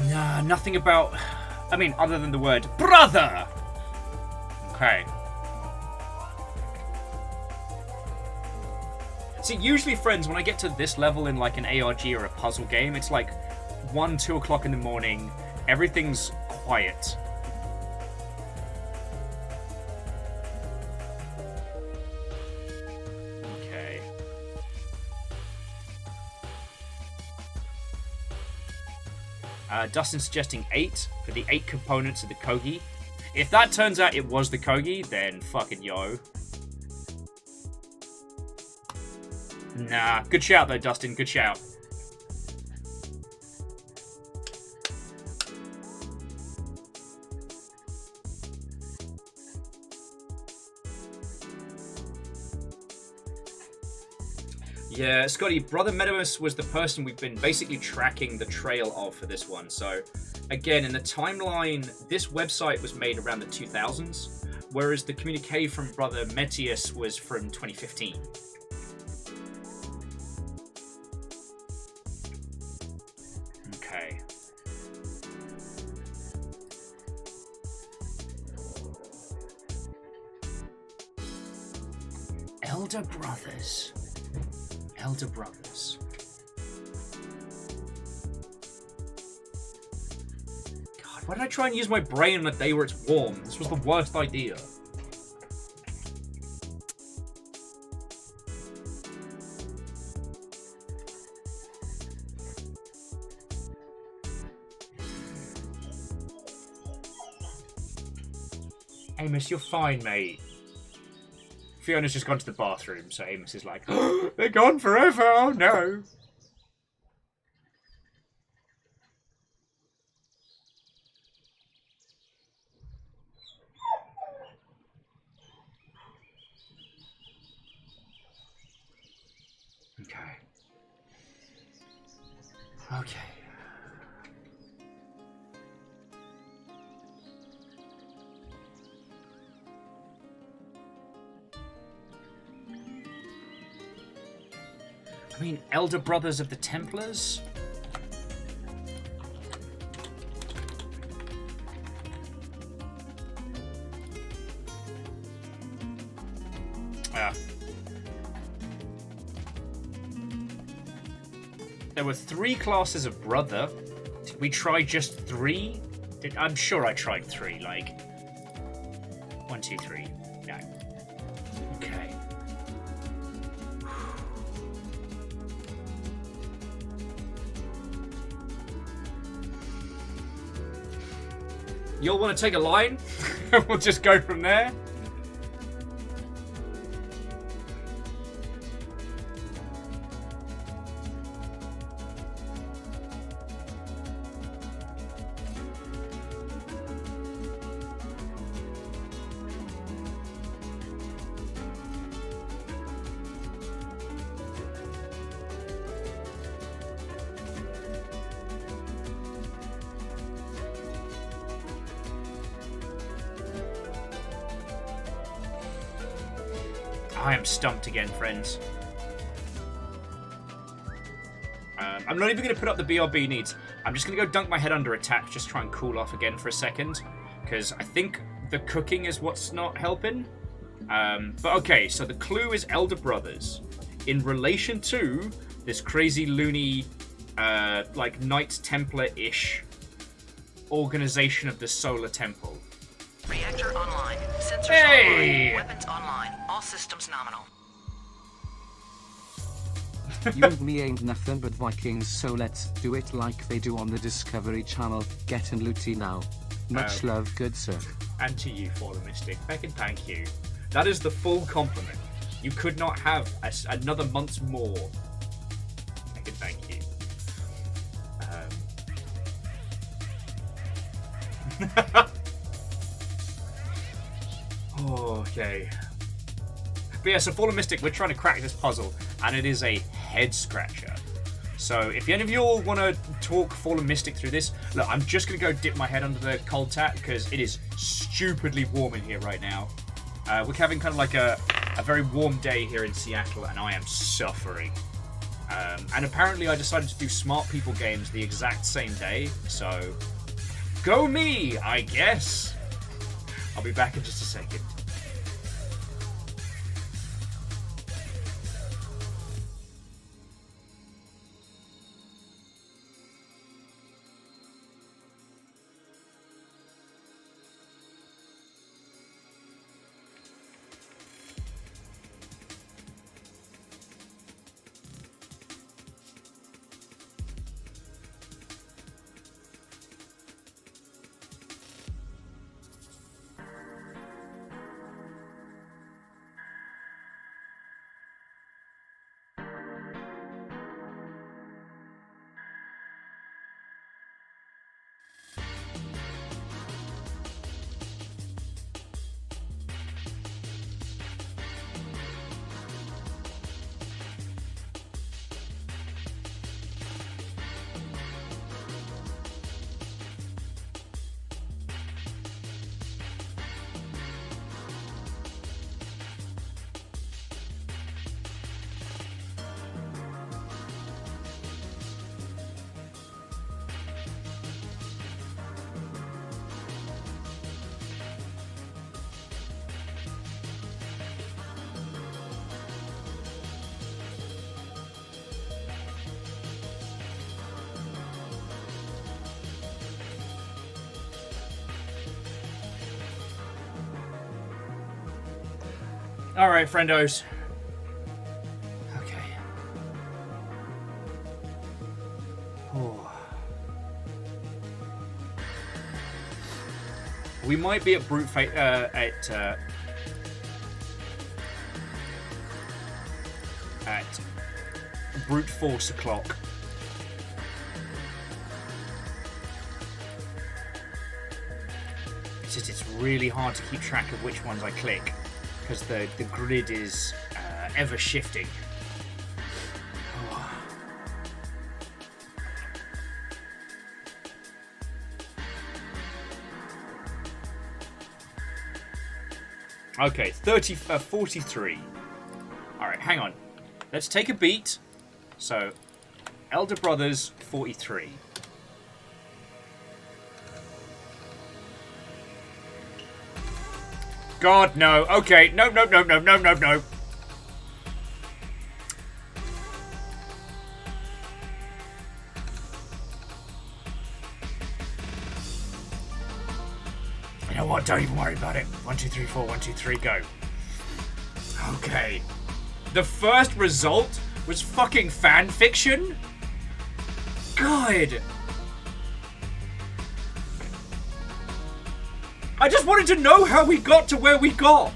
Nah, nothing about... I mean, other than the word brother! Okay. See, usually, friends, when I get to this level in, like, an ARG or a puzzle game, it's like 1, 2 o'clock in the morning, everything's quiet. Okay. Dustin suggesting 8 for the 8 components of the Kogi. If that turns out it was the Kogi, then fucking yo. Nah, good shout though, Dustin, good shout. Yeah, Scotty, Brother Metamus was the person we've been basically tracking the trail of for this one. So, again, in the timeline, this website was made around the 2000s, whereas the communique from Brother Metius was from 2015. Okay. Elder Brothers. Elder Brothers. God, why did I try and use my brain on a day where it's warm? This was the worst idea. Amos, you're fine, mate. Fiona's just gone to the bathroom, so Amos is like, oh, they're gone forever, oh no. Okay. Okay. I mean, Elder Brothers of the Templars? There were 3 classes of brother. Did we try just 3? I'm sure I tried 3, like... 1, 2, 3. No. Okay. You'll want to take a line? We'll just go from there. I am stumped again, friends. I'm not even going to put up the BRB needs. I'm just going to go dunk my head under a tap, just try and cool off again for a second. Because I think the cooking is what's not helping. But okay, so the clue is Elder Brothers. In relation to this crazy loony, like Knights Templar-ish organization of the Solar Temple. Reactor online. Sensors Hey! online. Weapons online. All systems nominal. You and me ain't nothing but Vikings, so let's do it like they do on the Discovery Channel. Get in looty now. Much love, good sir. And to you, Fallen Mystic. Beck, thank you. That is the full compliment. You could not have another month's more. Beck, thank you. Okay. But yeah, so Fallen Mystic, we're trying to crack this puzzle, and it is a head scratcher. So if any of you all want to talk Fallen Mystic through this, look, I'm just going to go dip my head under the cold tap because it is stupidly warm in here right now. We're having kind of like a very warm day here in Seattle, and I am suffering. And apparently I decided to do Smart People games the exact same day, so go me, I guess. I'll be back in just a second. All right, friendos. Okay. Oh. We might be at brute at brute force o'clock. It's really hard to keep track of which ones I click, because the grid is ever shifting. Oh. Okay, 43. Alright, hang on. Let's take a beat. So, Elder Brothers, 43. God, no. Okay, no. You know what? Don't even worry about it. 1, 2, 3, 4, 1, 2, 3, go. Okay. The first result was fucking fan fiction? God. I just wanted to know how we got to where we got.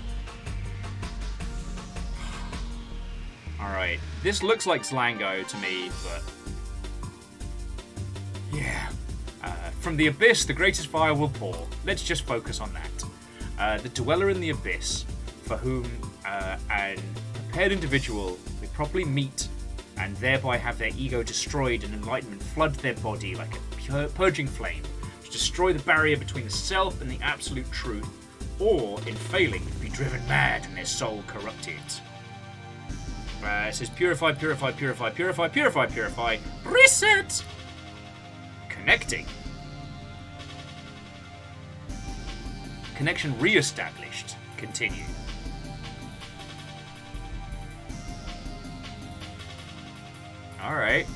Alright, this looks like Slango to me, but... yeah. From the Abyss, the greatest fire will pour. Let's just focus on that. The Dweller in the Abyss, for whom an prepared individual may properly meet and thereby have their ego destroyed and enlightenment flood their body like a purging flame. Destroy the barrier between the self and the absolute truth, or, in failing, be driven mad and their soul corrupted. It says purify, reset! Connecting. Connection re-established. Continue. Alright.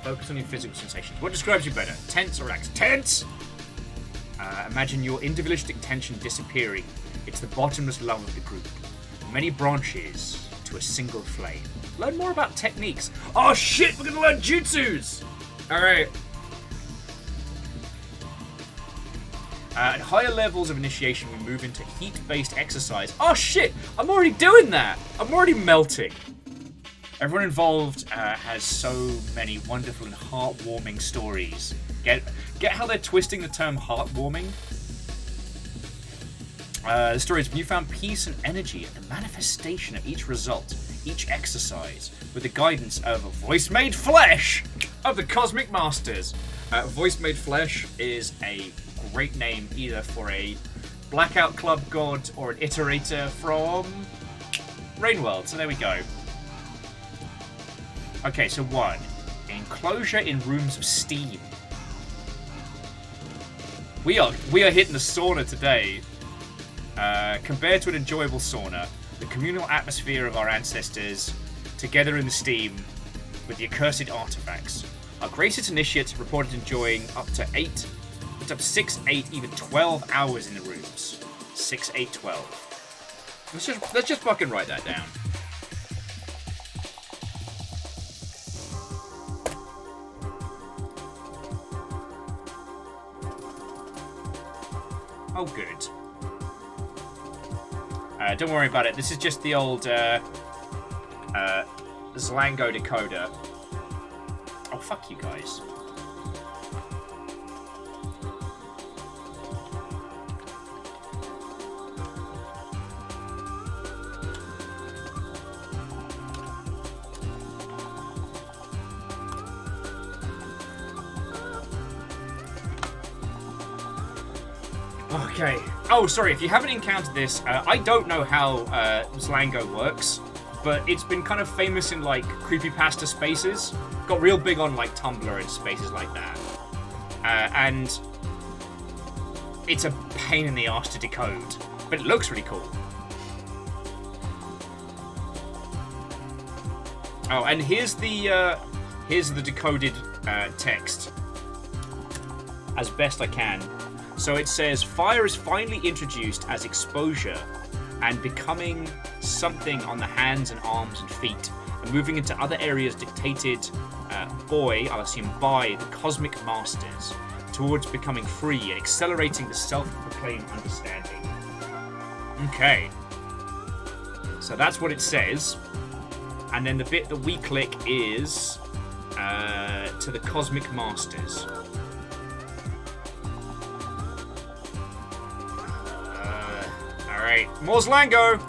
Focus on your physical sensations. What describes you better? Tense or relaxed? Tense! Imagine your individualistic tension disappearing. It's the bottomless love of the group. Many branches to a single flame. Learn more about techniques. Oh shit, we're gonna learn jutsus! Alright. At higher levels of initiation, we move into heat-based exercise. Oh shit, I'm already doing that! I'm already melting. Everyone involved has so many wonderful and heartwarming stories. Get how they're twisting the term heartwarming? The story is when you found peace and energy at the manifestation of each result. each exercise with the guidance of a voice-made flesh of the Cosmic Masters. Voice-made flesh is a great name either for a Blackout Club god or an iterator from Rainworld. So there we go. Okay, so 1. Enclosure in rooms of steam. We are hitting the sauna today. Compared to an enjoyable sauna, the communal atmosphere of our ancestors, together in the steam, with the accursed artifacts. Our greatest initiates reported enjoying up to 6, 8, even 12 hours in the rooms. 6, 8, 12. Let's just fucking write that down. Oh, good. Don't worry about it. This is just the old Zlango decoder. Oh, fuck you guys. Okay. Oh, sorry, if you haven't encountered this, I don't know how Zlango works, but it's been kind of famous in, like, creepypasta spaces. Got real big on, like, Tumblr and spaces like that. And it's a pain in the arse to decode, but it looks really cool. Oh, and here's the decoded text, as best I can. So it says, fire is finally introduced as exposure and becoming something on the hands and arms and feet, and moving into other areas dictated I'll assume by the Cosmic Masters, towards becoming free and accelerating the self-proclaimed understanding. Okay. So that's what it says. And then the bit that we click is to the Cosmic Masters. Alright, more Zlango!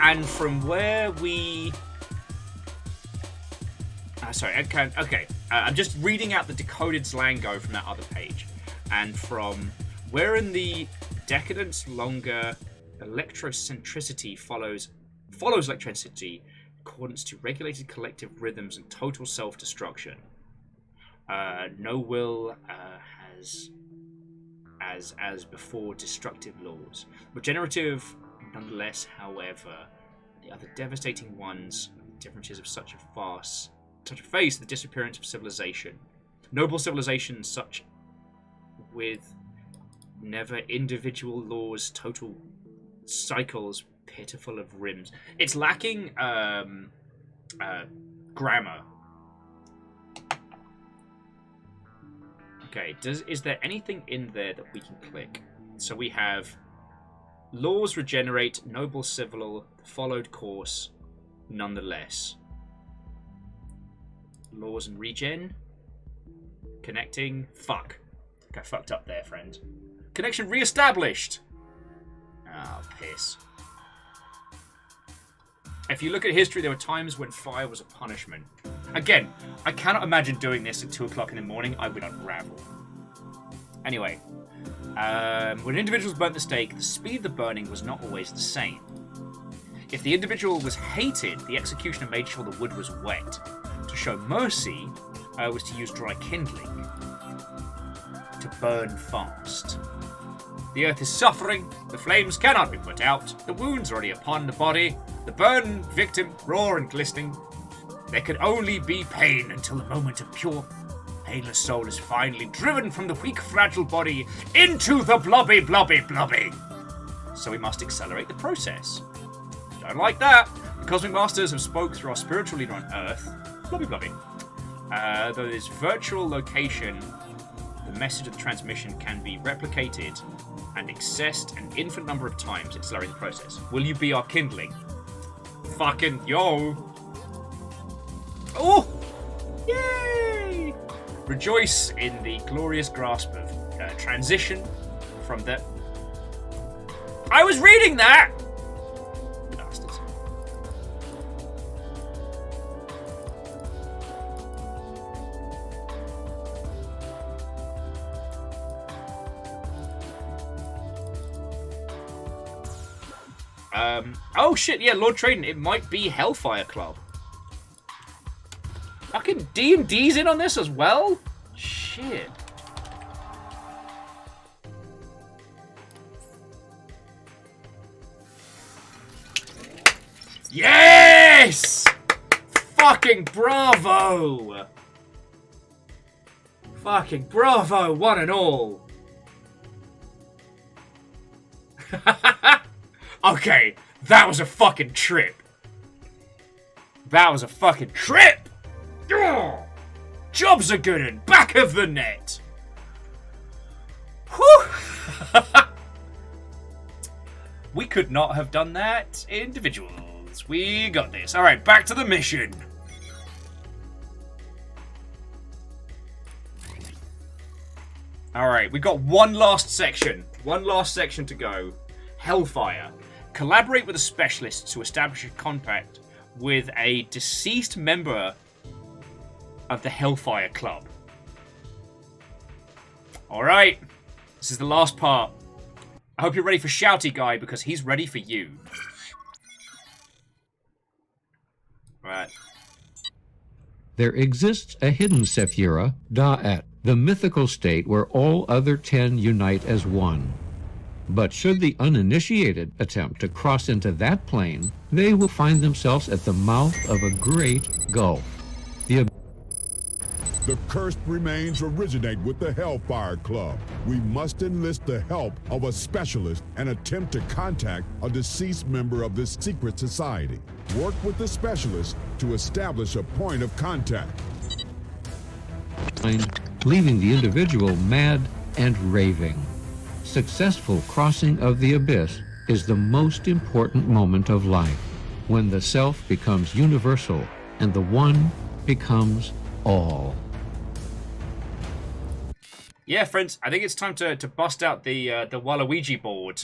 And from where we... sorry, okay. I'm just reading out the decoded Zlango from that other page. And from where in the decadence longer electrocentricity follows electricity in accordance to regulated collective rhythms and total self-destruction. No will has as before destructive laws. Regenerative nonetheless, however, the other devastating ones, differences of such a face, the disappearance of civilization. Noble civilization such with never individual laws, total cycles, pitiful of rims. It's lacking grammar. Okay, is there anything in there that we can click? So we have laws regenerate, noble civil, followed course, nonetheless. Laws and regen. Connecting. Fuck. I fucked up there, friend. Connection re-established. Oh, piss. If you look at history, there were times when fire was a punishment. Again, I cannot imagine doing this at 2 o'clock in the morning. I would unravel. Anyway, when individuals burnt the stake, the speed of the burning was not always the same. If the individual was hated, the executioner made sure the wood was wet. To show mercy was to use dry kindling. To burn fast. The earth is suffering, the flames cannot be put out, the wounds already upon the body, the burned victim raw and glistening. There can only be pain until the moment of pure, painless soul is finally driven from the weak, fragile body into the blobby. So we must accelerate the process. Don't like that. The Cosmic Masters have spoke through our spiritual leader on Earth, blobby. Though this virtual location, the message of the transmission can be replicated and accessed an infinite number of times, accelerating the process. Will you be our kindling? Fucking yo! Oh! Yay! Rejoice in the glorious grasp of transition, from the... I was reading that! Bastards. Oh shit, yeah, Lord Traden, it might be Hellfire Club. Fucking D&D's in on this as well? Shit. Yes! Fucking bravo! Fucking bravo, one and all. Okay, that was a fucking trip. That was a fucking trip! Ugh. Jobs are good and back of the net. Whew. We could not have done that individuals. We got this. Alright, back to the mission. Alright, we've got one last section. One last section to go. Hellfire. Collaborate with a specialist to establish a contact with a deceased member of the Hellfire Club. Alright, this is the last part. I hope you're ready for Shouty Guy, because he's ready for you. Right. There exists a hidden Sephira, Da'at, the mythical state where all other 10 unite as one. But should the uninitiated attempt to cross into that plane, they will find themselves at the mouth of a great gulf. The cursed remains originate with the Hellfire Club. We must enlist the help of a specialist and attempt to contact a deceased member of this secret society. Work with the specialist to establish a point of contact. Leaving the individual mad and raving. Successful crossing of the abyss is the most important moment of life, when the self becomes universal and the one becomes all. Yeah, friends, I think it's time to bust out the Waluigi board.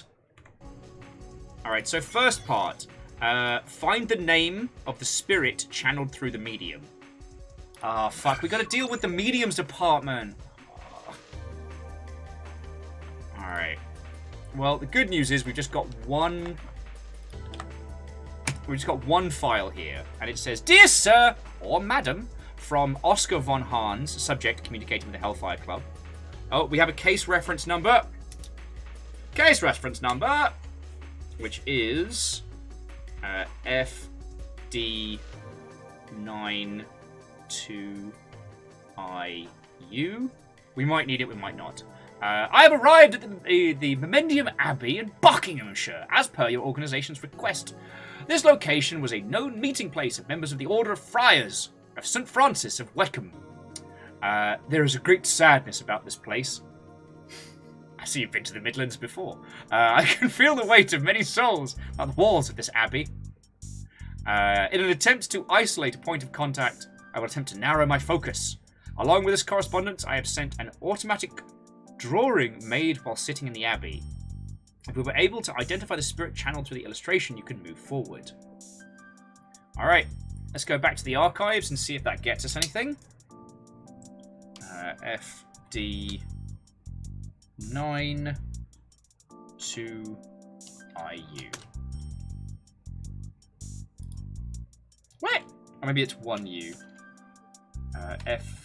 Alright, so first part. Find the name of the spirit channeled through the medium. Ah, fuck, we gotta deal with the mediums department. Alright. Well, the good news is we've just got one file here, and it says, Dear Sir, or Madam, from Oscar von Hans, subject communicating with the Hellfire Club. Oh, we have a case reference number. Case reference number, which is FD92IU. We might need it, we might not. I have arrived at the Momendium Abbey in Buckinghamshire, as per your organization's request. This location was a known meeting place of members of the Order of Friars of St. Francis of Weckham. There is a great sadness about this place. I see you've been to the Midlands before. I can feel the weight of many souls on the walls of this abbey. In an attempt to isolate a point of contact, I will attempt to narrow my focus. Along with this correspondence, I have sent an automatic drawing made while sitting in the abbey. If we were able to identify the spirit channeled through the illustration, you can move forward. Alright, let's go back to the archives and see if that gets us anything. FD9 to IU. Wait! Or maybe it's 1U. F.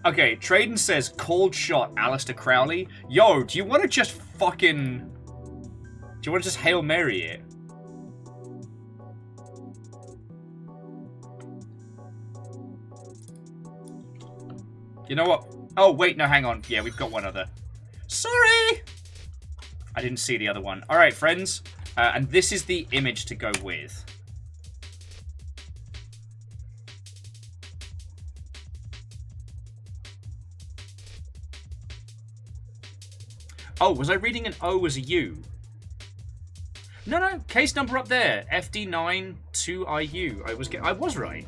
Okay, Traden says, cold shot Alistair Crowley. Yo, do you want to just fucking... Do you want to just Hail Mary it? You know what? Oh, wait, no, hang on. Yeah, we've got one other. Sorry! I didn't see the other one. Alright, friends. And this is the image to go with. Oh, was I reading an O as a U? No, case number up there. FD9-2IU. I was right.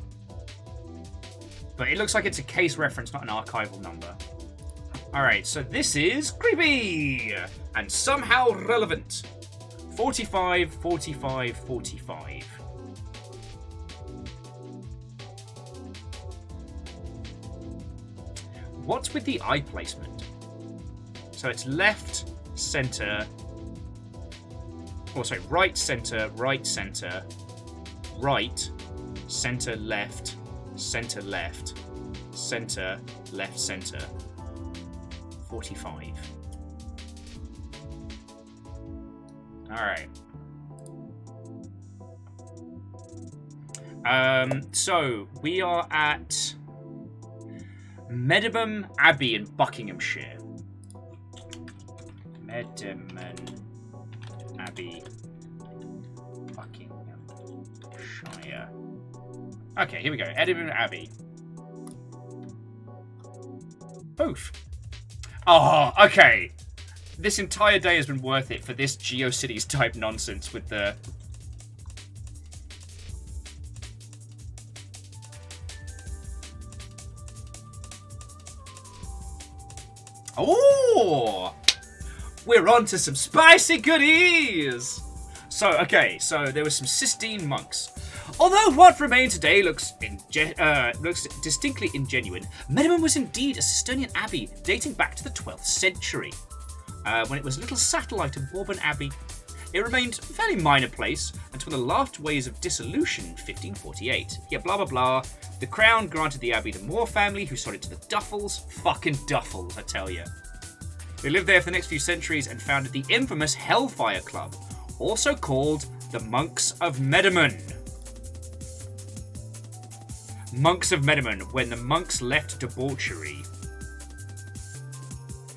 But it looks like it's a case reference, not an archival number. Alright, so this is creepy! And somehow relevant. 45, 45, 45. What's with the eye placement? So it's left, center... Oh, sorry, right, center, right, center, right, center, left, center, left, center, left, center. 45. Alright. So, we are at Medimum Abbey in Buckinghamshire. Medimum Abbey, Buckinghamshire. Okay, here we go. Edinburgh Abbey. Oof. Oh, okay. This entire day has been worth it for this GeoCities type nonsense with the... Oh! We're on to some spicy goodies! So there were some Sistine monks. Although what remains today looks distinctly ingenuine, Medimum was indeed a Cistercian abbey dating back to the 12th century, when it was a little satellite of Bourbon Abbey. It remained a fairly minor place until the last ways of dissolution in 1548. Yeah, blah blah blah. The crown granted the abbey the Moore family, who sold it to the Duffels. Fucking Duffels, I tell you. They lived there for the next few centuries and founded the infamous Hellfire Club, also called the Monks of Medimum. Monks of Medimum, when the monks left debauchery.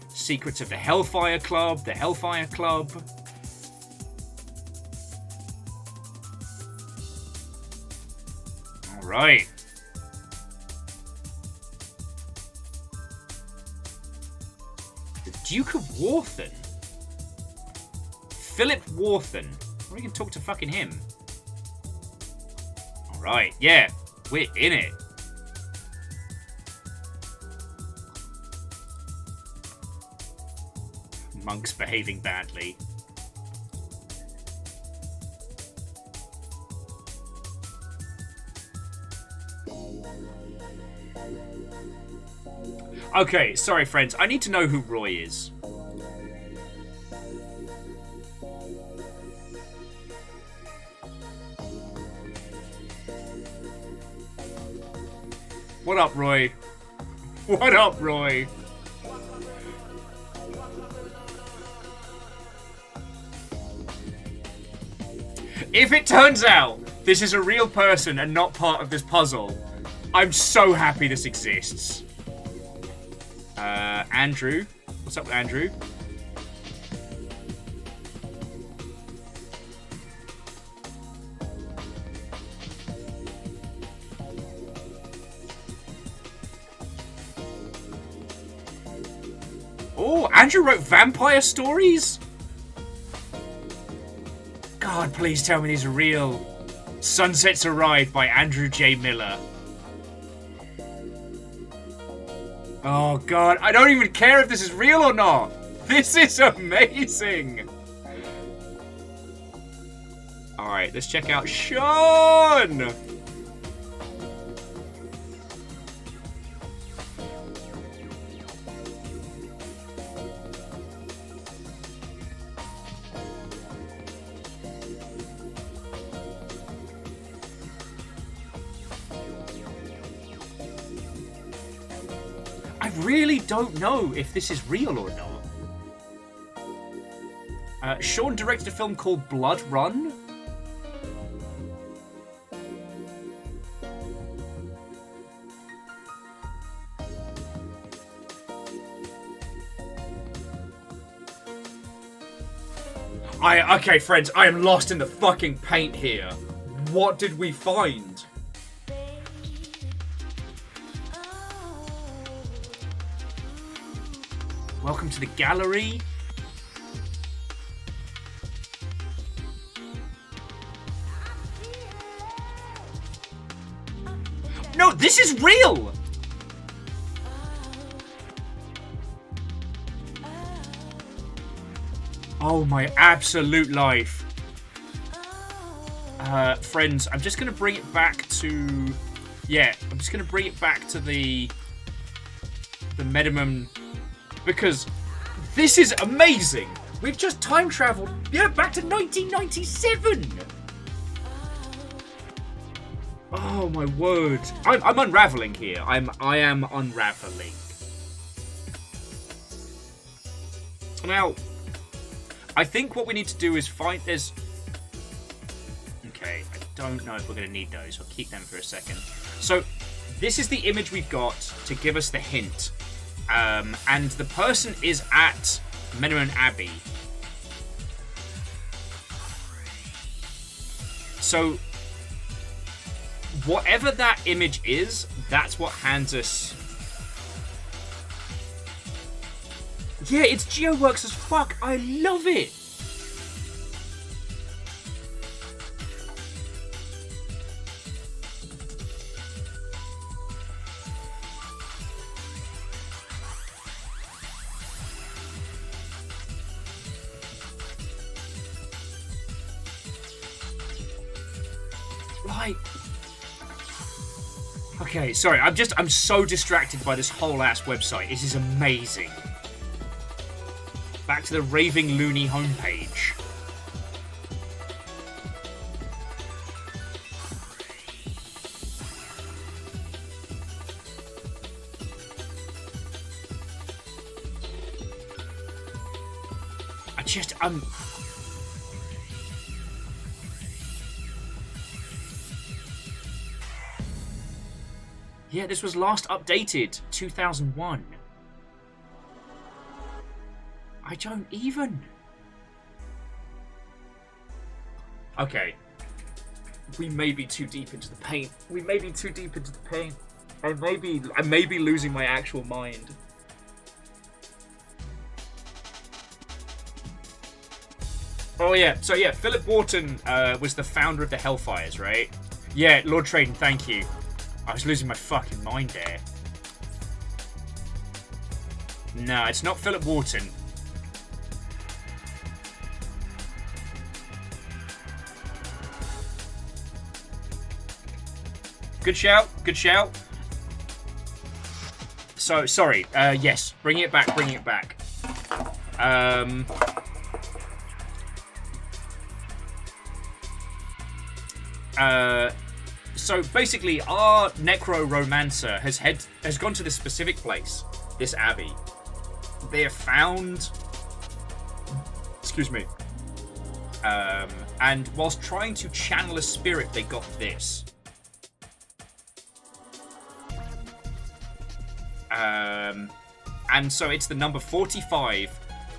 Secrets of the Hellfire Club, the Hellfire Club. Alright. The Duke of Warthen. Philip Warthen. We can talk to fucking him. Alright, yeah. We're in it. Monks behaving badly. Okay, sorry friends, I need to know who Roy is. What up, Roy? What up, Roy? If it turns out this is a real person and not part of this puzzle, I'm so happy this exists. Andrew. What's up with Andrew? Oh, Andrew wrote vampire stories? God, please tell me these are real. Sunsets Arrive by Andrew J. Miller. Oh god, I don't even care if this is real or not. This is amazing. Alright, let's check out Sean. I really don't know if this is real or not. Sean directed a film called Blood Run. Okay, friends, I am lost in the fucking paint here. What did we find? Welcome to the gallery. No, this is real! Oh, my absolute life. Friends, I'm just going to bring it back to... Yeah, I'm just going to bring it back to the minimum, because this is amazing. We've just time traveled, yeah, back to 1997. Oh my word! I'm unraveling here. I am unraveling. Now, I think what we need to do is find this. Okay, I don't know if we're going to need those. I'll keep them for a second. So, this is the image we've got to give us the hint. And the person is at Minimum Abbey. So, whatever that image is, that's what hands us... Yeah, it's GeoWorks as fuck. I love it. Like... Okay, sorry, I'm so distracted by this whole ass website. This is amazing. Back to the Raving Loony homepage. Yeah, this was last updated 2001. I don't even. Okay. We may be too deep into the paint. We may be too deep into the paint. I may be losing my actual mind. Oh yeah, so yeah, Philip Wharton was the founder of the Hellfires, right? Yeah, Lord Traden, thank you. I was losing my fucking mind there. No, it's not Philip Wharton. Good shout, good shout. So, sorry, yes, bringing it back, bringing it back. So basically, our Necromancer has gone to this specific place, this abbey. They have found... Excuse me. And whilst trying to channel a spirit, they got this. And so it's the number 45,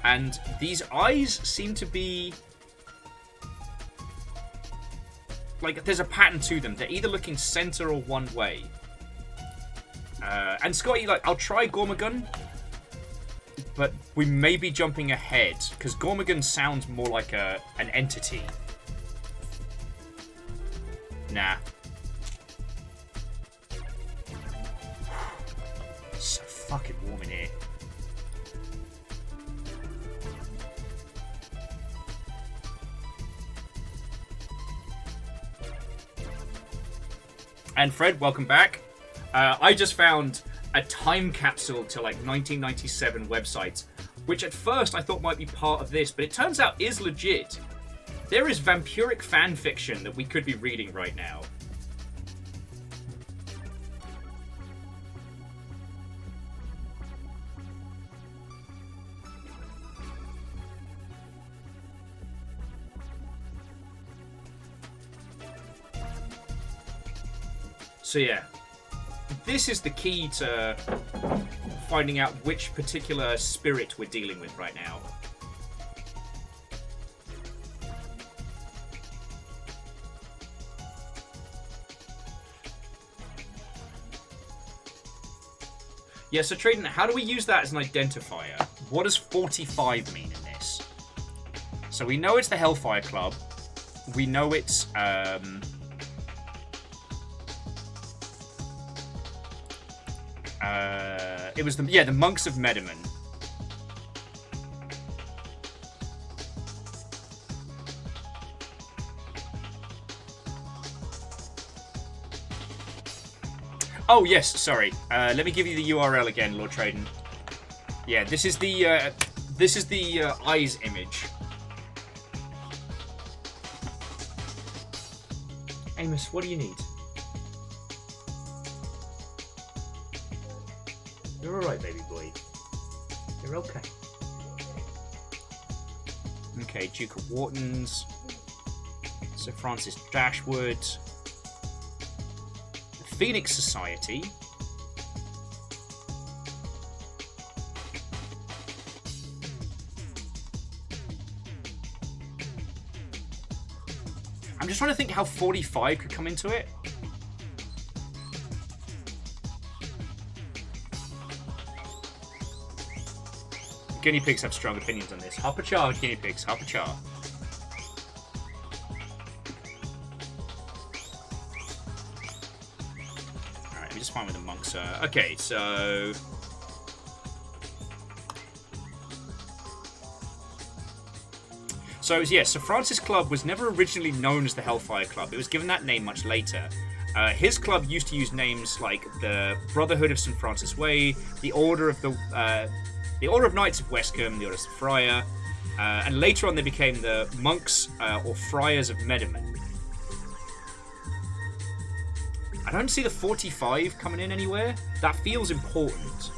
and these eyes seem to be... Like, there's a pattern to them. They're either looking center or one way. And Scotty, like, I'll try Gormagun, but we may be jumping ahead, because Gormagun sounds more like an entity. Nah. It's so fucking warm in here. And Fred, welcome back. I just found a time capsule to like 1997 websites, which at first I thought might be part of this, but it turns out is legit. There is vampiric fan fiction that we could be reading right now. So yeah, this is the key to finding out which particular spirit we're dealing with right now. Yeah, so Traden, how do we use that as an identifier? What does 45 mean in this? So we know it's the Hellfire Club. We know it's... It was the monks of Medimon. Oh yes, sorry. Let me give you the URL again, Lord Traden. Yeah, this is the eyes image. Amos, what do you need? You're alright, baby boy. You're okay. Okay, Duke of Wharton's. Sir Francis Dashwood. The Phoenix Society. I'm just trying to think how 45 could come into it. Guinea pigs have strong opinions on this. Harper Char, guinea pigs, Harper Char. Alright, let me just find where the monks are. Okay, so... So, yeah, Sir Francis Club was never originally known as the Hellfire Club. It was given that name much later. His club used to use names like the Brotherhood of St. Francis Way, the Order of Knights of Westcombe, the Order of Friar, and later on they became the Monks or Friars of Medimon. I don't see the 45 coming in anywhere. That feels important.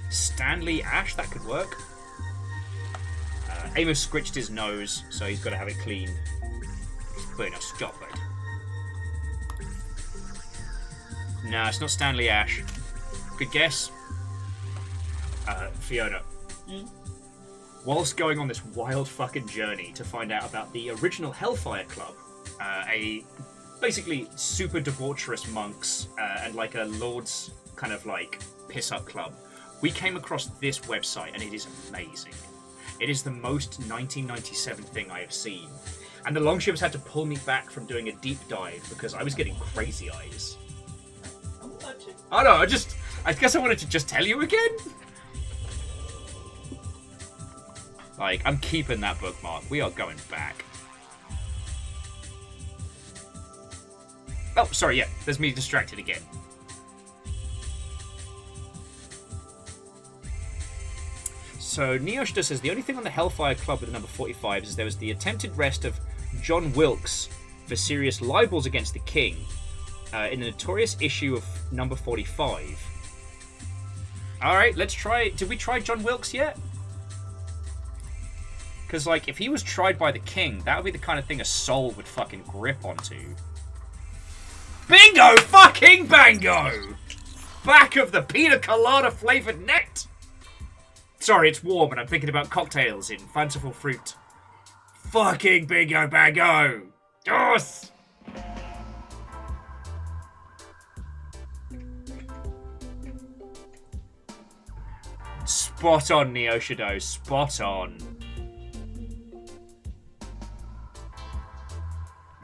Stanley Ash, that could work. Amos scritched his nose, so he's got to have it cleaned. Buenos job, mate. No, it's not Stanley Ash. Good guess. Fiona. Whilst going on this wild fucking journey to find out about the original Hellfire Club, a basically super debaucherous monks and like a lord's kind of like piss-up club, we came across this website and it is amazing. It is the most 1997 thing I have seen. And the Longships had to pull me back from doing a deep dive because I was getting crazy eyes. Oh no, I guess I wanted to just tell you again. Like, I'm keeping that bookmark. We are going back. Oh, sorry, yeah. There's me distracted again. So, Neoshita says, the only thing on the Hellfire Club with the number 45 is there was the attempted arrest of John Wilkes for serious libels against the king in the notorious issue of number 45. Alright, let's try... Did we try John Wilkes yet? Because, like, if he was tried by the king, that would be the kind of thing a soul would fucking grip onto. Bingo fucking bango! Back of the pina colada flavoured net! Sorry, it's warm and I'm thinking about cocktails in fanciful fruit. Fucking bingo bango! Yes! Spot on, Neoshido. Spot on.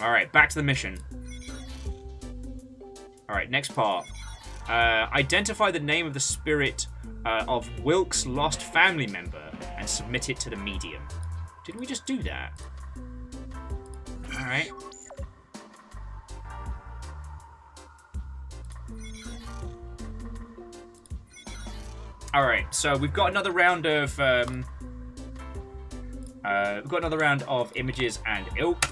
Alright, back to the mission. Alright, next part. Identify the name of the spirit of Wilkes' lost family member and submit it to the medium. Didn't we just do that? Alright. Alright, so we've got another round of images and ilk.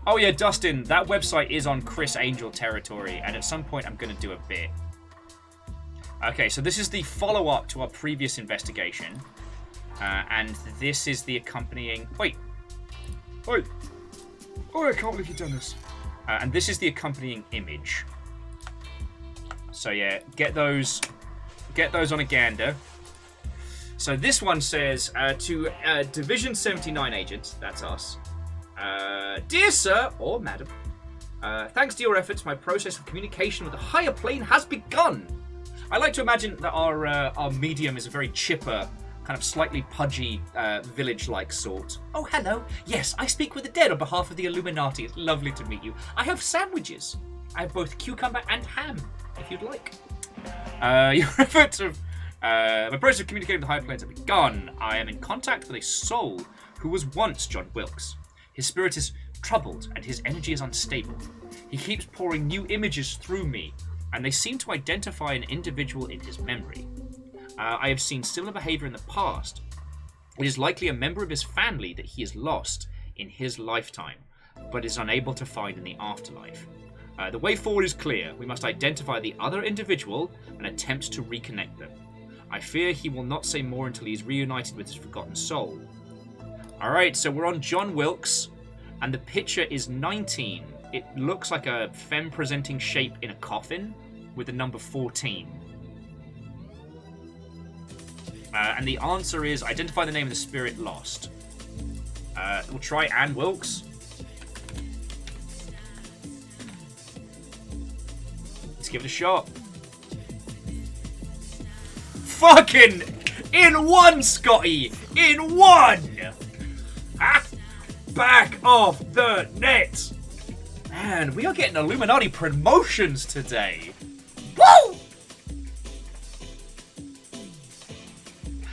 Oh yeah, Dustin, that website is on Chris Angel territory, and at some point I'm going to do a bit. Okay, so this is the follow-up to our previous investigation, and this is the accompanying... Wait! Oh, I can't believe you've done this. And this is the accompanying image. So yeah, get those on a gander. So this one says, to Division 79 agents, that's us, dear sir, or madam, thanks to your efforts, my process of communication with the higher plane has begun. I like to imagine that our medium is a very chipper kind of slightly pudgy, village-like sort. Oh, hello. Yes, I speak with the dead on behalf of the Illuminati. It's lovely to meet you. I have sandwiches. I have both cucumber and ham, if you'd like. Your efforts of... my process of communicating with the higher planes have begun. I am in contact with a soul who was once John Wilkes. His spirit is troubled and his energy is unstable. He keeps pouring new images through me, and they seem to identify an individual in his memory. I have seen similar behavior in the past. It is likely a member of his family that he has lost in his lifetime, but is unable to find in the afterlife. The way forward is clear. We must identify the other individual and attempt to reconnect them. I fear he will not say more until he is reunited with his forgotten soul. Alright, so we're on John Wilkes, and the picture is 19. It looks like a femme-presenting shape in a coffin with the number 14. And the answer is identify the name of the spirit lost. We'll try Anne Wilkes. Let's give it a shot. Fucking in one, Scotty! In one! Ah, back off the net! Man, we are getting Illuminati promotions today. Woo!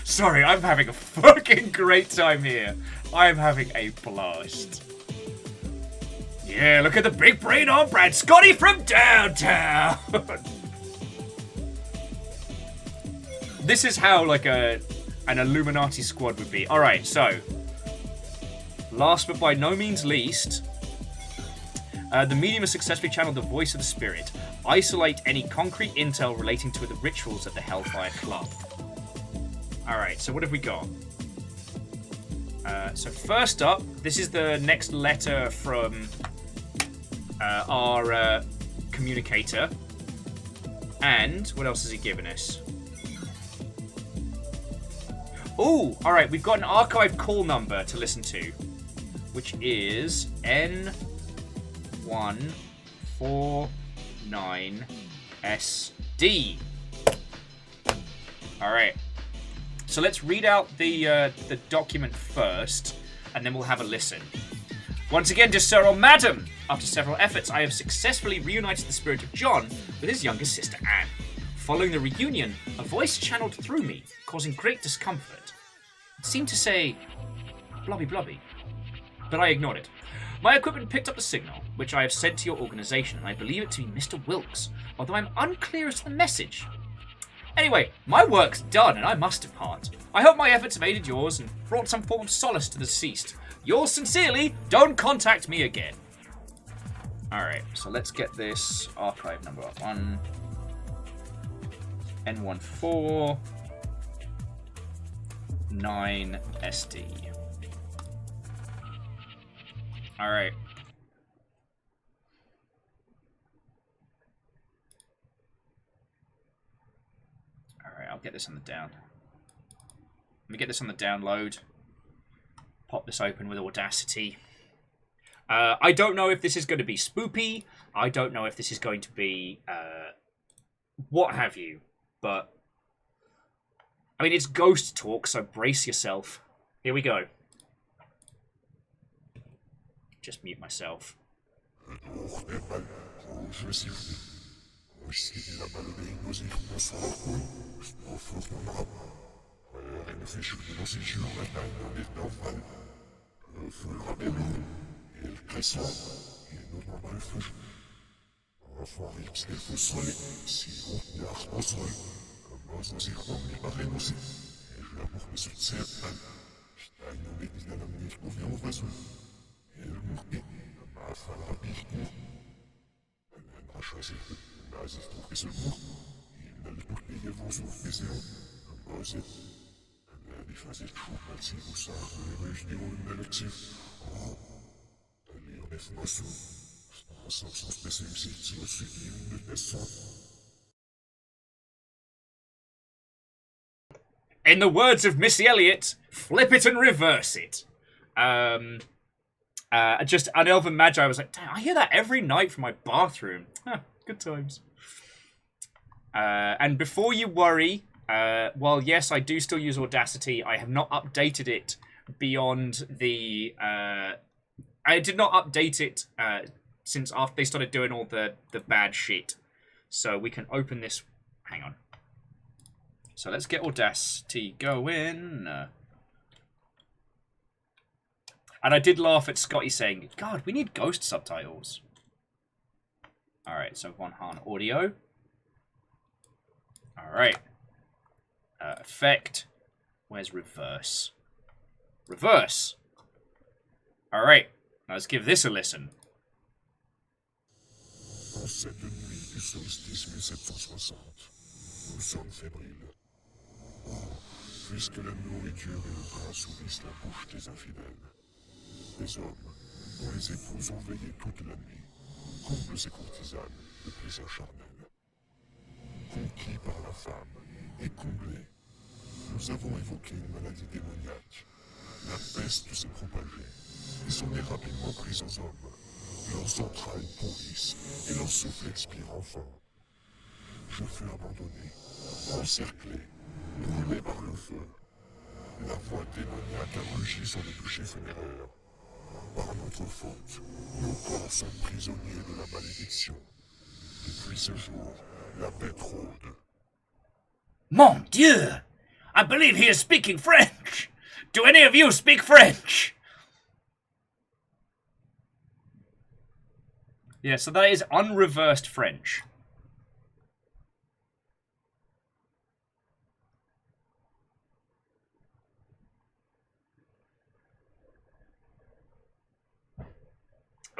Sorry, I'm having a fucking great time here. I'm having a blast. Yeah, look at the big brain on Brad Scotty from downtown. This is how like an Illuminati squad would be. All right, so last but by no means least, the medium has successfully channeled the voice of the spirit. Isolate any concrete intel relating to the rituals at the Hellfire Club. Alright, so what have we got? So first up, this is the next letter from our communicator. And what else has he given us? Oh, alright, we've got an archive call number to listen to, which is N149SD. Alright. So let's read out the document first, and then we'll have a listen. Once again, dear sir or madam, after several efforts, I have successfully reunited the spirit of John with his younger sister Anne. Following the reunion, a voice channeled through me, causing great discomfort. It seemed to say, "Blobby, blobby," but I ignored it. My equipment picked up the signal, which I have sent to your organization, and I believe it to be Mr. Wilkes, although I'm unclear as to the message. Anyway, my work's done and I must depart. I hope my efforts have aided yours and brought some form of solace to the deceased. Yours sincerely, don't contact me again. Alright, so let's get this archive number up. N149SD. Alright. Alright, I'll get this on the down. Let me get this on the download. Pop this open with Audacity. I don't know if this is going to be spoopy. I don't know if this is going to be what have you. But, I mean, it's ghost talk, so brace yourself. Here we go. Just mute myself. In the words of Missy Elliott, flip it and reverse it. Just an Elven Magi was like, damn, I hear that every night from my bathroom. Huh, good times. And before you worry, Well, yes, I do still use Audacity. I have not updated it beyond the... I did not update it since after they started doing all the bad shit. So we can open this... Hang on. So let's get Audacity going. And I did laugh at Scotty saying, God, we need ghost subtitles. Alright, so Von Hahn audio. Alright. Effect. Where's reverse? Reverse! Alright, let's give this a listen. En cette nuit du solstice 1760, nous sommes fébriles. Oh, puisque la nourriture et le pain assouvissent la bouche des infidèles. Des hommes dont les épouses ont veillé toute la nuit comblent ces courtisanes de plaisir charnel. Conquis par la femme et comblés, nous avons évoqué une maladie démoniaque. La peste s'est propagée et s'en est rapidement prise aux hommes. Leurs entrailles pourrissent et leur souffle expire enfin. Je fus abandonné, encerclé, brûlé par le feu. La voix démoniaque a rugi sur les bûchers funéraires. Par notre faute, nos corps sont prisonniers de la malédiction. Depuis ce jour, la bête rôde. Mon Dieu! I believe he is speaking French! Do any of you speak French? Yeah, so that is unreversed French.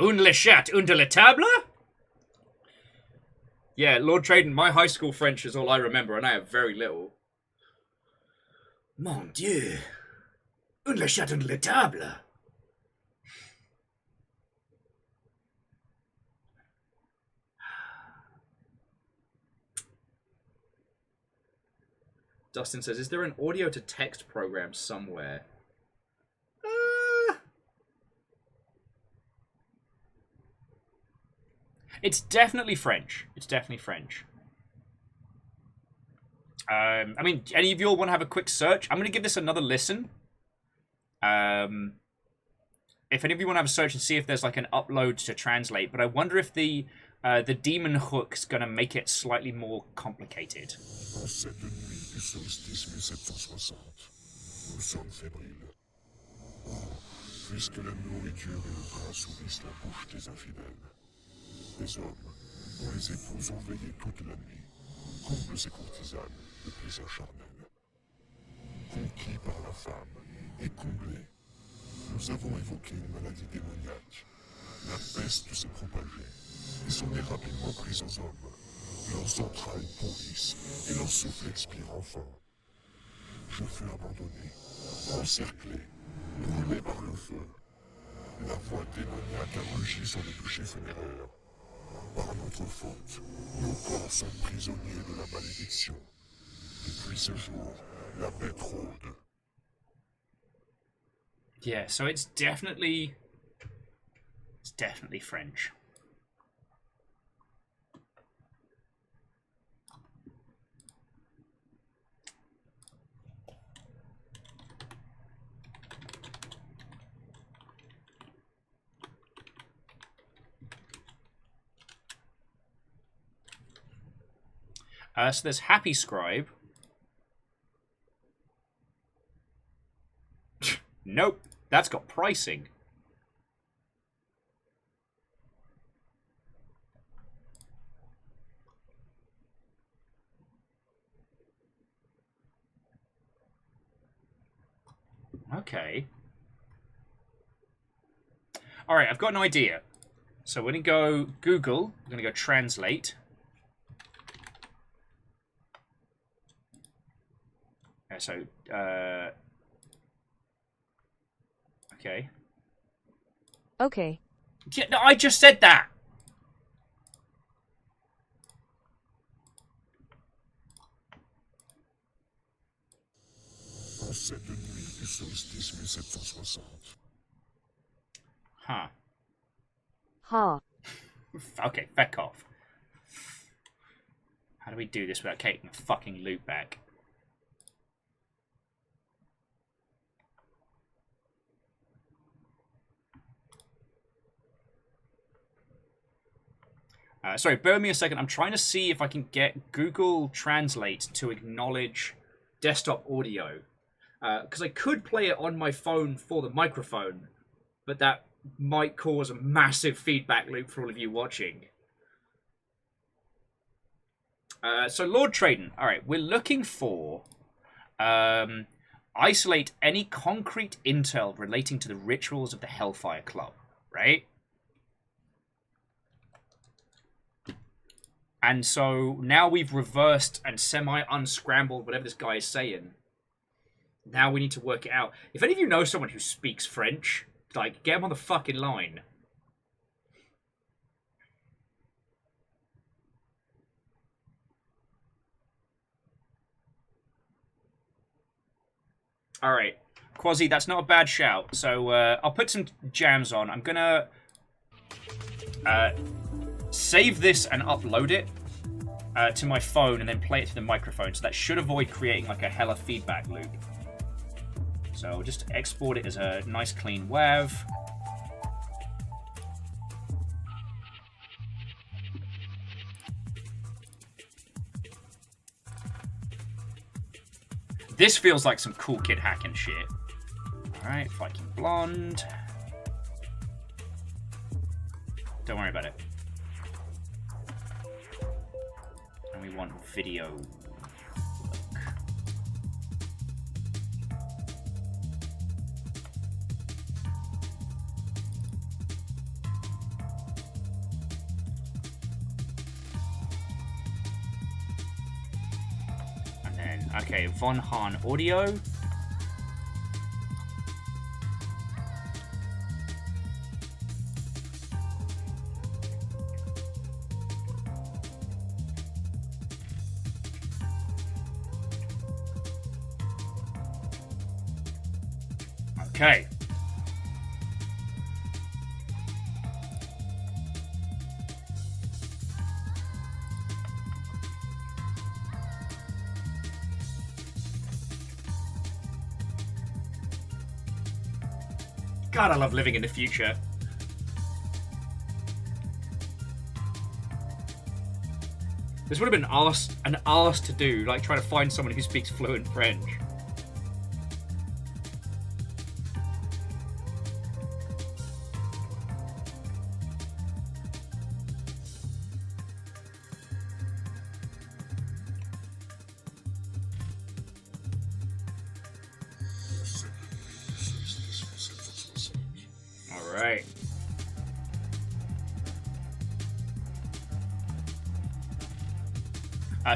Un le chat under la table? Yeah, Lord Traden, my high school French is all I remember, and I have very little. Mon Dieu. Un le chat under la table. Dustin says, is there an audio to text program somewhere? It's definitely French. It's definitely French. I mean, any of you all want to have a quick search? I'm going to give this another listen. If any of you want to have a search and see if there's like an upload to translate, but I wonder if the demon hook's going to make it slightly more complicated. En cette nuit du solstice 1760, nous sommes fébriles. Oh, puisque la nourriture et le pain assouvissent la bouche des infidèles. Des hommes dont les épouses ont veillé toute la nuit comblent ces courtisanes de plaisir charnel. Conquis par la femme et comblés, nous avons évoqué une maladie démoniaque. La peste s'est propagée et s'en est rapidement prise aux hommes. Leurs entrailles pourrissent et leur souffle expire enfin. Je fus abandonné, encerclé, brûlé par le feu. La voix démoniaque a rugi sur les bûchers funéraires. Par notre faute, nos corps sont prisonniers de la malédiction. Depuis ce jour, la bête rôde. Yeah, so it's definitely French. So there's Happy Scribe. Nope, that's got pricing. Okay. Alright, I've got an idea. So we're going to go Google. We're going to go translate. So, okay. Okay. Yeah, no, I just said that. En cette nuit du solstice 1760. Huh. Ha. Okay, back off. How do we do this without taking the fucking loop back? Sorry, bear with me a second. I'm trying to see if I can get Google Translate to acknowledge desktop audio. Because I could play it on my phone for the microphone, but that might cause a massive feedback loop for all of you watching. So Lord Traden, alright, we're looking for isolate any concrete intel relating to the rituals of the Hellfire Club, right? And so now we've reversed and semi-unscrambled whatever this guy is saying. Now we need to work it out. If any of you know someone who speaks French, like, get them on the fucking line. Alright. Quasi, that's not a bad shout. So, I'll put some jams on. I'm gonna save this and upload it to my phone and then play it to the microphone. So that should avoid creating, like, a hella feedback loop. So I'll just export it as a nice clean WAV. This feels like some cool kid hacking shit. Alright, Viking Blonde. Don't worry about it. And we want video. Okay, Von Hahn audio. Okay. God, I love living in the future. This would have been an arse to do, like trying to find someone who speaks fluent French.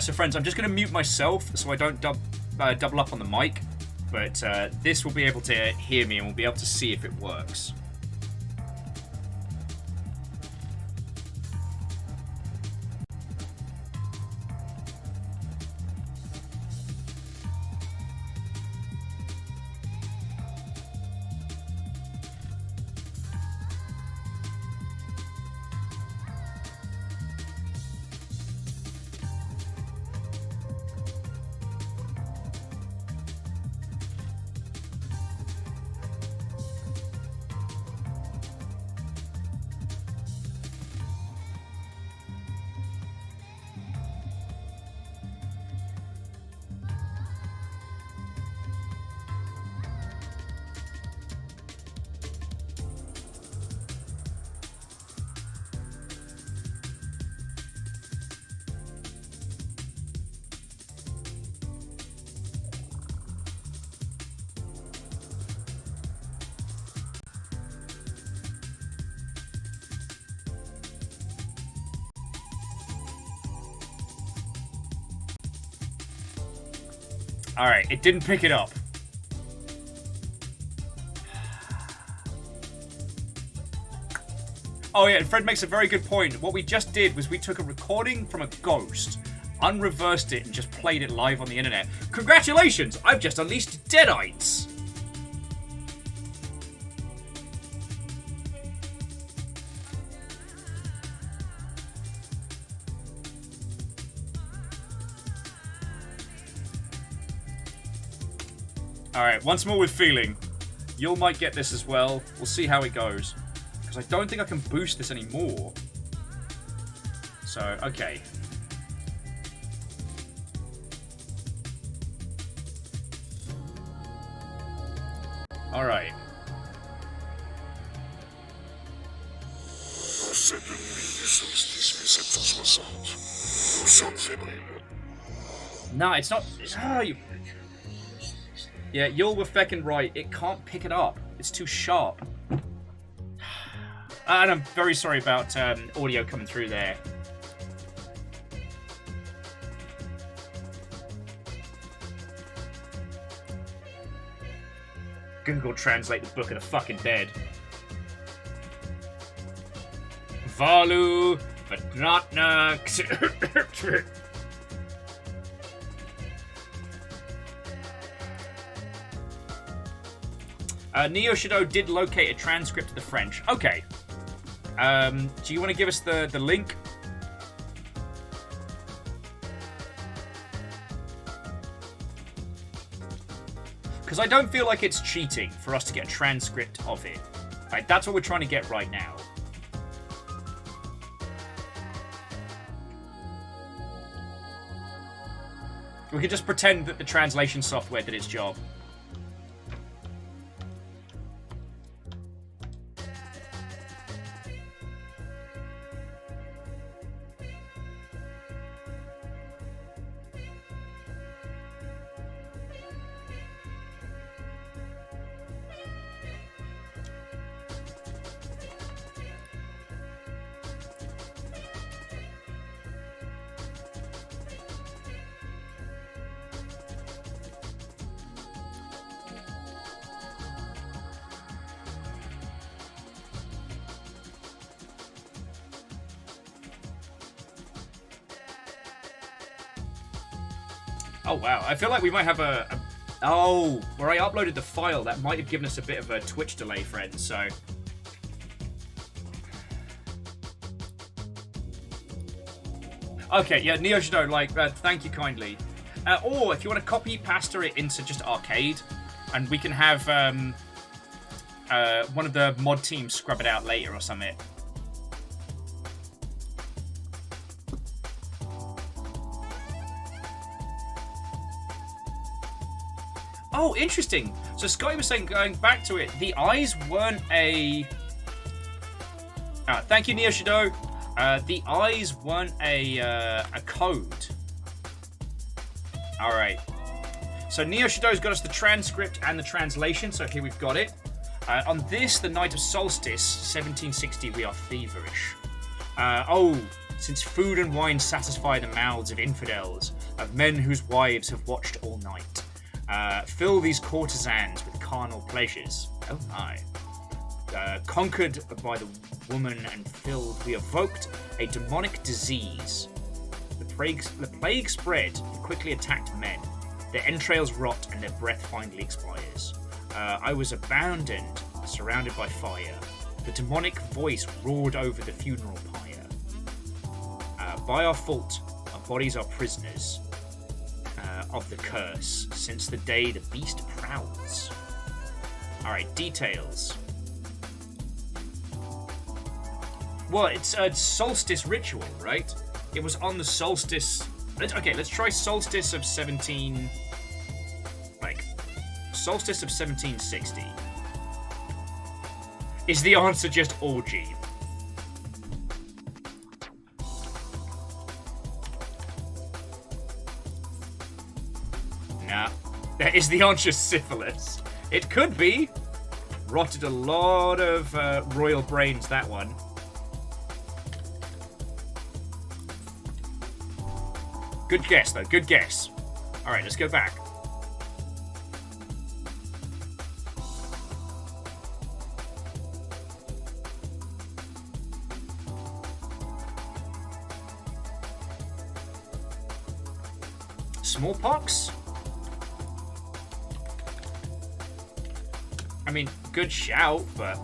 So friends, I'm just going to mute myself so I don't double up on the mic, but this will be able to hear me and we'll be able to see if it works. Alright, it didn't pick it up. Oh yeah, and Fred makes a very good point. What we just did was we took a recording from a ghost, unreversed it, and just played it live on the internet. Congratulations! I've just unleashed Deadites! Alright, once more with feeling. You might get this as well. We'll see how it goes. Because I don't think I can boost this anymore. So, okay. Alright. No, it's not. Oh, yeah, you're feckin' right. It can't pick it up. It's too sharp. And I'm very sorry about audio coming through there. Google translate the book of the fucking dead. Valu, but not Neo Shadow did locate a transcript of the French. Okay. Do you want to give us the link? Because I don't feel like it's cheating for us to get a transcript of it. Like, that's what we're trying to get right now. We could just pretend that the translation software did its job. Oh wow, I feel like we might have oh, where I uploaded the file, that might have given us a bit of a Twitch delay, friends, so... Okay, yeah, Neo Shadow, like, thank you kindly. Or, if you want to copy-paste it into just Arcade, and we can have one of the mod teams scrub it out later or something. Oh, interesting. So Scotty was saying, going back to it, the eyes weren't a... thank you, Neo Shadow. The eyes weren't a code. Alright. So Neo Shadow's got us the transcript and the translation, so here we've got it. On this, the night of solstice, 1760, we are feverish. Since food and wine satisfy the mouths of infidels, of men whose wives have watched all night. Fill these courtesans with carnal pleasures. Oh my. Conquered by the woman and filled, we evoked a demonic disease. The plague spread and quickly attacked men. Their entrails rot and their breath finally expires. I was abandoned, surrounded by fire. The demonic voice roared over the funeral pyre. By our fault, our bodies are prisoners of the curse, since the day the beast prowls. Alright, details. Well, it's a solstice ritual, right? It was on the solstice... let's try solstice of 17... solstice of 1760. Is the answer just orgy? Nah. Is the answer syphilis? It could be. Rotted a lot of royal brains, that one. Good guess, though. Good guess. Alright, let's go back. Smallpox? I mean, good shout, but...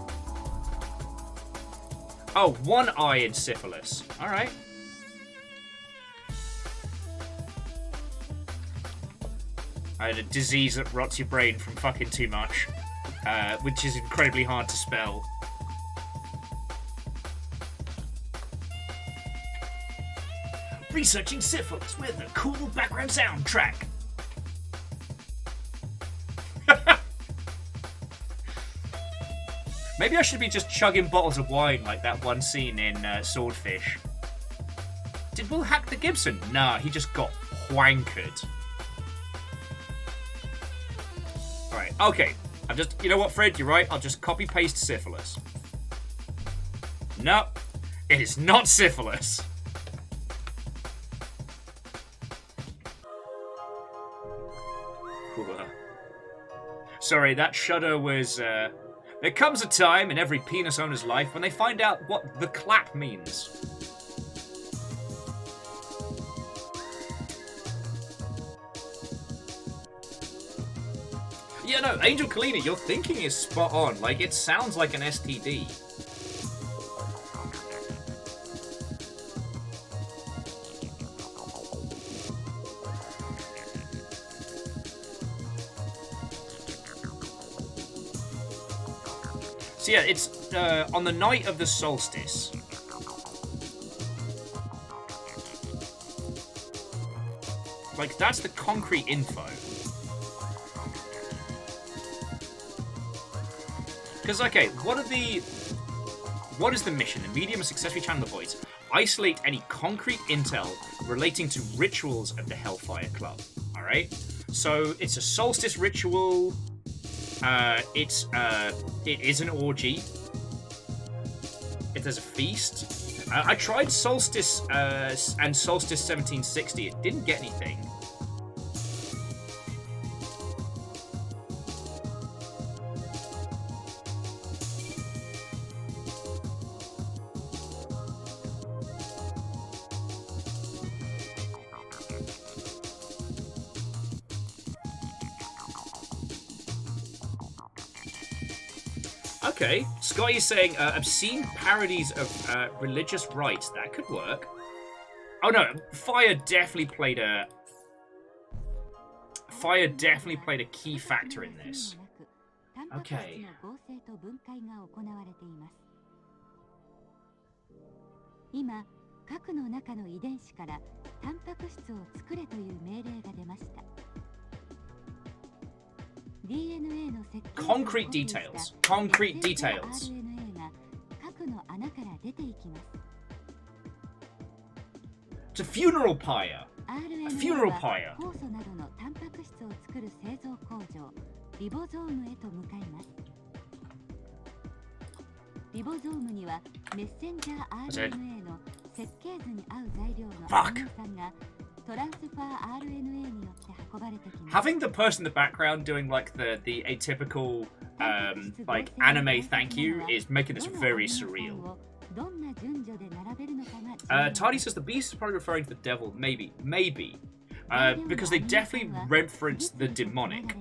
Oh, one-eyed syphilis. Alright. A disease that rots your brain from fucking too much, which is incredibly hard to spell. Researching syphilis with a cool background soundtrack. Maybe I should be just chugging bottles of wine like that one scene in Swordfish. Did Will hack the Gibson? Nah, he just got wankered. Alright, okay. I'm just, you know what, Fred? You're right. I'll just copy-paste syphilis. No, it is not syphilis. Sorry, that shudder was, There comes a time in every penis owner's life when they find out what the clap means. Yeah, no, Angel Kalina, your thinking is spot on. Like, it sounds like an STD. So yeah, it's on the night of the solstice. Like, that's the concrete info. Because, okay, what is the mission? The medium has successfully channeled the voice. Isolate any concrete intel relating to rituals of the Hellfire Club. Alright? So, it's a solstice ritual. It is an orgy. If there's a feast. I tried Solstice and Solstice 1760. It didn't get anything. Okay, Scotty's saying obscene parodies of religious rites. That could work. Oh no, fire definitely played a key factor in this. Okay. Concrete details. Concrete details. It's a funeral pyre. A funeral pyre. That's it. Fuck. Having the person in the background doing like the atypical like anime thank you is making this very surreal. Tardy says the beast is probably referring to the devil. Maybe. Because they definitely reference the demonic.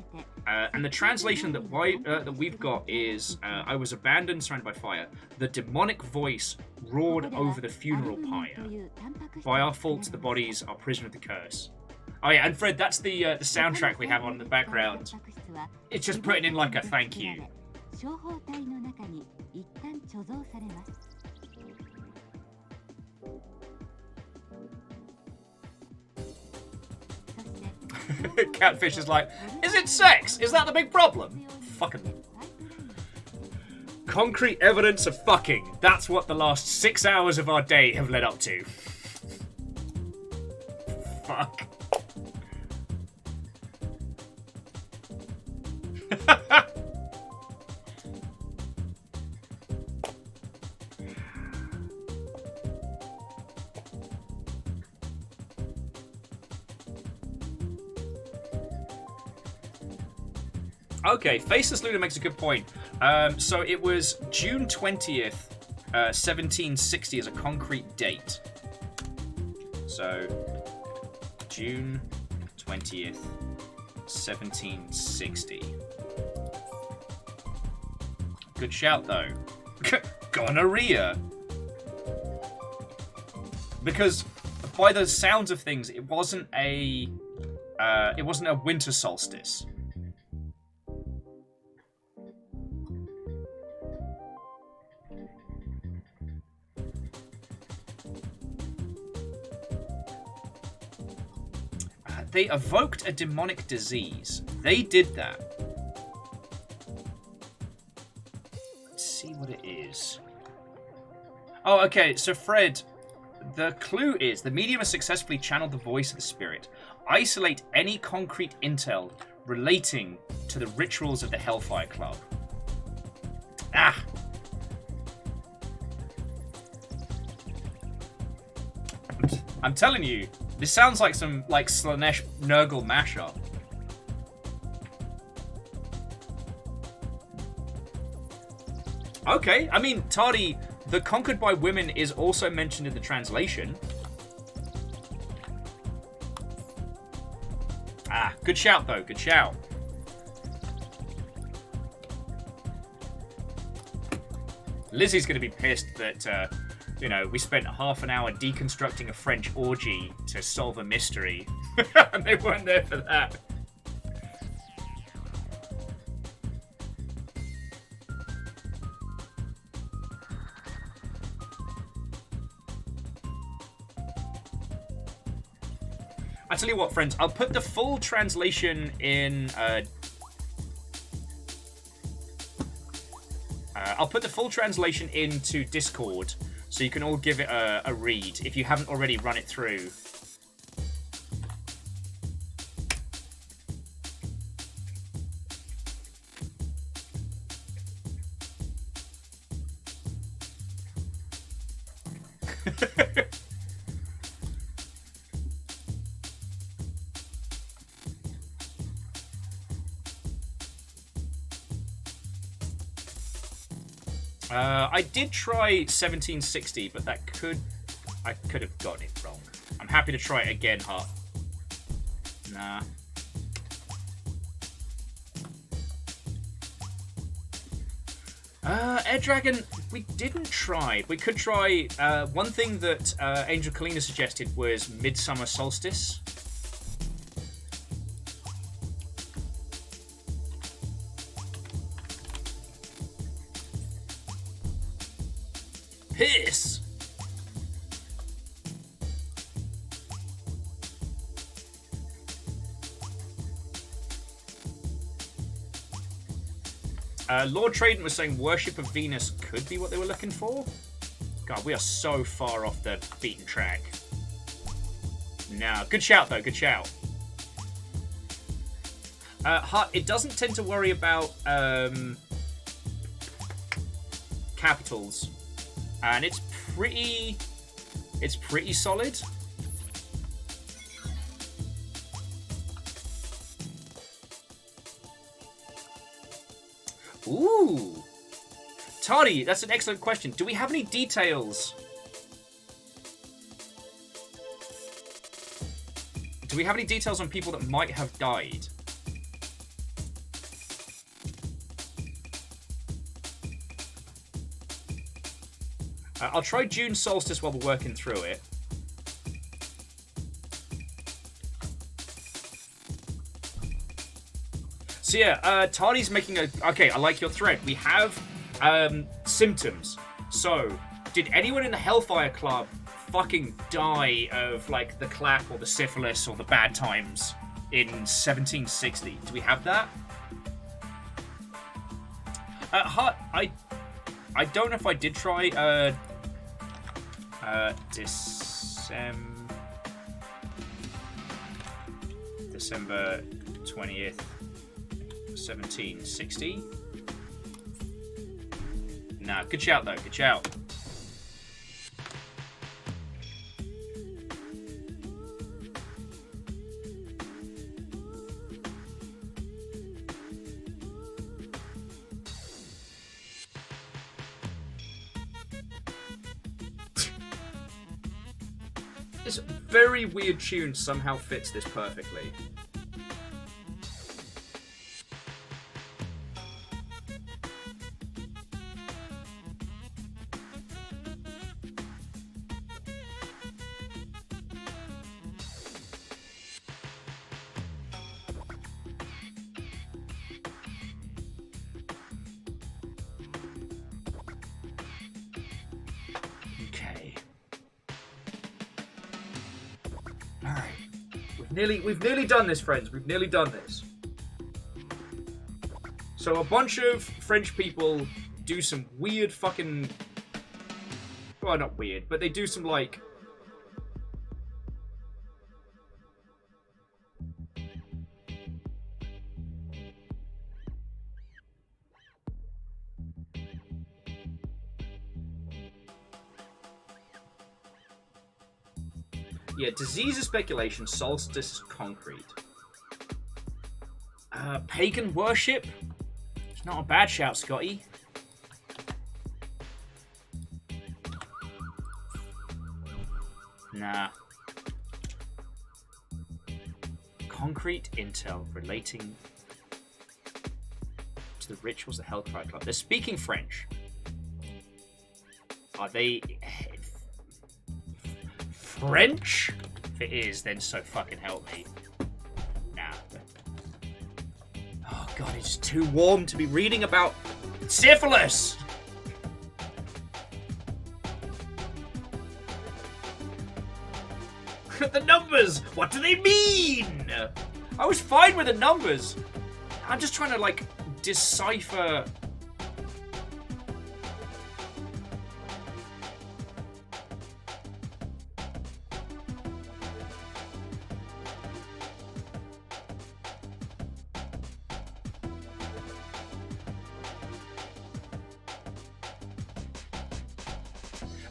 And the translation that we've got is I was abandoned, surrounded by fire. The demonic voice roared over the funeral pyre. By our fault, the bodies are prisoner of the curse. Oh yeah, and Fred, that's the soundtrack we have on in the background. It's just putting in like a thank you. Catfish is like, is it sex? Is that the big problem? Fucking. Concrete evidence of fucking. That's what the last 6 hours of our day have led up to. Fuck. Okay, Faceless Luna makes a good point. So it was June 20th, 1760 as a concrete date. So, June 20th, 1760. Good shout, though. Gonorrhea. Because, by the sounds of things, it wasn't a winter solstice. they evoked a demonic disease. They did that. Let's see what it is. Oh, okay. So, Fred, the clue is the medium has successfully channeled the voice of the spirit. Isolate any concrete intel relating to the rituals of the Hellfire Club. Ah! I'm telling you, this sounds like some Slanesh Nurgle mashup. Okay, I mean, Tardy, the Conquered by Women is also mentioned in the translation. Ah, good shout, though. Good shout. Lizzie's going to be pissed that, you know, we spent half an hour deconstructing a French orgy to solve a mystery. And they weren't there for that. I tell you what, friends, I'll put the full translation in. I'll put the full translation into Discord, so you can all give it a read if you haven't already run it through. I did try 1760, but I could have gotten it wrong. I'm happy to try it again, Hart. Nah. Air Dragon, we didn't try. We could try. One thing that Angel Kalina suggested was Midsummer Solstice. Piss! Lord Traden was saying worship of Venus could be what they were looking for. God, we are so far off the beaten track. Nah, good shout though, good shout. It doesn't tend to worry about capitals. And it's pretty solid. Ooh. Tardy, that's an excellent question. Do we have any details? Do we have any details on people that might have died? I'll try June Solstice while we're working through it. So yeah, Tardy's making a... Okay, I like your thread. We have symptoms. So, did anyone in the Hellfire Club fucking die of, like, the clap or the syphilis or the bad times in 1760? Do we have that? I don't know if I did try December 20th, 1760. Nah, good shout though, good shout. This very weird tune somehow fits this perfectly. We've nearly done this, friends. We've nearly done this. So a bunch of French people do some weird fucking... Well, not weird, but they do some, like... Yeah, disease is speculation, solstice is concrete. Pagan worship? It's not a bad shout, Scotty. Nah. Concrete intel relating to the rituals of the Hellcry Club. They're speaking French. Are they... French? If it is, then so fucking help me. Nah. Oh god, it's too warm to be reading about syphilis! The numbers! What do they mean? I was fine with the numbers. I'm just trying to, like, decipher...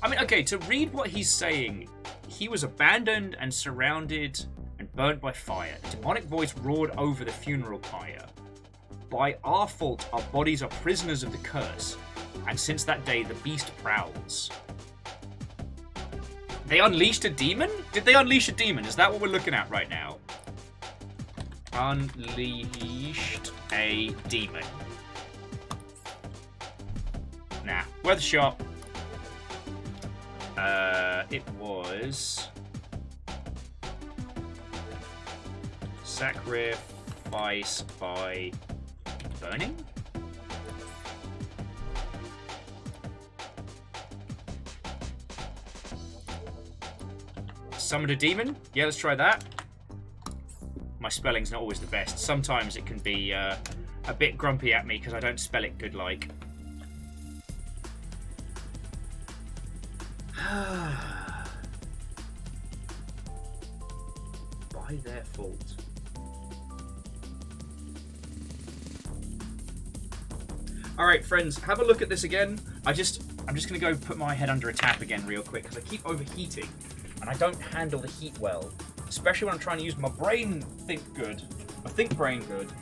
I mean, okay, to read what he's saying, he was abandoned and surrounded and burnt by fire. A demonic voice roared over the funeral pyre. By our fault, our bodies are prisoners of the curse, and since that day, the beast prowls. They unleashed a demon? Did they unleash a demon? Is that what we're looking at right now? Unleashed a demon. Nah, worth a shot. It was... Sacrifice by burning? Summoned a demon? Yeah, let's try that. My spelling's not always the best. Sometimes it can be a bit grumpy at me because I don't spell it good like. By their fault. Alright, friends, have a look at this again. I'm just gonna go put my head under a tap again real quick because I keep overheating and I don't handle the heat well. Especially when I'm trying to use my brain think brain good.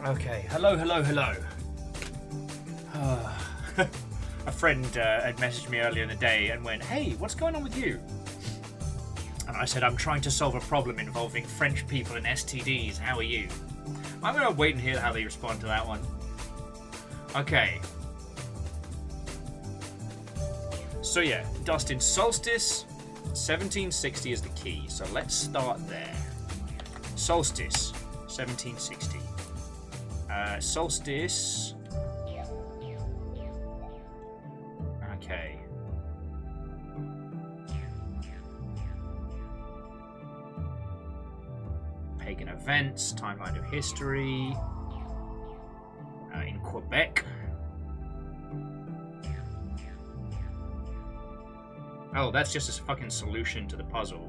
Okay, hello. A friend had messaged me earlier in the day and went, "Hey, what's going on with you?" And I said, "I'm trying to solve a problem involving French people and STDs. How are you?" I'm going to wait and hear how they respond to that one. Okay. So yeah, Dustin, Solstice, 1760 is the key. So let's start there. Solstice, 1760. Solstice. Okay. Pagan events, timeline of history. In Quebec. Oh, that's just a fucking solution to the puzzle.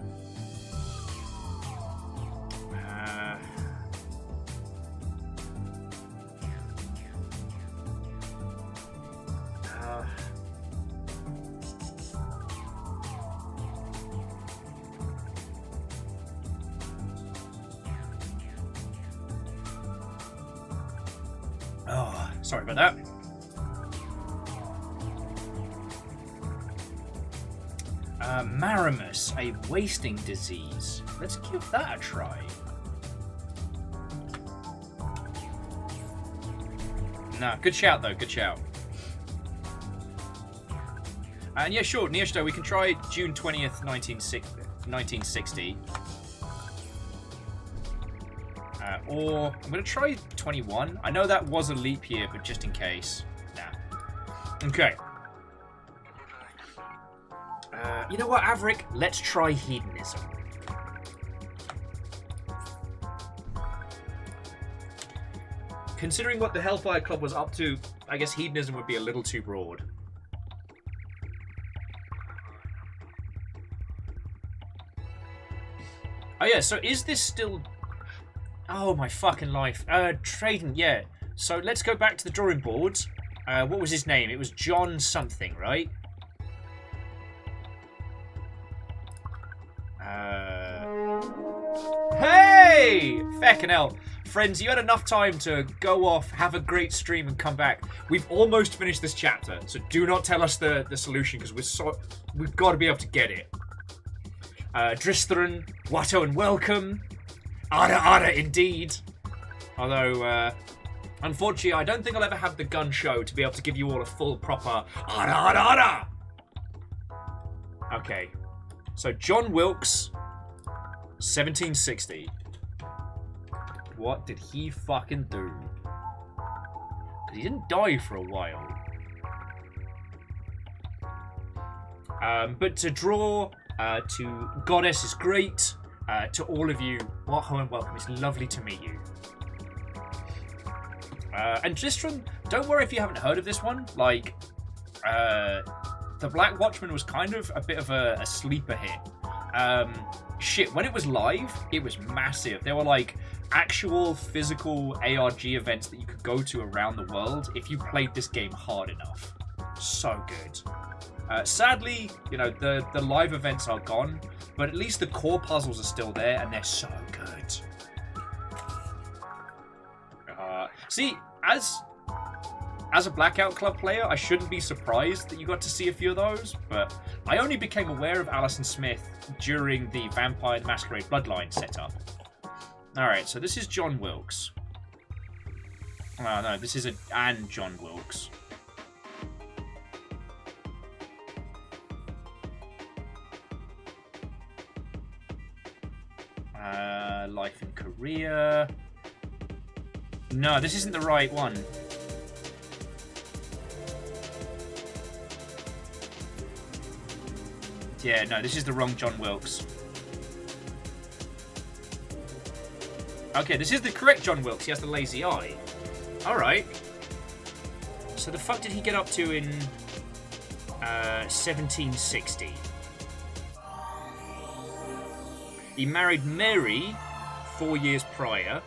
Oh, sorry about that. Marimus, a wasting disease. Let's give that a try. Nah, good shout though, good shout. And yeah, sure, Neosto, we can try June 20th, 1960. Or I'm going to try 21. I know that was a leap year, but just in case. Nah. Okay. You know what, Averick? Let's try hedonism. Considering what the Hellfire Club was up to, I guess hedonism would be a little too broad. Oh yeah, so is this still... Oh my fucking life. Trading, yeah. So let's go back to the drawing board. What was his name? It was John something, right? Hey! Feckin' hell. Friends, you had enough time to go off, have a great stream, and come back. We've almost finished this chapter, so do not tell us the solution, because we've got to be able to get it. Dristhren, Watto and welcome. Ada indeed. Although, unfortunately, I don't think I'll ever have the gun show to be able to give you all a full, proper Ada. Okay. So, John Wilkes, 1760. What did he fucking do? Because he didn't die for a while. But to draw to Goddess is great. To all of you, Waho and welcome. It's lovely to meet you. And just from, don't worry if you haven't heard of this one. Like, the Black Watchmen was kind of a bit of a sleeper hit. Shit, when it was live, it was massive. There were like actual physical ARG events that you could go to around the world if you played this game hard enough. So good. Sadly, you know, the live events are gone, but at least the core puzzles are still there, and they're so good. See, as a Blackout Club player, I shouldn't be surprised that you got to see a few of those, but I only became aware of Alison Smith during the Vampire the Masquerade Bloodline setup. Alright, so this is John Wilkes. Oh no, this is Anne John Wilkes. Life and career. No, this isn't the right one. Yeah, no, this is the wrong John Wilkes. Okay, this is the correct John Wilkes. He has the lazy eye. Alright. So the fuck did he get up to in 1760? He married Mary 4 years prior.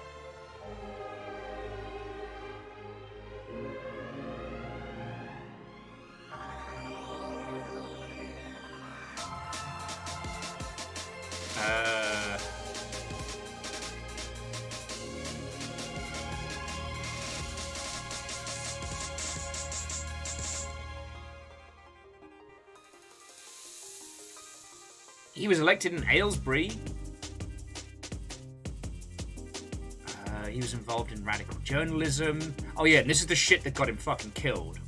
He was elected in Aylesbury. He was involved in radical journalism. Oh yeah, and this is the shit that got him fucking killed.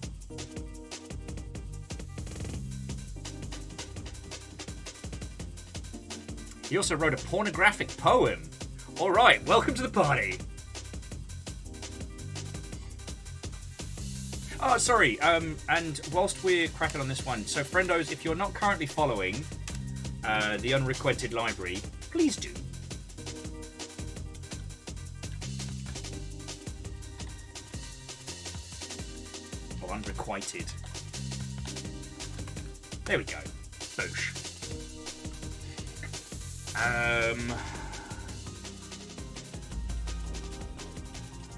He also wrote a pornographic poem. Alright, welcome to the party. Oh, sorry, and whilst we're cracking on this one, so friendos, if you're not currently following the Unrequited Library, please do. Or Unrequited. There we go. Boosh.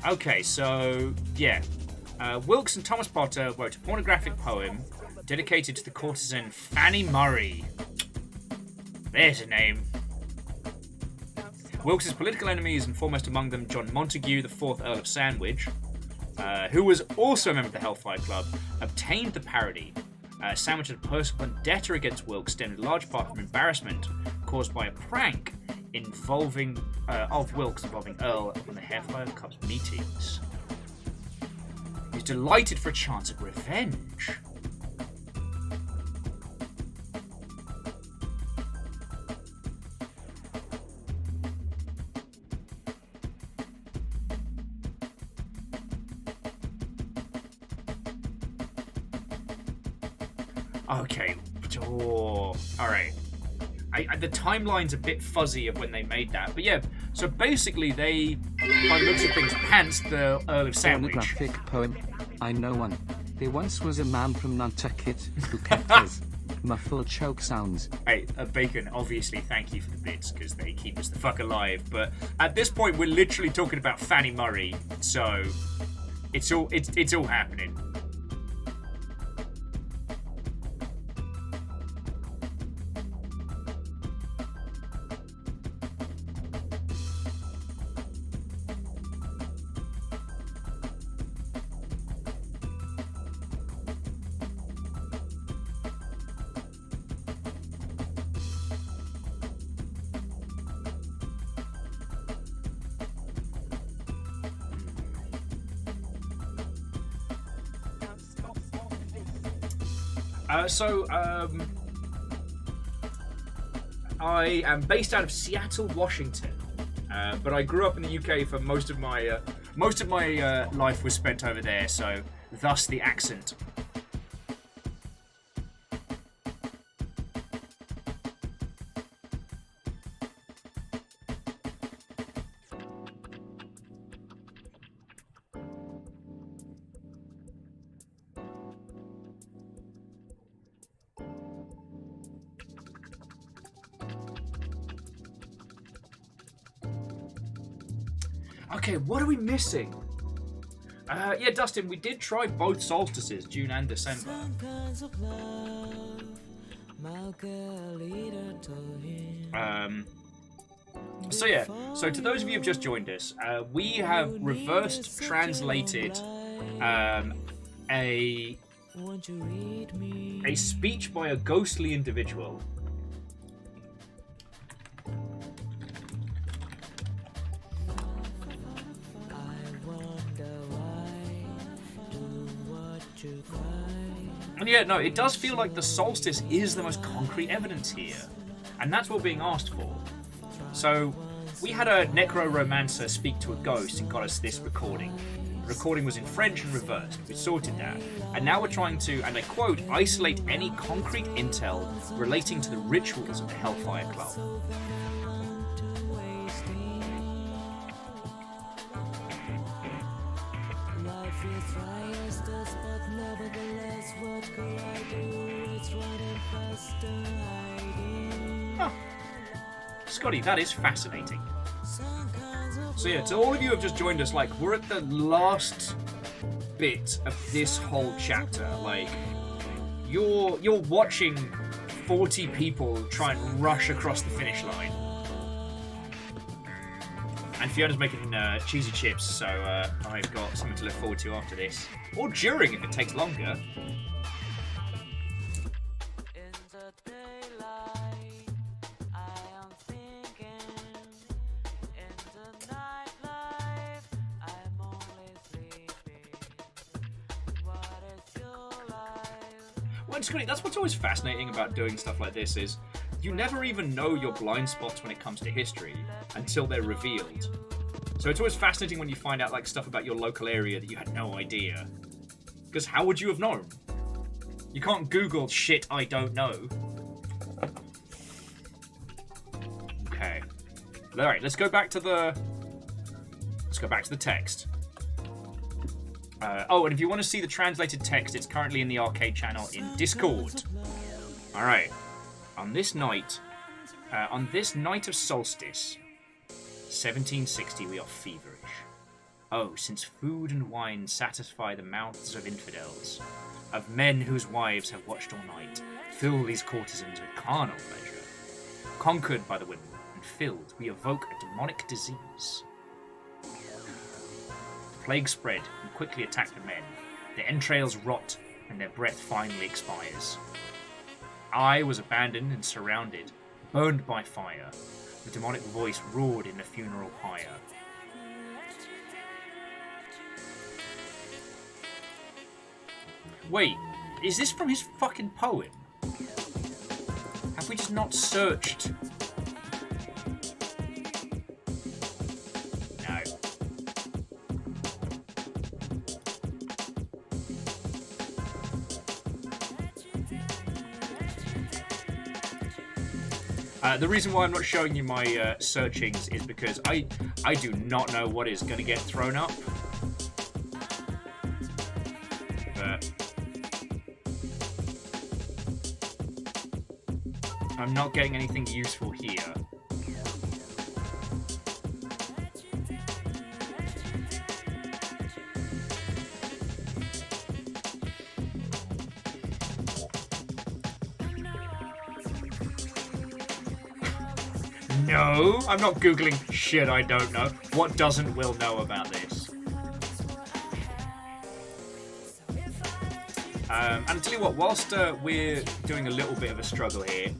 Okay, so, yeah. Wilkes and Thomas Potter wrote a pornographic poem dedicated to the courtesan Fanny Murray. There's a name. Wilkes' political enemies, and foremost among them John Montague, the 4th Earl of Sandwich, who was also a member of the Hellfire Club, obtained the parody. Sandwich had a personal vendetta against Wilkes, stemmed in large part from embarrassment caused by a prank involving of Wilkes involving Earl in the Hellfire Club's meetings. He's delighted for a chance at revenge. Okay. Oh, alright. The timeline's a bit fuzzy of when they made that. But yeah, so basically they, by the looks of things, pantsed the Earl of Sandwich. Pornographic poem. I know one. There once was a man from Nantucket who kept his muffled choke sounds. Hey, Bacon, obviously thank you for the bits, because they keep us the fuck alive. But at this point, we're literally talking about Fanny Murray, so it's all happening. I am based out of Seattle, Washington, but I grew up in the UK for most of my life was spent over there, so thus the accent. Okay, what are we missing? Yeah, Dustin, we did try both solstices, June and December. So yeah, so to those of you who have just joined us, we have reversed translated a speech by a ghostly individual. And yeah, no, it does feel like the solstice is the most concrete evidence here. And that's what we're being asked for. So, we had a necromancer speak to a ghost and got us this recording. The recording was in French and reversed. We sorted that. And now we're trying to, and I quote, isolate any concrete intel relating to the rituals of the Hellfire Club. Huh. Scotty, that is fascinating. So yeah, to all of you who have just joined us, like, we're at the last bit of this whole chapter. Like, you're watching 40 people try and rush across the finish line. And Fiona's making cheesy chips, so I've got something to look forward to after this. Or during, if it takes longer. That's what's always fascinating about doing stuff like this is you never even know your blind spots when it comes to history until they're revealed. So it's always fascinating when you find out like stuff about your local area that you had no idea. Because how would you have known? You can't Google shit I don't know. Okay. Alright, let's go back to the text. Oh, and if you want to see the translated text, it's currently in the arcade channel in Discord. Alright. On this night of solstice, 1760, we are feverish. Oh, since food and wine satisfy the mouths of infidels, of men whose wives have watched all night, fill these courtesans with carnal pleasure. Conquered by the women and filled, we evoke a demonic disease. The plague spread and quickly attacked the men. Their entrails rot and their breath finally expires. I was abandoned and surrounded, burned by fire. The demonic voice roared in the funeral pyre. Wait, is this from his fucking poem? Have we just not searched? No. The reason why I'm not showing you my searchings is because I do not know what is going to get thrown up. But I'm not getting anything useful here. No, I'm not Googling shit I don't know. What doesn't Will know about this? And I'll tell you what, whilst we're doing a little bit of a struggle here,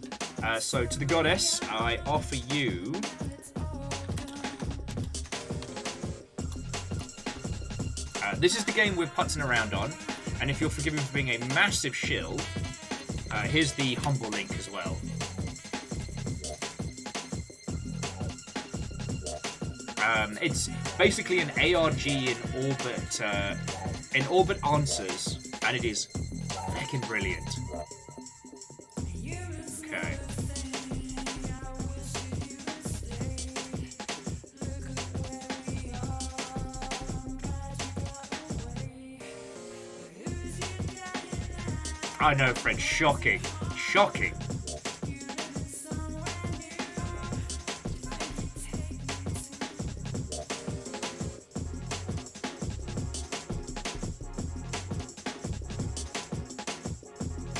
so to the goddess, I offer you... this is the game we're putzing around on, and if you'll forgive me for being a massive shill, here's the humble link as well. It's basically an ARG in orbit answers, and it is fucking brilliant. Okay. I know, Fred. Shocking. Shocking.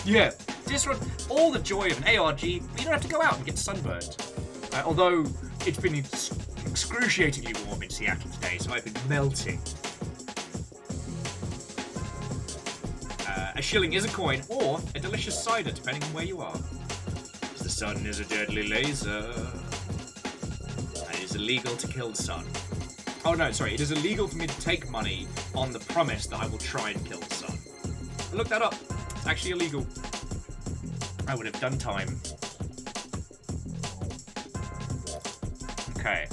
Yeah, this one, all the joy of an ARG, but you don't have to go out and get sunburned. Although it's been excruciatingly warm in Seattle today, so I've been melting. A shilling is a coin, or a delicious cider, depending on where you are. The sun is a deadly laser. It is illegal to kill the sun. Oh no, sorry, it is illegal for me to take money on the promise that I will try and kill the sun. I looked that up. It's actually illegal. I would have done time. Okay.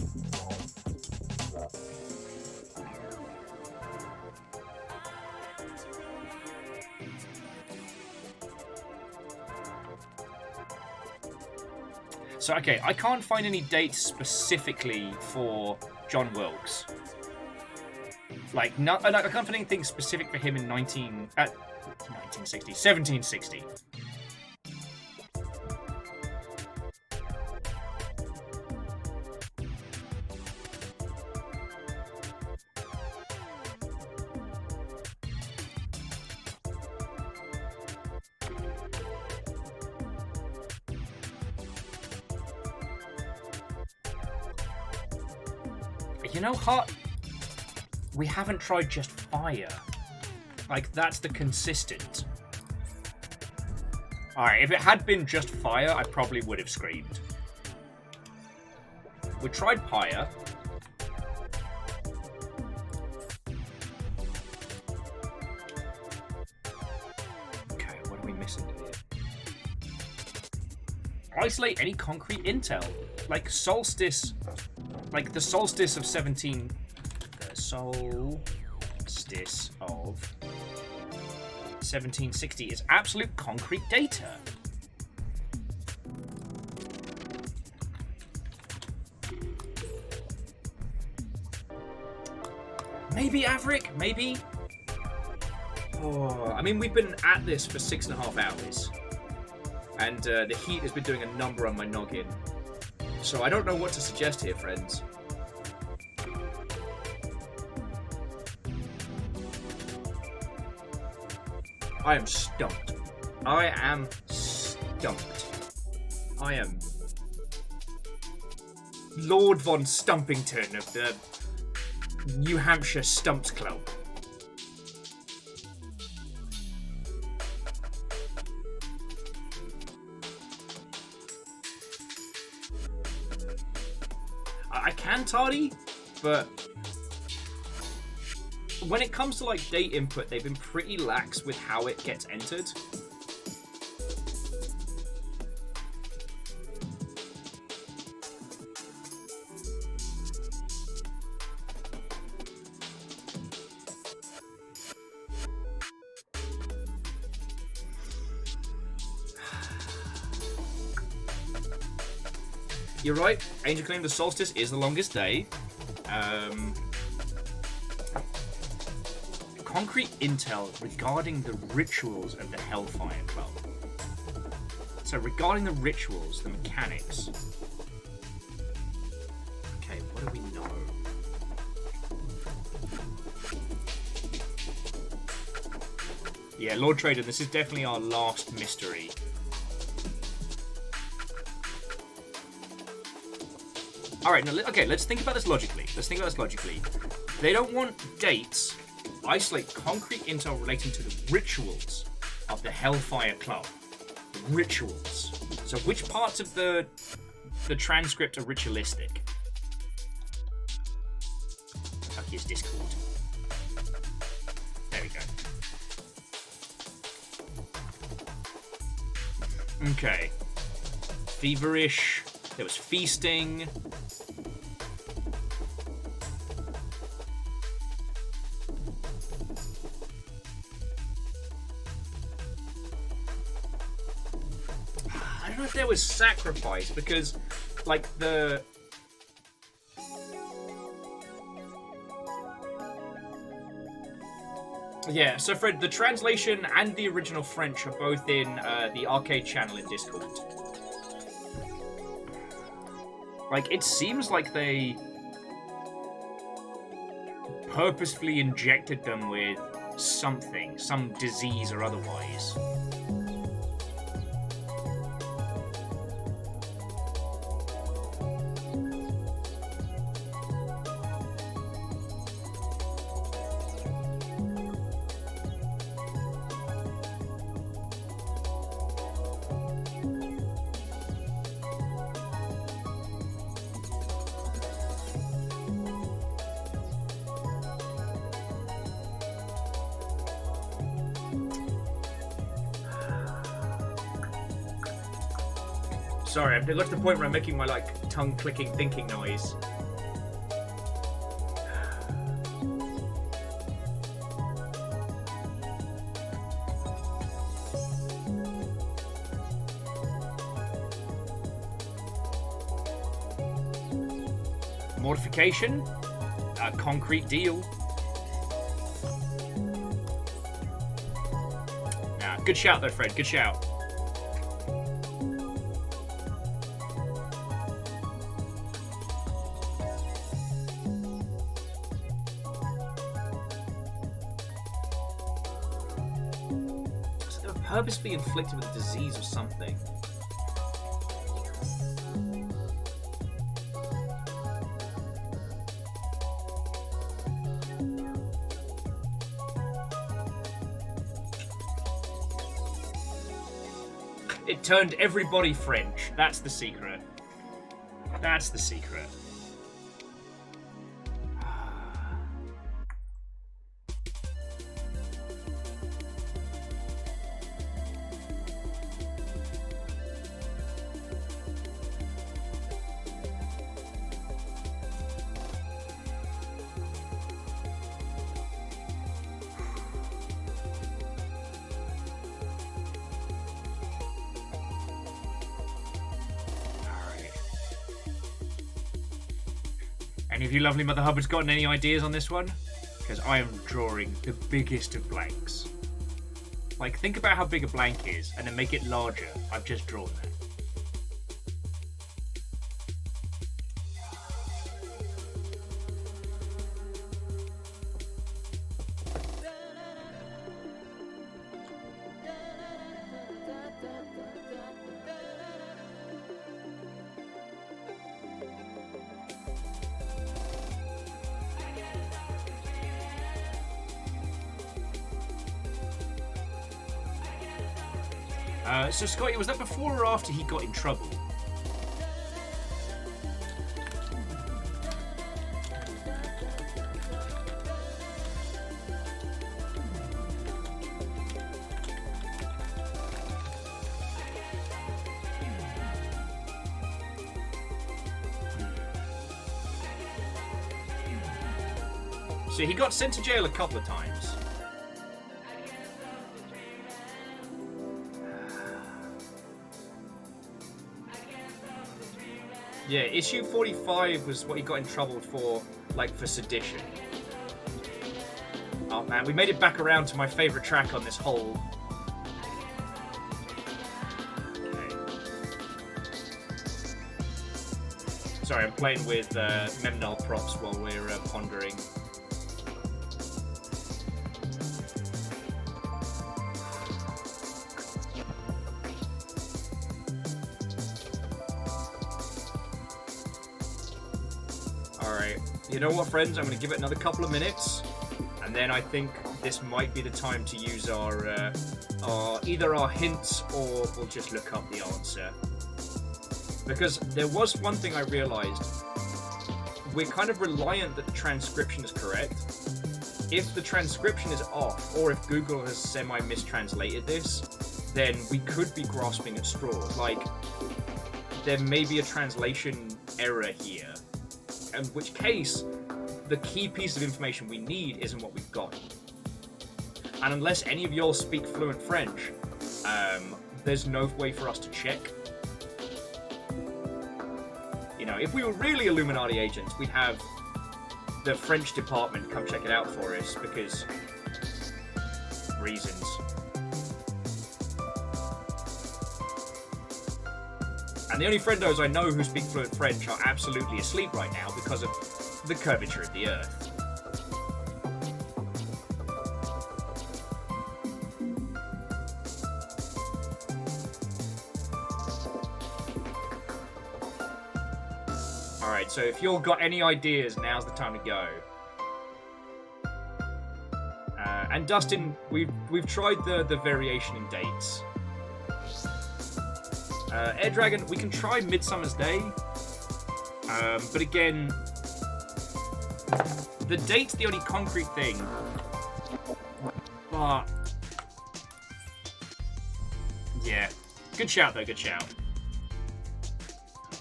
So, okay, I can't find any dates specifically for John Wilkes. Like, I can't find anything specific for him in 1760. You know, Hot, we haven't tried just fire. Like, that's the consistent. Alright, if it had been just fire, I probably would have screamed. We tried pyre. Okay, what are we missing here? Isolate any concrete intel. Like solstice. Like the solstice of 17... The solstice of 1760 is absolute concrete data. Maybe, Averick? Maybe? Oh, I mean, we've been at this for 6.5 hours. And the heat has been doing a number on my noggin. So I don't know what to suggest here, friends. I am stumped. I am stumped. I am Lord von Stumpington of the New Hampshire Stumps Club. I can tardy, but when it comes to like date input, they've been pretty lax with how it gets entered. You're right. Angel claimed the solstice is the longest day. Concrete intel regarding the rituals of the Hellfire Club. So regarding the rituals, the mechanics. Okay, what do we know? Yeah, Lord Trader, this is definitely our last mystery. Alright, now, okay, let's think about this logically. They don't want dates. Isolate concrete intel relating to the rituals of the Hellfire Club. The rituals. So which parts of the transcript are ritualistic? Fuck his Discord. There we go. Okay. Feverish. There was feasting. I don't know if there was sacrifice, because, like, the... Yeah, so Fred, the translation and the original French are both in the arcade channel in Discord. Like, it seems like they purposefully injected them with something, some disease or otherwise. Sorry, I've got to the point where I'm making my, like, tongue-clicking thinking noise. Mortification? A concrete deal. Nah, good shout though, Fred, good shout. Purposely inflicted with a disease or something. It turned everybody French. That's the secret. That's the secret. Any of you lovely Mother Hubbards got any ideas on this one? Because I am drawing the biggest of blanks. Like, think about how big a blank is, and then make it larger. I've just drawn that. So Scotty, was that before or after he got in trouble? So he got sent to jail a couple of times. Yeah, issue 45 was what he got in trouble for, like, for sedition. Oh man, we made it back around to my favourite track on this whole... Okay. Sorry, I'm playing with Memnol props while we're pondering. You know what, friends? I'm going to give it another couple of minutes, and then I think this might be the time to use our either our hints or we'll just look up the answer. Because there was one thing I realized. We're kind of reliant that the transcription is correct. If the transcription is off, or if Google has semi-mistranslated this, then we could be grasping at straws. Like, there may be a translation error here. In which case, the key piece of information we need isn't what we've got. And unless any of y'all speak fluent French, there's no way for us to check. You know, if we were really Illuminati agents, we'd have the French department come check it out for us, because... reasons. And the only friendos I know who speak fluent French are absolutely asleep right now because of the curvature of the Earth. Alright, so if you've got any ideas, now's the time to go. And Dustin, we've tried the variation in dates. Air Dragon, we can try Midsummer's Day, but again, the date's the only concrete thing, but, yeah, good shout though, good shout.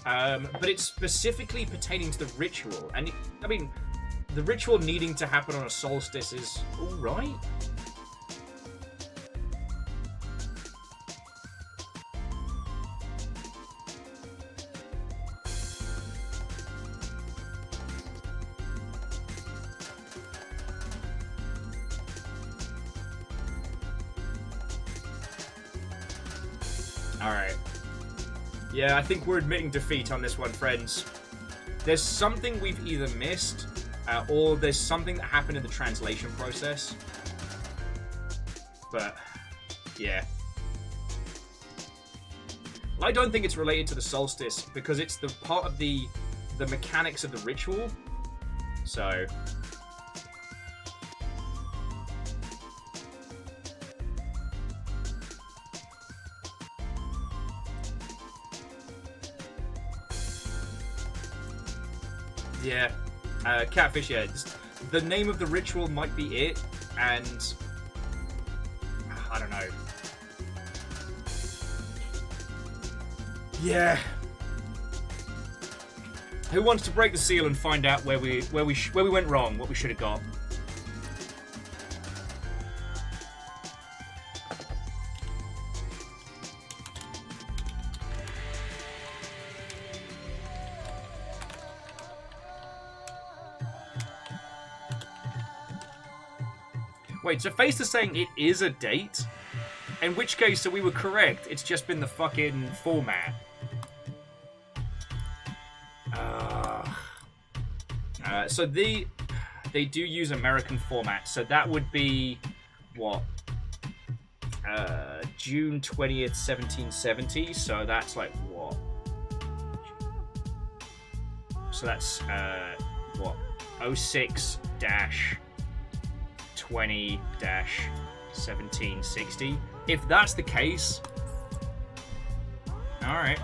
But it's specifically pertaining to the ritual, and, I mean, the ritual needing to happen on a solstice is alright. Alright. Yeah, I think we're admitting defeat on this one, friends. There's something we've either missed, or there's something that happened in the translation process. But, yeah. I don't think it's related to the solstice, because it's the part of the mechanics of the ritual. So... yeah, Catfish, yeah. The name of the ritual might be it, and I don't know. Yeah. Who wants to break the seal and find out where we went wrong, what we should have got? Wait, so Face is saying it is a date? In which case, so we were correct. It's just been the fucking format. So they do use American format. So that would be what? June 20th, 1770. So that's like what? So that's what? 06-20-1760. If that's the case, all right.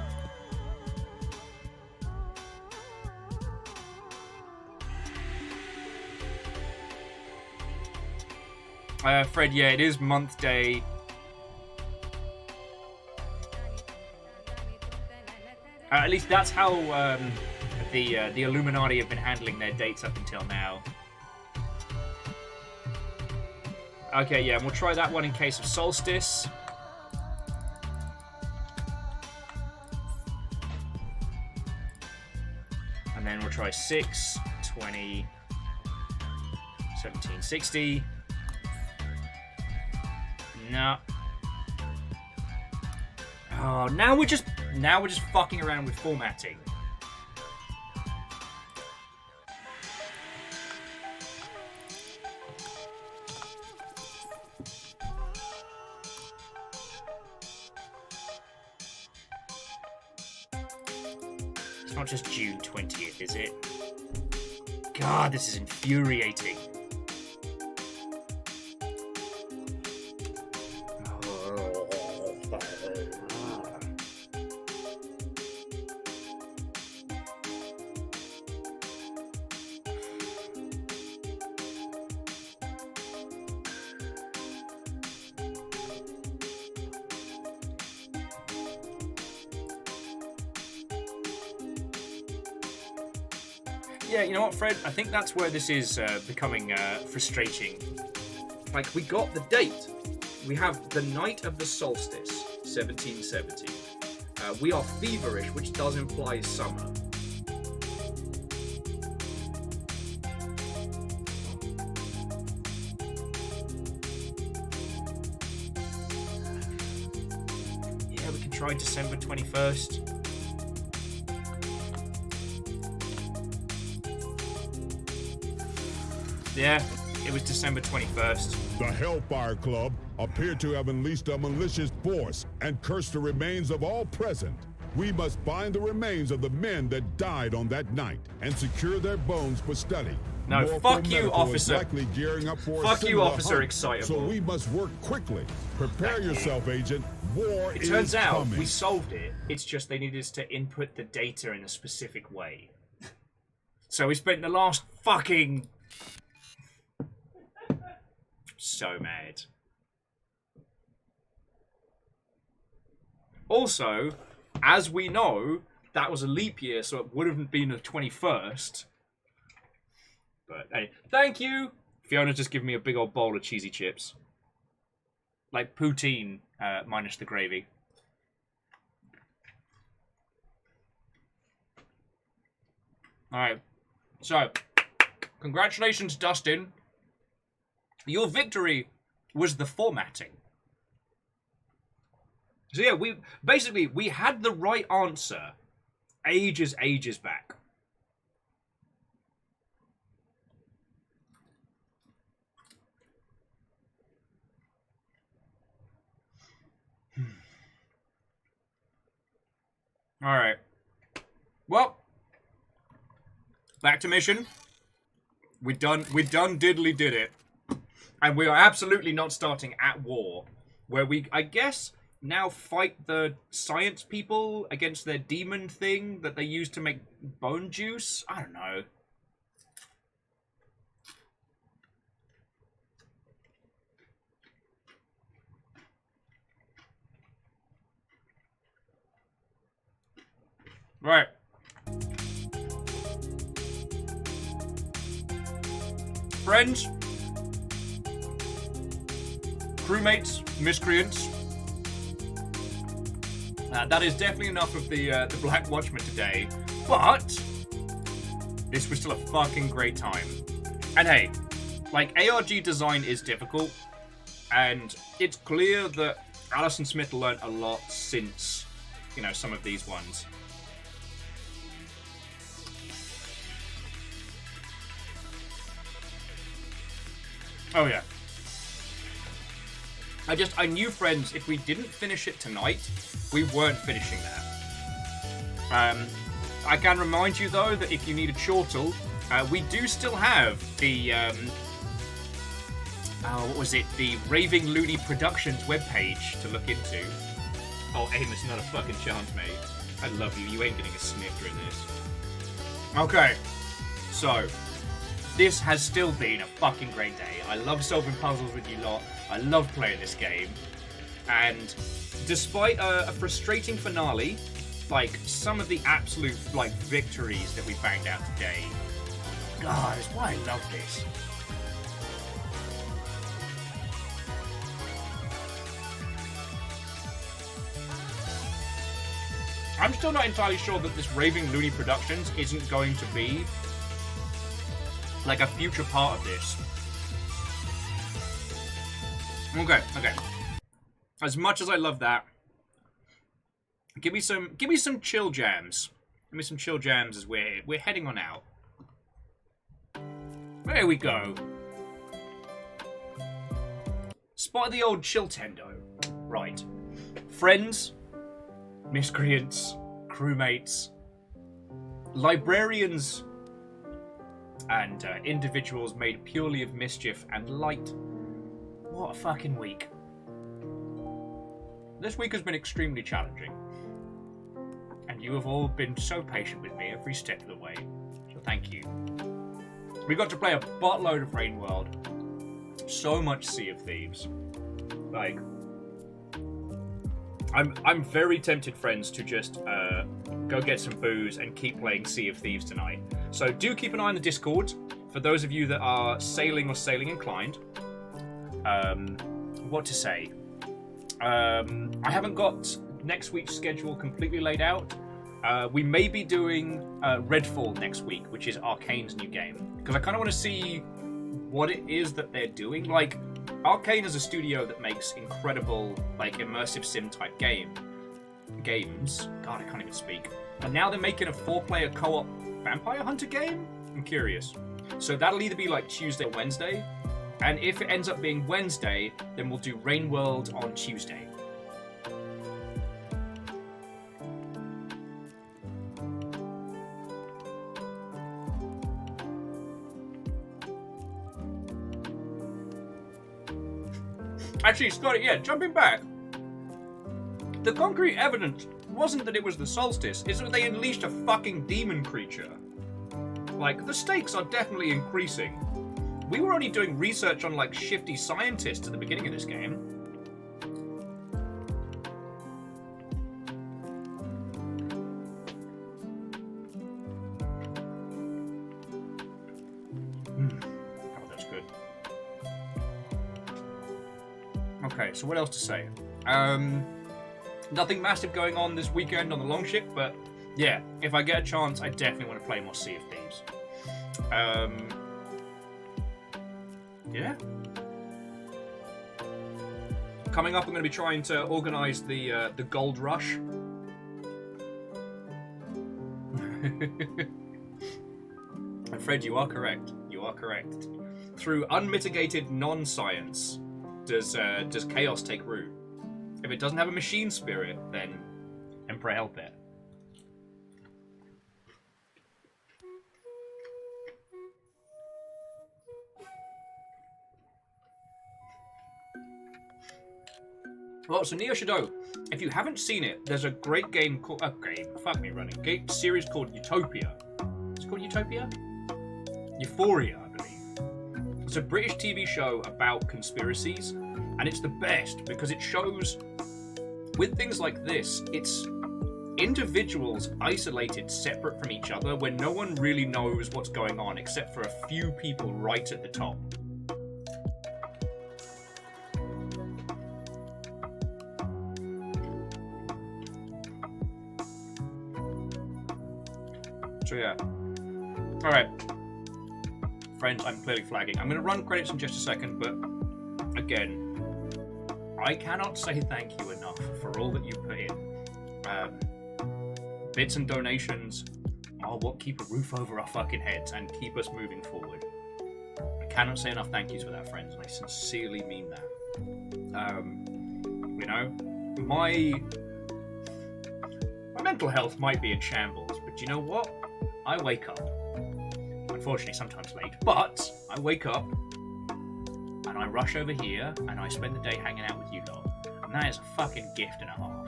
Fred, yeah, it is month day. At least that's how the Illuminati have been handling their dates up until now. Okay, yeah, and we'll try that one in case of solstice. And then we'll try 6-20-1760. No. Oh, now we're just fucking around with formatting. It's not just June 20th, is it? God, this is infuriating. Yeah, you know what, Fred? I think that's where this is becoming frustrating. Like, we got the date. We have the night of the solstice, 1770. We are feverish, which does imply summer. Yeah, we can try December 21st. Yeah, it was December 21st. The Hellfire Club appear to have unleashed a malicious force and cursed the remains of all present. We must find the remains of the men that died on that night and secure their bones for study. No, fuck you, officer. Likely gearing up for fuck a you, officer hunt, excitable. So we must work quickly. Prepare yourself, agent. War is coming. It turns out we solved it. It's just they needed us to input the data in a specific way. So we spent the last fucking... So mad. Also, as we know, that was a leap year, so it would have been the 21st. But hey, thank you! Fiona just giving me a big old bowl of cheesy chips. Like poutine, minus the gravy. Alright, so, congratulations, Dustin. Your victory was the formatting. So yeah, we had the right answer ages back. All right. Well, back to mission. We done diddly did it. And we are absolutely not starting at war, where we, I guess, now fight the science people against their demon thing that they use to make bone juice? I don't know. Right. Friends, crewmates, miscreants. That is definitely enough of the Black Watchmen today, but this was still a fucking great time. And hey, Like, ARG design is difficult, and it's clear that Alison Smith learned a lot since, you know, some of these ones. Oh, yeah. I knew, friends, if we didn't finish it tonight, we weren't finishing that. I can remind you, though, that if you need a chortle, we do still have the, what was it? The Raving Looney Productions webpage to look into. Oh, Amos, not a fucking chance, mate. I love you. You ain't getting a sniff during this. Okay. So, this has still been a fucking great day. I love solving puzzles with you lot. I love playing this game. And despite a frustrating finale, like, some of the absolute, like, victories that we banged out today, God, it's why I love this. I'm still not entirely sure that this Raving Looney Productions isn't going to be like a future part of this. Okay. As much as I love that, give me some chill jams. Give me some chill jams as we're heading on out. There we go. Spot the old chill tendo. Right. Friends, miscreants, crewmates, librarians, and individuals made purely of mischief and light. What a fucking week. This week has been extremely challenging. And you have all been so patient with me every step of the way. So thank you. We got to play a buttload of Rain World. So much Sea of Thieves. Like, I'm very tempted, friends, to just go get some booze and keep playing Sea of Thieves tonight. So do keep an eye on the Discord for those of you that are sailing or sailing inclined. What to say? I haven't got next week's schedule completely laid out. We may be doing Redfall next week, which is Arcane's new game, because I kind of want to see what it is that they're doing. Like, Arcane is a studio that makes incredible, like, immersive sim type games. God, I can't even speak. And now they're making a 4-player co-op Vampire Hunter game? I'm curious. So that'll either be like Tuesday or Wednesday. And if it ends up being Wednesday, then we'll do Rain World on Tuesday. Actually, Scotty, yeah, jumping back. The concrete evidence wasn't that it was the solstice, it's that they unleashed a fucking demon creature. Like, the stakes are definitely increasing. We were only doing research on, like, shifty scientists at the beginning of this game. Oh, that's good. Okay, so what else to say? Nothing massive going on this weekend on the Longship, but yeah, if I get a chance, I definitely want to play more Sea of Thieves. Yeah. Coming up, I'm going to be trying to organise the Gold Rush. And Fred, you are correct. You are correct. Through unmitigated non-science does chaos take root. If it doesn't have a machine spirit, then Emperor help it. Well, so Neo Shadow, if you haven't seen it, there's a great game called... series called Utopia. It's called Utopia? Euphoria, I believe. It's a British TV show about conspiracies, and it's the best because it shows, with things like this, it's individuals isolated, separate from each other, where no one really knows what's going on except for a few people right at the top. So yeah. Alright. Friends, I'm clearly flagging. I'm going to run credits in just a second, but again, I cannot say thank you enough for all that you put in. Bits and donations are what keep a roof over our fucking heads and keep us moving forward. I cannot say enough thank yous for that, friends, and I sincerely mean that. You know, my mental health might be in shambles, but you know what? I wake up. Unfortunately, sometimes late, but I wake up and I rush over here and I spend the day hanging out with you lot. And that is a fucking gift and a half.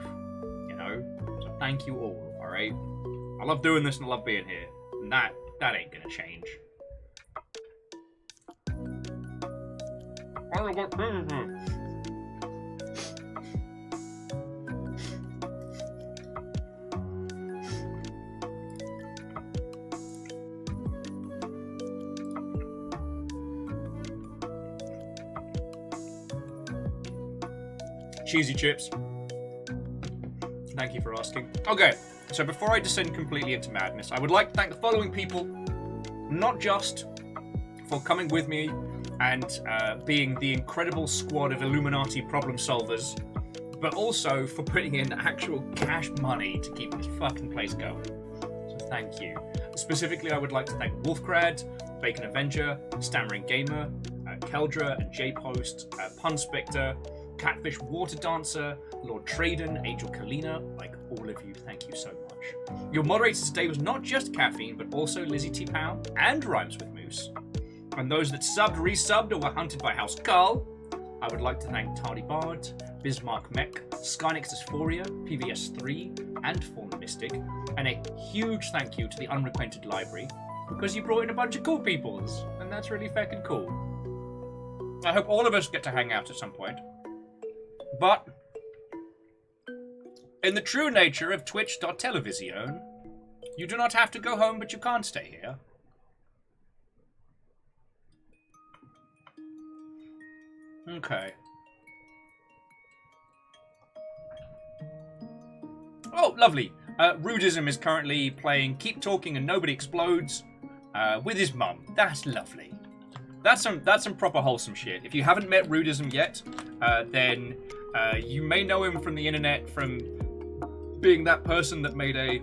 You know? So thank you all, alright? I love doing this and I love being here. And that ain't gonna change. Cheesy chips. Thank you for asking. Okay, so before I descend completely into madness, I would like to thank the following people, not just for coming with me and being the incredible squad of Illuminati problem solvers, but also for putting in actual cash money to keep this fucking place going. So thank you. Specifically, I would like to thank Wolfcrad, Bacon Avenger, Stammering Gamer, Keldra and J-Post, Pun Spectre, Catfish Water Dancer, Lord Traden, Angel Kalina, like all of you, thank you so much. Your moderator today was not just Caffeine, but also Lizzie T. Pow and Rhymes with Moose. And those that subbed, resubbed, or were hunted by House Carl, I would like to thank Tardy Bard, Bismarck Mech, Skynix Dysphoria, PVS3, and Fawn Mystic, and a huge thank you to the Unrequented Library, because you brought in a bunch of cool peoples, and that's really fucking cool. I hope all of us get to hang out at some point. But, in the true nature of Twitch.television, you do not have to go home, but you can't stay here. Okay. Oh, lovely. Rudism is currently playing Keep Talking and Nobody Explodes with his mum. That's lovely. That's some proper wholesome shit. If you haven't met Rudism yet, then you may know him from the internet from being that person that made a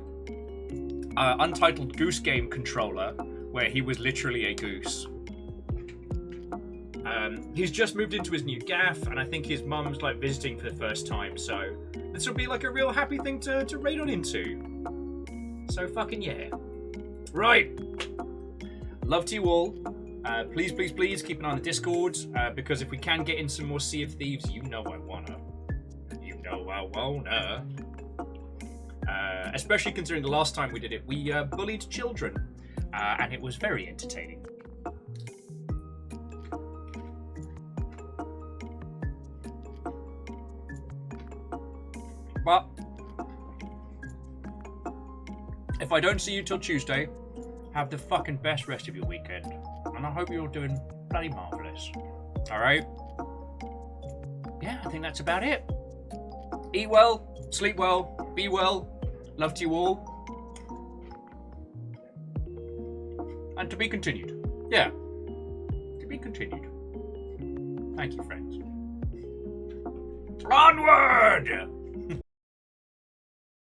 Untitled Goose Game controller where he was literally a goose. He's just moved into his new gaff, and I think his mum's like visiting for the first time, so this will be like a real happy thing to raid on into. So fucking yeah. Right. Love to you all. Please, please, please keep an eye on the Discord, because if we can get in some more Sea of Thieves, you know I wanna. You know I wanna. Especially considering the last time we did it, we bullied children, and it was very entertaining. But if I don't see you till Tuesday, have the fucking best rest of your weekend. And I hope you're doing bloody marvellous. Alright? Yeah, I think that's about it. Eat well, sleep well, be well. Love to you all. And to be continued. Yeah. To be continued. Thank you, friends. Onward!